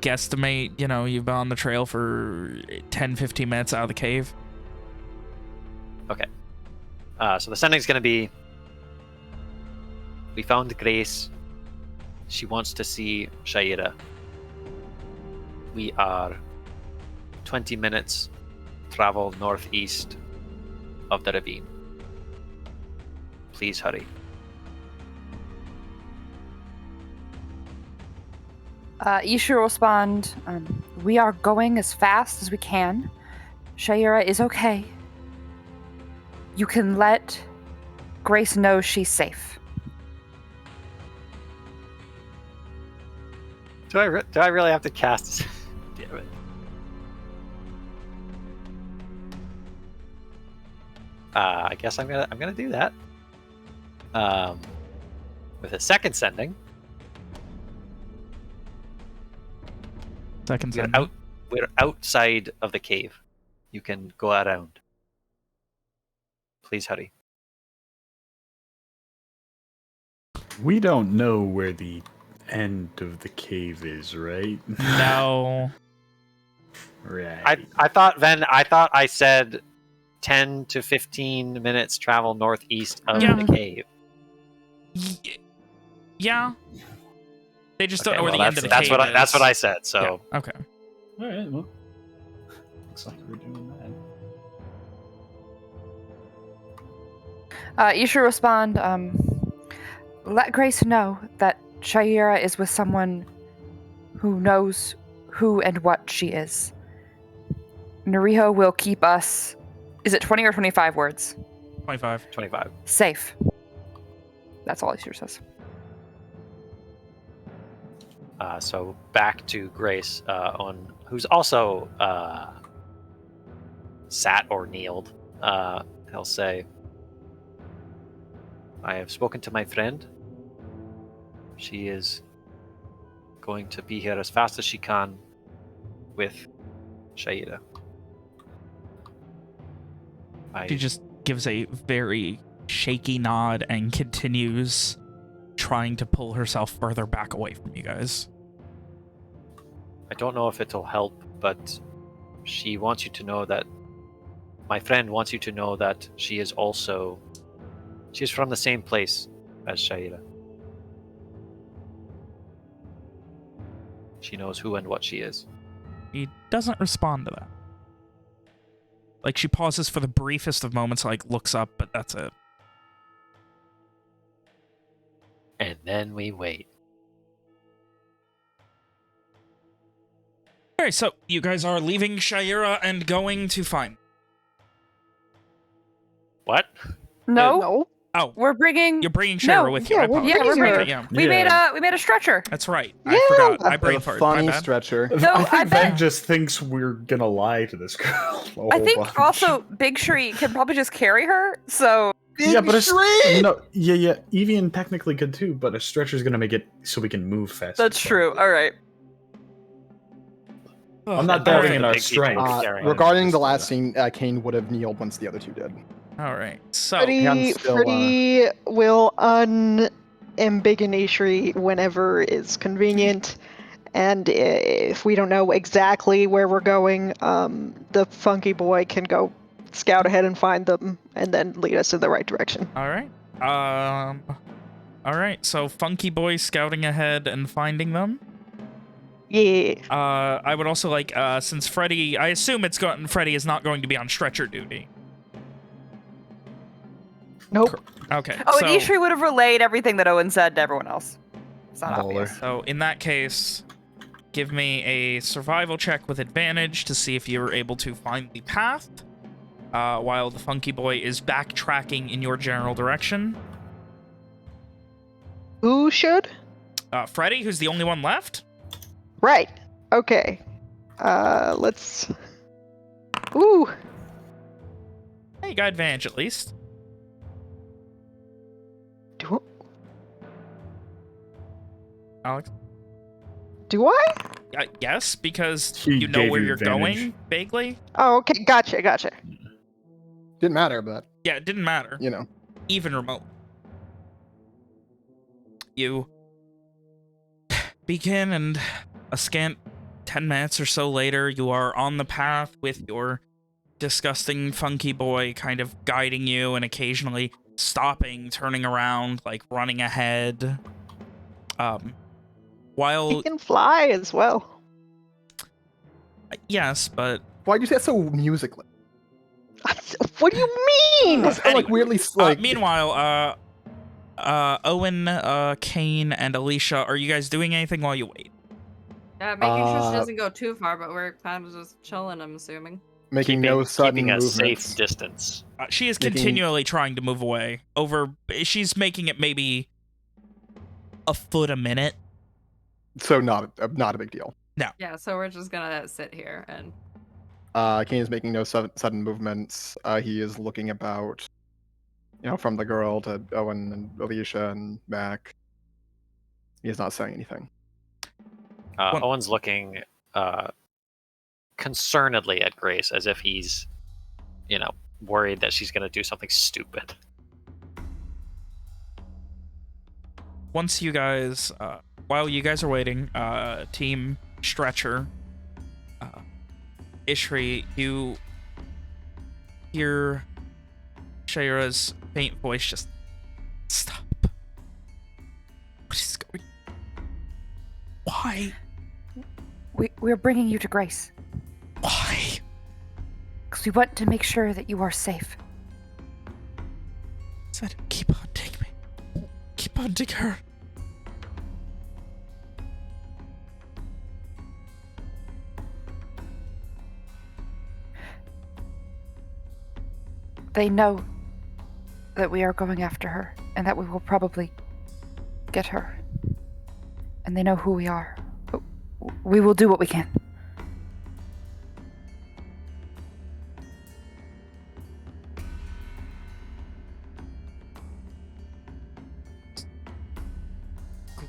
Guesstimate, you know, you've been on the trail for 10-15 minutes out of the cave. Okay. So the standing is going to be... We found Grace. She wants to see Shaira. We are 20 minutes travel northeast of the ravine. Please hurry. Isha will respond, we are going as fast as we can. Shaira is okay. You can let Grace know she's safe. Do I really have to cast? Damn it. I guess I'm gonna do that. With a second sending. Second sending. We're outside of the cave. You can go around. Please hurry. We don't know where the end of the cave is, right? No. Right. I thought I said 10 to 15 minutes travel northeast of the cave. Yeah. They just don't Okay, know where well, the end of the that's cave what is. that's what I said. So Yeah, okay. All right. Well, looks like we're doing that. Isha will respond, let Grace know that Shaira is with someone who knows who and what she is. Nariho will keep us... Is it 20 or 25 words? 25. 25. Safe. That's all Isha says. So back to Grace, who's also sat or kneeled. He'll say, I have spoken to my friend. She is going to be here as fast as she can with Shaira. She just gives a very shaky nod and continues trying to pull herself further back away from you guys. I don't know if it'll help, but she wants you to know that my friend wants you to know that she is from the same place as Shaira. She knows who and what she is. He doesn't respond to that. Like, she pauses for the briefest of moments, like, looks up, but that's it. And then we wait. Alright, so you guys are leaving Shaira and going to find... What? No, No. Oh, we're bringing. you're bringing Shaira No, with you. yeah, I we're apologize. bringing her. Okay, yeah. We made a stretcher. That's right. Yeah. I forgot. I A brain farted. funny My bad. stretcher. I No, think I Ben bet- just thinks we're gonna lie to this girl. I think also Big Shri can probably just carry her. So Yeah, but yeah, Evian technically could too, but a stretcher's gonna make it so we can move faster. that's true. All right. I'm not And doubting both in the our big people strength. can carry her. Regarding the last scene, Kane would have kneeled once the other two did. Alright, so... Freddie, still, Freddie will unambiguously whenever is convenient. And if we don't know exactly where we're going, the funky boy can go scout ahead and find them, and then lead us in the right direction. Alright. Alright, so Funky Boy scouting ahead and finding them. Yeah. I would also like, since Freddy... I assume Freddy is not going to be on stretcher duty. Nope. Okay, Oh, so... and Ishri would have relayed everything that Owen said to everyone else. It's not Baller. obvious. So, in that case, give me a survival check with advantage to see if you're able to find the path, while the Funky Boy is backtracking in your general direction. Who should? Freddy, who's the only one left? Right. Okay. Let's... Ooh. Hey, you got advantage at least. Do, Alex? do I? Yes, because He you know gave where you you're advantage. going, vaguely. Oh, okay. Gotcha. Didn't matter, but, Yeah, it didn't matter. you know. Even remote. You begin, and a scant 10 minutes or so later, you are on the path with your disgusting Funky Boy kind of guiding you and occasionally stopping, turning around, like running ahead. While... He can fly as well. Yes, but... Why'd you say that so musically? What do you mean? It's like weirdly like. meanwhile, Owen, Kane, and Alicia, are you guys doing anything while you wait? Making sure she doesn't go too far, but we're kind of just chilling, I'm assuming. making no sudden keeping a movements. safe distance. She is Making- continually trying to move away. She's making it maybe a foot a minute. So not a big deal. Yeah, so we're just gonna sit here and Kane is making no sudden movements. He is looking about, from the girl to Owen and Alicia and Mac. He is not saying anything. Owen's looking concernedly at Grace as if he's, worried that she's going to do something stupid. Once you guys, while you guys are waiting, Team Stretcher, Ishri, you hear Shaira's faint voice just, stop. What is going on? Why? We're bringing you to Grace Why? because we want to make sure that you are safe. Said, keep hunting me. Keep hunting her. They know that we are going after her and that we will probably get her. And they know who we are. We will do what we can.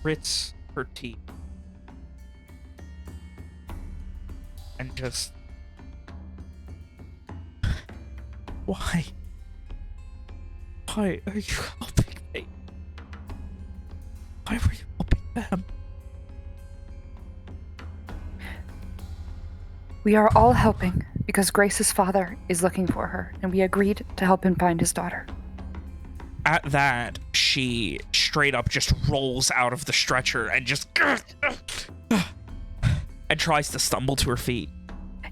Grits her teeth. And just... Why? Why are you helping me? Why were you helping them? We are all helping because Grace's father is looking for her, and we agreed to help him find his daughter. At that, she straight up just rolls out of the stretcher and just and tries to stumble to her feet.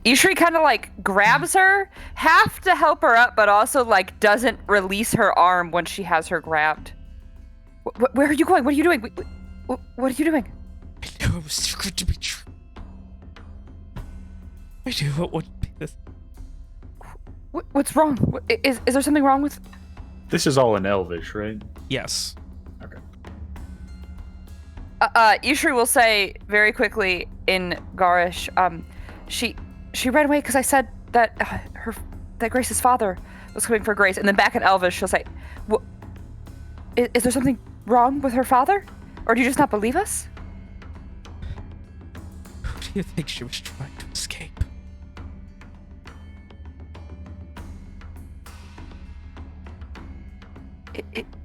Ishri kind of like grabs her, half to help her up, but also like doesn't release her arm when she has her grabbed. Where are you going? What are you doing? What are you doing? I knew it was too good to be true. I knew it wouldn't be this. What's wrong? Is there something wrong with... This is all in Elvish, right? Yes. Okay. Ishri will say very quickly in Garish, she ran away because I said that that Grace's father was coming for Grace, and then back in Elvish she'll say, is there something wrong with her father? Or do you just not believe us? Who do you think she was trying to escape?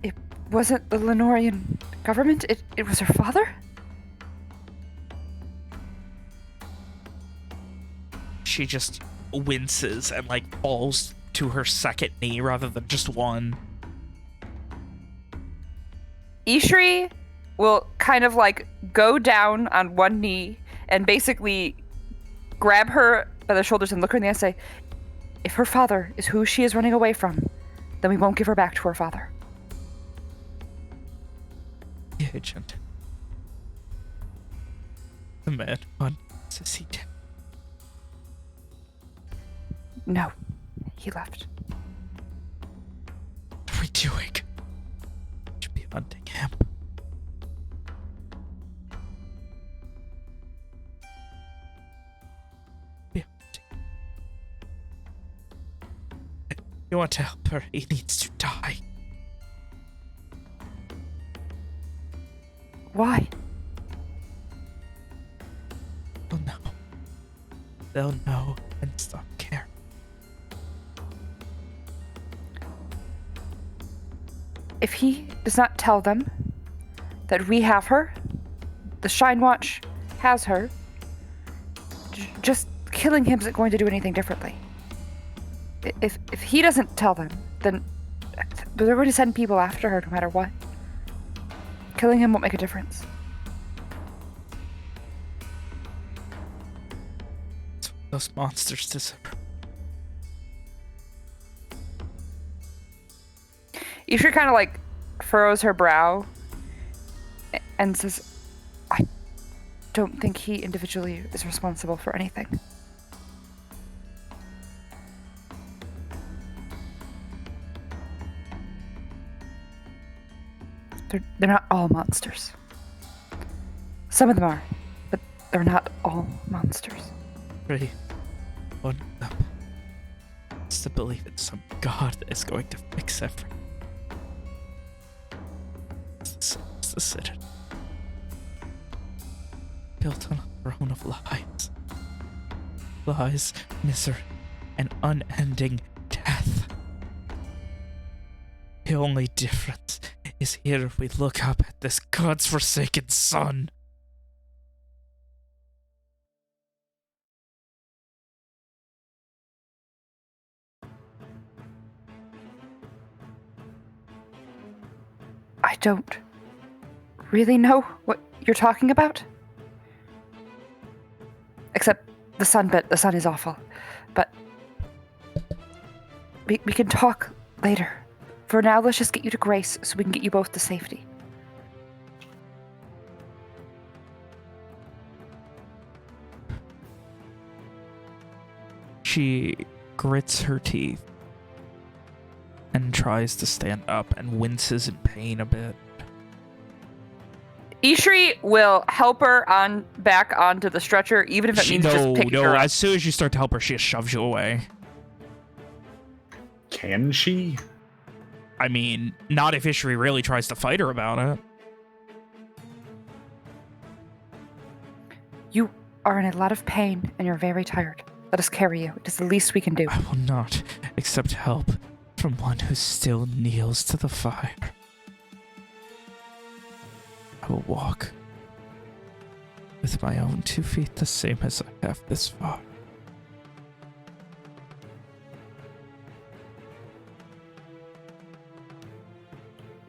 It wasn't the Leanorian government. It was her father? She just winces and like falls to her second knee rather than just one. Ishri will kind of like go down on one knee and basically grab her by the shoulders and look her in the eye and say, if her father is who she is running away from, then we won't give her back to her father. The agent. The man wants to see him. No, he left. What are we doing? We should be hunting him. Be hunting. You want to help her? He needs to die. Why? They'll know. They'll know and stop caring. If he does not tell them that we have her, the Shynwatch has her, just killing him isn't going to do anything differently. If he doesn't tell them, then they're going to send people after her no matter what. Killing him won't make a difference. That's what those monsters deserve. Ishri kind of like furrows her brow and says, I don't think he individually is responsible for anything. They're not all monsters. Some of them are, but they're not all monsters. Pretty one of them. It's to believe in some god that is going to fix everything. It's the citadel. Built on a throne of lies. Lies, misery, and unending death. The only difference is here if we look up at this god's forsaken sun. I don't really know what you're talking about. Except the sun bit. The sun is awful. But we can talk later. For now, let's just get you to Grace so we can get you both to safety. She grits her teeth and tries to stand up and winces in pain a bit. Ishri will help her on back onto the stretcher, even if it means just picking her up. As soon as you start to help her, she just shoves you away. Can she? I mean, not if Ishri really tries to fight her about it. You are in a lot of pain and you're very tired. Let us carry you. It is the least we can do. I will not accept help from one who still kneels to the fire. I will walk with my own 2 feet, the same as I have this far.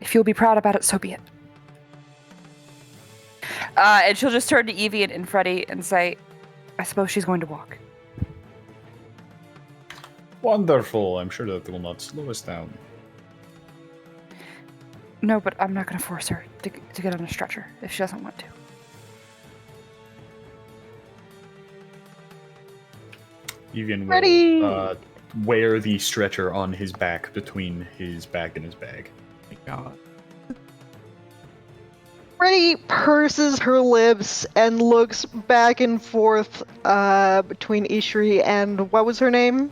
If you'll be proud about it, so be it. And she'll just turn to Evie and Freddie and say, I suppose she's going to walk. Wonderful. I'm sure that will not slow us down. No, but I'm not going to force her to get on a stretcher if she doesn't want to. Evian Ready. will wear the stretcher on his back between his back and his bag. My God. Freddie purses her lips and looks back and forth between Ishri and what was her name?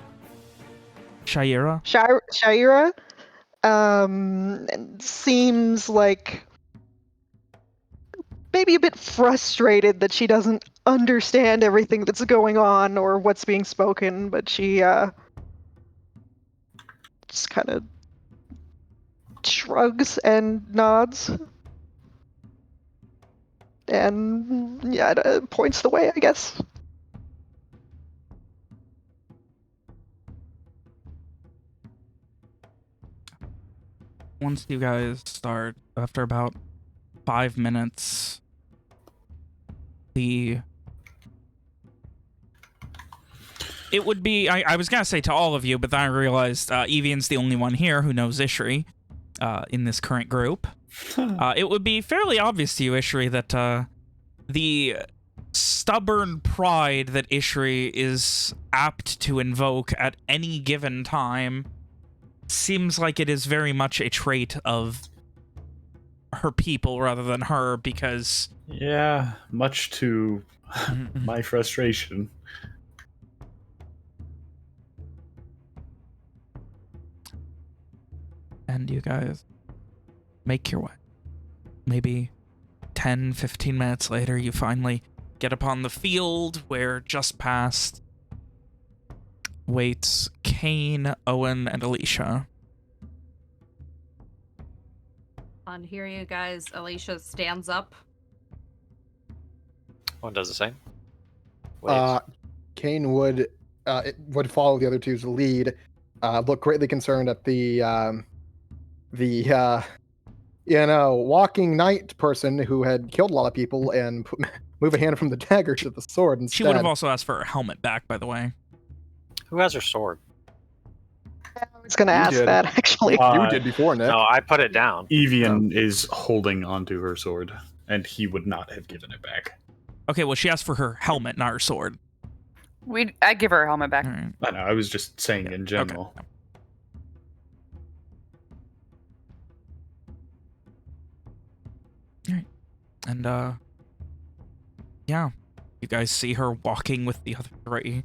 Shaira? Shaira. And seems like maybe a bit frustrated that she doesn't understand everything that's going on or what's being spoken, but she just kind of shrugs and nods. And yeah, points the way, I guess. Once you guys start, after about 5 minutes, it would be, I was gonna say to all of you, but then I realized Evian's the only one here who knows Ishri in this current group. It would be fairly obvious to you, Ishri, that the stubborn pride that Ishri is apt to invoke at any given time seems like it is very much a trait of her people rather than her, because... Yeah, much to my frustration. And you guys make your way. Maybe 10, 15 minutes later, you finally get upon the field where just past waits Kane, Owen, and Alicia. On hearing you guys, Alicia stands up. One does the same. Kane would follow the other two's lead, look greatly concerned at the walking knight person who had killed a lot of people, and move a hand from the dagger to the sword instead. She would have also asked for her helmet back, by the way. Who has her sword? I was going to ask did. that, actually. You did before, Nick. No, I put it down. Evian is holding onto her sword, and he would not have given it back. Okay, well, she asked for her helmet, not her sword. I give her a helmet back. All right. I know, I was just saying in general. Okay. All right. And, yeah, you guys see her walking with the other three.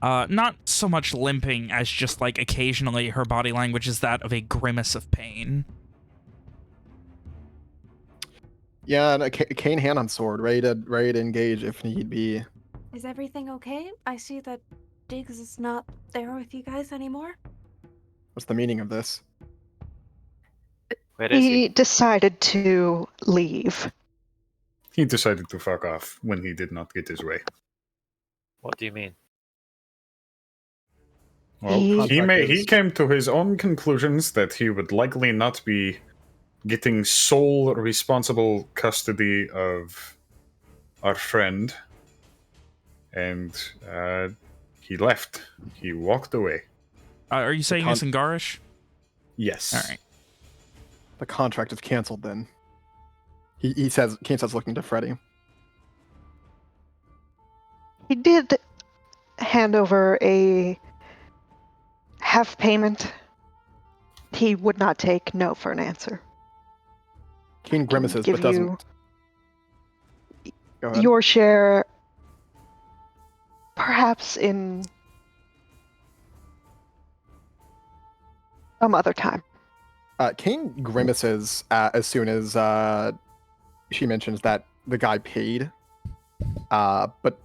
Not so much limping as just, like, occasionally her body language is that of a grimace of pain. Yeah, and a cane hand on sword, ready to engage if need be. Is everything okay? I see that Diggs is not there with you guys anymore. What's the meaning of this? Where is He he? decided to leave. He decided to fuck off when he did not get his way. What do you mean? Well, He- he came to his own conclusions that he would likely not be getting sole responsible custody of our friend, and he left. He walked away. Are you saying this in Garish? Yes. All right. The contract is canceled then. He says, Kane says, looking to Freddy. He did hand over a half payment. He would not take no for an answer. Kane grimaces, give but doesn't. Go ahead. Your share, perhaps in some other time. Kane grimaces as soon as she mentions that the guy paid. But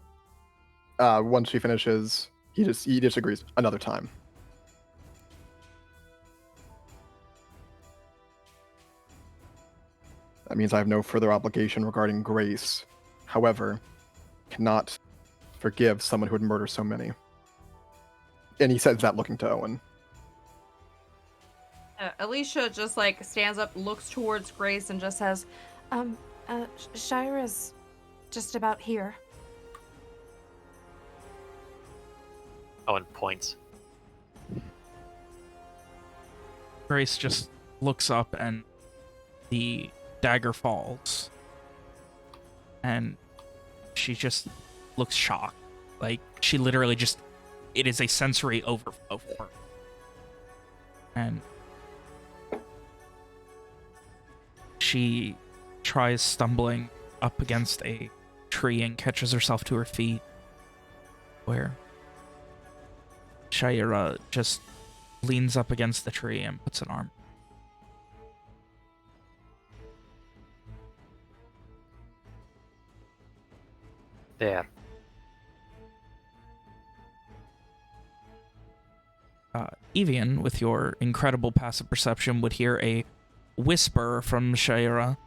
once she finishes, he disagrees another time. That means I have no further obligation regarding Grace. However, cannot forgive someone who would murder so many. And he says that looking to Owen. Alicia just like stands up, looks towards Grace, and just says, Shira's just about here. Owen points. Grace just looks up and the dagger falls. And she just looks shocked. Like, she literally just... It is a sensory overflow for her. And she tries stumbling up against a tree and catches herself to her feet, where Shira just leans up against the tree and puts an arm. There. Evian, with your incredible passive perception, would hear a whisper from Shira.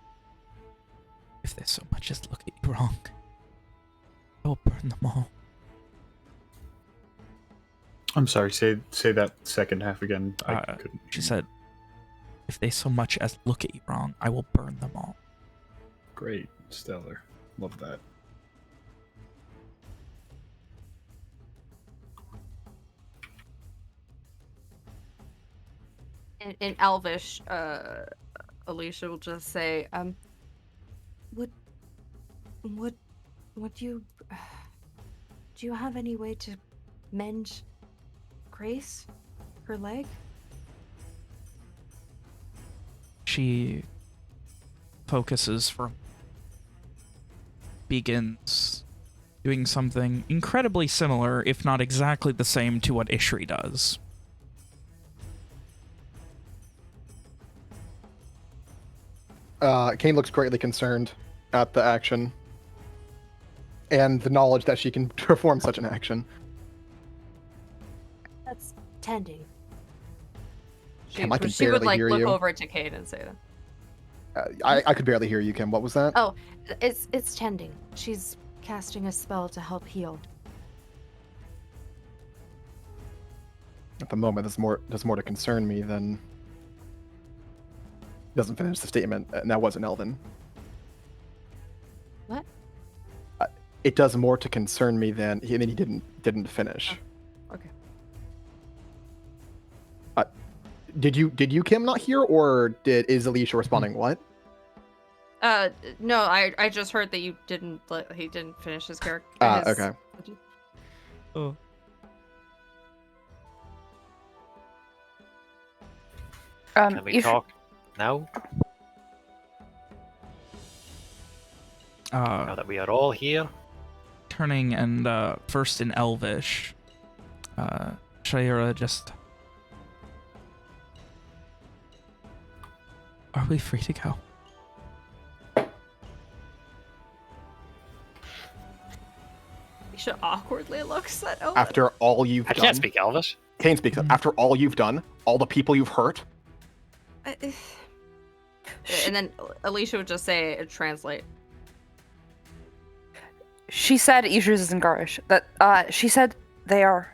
If they so much as look at you wrong, I will burn them all. I'm sorry, say that second half again. I couldn't. She said, if they so much as look at you wrong, I will burn them all. Great, stellar. Love that. in Elvish, Alicia will just say, Would you... Do you have any way to mend Grace? Her leg? She focuses for... begins doing something incredibly similar, if not exactly the same, to what Ishri does. Kane looks greatly concerned at the action and the knowledge that she can perform such an action. That's tending. Kim, I can she would barely like hear look you. over to Kate and say that. I could barely hear you, Kim. What was that? Oh, it's tending. She's casting a spell to help heal. At the moment, there's more to concern me than... Doesn't finish the statement, and that wasn't Elvin. What? It does more to concern me than... And then he didn't finish. Oh, okay. Did you, Kim, not hear, or is Alicia responding what? No, I just heard that you didn't. He didn't finish his character. Okay. Oh. Can we talk now? Now that we are all here. Turning and first in Elvish, Shira just... Are we free to go? Alicia awkwardly looks at Elvin. After all you've I done... can't speak Elvish. Kane speaks up. After all you've done, all the people you've hurt... And then Alicia would just say, translate. She said Idris is in Garish. That she said they are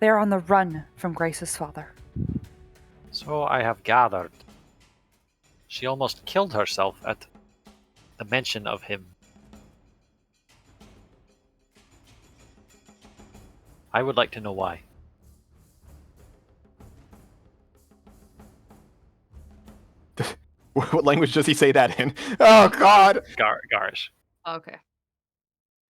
on the run from Grace's father. So I have gathered. She almost killed herself at the mention of him. I would like to know why. What language does he say that in? Oh, God! Garish. Okay.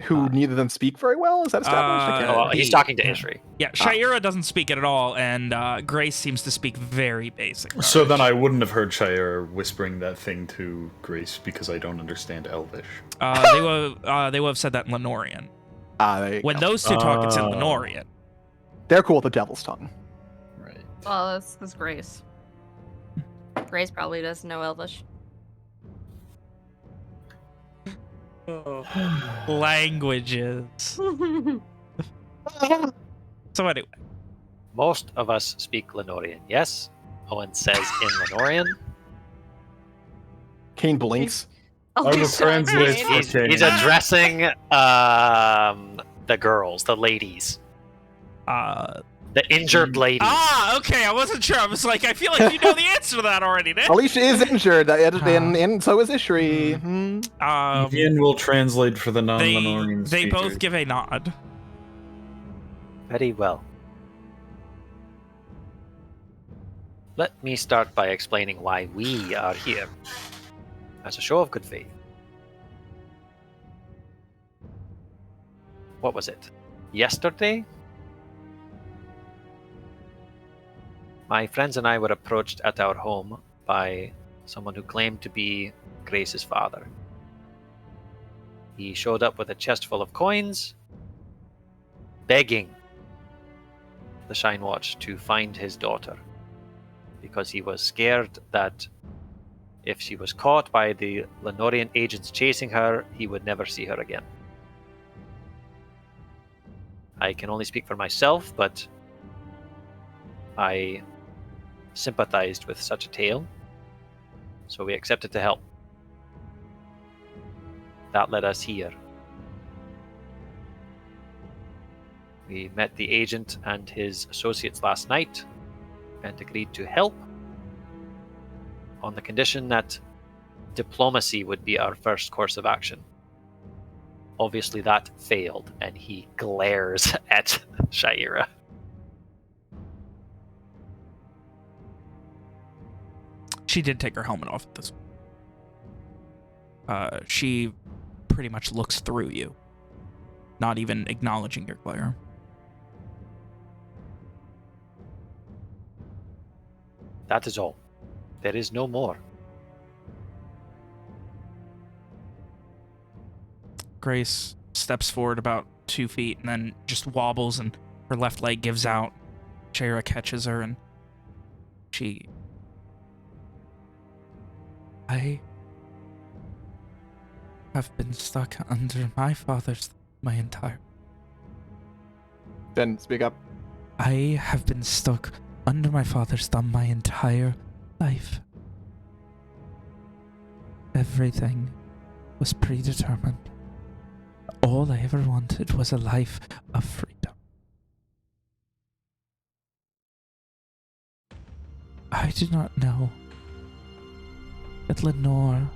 Who neither of them speak very well? Is that established? I can't- Well, he's talking to Ishri. Yeah, Shira doesn't speak it at all, and Grace seems to speak very basic. So then I wouldn't have heard Shire whispering that thing to Grace because I don't understand Elvish. They will have said that in Leanorian. There you When go. those two talk, it's in Leanorian. They're cool with the devil's tongue. Right. Well, that's Grace. Grace probably doesn't know Elvish. Languages. So anyway. Most of us speak Leanorian, yes? Owen says in Leanorian. Kane blinks. I will translate for He's Kane. addressing the girls, the ladies. The injured lady. Ah, okay. I wasn't sure. I was like, I feel like you know the answer to that already, Nick. Alicia is injured, and so is Ishri. Ian will translate for the They non-Leanorian they both speakers. give a nod. Very well. Let me start by explaining why we are here. As a show of good faith. What was it? Yesterday? My friends and I were approached at our home by someone who claimed to be Grace's father. He showed up with a chest full of coins, begging the Shynwatch to find his daughter, because he was scared that if she was caught by the Leanorian agents chasing her, he would never see her again. I can only speak for myself, but I sympathized with such a tale, so we accepted to help. That led us here. We met the agent and his associates last night and agreed to help on the condition that diplomacy would be our first course of action. Obviously that failed, and he glares at Shaira. She did take her helmet off at this. She pretty much looks through you, not even acknowledging your glare. That is all. There is no more. Grace steps forward about 2 feet and then just wobbles, and her left leg gives out. Shaira catches her, and I have been stuck under my father's my entire... Then speak up. I have been stuck under my father's thumb my entire life. Everything was predetermined. All I ever wanted was a life of freedom. I did not know that Lenore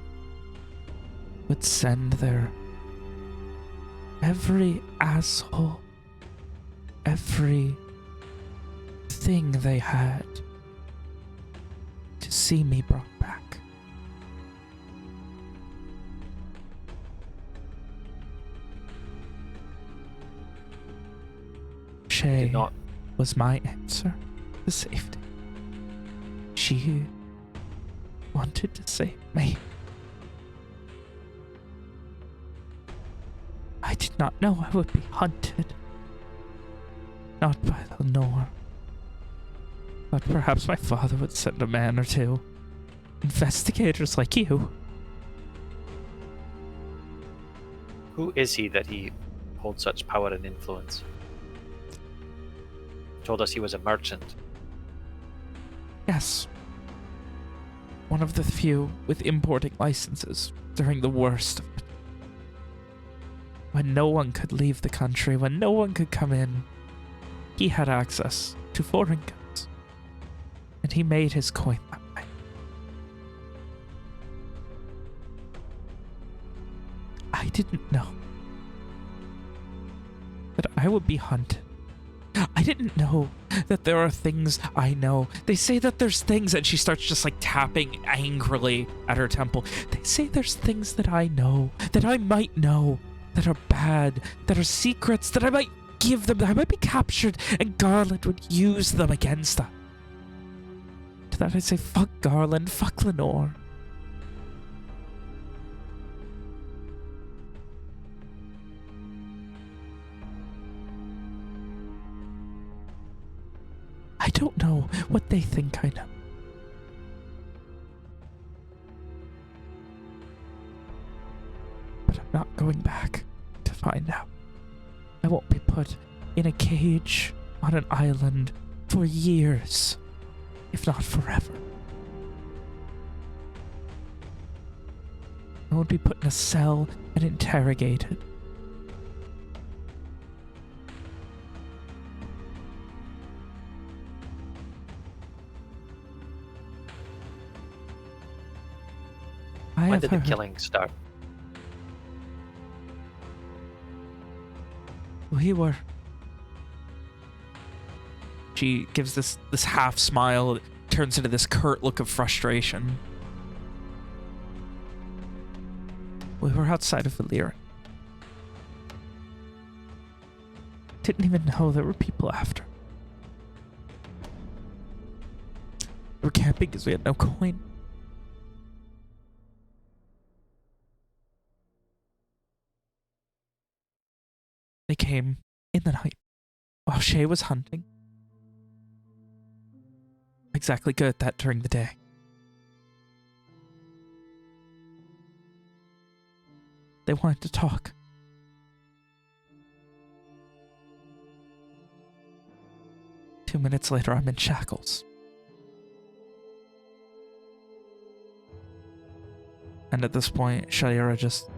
would send their every asshole, every thing they had to see me brought back. Shay was my answer to safety. She wanted to save me. I did not know I would be hunted. Not by Lenore. But perhaps my father would send a man or two. Investigators like you. Who is he that he holds such power and influence? Told us he was a merchant. Yes. One of the few with importing licenses during the worst of it. When no one could leave the country, when no one could come in, he had access to foreign goods. And he made his coin that way. I didn't know that I would be hunted. I didn't know that there are things I know. They say that there's things, and she starts just like tapping angrily at her temple. They say there's things that I know, that I might know, that are bad, that are secrets, that I might give them, that I might be captured, and Garland would use them against us. To that I say, fuck Garland, fuck Lenore. I don't know what they think I know. But I'm not going back to find out. I won't be put in a cage on an island for years, if not forever. I won't be put in a cell and interrogated. When have did the heard. killing start? We were. She gives this half smile, it turns into this curt look of frustration. We were outside of Leanorian. Didn't even know there were people after. We were camping because we had no coin. They came in the night while Shay was hunting. Exactly good at that during the day. They wanted to talk. Two minutes later, I'm in shackles. And at this point, Shayera just...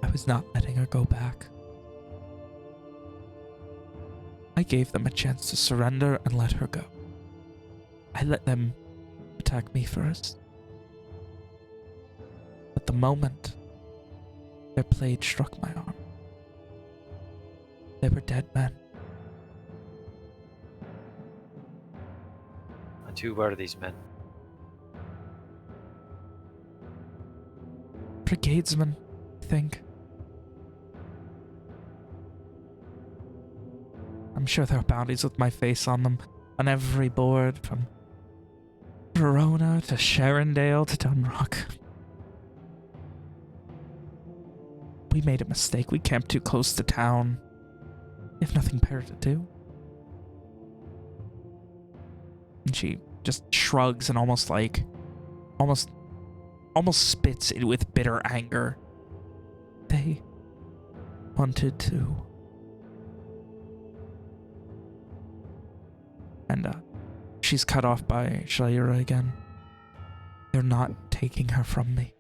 I was not letting her go back. I gave them a chance to surrender and let her go. I let them attack me first. But the moment their blade struck my arm, they were dead men. And who were these men? Brigadesmen, I think. I'm sure there are bounties with my face on them on every board, from Verona to Sharondale to Dunrock. We made a mistake. We camped too close to town. We have nothing better to do. And she just shrugs and almost spits it with bitter anger. They wanted to. And she's cut off by Shayera again. They're not taking her from me.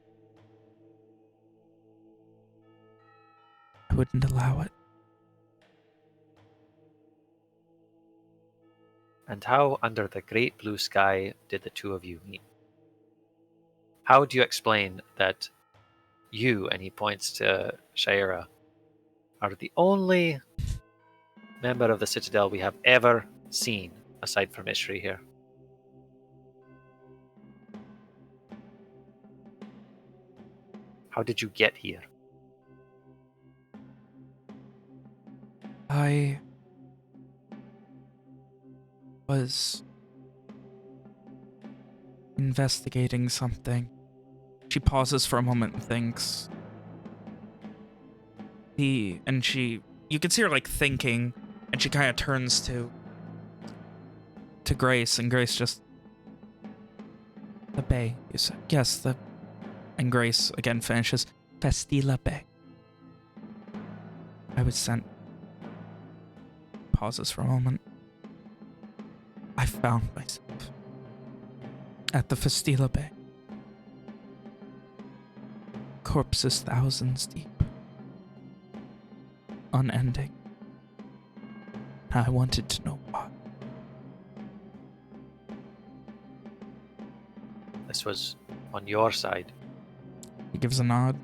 I wouldn't allow it. And how under the great blue sky did the two of you meet? How do you explain that you, and he points to Shayera, are the only member of the Citadel we have ever seen, aside from Ishri here? How did you get here? I was investigating something. She pauses for a moment and thinks. You can see her like thinking, and she kind of turns to Grace, and Grace just, the Bay, you said. Yes, and Grace again finishes, Festila Bay. I was sent. Pauses for a moment. I found myself at the Festila Bay. Corpses thousands deep. Unending. I wanted to know why. This was on your side. He gives a nod.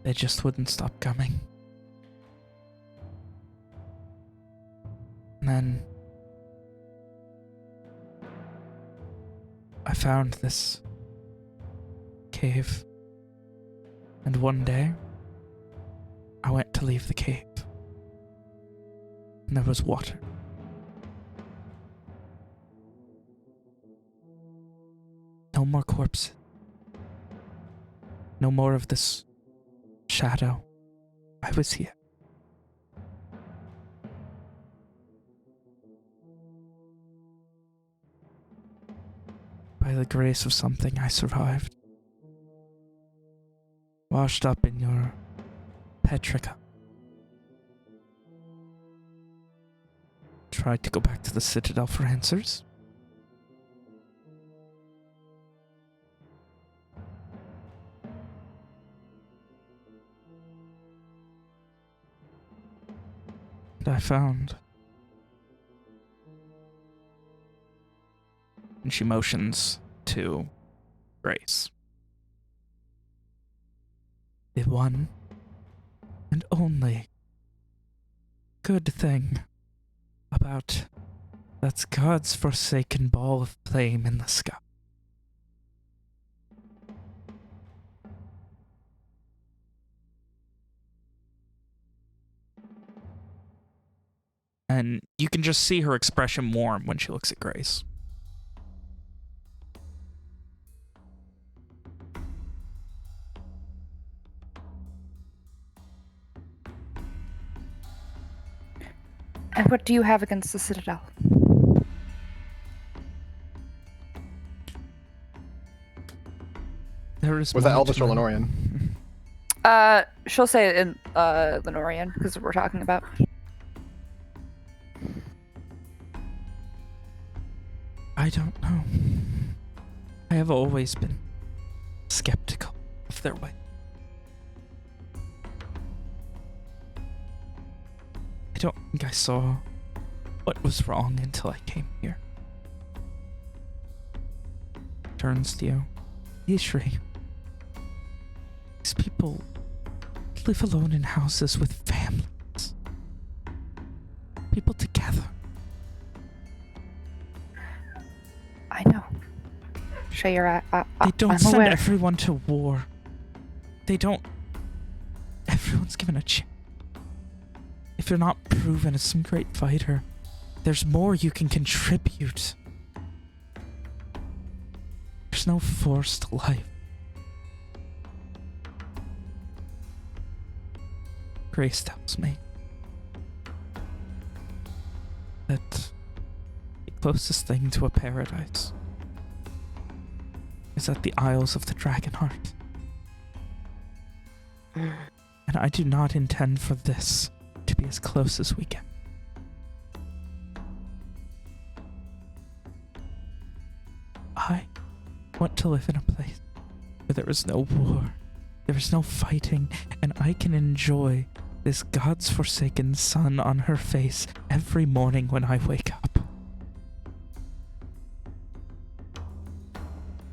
They just wouldn't stop coming. And then I found this cave. And one day, I went to leave the cave. And there was water. No more corpses. No more of this shadow. I was here. By the grace of something, I survived. Washed up in your petrica. Tried to go back to the Citadel for answers. And I found And she motions to Grace. The one and only good thing about that God's forsaken ball of flame in the sky and you can just see her expression warm when she looks at Grace. And what do you have against the Citadel? There is Was that more Elvis to or it. Leanorian? She'll say it in Leanorian, because we're talking about. I don't know. I have always been skeptical of their way. I don't think I saw what was wrong until I came here. Turns to you. Ishri. These people live alone in houses with families. People together. I know. Shayra, They don't I'm send aware. everyone to war. They don't... Everyone's given a chance. If you're not proven as some great fighter, there's more you can contribute. There's no forced life. Grace tells me that the closest thing to a paradise is at the Isles of the Dragonheart. And I do not intend for this to be as close as we get. I want to live in a place where there is no war, there is no fighting, and I can enjoy this God's forsaken sun on her face every morning when I wake up.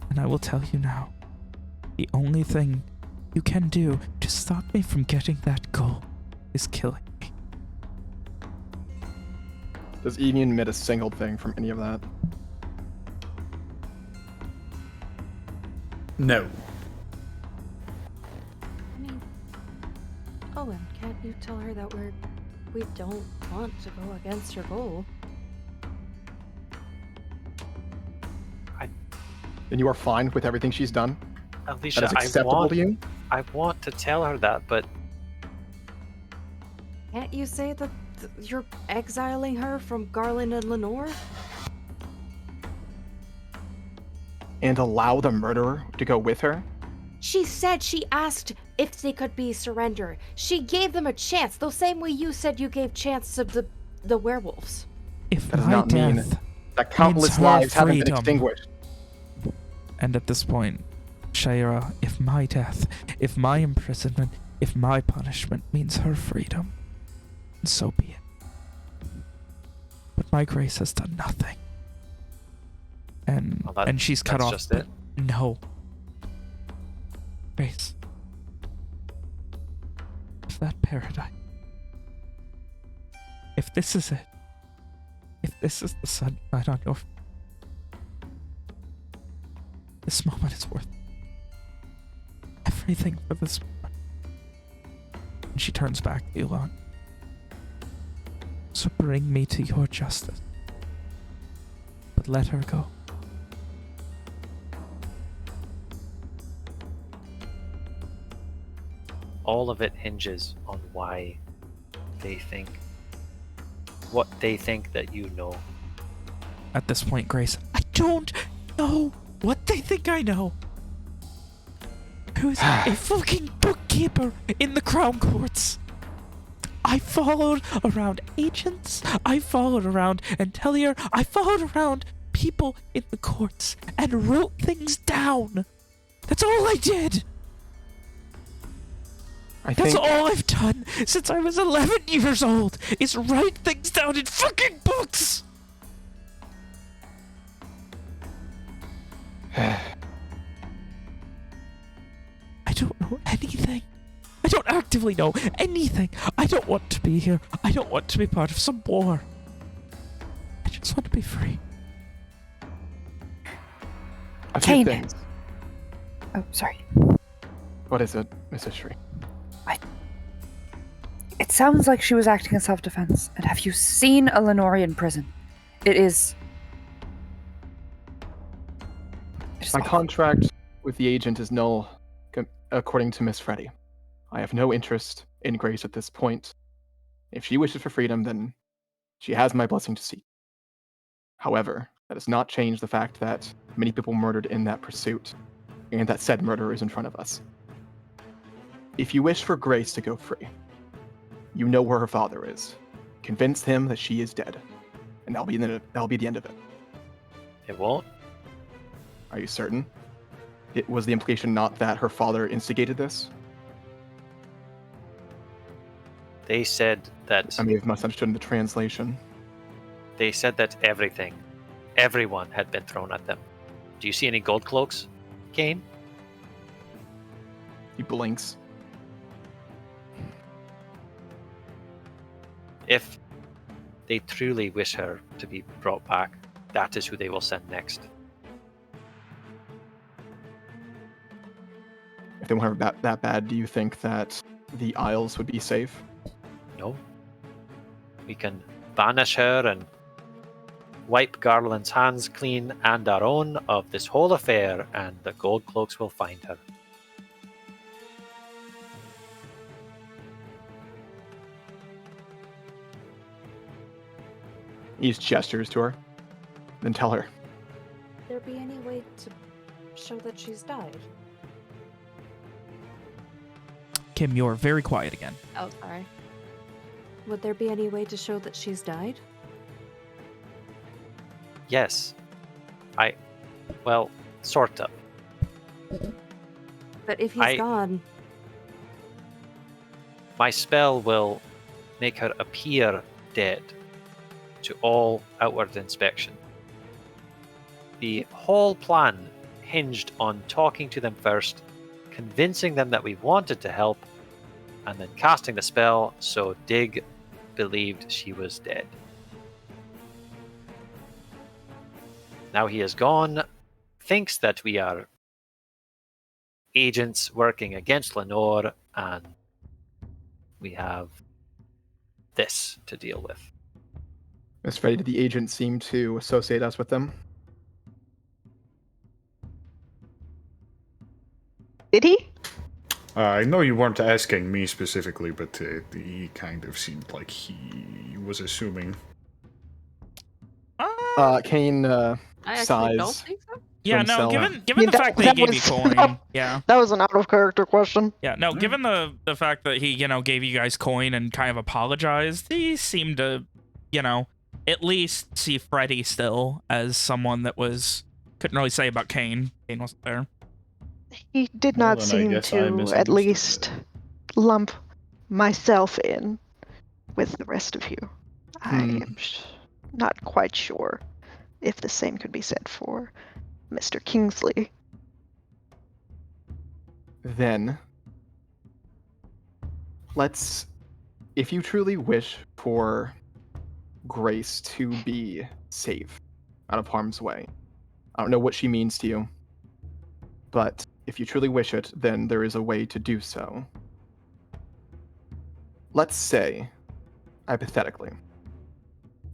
And I will tell you now, the only thing you can do to stop me from getting that goal is killing me. Does Evian admit a single thing from any of that? No. I mean, Owen, can't you tell her that we don't want to go against your goal? And you are fine with everything she's done? Alicia, That is acceptable to you? I want to tell her that, but Can't you say that you're exiling her from Garland and Lenore? And allow the murderer to go with her? She said she asked if they could be surrendered. She gave them a chance, the same way you said you gave chance to the werewolves. If That does my not mean death that countless her lives haven't been freedom. extinguished. And at this point, Shayra, if my death, if my imprisonment, if my punishment means her freedom, so be it. But my Grace has done nothing. And Well, and she's cut that's off. just it. No. Grace. If that paradise. If this is it. If this is the sunshine on your... This moment is worth everything for this moment. And she turns back to Elon. So bring me to your justice. But let her go. all of it hinges on why they think what they think that you know. At this point, Grace, I don't know what they think I know. Who's a fucking bookkeeper in the Crown Courts? I followed around agents, I followed around Entelier, I followed around people in the courts and wrote things down. That's all I did. That's all I've done since I was 11 years old, is write things down in fucking books. I don't know anything. I don't actively know anything. I don't want to be here. I don't want to be part of some war. I just want to be free. A few Kane. things. Oh, sorry. What is it, Mrs. Shri? It sounds like she was acting in self-defense. And have you seen a Leanorian prison? It is My awful. contract with the agent is null, according to Miss Freddy. I have no interest in Grace at this point. If she wishes for freedom, then she has my blessing to seek. However, that does not change the fact that many people murdered in that pursuit, and that said murder is in front of us. If you wish for Grace to go free, you know where her father is. Convince him that she is dead, and that'll be the end of it. It won't. Are you certain? It was the implication not that her father instigated this? They said that I may have misunderstood in the translation. everyone had been thrown at them. Do you see any gold cloaks, Kane? He blinks. If they truly wish her to be brought back, that is who they will send next. If they want her that bad, do you think that the Isles would be safe? No. We can banish her and wipe Garland's hands clean and our own of this whole affair, and the gold cloaks will find her. He just gestures to her. Then tell her. Would there be any way to show that she's died? Kim, you're very quiet again. Oh, sorry. Would there be any way to show that she's died? Yes. Well, sort of. But if he's gone, My spell will make her appear dead to all outward inspection. The whole plan hinged on talking to them first, convincing them that we wanted to help, and then casting the spell so Dig believed she was dead. Now he is gone, thinks that we are agents working against Lenore, and we have this to deal with. Miss Freddy, did the agent seem to associate us with them? Did he? I know you weren't asking me specifically, but he kind of seemed like he was assuming. Kane I actually don't sighs. think so. Yeah, no, himself. given the fact that he gave you coin, yeah. That was an out of character question. Yeah, no, given the fact that he, gave you guys coin and kind of apologized, he seemed to, at least see Freddy still as someone that couldn't really say about Kane. Kane wasn't there. He did Well, not then I seem guess I to at misunderstood least lump myself in with the rest of you. I am not quite sure if the same could be said for Mr. Kingsley. Then, if you truly wish for Grace to be safe, out of harm's way, I don't know what she means to you, but if you truly wish it, then there is a way to do so. Let's say, hypothetically,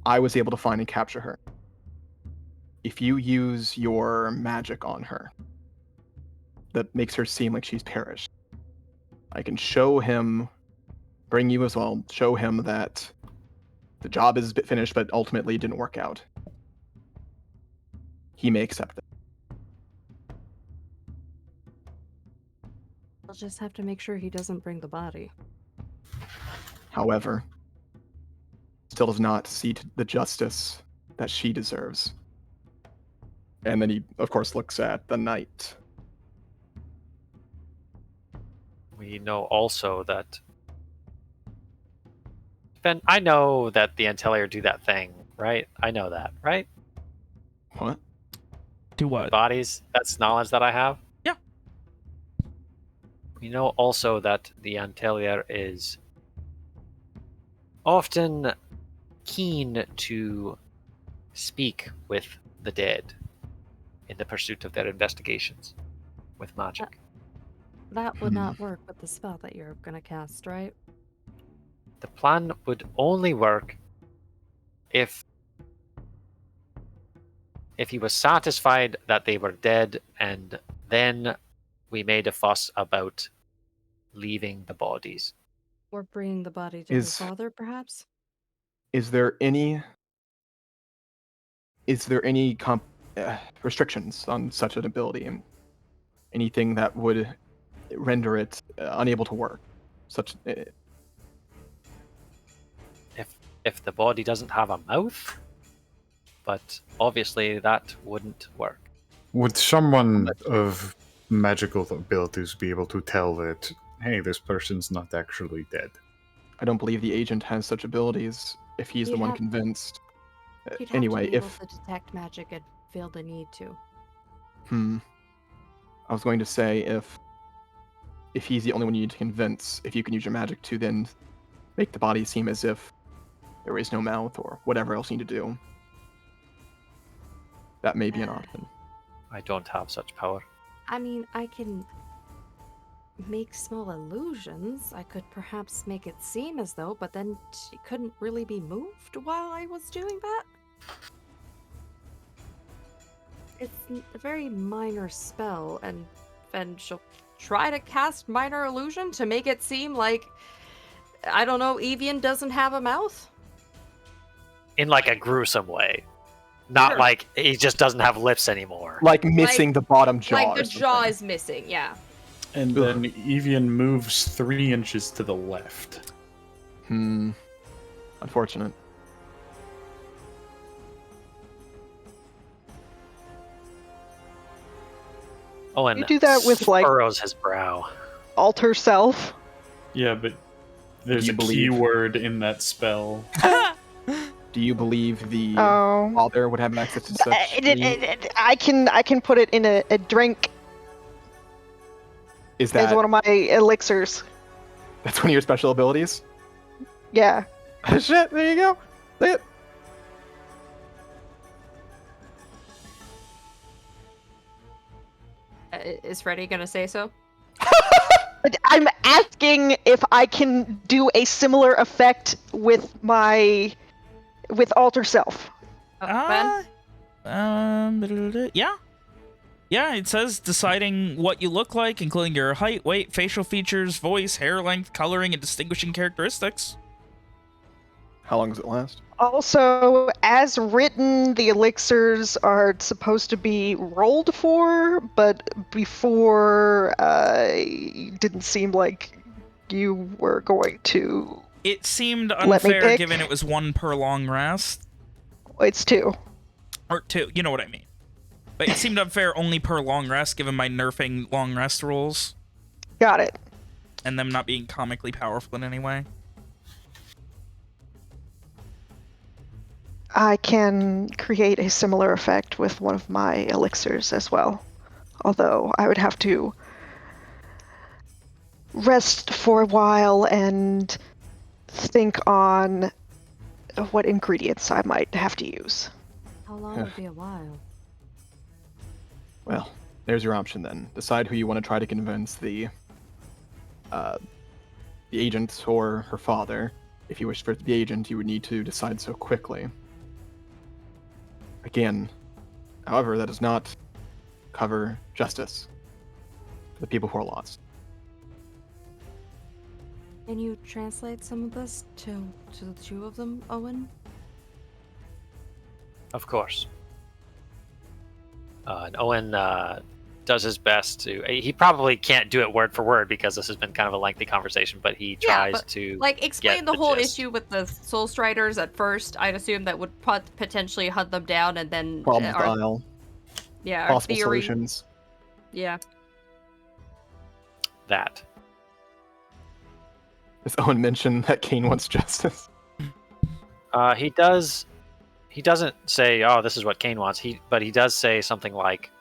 I was able to find and capture her. If you use your magic on her, that makes her seem like she's perished, I can show him, bring you as well, show him that the job is finished, but ultimately it didn't work out. He may accept it. I'll just have to make sure he doesn't bring the body. However, still does not see the justice that she deserves. And then he, of course, looks at the knight. We know also that Ben, I know that the Antellier do that thing, right? I know that, right? What? To what? Bodies, that's knowledge that I have. Yeah. We know also that the Antelier is often keen to speak with the dead in the pursuit of their investigations with magic. That would not work with the spell that you're gonna cast, right? The plan would only work if he was satisfied that they were dead, and then we made a fuss about leaving the bodies. Or bringing the body to his father, perhaps? Is there any restrictions on such an ability? Anything that would render it unable to work? If the body doesn't have a mouth, but obviously that wouldn't work. Would someone of magical abilities be able to tell that, hey, this person's not actually dead? I don't believe the agent has such abilities if he's the You'd one have- convinced. You'd have Anyway, to be able if to detect magic and feel the need to. I was going to say if he's the only one you need to convince, if you can use your magic to then make the body seem as if there is no mouth or whatever else you need to do, that may be an option. I don't have such power. I mean, I can make small illusions. I could perhaps make it seem as though, but then she couldn't really be moved while I was doing that. It's a very minor spell, and she'll try to cast minor illusion to make it seem like, I don't know, Evian doesn't have a mouth? In like a gruesome way. Not Sure. like he just doesn't have lips anymore. Like missing the bottom jaw. Like or the something. jaw is missing, yeah. And then Evian moves 3 inches to the left. Unfortunate. Oh, and You do that with, like- furrows his brow. Alter self. Yeah, but there's You a believe- keyword in that spell. Do you believe the Oh. father would have access to such? I can put it in a drink Is as that one of my elixirs. that's one of your special abilities? Yeah. Shit! There you go. Say it. Is Freddy gonna say so? But I'm asking if I can do a similar effect with alter self. Ben? Yeah. Yeah, it says deciding what you look like, including your height, weight, facial features, voice, hair length, coloring, and distinguishing characteristics. How long does it last? Also, as written, the elixirs are supposed to be rolled for, but before, it didn't seem like you were going to. It seemed Let me unfair pick. given it was 1 per long rest. It's 2. Or 2, you know what I mean. But it seemed unfair only per long rest given my nerfing long rest rules. Got it. And them not being comically powerful in any way. I can create a similar effect with one of my elixirs as well. Although I would have to rest for a while and think on what ingredients I might have to use. How long would be a while? Well, there's your option then. Decide who you want to try to convince the agent or her father. If you wish for it to be the agent, you would need to decide so quickly. Again, however, that does not cover justice for the people who are lost. Can you translate some of this to the 2 of them, Owen? Of course. And Owen does his best to. He probably can't do it word for word because this has been kind of a lengthy conversation, but he tries but, to. Like, explain get the the whole gist. issue with the Soul Striders at first. I'd assume that would potentially hunt them down, and then Problems with the aisle, our possible theory. solutions. Yeah. That. Does Owen mention that Kane wants justice? He does he doesn't say, "Oh, this is what Cain wants." But he does say something like,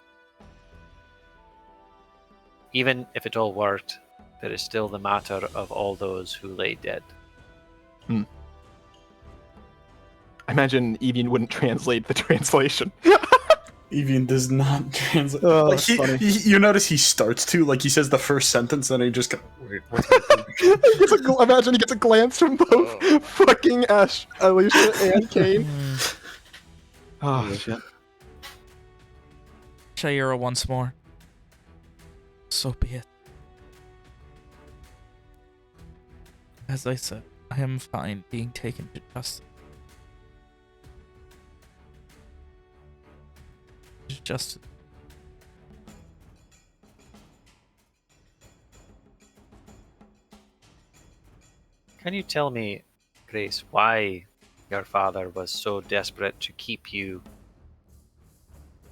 "Even if it all worked, there is still the matter of all those who lay dead." I imagine Evian wouldn't translate the translation. Evian does not translate. Oh, Like, that's funny. you notice he starts to, like, he says the first sentence, and he just goes, wait, what's Imagine he gets a glance from both fucking Alicia and Kane. Oh, shit. Shayura once more. So be it. As I said, I am fine being taken to justice. Justice. Can you tell me, Grace, why your father was so desperate to keep you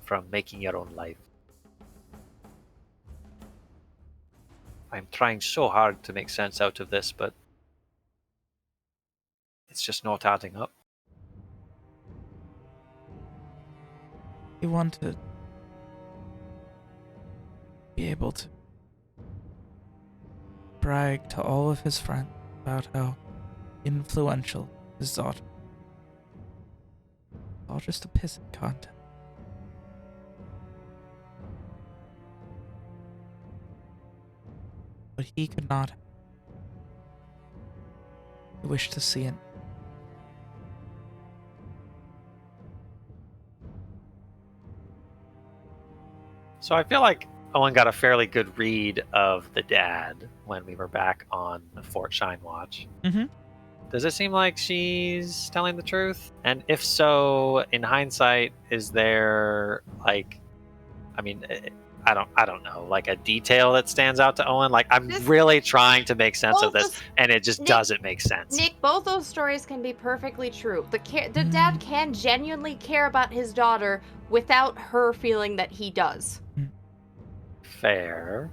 from making your own life? I'm trying so hard to make sense out of this, but it's just not adding up. He wanted to be able to brag to all of his friends about how influential his daughter. All just a pissing contest. But he could not. He wished to see it. So I feel like Owen got a fairly good read of the dad when we were back on Fort Shynwatch. Mm-hmm. Does it seem like she's telling the truth? And if so, in hindsight, is there like, I mean, I don't know, like a detail that stands out to Owen? Like, I'm really trying to make sense of this, and it just doesn't make sense. Nick, both those stories can be perfectly true. The dad can genuinely care about his daughter without her feeling that he does. Fair.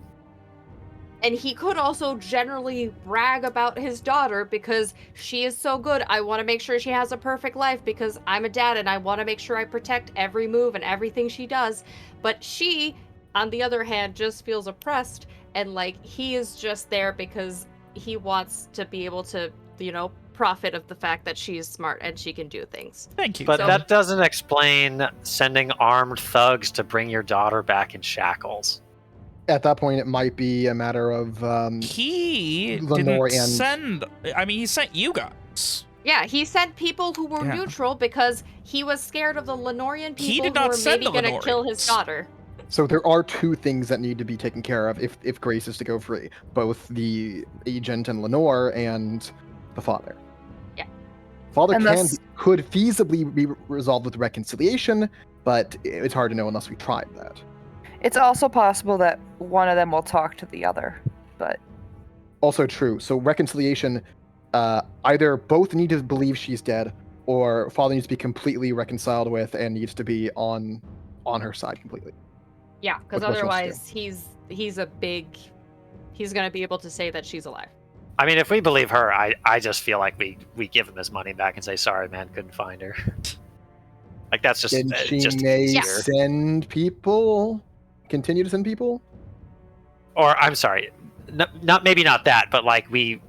And he could also generally brag about his daughter because she is so good. I want to make sure she has a perfect life because I'm a dad and I want to make sure I protect every move and everything she does. But she, on the other hand, just feels oppressed, and like he is just there because he wants to be able to, profit of the fact that she's smart and she can do things. Thank you. But that doesn't explain sending armed thugs to bring your daughter back in shackles. At that point, it might be a matter of he Lenore didn't and send. I mean, he sent you guys. Yeah, he sent people who were neutral because he was scared of the Leanorian people who were maybe going to kill his daughter. So there are two things that need to be taken care of if Grace is to go free. Both the agent and Lenore and the father. Yeah. Father could feasibly be resolved with reconciliation, but it's hard to know unless we tried that. It's also possible that one of them will talk to the other, but... Also true. So reconciliation, either both need to believe she's dead, or father needs to be completely reconciled with and needs to be on her side completely. Yeah, because otherwise he's going to be able to say that she's alive. I mean, if we believe her, I just feel like we give him his money back and say, sorry, man, couldn't find her. Like, that's just... And she just may easier. send people... Continue to send people? Or, I'm sorry, maybe not that, but like we,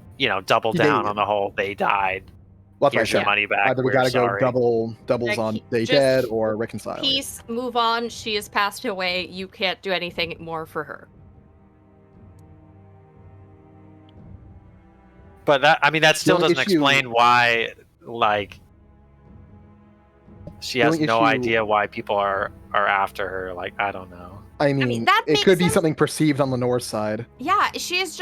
double down on the whole they died. Well, Here's your money back. Either we gotta go doubles on they dead or reconcile. Peace, move on. She has passed away. You can't do anything more for her. But that still doesn't explain why, like, she has no idea why people are after her. Like, I don't know. I mean it could be something perceived on Lenore's side. Yeah, she has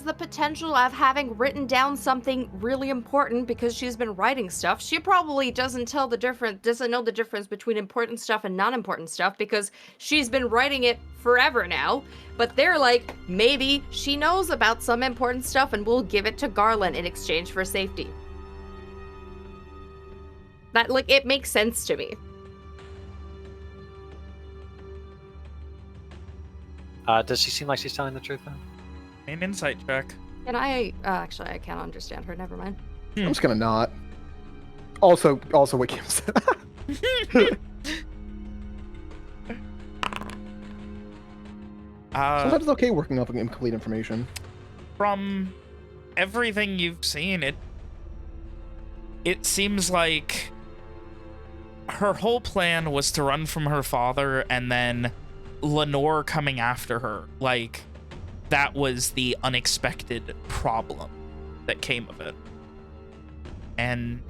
the potential of having written down something really important because she's been writing stuff. She probably doesn't know the difference between important stuff and non-important stuff because she's been writing it forever now. But they're like, maybe she knows about some important stuff and we'll give it to Garland in exchange for safety. That, like, it makes sense to me. Does she seem like she's telling the truth then? An insight check. And I can't understand her. Never mind. I'm just gonna not. Also what Kim said. Sometimes it's okay working off incomplete information. From everything you've seen, it seems like her whole plan was to run from her father, and then Lenore coming after her. Like, that was the unexpected problem that came of it. And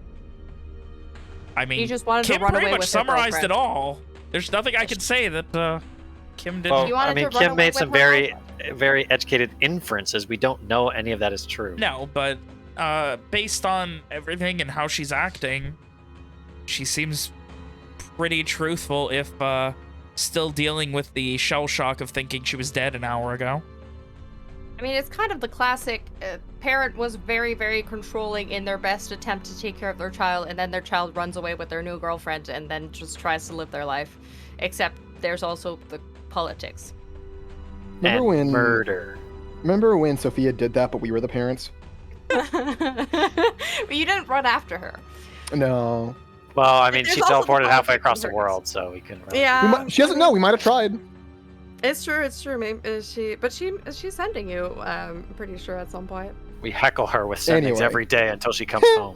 I mean, You just wanted to Kim run pretty away much with her summarized it girlfriend. all. There's nothing I can say that Kim didn't. Well, You I wanted mean, to run Kim away made with some her very, very educated inferences. We don't know any of that is true. No, but based on everything and how she's acting, she seems pretty truthful if still dealing with the shell shock of thinking she was dead an hour ago. I mean, it's kind of the classic parent was very, very controlling in their best attempt to take care of their child, and then their child runs away with their new girlfriend and then just tries to live their life. Except there's also the politics. Remember And when murder. Remember when Sophia did that, but we were the parents? But you didn't run after her. No. Well, I mean, There's she also the teleported halfway politics across the in hers. world, so we couldn't really... Yeah. She doesn't know. We might have tried. It's true. Maybe she's sending you. I'm pretty sure at some point. We heckle her with sentence Anyway. every day until she comes home.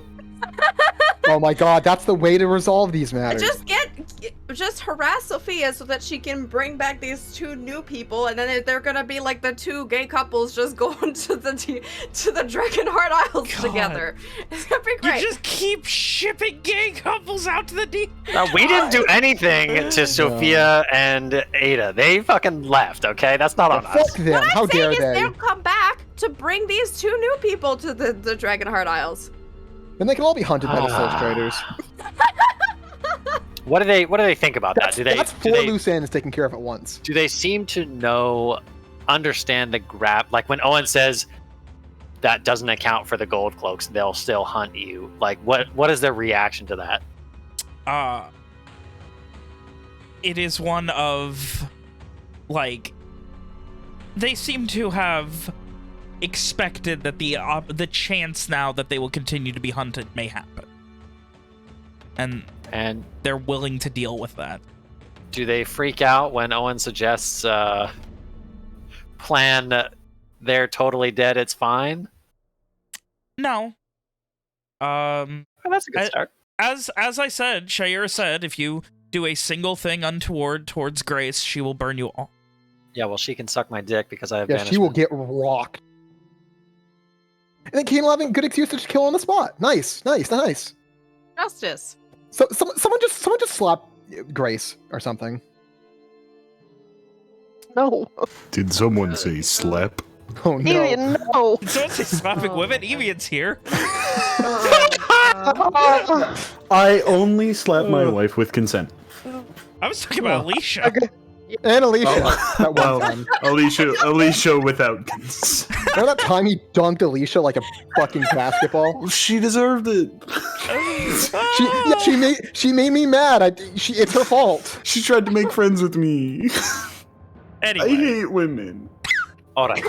Oh my god, that's the way to resolve these matters. Just harass Sophia so that she can bring back these two new people, and then they're gonna be like the two gay couples just going to the Dragonheart Isles God. together. It's gonna be great. You just keep shipping gay couples out to the deep. We didn't do anything to Sophia and Ada. They fucking left, okay? That's not on us. Fuck them. What I'm How dare saying is they? they'll come back to bring these two new people to the Dragonheart Isles. Then they can all be hunted by the Soul Striders. What do they think about that? That's four loose ends taken care of at once. Do they seem to understand the grab? Like when Owen says that doesn't account for the gold cloaks, they'll still hunt you. Like what is their reaction to that? It is one of, like, they seem to have expected that the chance now that they will continue to be hunted may happen, and they're willing to deal with that. Do they freak out when Owen suggests plan they're totally dead, it's fine? No. Well, that's a good start. As I said, Shayera said, if you do a single thing untoward towards Grace, she will burn you all. Yeah, well, she can suck my dick because I have Yeah, banishment. she will get rocked. And then Kane will have a good excuse to just kill on the spot. Nice. Justice. So someone just slap Grace or something. No. Did someone say slap? Oh no. Evian, no. Don't say slapping women. Evian's here. I only slap my wife with consent. I was talking about Alicia. Okay. And Alicia. That one Well, time. Alicia without consent. Remember that time he dunked Alicia like a fucking basketball? She deserved it. She made me mad. It's her fault. She tried to make friends with me. Anyway. I hate women. All right.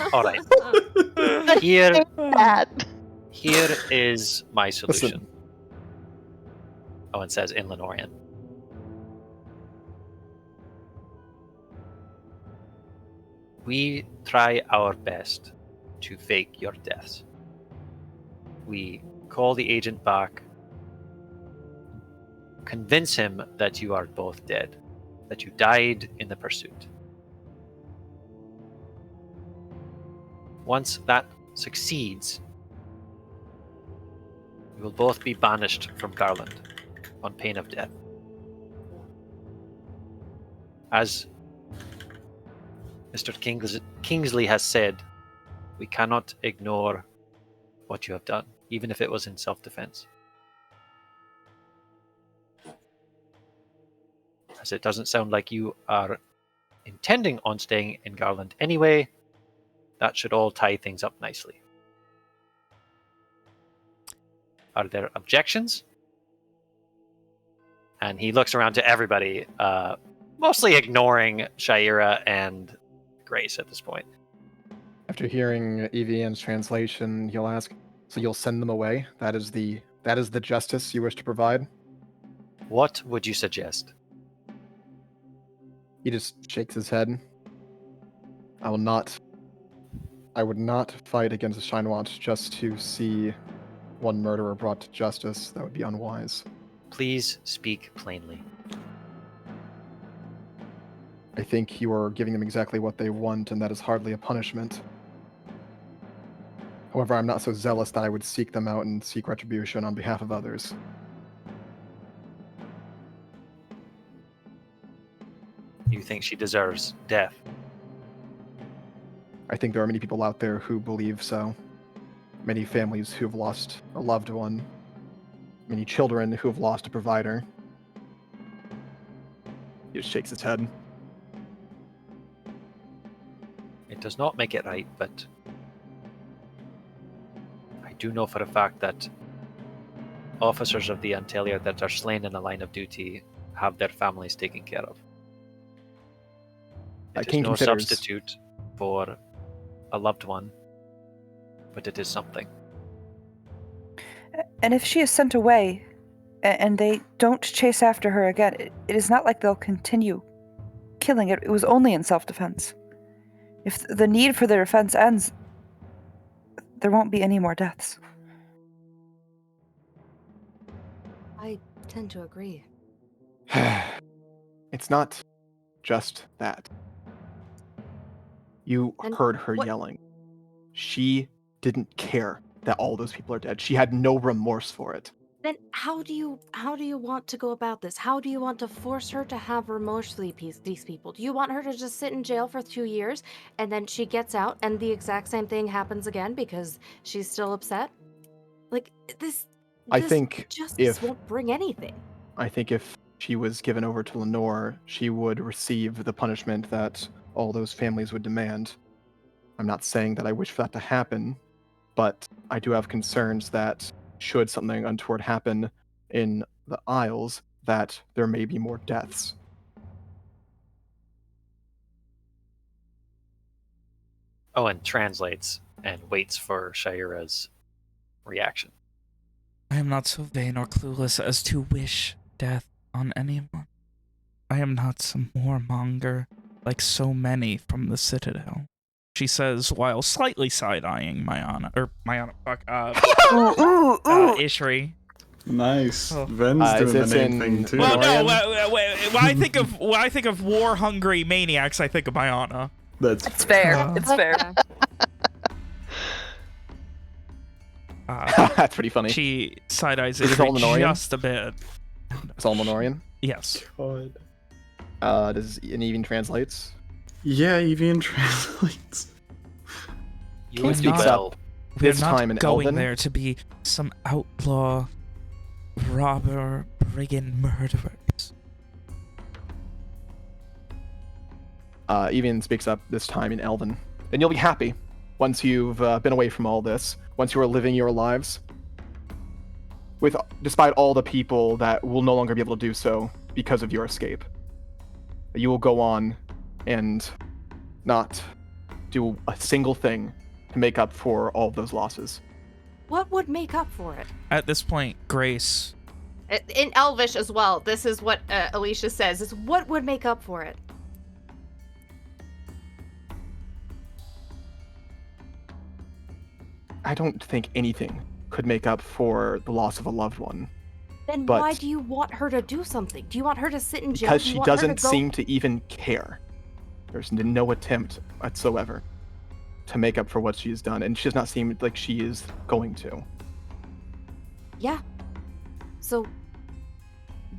Here Bad. is my solution. Listen. Owen says in Leanorian. We try our best to fake your deaths. We call the agent back, convince him that you are both dead, that you died in the pursuit. Once that succeeds, you will both be banished from Garland on pain of death. As Mr. Kingsley has said, we cannot ignore what you have done, even if it was in self-defense. As it doesn't sound like you are intending on staying in Garland anyway, that should all tie things up nicely. Are there objections? And he looks around to everybody, mostly ignoring Shayera and Grace at this point. After hearing EVN's translation, he'll ask, so you'll send them away? That is the That is the justice you wish to provide? What would you suggest? He just shakes his head. I would not fight against the Shynwatch just to see one murderer brought to justice. That would be unwise. Please speak plainly. I think you are giving them exactly what they want, and that is hardly a punishment. However, I'm not so zealous that I would seek them out and seek retribution on behalf of others. You think she deserves death? I think there are many people out there who believe so. Many families who have lost a loved one. Many children who have lost a provider. He just shakes his head. It does not make it right, but I do know for a fact that officers of the Untalia that are slain in the line of duty have their families taken care of. It is King no considers- substitute for a loved one, but it is something. And if she is sent away, and they don't chase after her again, it is not like they'll continue killing. It was only in self-defense. If the need for their defense ends, there won't be any more deaths. I tend to agree. It's not just that. You And heard her what- yelling. She didn't care that all those people are dead. She had no remorse for it. Then how do you want to go about this? How do you want to force her to have remorse for these people? Do you want her to just sit in jail for 2 years and then she gets out and the exact same thing happens again because she's still upset? Like this I think justice won't bring anything. I think if she was given over to Lenore, she would receive the punishment that all those families would demand. I'm not saying that I wish for that to happen, but I do have concerns that should something untoward happen in the Isles, that there may be more deaths. Owen translates and waits for Shaira's reaction. I am not so vain or clueless as to wish death on anyone. I am not some warmonger like so many from the Citadel, she says while slightly side-eyeing Ishri. Nice. Oh. Ven's Is doing the this name in- thing too. Well, no, Leanorian? when I think of war-hungry maniacs, I think of Mayana. That's It's fair. Uh, It's fair. That's pretty funny. She side-eyes Is it all Ishri Leanorian? just a bit. It's all Leanorian. Yes. God. Does it even translates? Yeah, Evian translates. You King would do speaks well. up. We're This not time in going Elven? there to be some outlaw, robber, brigand murderers. Evian speaks up this time in Elven. And you'll be happy once you've been away from all this, once you are living your lives, despite all the people that will no longer be able to do so because of your escape. You will go on and not do a single thing to make up for all of those losses. What would make up for it? At this point, Grace, In Elvish as well, this is what Alicia says is what would make up for it? I don't think anything could make up for the loss of a loved one, Then But- why do you want her to do something? Do you want her to sit in jail? because Do you she want her doesn't to go- seem to even care. There's no attempt whatsoever to make up for what she's done, and she does not seem like she is going to. Yeah. So,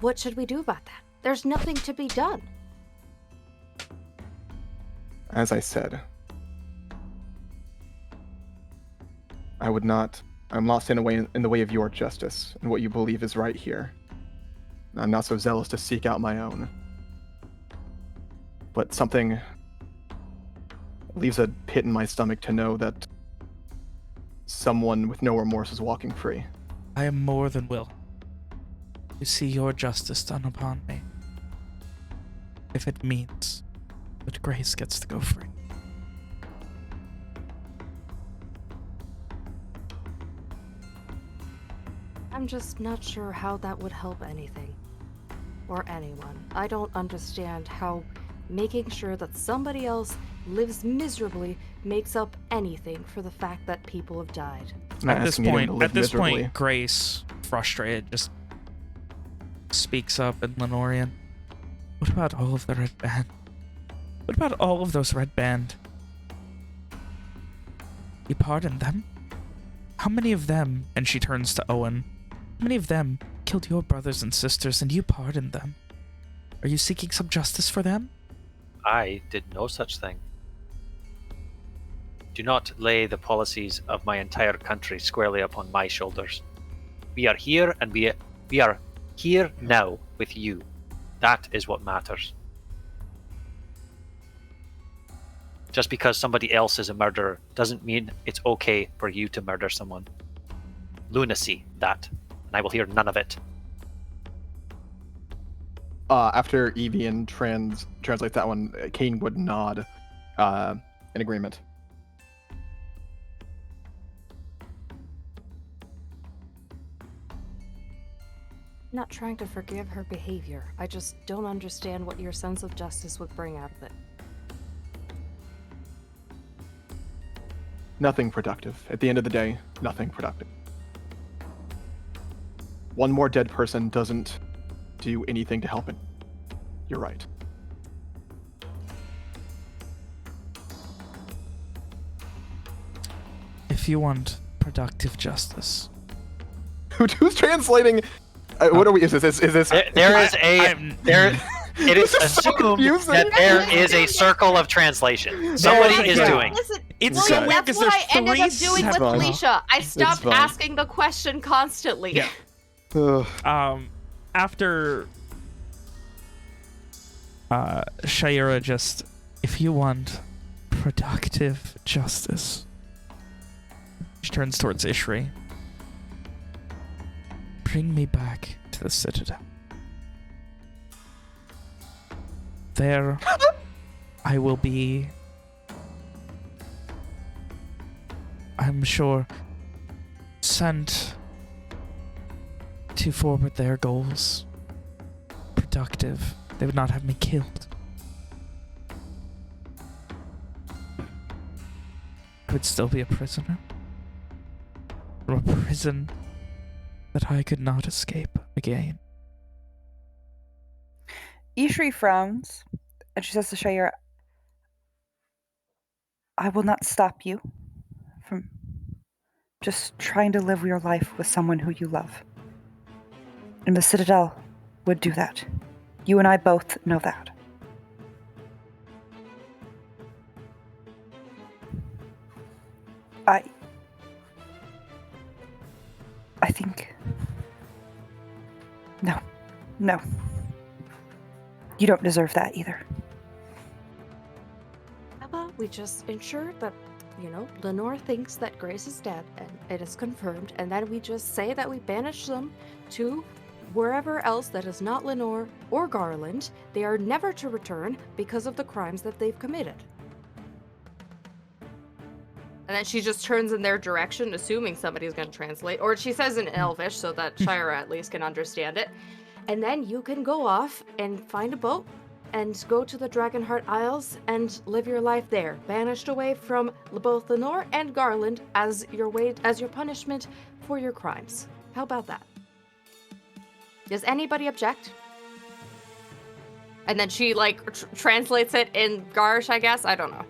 what should we do about that? There's nothing to be done. As I said, I'm not standing in the way of your justice and what you believe is right here. I'm not so zealous to seek out my own. But something leaves a pit in my stomach to know that someone with no remorse is walking free. I am more than willing to see your justice done upon me. If it means that Grace gets to go free. I'm I'm just not sure how that would help anything. Or anyone. I don't understand how making sure that somebody else lives miserably makes up anything for the fact that people have died. Not asking anyone to live At this miserably. point, Grace, frustrated, just speaks up in Leanorian. What about all of the Red Band? What about all of those Red Band? You pardoned them? How many of them, and she turns to Owen, how many of them killed your brothers and sisters and you pardoned them? Are you seeking some justice for them? I did no such thing. Do not lay the policies of my entire country squarely upon my shoulders. We are here and we are here now with you. That is what matters. Just because somebody else is a murderer doesn't mean it's okay for you to murder someone. Lunacy, that. And I will hear none of it. After Evian translates that one, Kane would nod in agreement. Not trying to forgive her behavior. I just don't understand what your sense of justice would bring out of it. Nothing productive. At the end of the day, nothing productive. One more dead person doesn't do anything to help it. You're right. If you want productive justice. Who's translating? What are we? Is this? There is there. It is assumed confusing. that there is a circle of translation. Somebody is doing. Listen, It's well, so yeah, weird that's because what there's I ended up three doing with fine. Alicia. I stopped fine. asking the question constantly. Yeah. Ugh. After Shaira just, if you want productive justice, she turns towards Ishri. Bring me back to the Citadel. There, I will be, I'm sure, sent to forward their goals. Productive. They would not have me killed. I would still be a prisoner. From a prison that I could not escape again. Ishri frowns, and she says to Shaira, I will not stop you from just trying to live your life with someone who you love. And the Citadel would do that. You and I both know that. I think... No. You don't deserve that either. How about we just ensure that, Lenore thinks that Grace is dead, and it is confirmed, and then we just say that we banish them to wherever else that is not Lenore or Garland. They are never to return because of the crimes that they've committed. And then she just turns in their direction, assuming somebody's going to translate. Or she says in Elvish so that Shira at least can understand it. And then you can go off and find a boat and go to the Dragonheart Isles and live your life there, banished away from both Lenore and Garland as your punishment for your crimes. How about that? Does anybody object? And then she, translates it in Garsh, I guess? I don't know.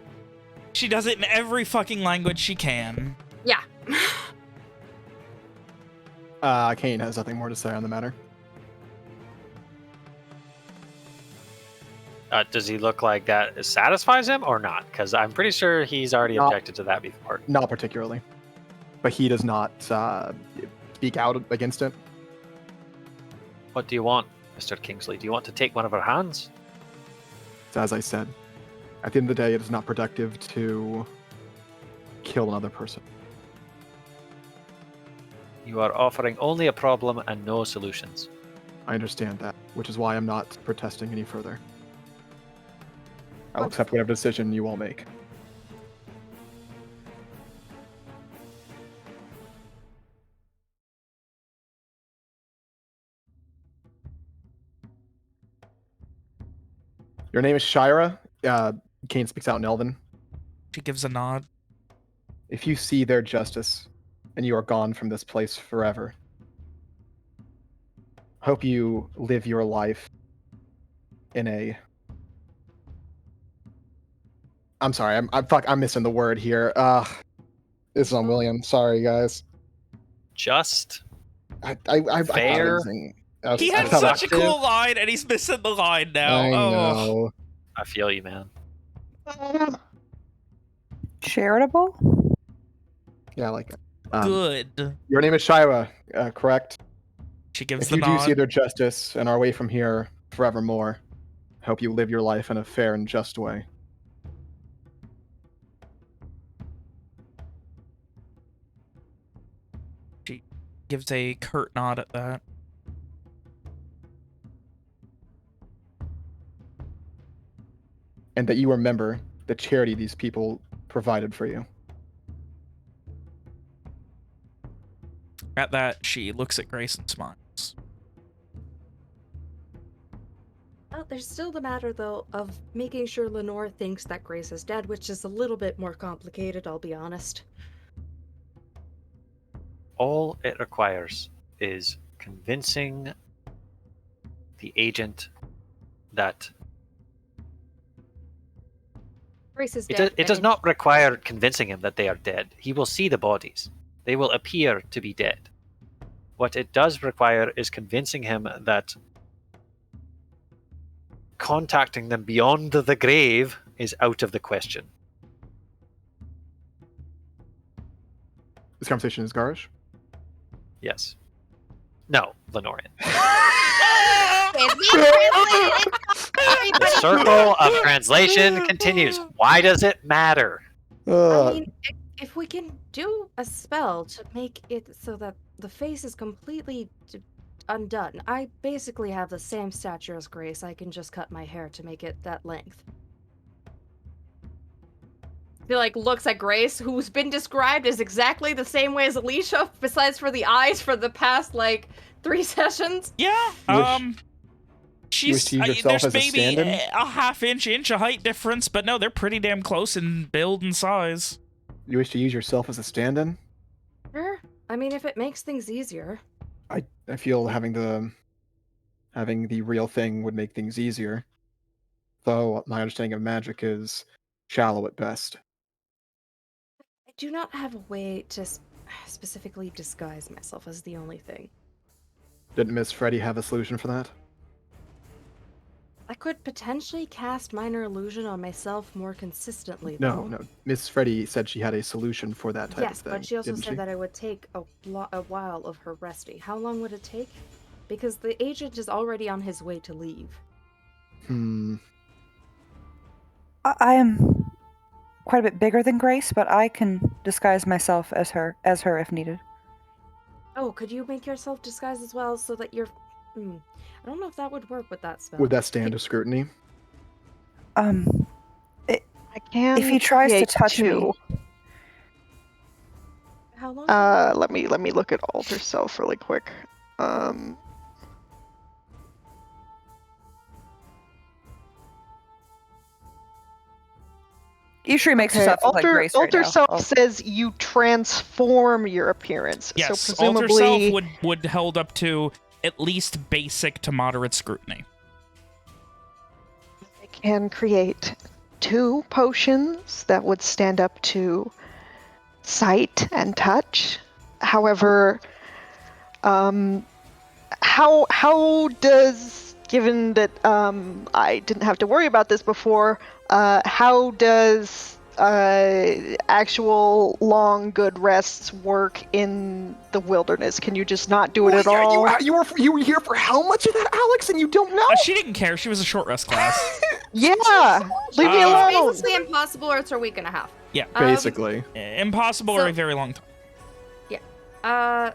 She does it in every fucking language she can. Yeah. Kane has nothing more to say on the matter. Does he look like that satisfies him or not? Because I'm pretty sure he's already objected to that before. Not particularly. But he does not speak out against it. What do you want, Mr. Kingsley? Do you want to take one of our hands? It's as I said. At the end of the day, it is not productive to kill another person. You are offering only a problem and no solutions. I understand that, which is why I'm not protesting any further. I'll accept whatever decision you all make. Your name is Shira. Kane speaks out in Elven. She gives a nod. If you see their justice, and you are gone from this place forever, hope you live your life in a... I'm sorry, I'm missing the word here. This is on William. Sorry, guys. Just I Fair. He had such a cool line, and he's missing the line now. I Oh. know. I feel you, man. Charitable? Yeah, I like it. Good. Your name is Shira, correct? She gives If the you nod. do see their justice and are away from here forevermore, hope you live your life in a fair and just way. She gives a curt nod at that. And that you remember the charity these people provided for you. At that, she looks at Grace and smiles. Well, there's still the matter, though, of making sure Lenore thinks that Grace is dead, which is a little bit more complicated, I'll be honest. All it requires is convincing the agent that Grace is dead. it does not require convincing him that they are dead. He will see the bodies. They will appear to be dead. What it does require is convincing him that contacting them beyond the grave is out of the question. This conversation is garish? Yes. No, Leanorian. The circle of translation continues. Why does it matter? I mean, if we can do a spell to make it so that the face is completely undone. I basically have the same stature as Grace. I can just cut my hair to make it that length. He like looks at Grace, who's been described as exactly the same way as Alicia, besides for the eyes for the past like 3 sessions. Yeah. She's to use yourself there's as a maybe stand-in? a half-inch a height difference, but no, they're pretty damn close in build and size. You wish to use yourself as a stand-in? Sure. I mean, if it makes things easier. I feel having the real thing would make things easier. Though my understanding of magic is shallow at best. I do not have a way to specifically disguise myself as the only thing. Didn't Miss Freddy have a solution for that? I could potentially cast Minor Illusion on myself more consistently, No, though. no. Miss Freddy said she had a solution for that type of Yes, thing. but she also didn't said that it would take a while of her resting. How long would it take? Because the agent is already on his way to leave. I am quite a bit bigger than Grace, but I can disguise myself as her if needed. Oh, could you make yourself disguise as well so that you're... I don't know if that would work with that spell. Would that stand to scrutiny? I can. If he tries to create touch me, 2. How long? Let me look at alter self really quick. Ishri makes herself look like Grace right alter now. self Oh. says you transform your appearance. Yes, so presumably alter self would held up to at least basic to moderate scrutiny. I can create 2 potions that would stand up to sight and touch. However, how does, given that I didn't have to worry about this before, how does actual long good rests work in the wilderness? Can you just not do it at all? You were here for how much of that, Alex, and you don't know? She didn't care. She was a short rest class. Yeah, leave me It's alone. basically impossible, or it's a week and a half. Yeah. Basically. Impossible or a very long time.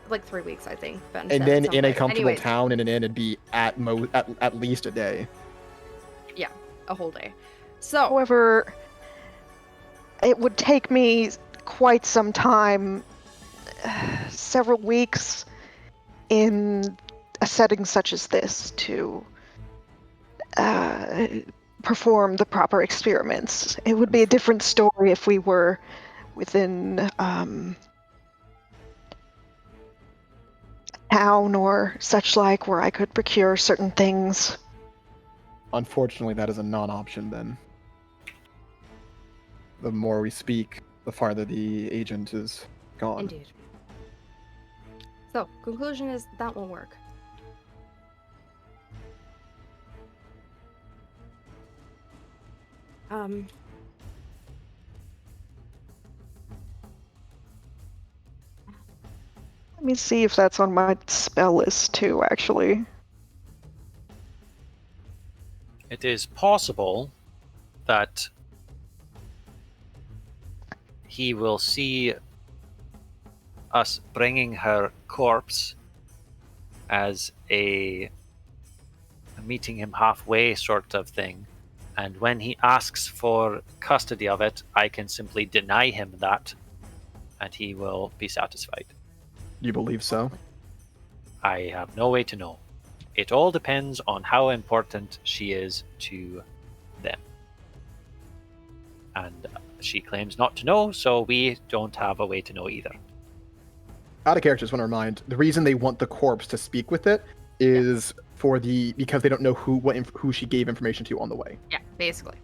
Like 3 weeks, I think. Ben And said then at some in a point. comfortable Anyways, town in an inn, it'd be at least a day. a whole day. So, However, it would take me quite some time, several weeks, in a setting such as this to perform the proper experiments. It would be a different story if we were within town or such like, where I could procure certain things. Unfortunately, that is a non-option then. The more we speak, the farther the agent is gone. Indeed. So, conclusion is that won't work. Let me see if that's on my spell list too, actually. It is possible that he will see us bringing her corpse as a meeting him halfway sort of thing. And when he asks for custody of it, I can simply deny him that, and he will be satisfied. You believe so? I have no way to know. It all depends on how important she is to them. And she claims not to know, so we don't have a way to know either. Out of character, just want to remind, the reason they want the corpse to speak with it is because they don't know who she gave information to on the way. Yeah, basically.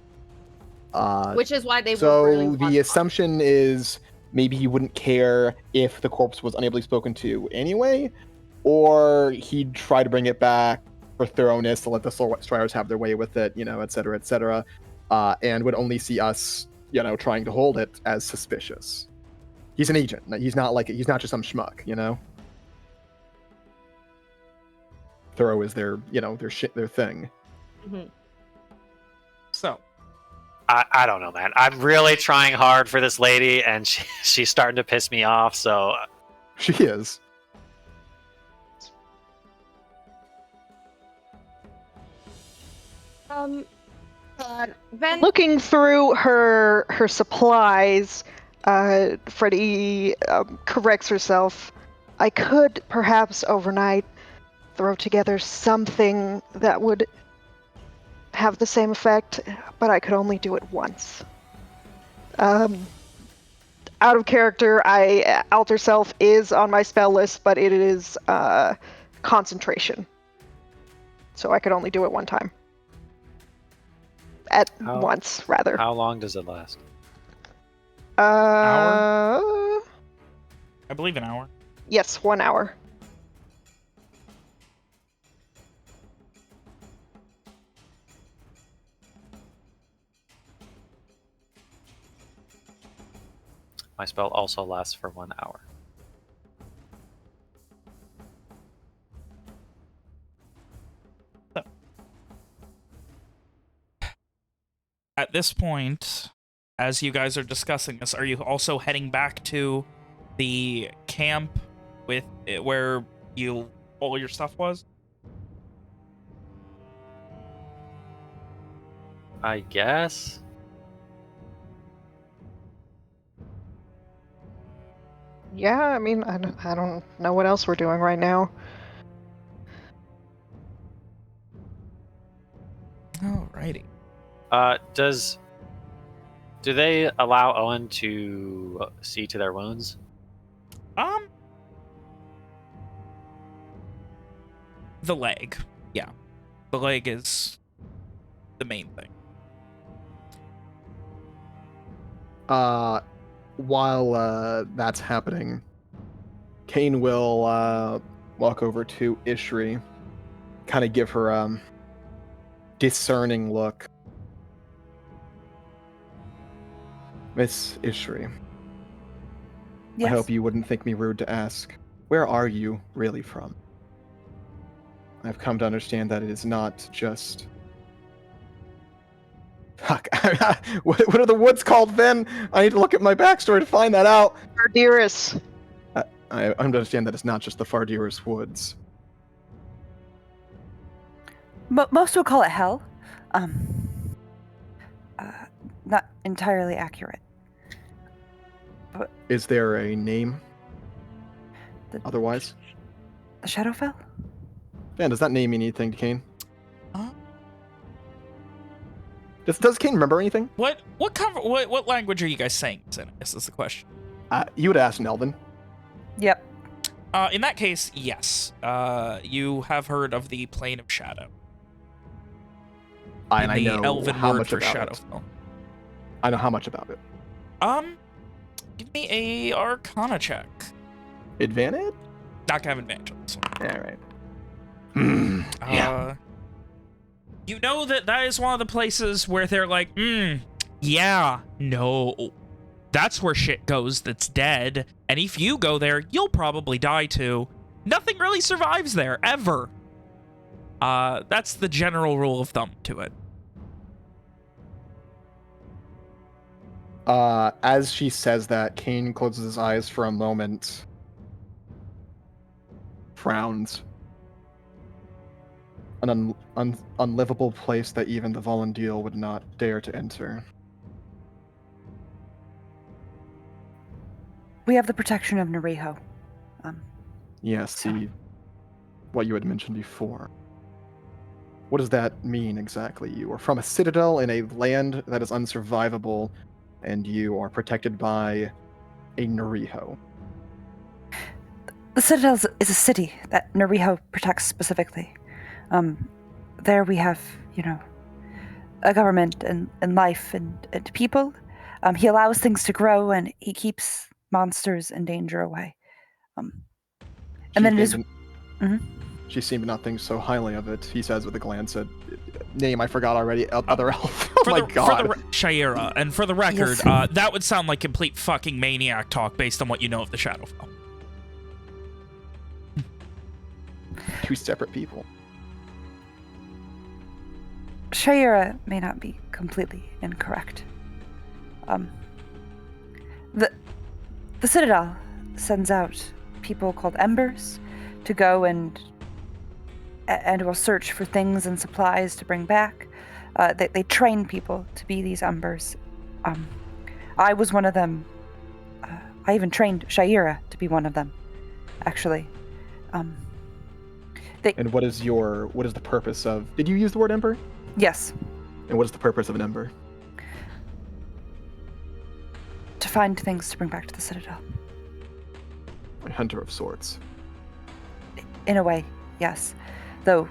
Which is why they so would really want the assumption is maybe he wouldn't care if the corpse was unable to be spoken to anyway, or he'd try to bring it back for thoroughness to let the Soul Striders have their way with it, et cetera, and would only see us, trying to hold it as suspicious. He's an agent. He's not just some schmuck, Thorough is their thing. Mm-hmm. So, I don't know, man. I'm really trying hard for this lady, and she's starting to piss me off, so... She is. Then Looking through her supplies, Freddie corrects herself. I could perhaps overnight throw together something that would have the same effect, but I could only do it once. Out of character, Alter Self is on my spell list, but it is concentration. So I could only do it one time. Once, rather. How long does it last? Hour? I believe an hour. Yes, 1 hour. My spell also lasts for 1 hour. At this point, as you guys are discussing this, are you also heading back to the camp with where all your stuff was? I guess. Yeah, I mean, I don't know what else we're doing right now. Alrighty. Do they allow Owen to see to their wounds? The leg. Yeah. The leg is the main thing. While that's happening, Kane will walk over to Ishri, kind of give her a discerning look. Miss Ishri, Yes. I hope you wouldn't think me rude to ask, where are you really from? I've come to understand that it is not just... Fuck, what are the woods called then? I need to look at my backstory to find that out. Fardiris. I understand that it's not just the Fardiris woods. Most would call it hell. Not entirely accurate. But Is there a name the, otherwise? the Shadowfell? Man, does that name mean anything to Kane? Does Kane remember anything? What language are you guys saying this in? I guess is the question. You would ask Nelvin. Yep. In that case, yes. You have heard of the Plane of Shadow. And I the know Elven how word much for about Shadowfell. I know how much about it. Give me a Arcana check. Advantage? Not gonna have advantage on this one. Yeah, right. Yeah. You know that is one of the places where they're like, yeah, no. That's where shit goes that's dead. And if you go there, you'll probably die too. Nothing really survives there, ever. That's the general rule of thumb to it. As she says that, Kane closes his eyes for a moment, frowns. An unlivable place that even the Volundeal would not dare to enter. We have the protection of Nariho. Yes, so- what you had mentioned before. What does that mean exactly? You are from a citadel in a land that is unsurvivable, and you are protected by a Nariho. The Citadel is a city that Nariho protects specifically. There we have, a government and life and people. He allows things to grow and he keeps monsters and danger away. And then it is... She seemed to not think so highly of it, he says with a glance at name I forgot already, other elf. Oh my god. Shayera, and for the record, Yes. that would sound like complete fucking maniac talk based on what you know of the Shadowfell. Two separate people. Shayera may not be completely incorrect. The Citadel sends out people called Embers to go and will search for things and supplies to bring back. They train people to be these Embers. I was one of them. I even trained Shayera to be one of them, actually. And what is the purpose of... Did you use the word Ember? Yes. And what is the purpose of an Ember? To find things to bring back to the Citadel. A hunter of sorts. In a way, yes. Though,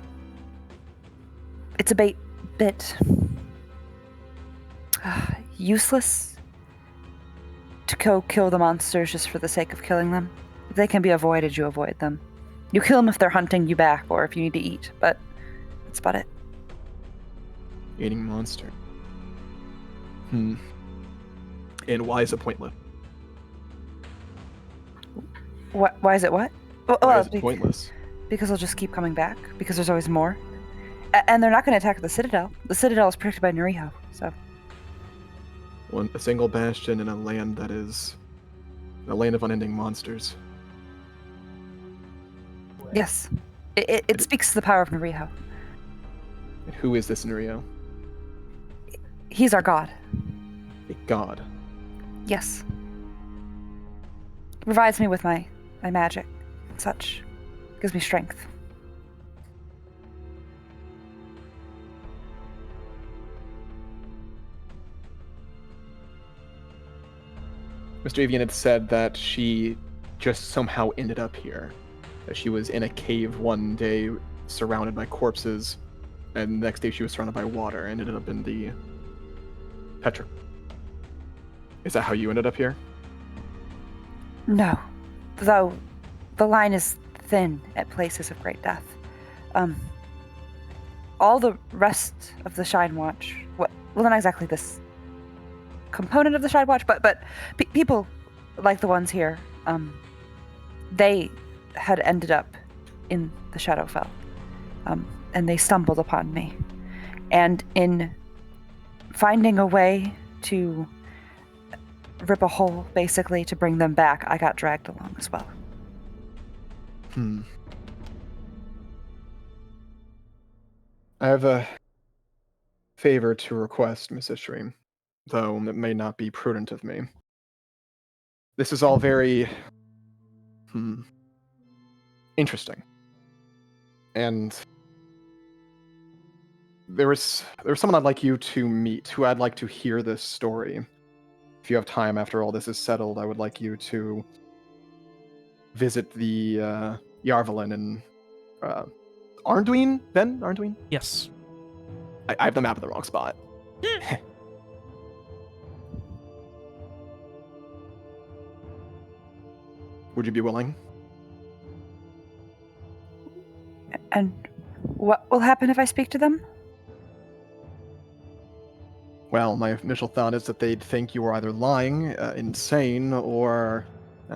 it's a bit useless to go kill the monsters just for the sake of killing them. If they can be avoided, you avoid them. You kill them if they're hunting you back or if you need to eat, but that's about it. Eating monster. And why is it pointless? Why is it what? Why is it pointless? Because they'll just keep coming back. Because there's always more. And they're not going to attack the Citadel. The Citadel is protected by Nariho, so... A single bastion in a land that is... a land of unending monsters. Yes. It speaks to the power of Nariho. And who is this Nurio? He's our god. A god. Yes. Provides me with my magic and such. Gives me strength. Mr. Avian had said that she just somehow ended up here. That she was in a cave one day surrounded by corpses, and the next day she was surrounded by water and ended up in the Petra. Is that how you ended up here? No. Though the line is thin at places of great death. All the rest of the Shynwatch, well, not exactly this component of the Shynwatch, but people like the ones here, they had ended up in the Shadowfell, and they stumbled upon me. And in finding a way to rip a hole, basically, to bring them back, I got dragged along as well. I have a favor to request, Miss Ishri, though it may not be prudent of me. This is all very... interesting. And There's someone I'd like you to meet, who I'd like to hear this story. If you have time after all this is settled, I would like you to visit the Yarvalin and Arnduin? Ben? Arnduin? Yes. I have the map in the wrong spot. Would you be willing? And what will happen if I speak to them? Well, my initial thought is that they'd think you were either lying, insane, or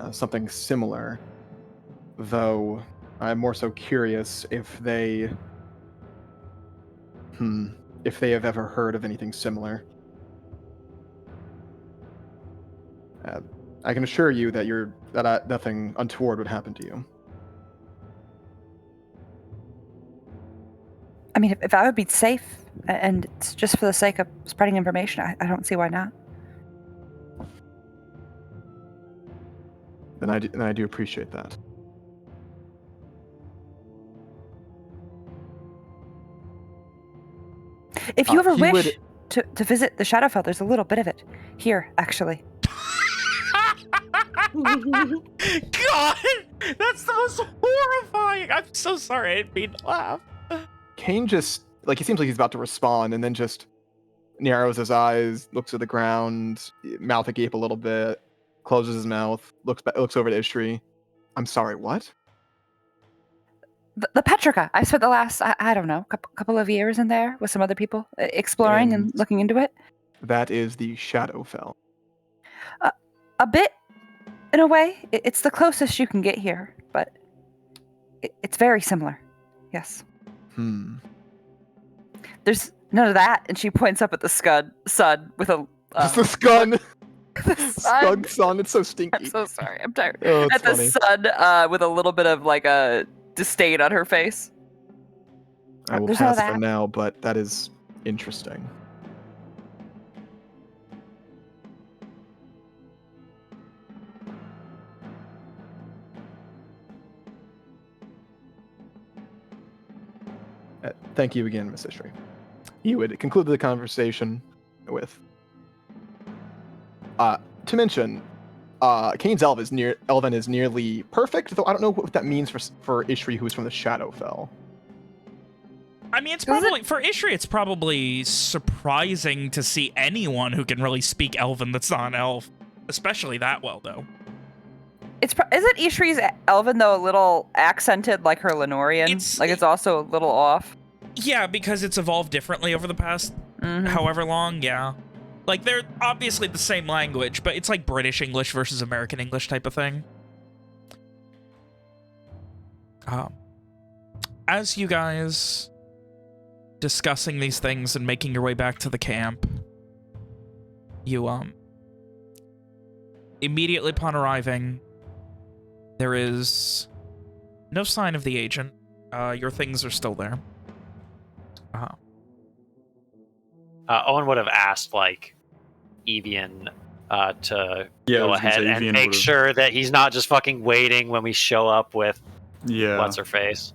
something similar. Though, I'm more so curious if they have ever heard of anything similar. I can assure you that nothing untoward would happen to you. I mean, if I would be safe, and it's just for the sake of spreading information, I don't see why not. Then I do appreciate that. If you ever he wish would- to visit the Shadowfell, there's a little bit of it here, actually. God, that's the most horrifying. I'm so sorry. I didn't mean to laugh. Kane just, he seems like he's about to respond, and then just narrows his eyes, looks at the ground, mouth agape a little bit, closes his mouth, looks over to Ishtri. I'm sorry, what? The Petrica. I spent the last, I don't know, couple of years in there with some other people, exploring and looking into it. That is the Shadowfell. A bit, in a way. It's the closest you can get here, but it's very similar. Yes. There's none of that, and she points up at the sun with a... It's the Scun! the sun. Scug sun, it's so stinky. I'm so sorry, I'm tired. Oh, At funny. the sun, with a little bit of, a disdain on her face. I will There's none pass of for that. now, but that is interesting. Thank you again, Miss Ishtri. You would conclude the conversation with... to mention, Kane's Elven is nearly perfect, though I don't know what that means for Ishtri, who's from the Shadowfell. I mean, it's probably for Ishri. It's probably surprising to see anyone who can really speak Elven that's not an elf, especially that well, though. Isn't Ishri's Elven, though, a little accented like her Leanorian? It's also a little off. Yeah, because it's evolved differently over the past however long, yeah. They're obviously the same language, but it's like British English versus American English type of thing. As you guys discussing these things and making your way back to the camp, you, immediately upon arriving, there is no sign of the agent. Your things are still there. Owen would have asked, Evian to go ahead and make sure that he's not just fucking waiting when we show up with what's-her-face.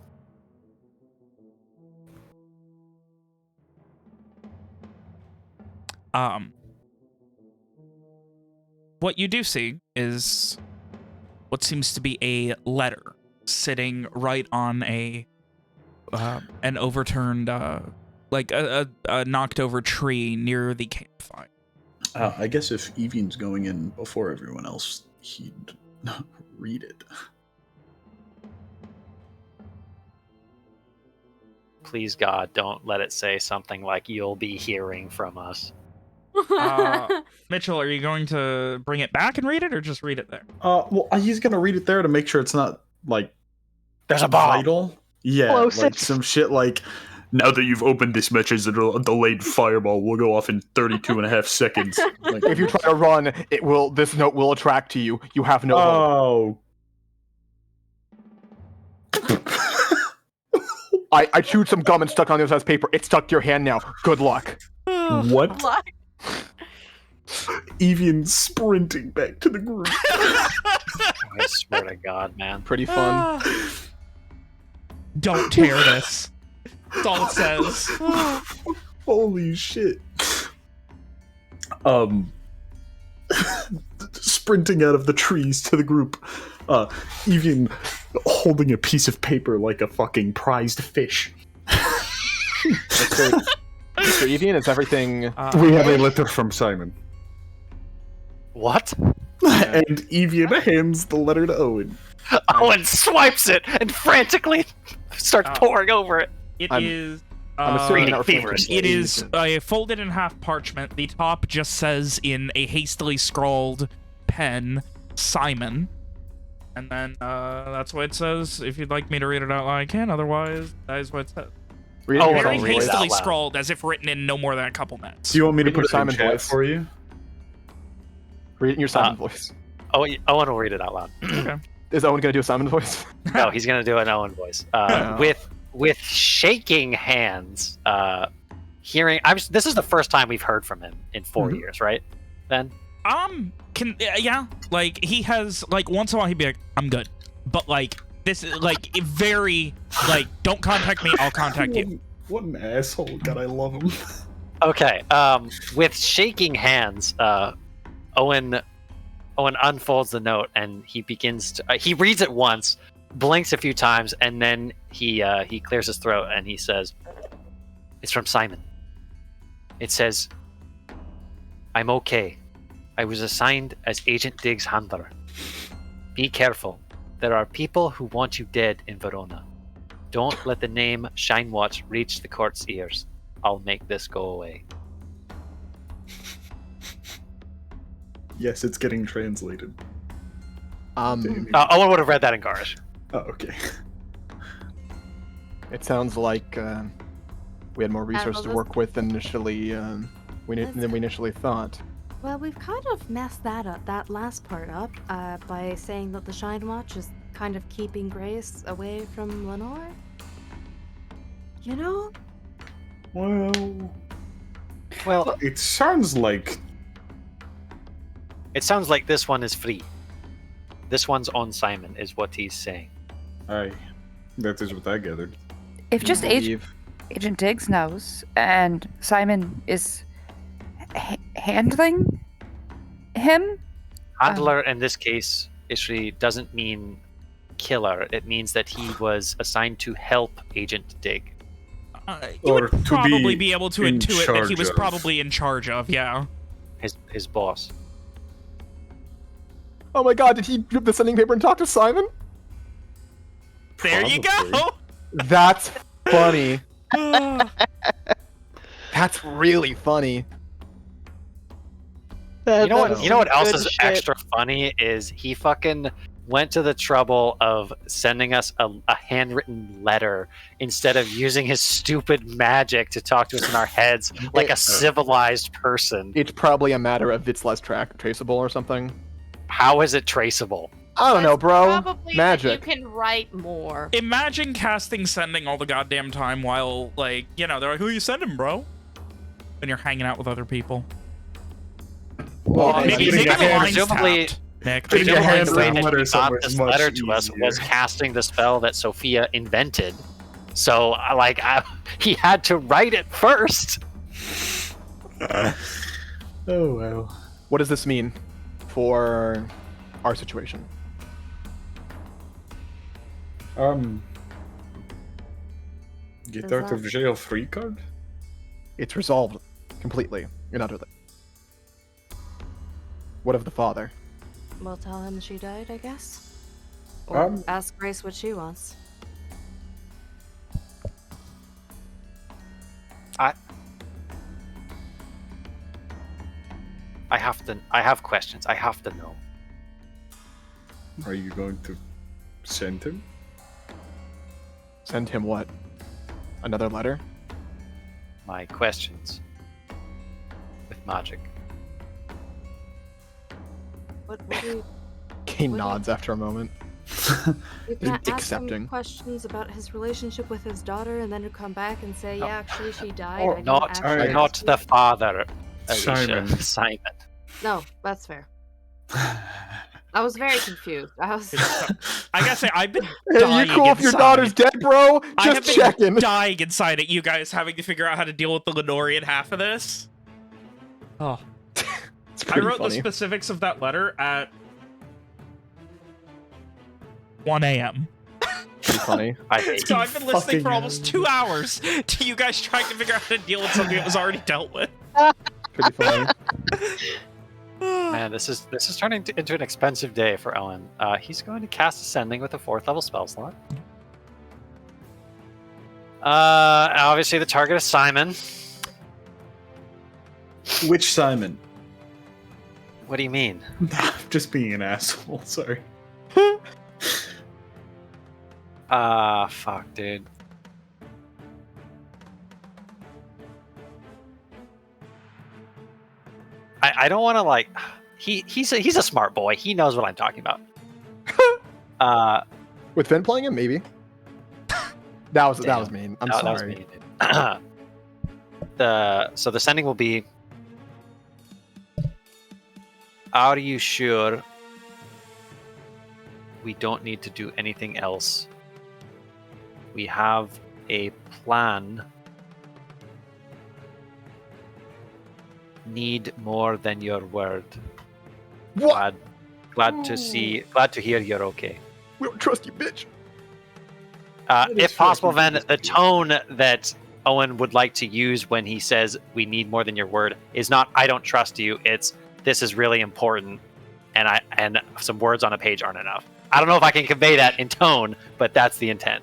What you do see is what seems to be a letter sitting right on an overturned, a knocked over tree near the campfire. I guess if Evian's going in before everyone else, he'd read it. Please, God, don't let it say something like, "You'll be hearing from us." Mitchell, are you going to bring it back and read it, or just read it there? Well, he's gonna read it there to make sure it's not, there's a bomb. vital. Yeah, some shit now that you've opened this message, a delayed fireball will go off in 32.5 seconds. If you try to run, this note will attract to you. You have no hope. I chewed some gum and stuck on the other side's paper. It's stuck to your hand now. Good luck. What? Evian sprinting back to the group. I swear to God, man. Pretty fun. Don't tear this. That's all it says. Holy shit. Sprinting out of the trees to the group, Evian holding a piece of paper like a fucking prized fish. Mr. Evian, is everything... We have a letter from Simon. What? And Evian hands the letter to Owen. Owen swipes it and frantically starts poring over it. I'm assuming that refers to it is a folded in half parchment. The top just says in a hastily scrawled pen, Simon. And then that's what it says. If you'd like me to read it out loud, I can. Otherwise, that is what it says. Very hastily scrawled, as if written in no more than a couple minutes. Do you want me to Read put your it in Simon chat voice. for you? Read it in your Simon voice. Owen will read it out loud. Okay. Is Owen going to do a Simon voice? No, he's gonna do an Owen voice. With shaking hands, hearing. This is the first time we've heard from him in 4 years, right? Ben? Yeah, like, he has, like, once in a while he'd be like, I'm good. But, like, this is, like, very, like, don't contact me, I'll contact you. What an asshole. God, I love him. Okay, with shaking hands, Owen unfolds the note and he begins to. He reads it once, blinks a few times, and then he clears his throat and he says, "It's from Simon. It says, I'm okay. I was assigned as Agent Diggs' handler. Be careful. There are people who want you dead in Verona. Don't let the name Shynwatch reach the court's ears. I'll make this go away." Yes, it's getting translated. Owen would have read that in Garish. Oh, okay. It sounds like we had more resources to work with than initially we initially thought. Well, we've kind of messed that last part up, by saying that the Shynwatch is kind of keeping Grace away from Lenore. You know? Well, It sounds like this one is free. This one's on Simon, is what he's saying. that is what I gathered. If just Agent Diggs knows, and Simon is handling him? Handler in this case, Ishri, doesn't mean killer. It means that he was assigned to help Agent Dig. You Or would to probably be be able to in intuit that he charge was of. probably in charge of, yeah. His boss. Oh my god, did he grip the sending paper and talk to Simon? There you go! That's funny. That's really funny. You know what else is extra funny is he fucking went to the trouble of sending us a handwritten letter instead of using his stupid magic to talk to us in our heads like a civilized person. It's probably a matter of it's less traceable or something. How is it traceable? I don't know, bro. Probably Magic. that you can write more. Imagine casting sending all the goddamn time while, like, you know, they're like, who you sending, bro? And you're hanging out with other people. Well, maybe getting the a line's presumably- tapped, Nick. Getting The a only handwritten way that letter he got somewhere this is much letter to us easier. was casting the spell that Sophia invented. So, he had to write it first. Oh, well. What does this mean for our situation? Get Is out that- of jail free card? It's resolved completely and utterly. What of the father? We'll tell him she died, I guess. Or Um, ask Grace what she wants. I have questions. I have to know. Are you going to send him? Send him what? Another letter? My questions with magic. What do you... He What do you- nods after a moment. We can ask accepting. him questions about his relationship with his daughter, and then he'll come back and say, No. "Yeah, actually, she died." Or I didn't not, actually not ask the father, Simon. Alicia. Simon. you." No, that's fair. I was very confused. I was. I gotta say, I've been Hey, dying you cool if your inside. daughter's dead, bro? I have Just been checking. dying inside at you guys having to figure out how to deal with the Leanorian half of this. Oh. It's I pretty wrote the funny. specifics of that letter at 1 a.m. Pretty funny. I hate So you. I've been listening fucking for almost 2 hours to you guys trying to figure out how to deal with something that was already dealt with. Pretty funny. Man, this is turning into an expensive day for Owen. He's going to cast Ascending with a 4th level spell slot. Obviously the target is Simon. Which Simon? What do you mean? Just being an asshole. Sorry. Fuck, dude. I don't want to like. He's a smart boy. He knows what I'm talking about. With Finn playing him, maybe. That was mean. I'm That was sorry. me, dude. So the sending will be. Are you sure we don't need to do anything else? We have a plan. Need more than your word. What? Glad to hear you're okay. We don't trust you, bitch. If possible, then the tone that Owen would like to use when he says we need more than your word is not I don't trust you, it's this is really important and some words on a page aren't enough. I don't know if I can convey that in tone, but that's the intent.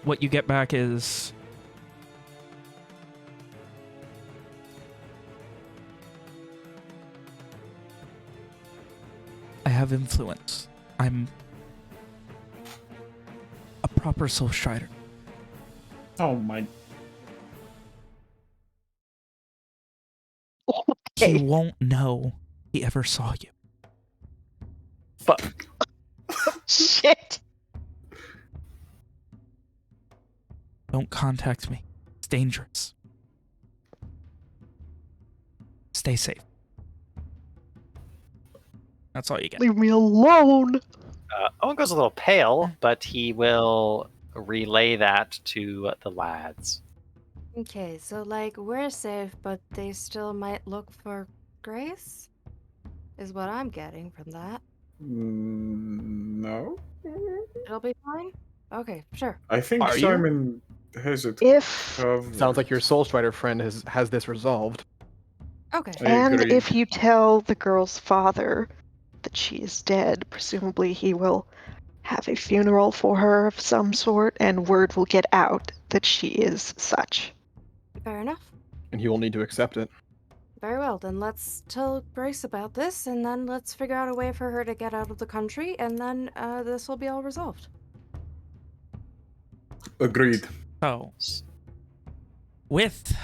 What you get back is... I have influence. I'm a proper soul strider. Oh my. He won't know he ever saw you. Fuck. Shit. Don't contact me. It's dangerous. Stay safe. That's all you get. Leave me alone. Owen goes a little pale, but he will relay that to the lads. Okay, so like we're safe, but they still might look for Grace? Is what I'm getting from that. No. It'll be fine? Okay, sure. I think Are you? Simon has it If covered. Sounds like your Soul Strider friend has this resolved. Okay. I and agree. if you tell the girl's father that she is dead, presumably he will have a funeral for her of some sort, and word will get out that she is such. Fair enough. And he will need to accept it. Very well, then let's tell Grace about this, and then let's figure out a way for her to get out of the country, and then this will be all resolved. Agreed. So, with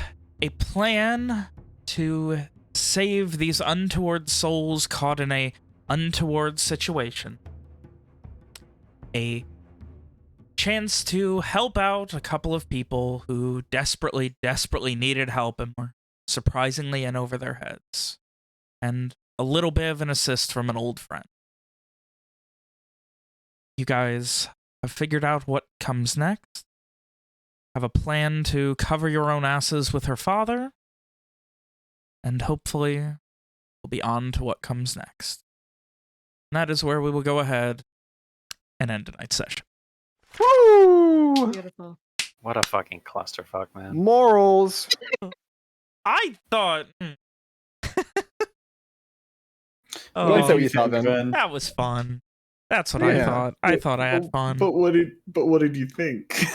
a plan to save these untoward souls caught in a untoward situation, a chance to help out a couple of people who desperately needed help and were surprisingly in over their heads, and a little bit of an assist from an old friend. You guys have figured out what comes next, have a plan to cover your own asses with her father, and hopefully we'll be on to what comes next. And that is where we will go ahead and end tonight's session. Woo! Beautiful. What a fucking clusterfuck, man. Morals. I thought... Well, that's oh, what you thought then. Ben? that was fun. That's what I Yeah. thought. I thought I had fun. But what did you think?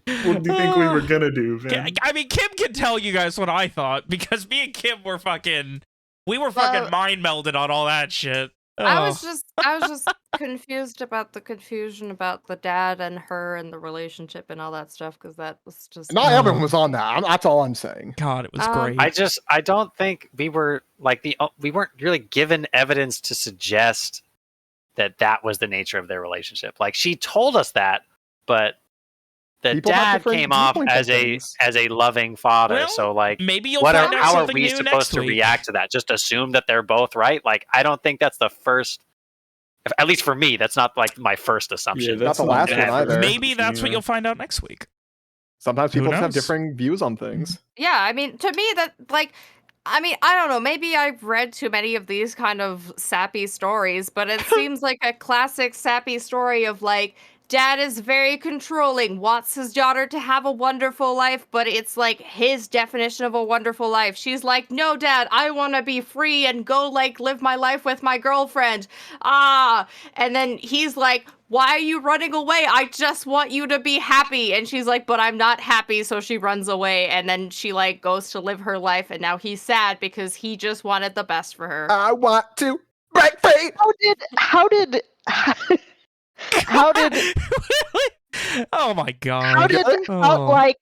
What did you think we were gonna do, man? I mean, Kim can tell you guys what I thought, because me and Kim were fucking mind melded on all that shit. I Oh. was just confused about the confusion about the dad and her and the relationship and all that stuff, because that was just Not everyone was on that. That's all I'm saying. God, it was Um, great. I don't think we were like we weren't really given evidence to suggest that was the nature of their relationship. Like, she told us that, but People have dad different came off viewpoints as on a things. loving father. Well, so like, maybe you'll what are, find out how are something we new supposed next to week. react to that? Just assume that they're both right? Like, I don't think that's the first. At least for me, that's not like my first assumption. Yeah, Not the last one ever. either. Maybe that's what Yeah. you'll find out next week. Sometimes Who people just have knows? differing views on things. Yeah, I mean, to me, that, like, I mean, I don't know, maybe I've read too many of these kind of sappy stories, but it seems like a classic sappy story of, like, dad is very controlling, wants his daughter to have a wonderful life, but it's, like, his definition of a wonderful life. She's like, no, dad, I want to be free and go, like, live my life with my girlfriend. And then he's like, why are you running away? I just want you to be happy. And she's like, but I'm not happy. So she runs away. And then she like goes to live her life. And now he's sad because he just wanted the best for her. I want to break free. How did Oh my god. how did Oh. like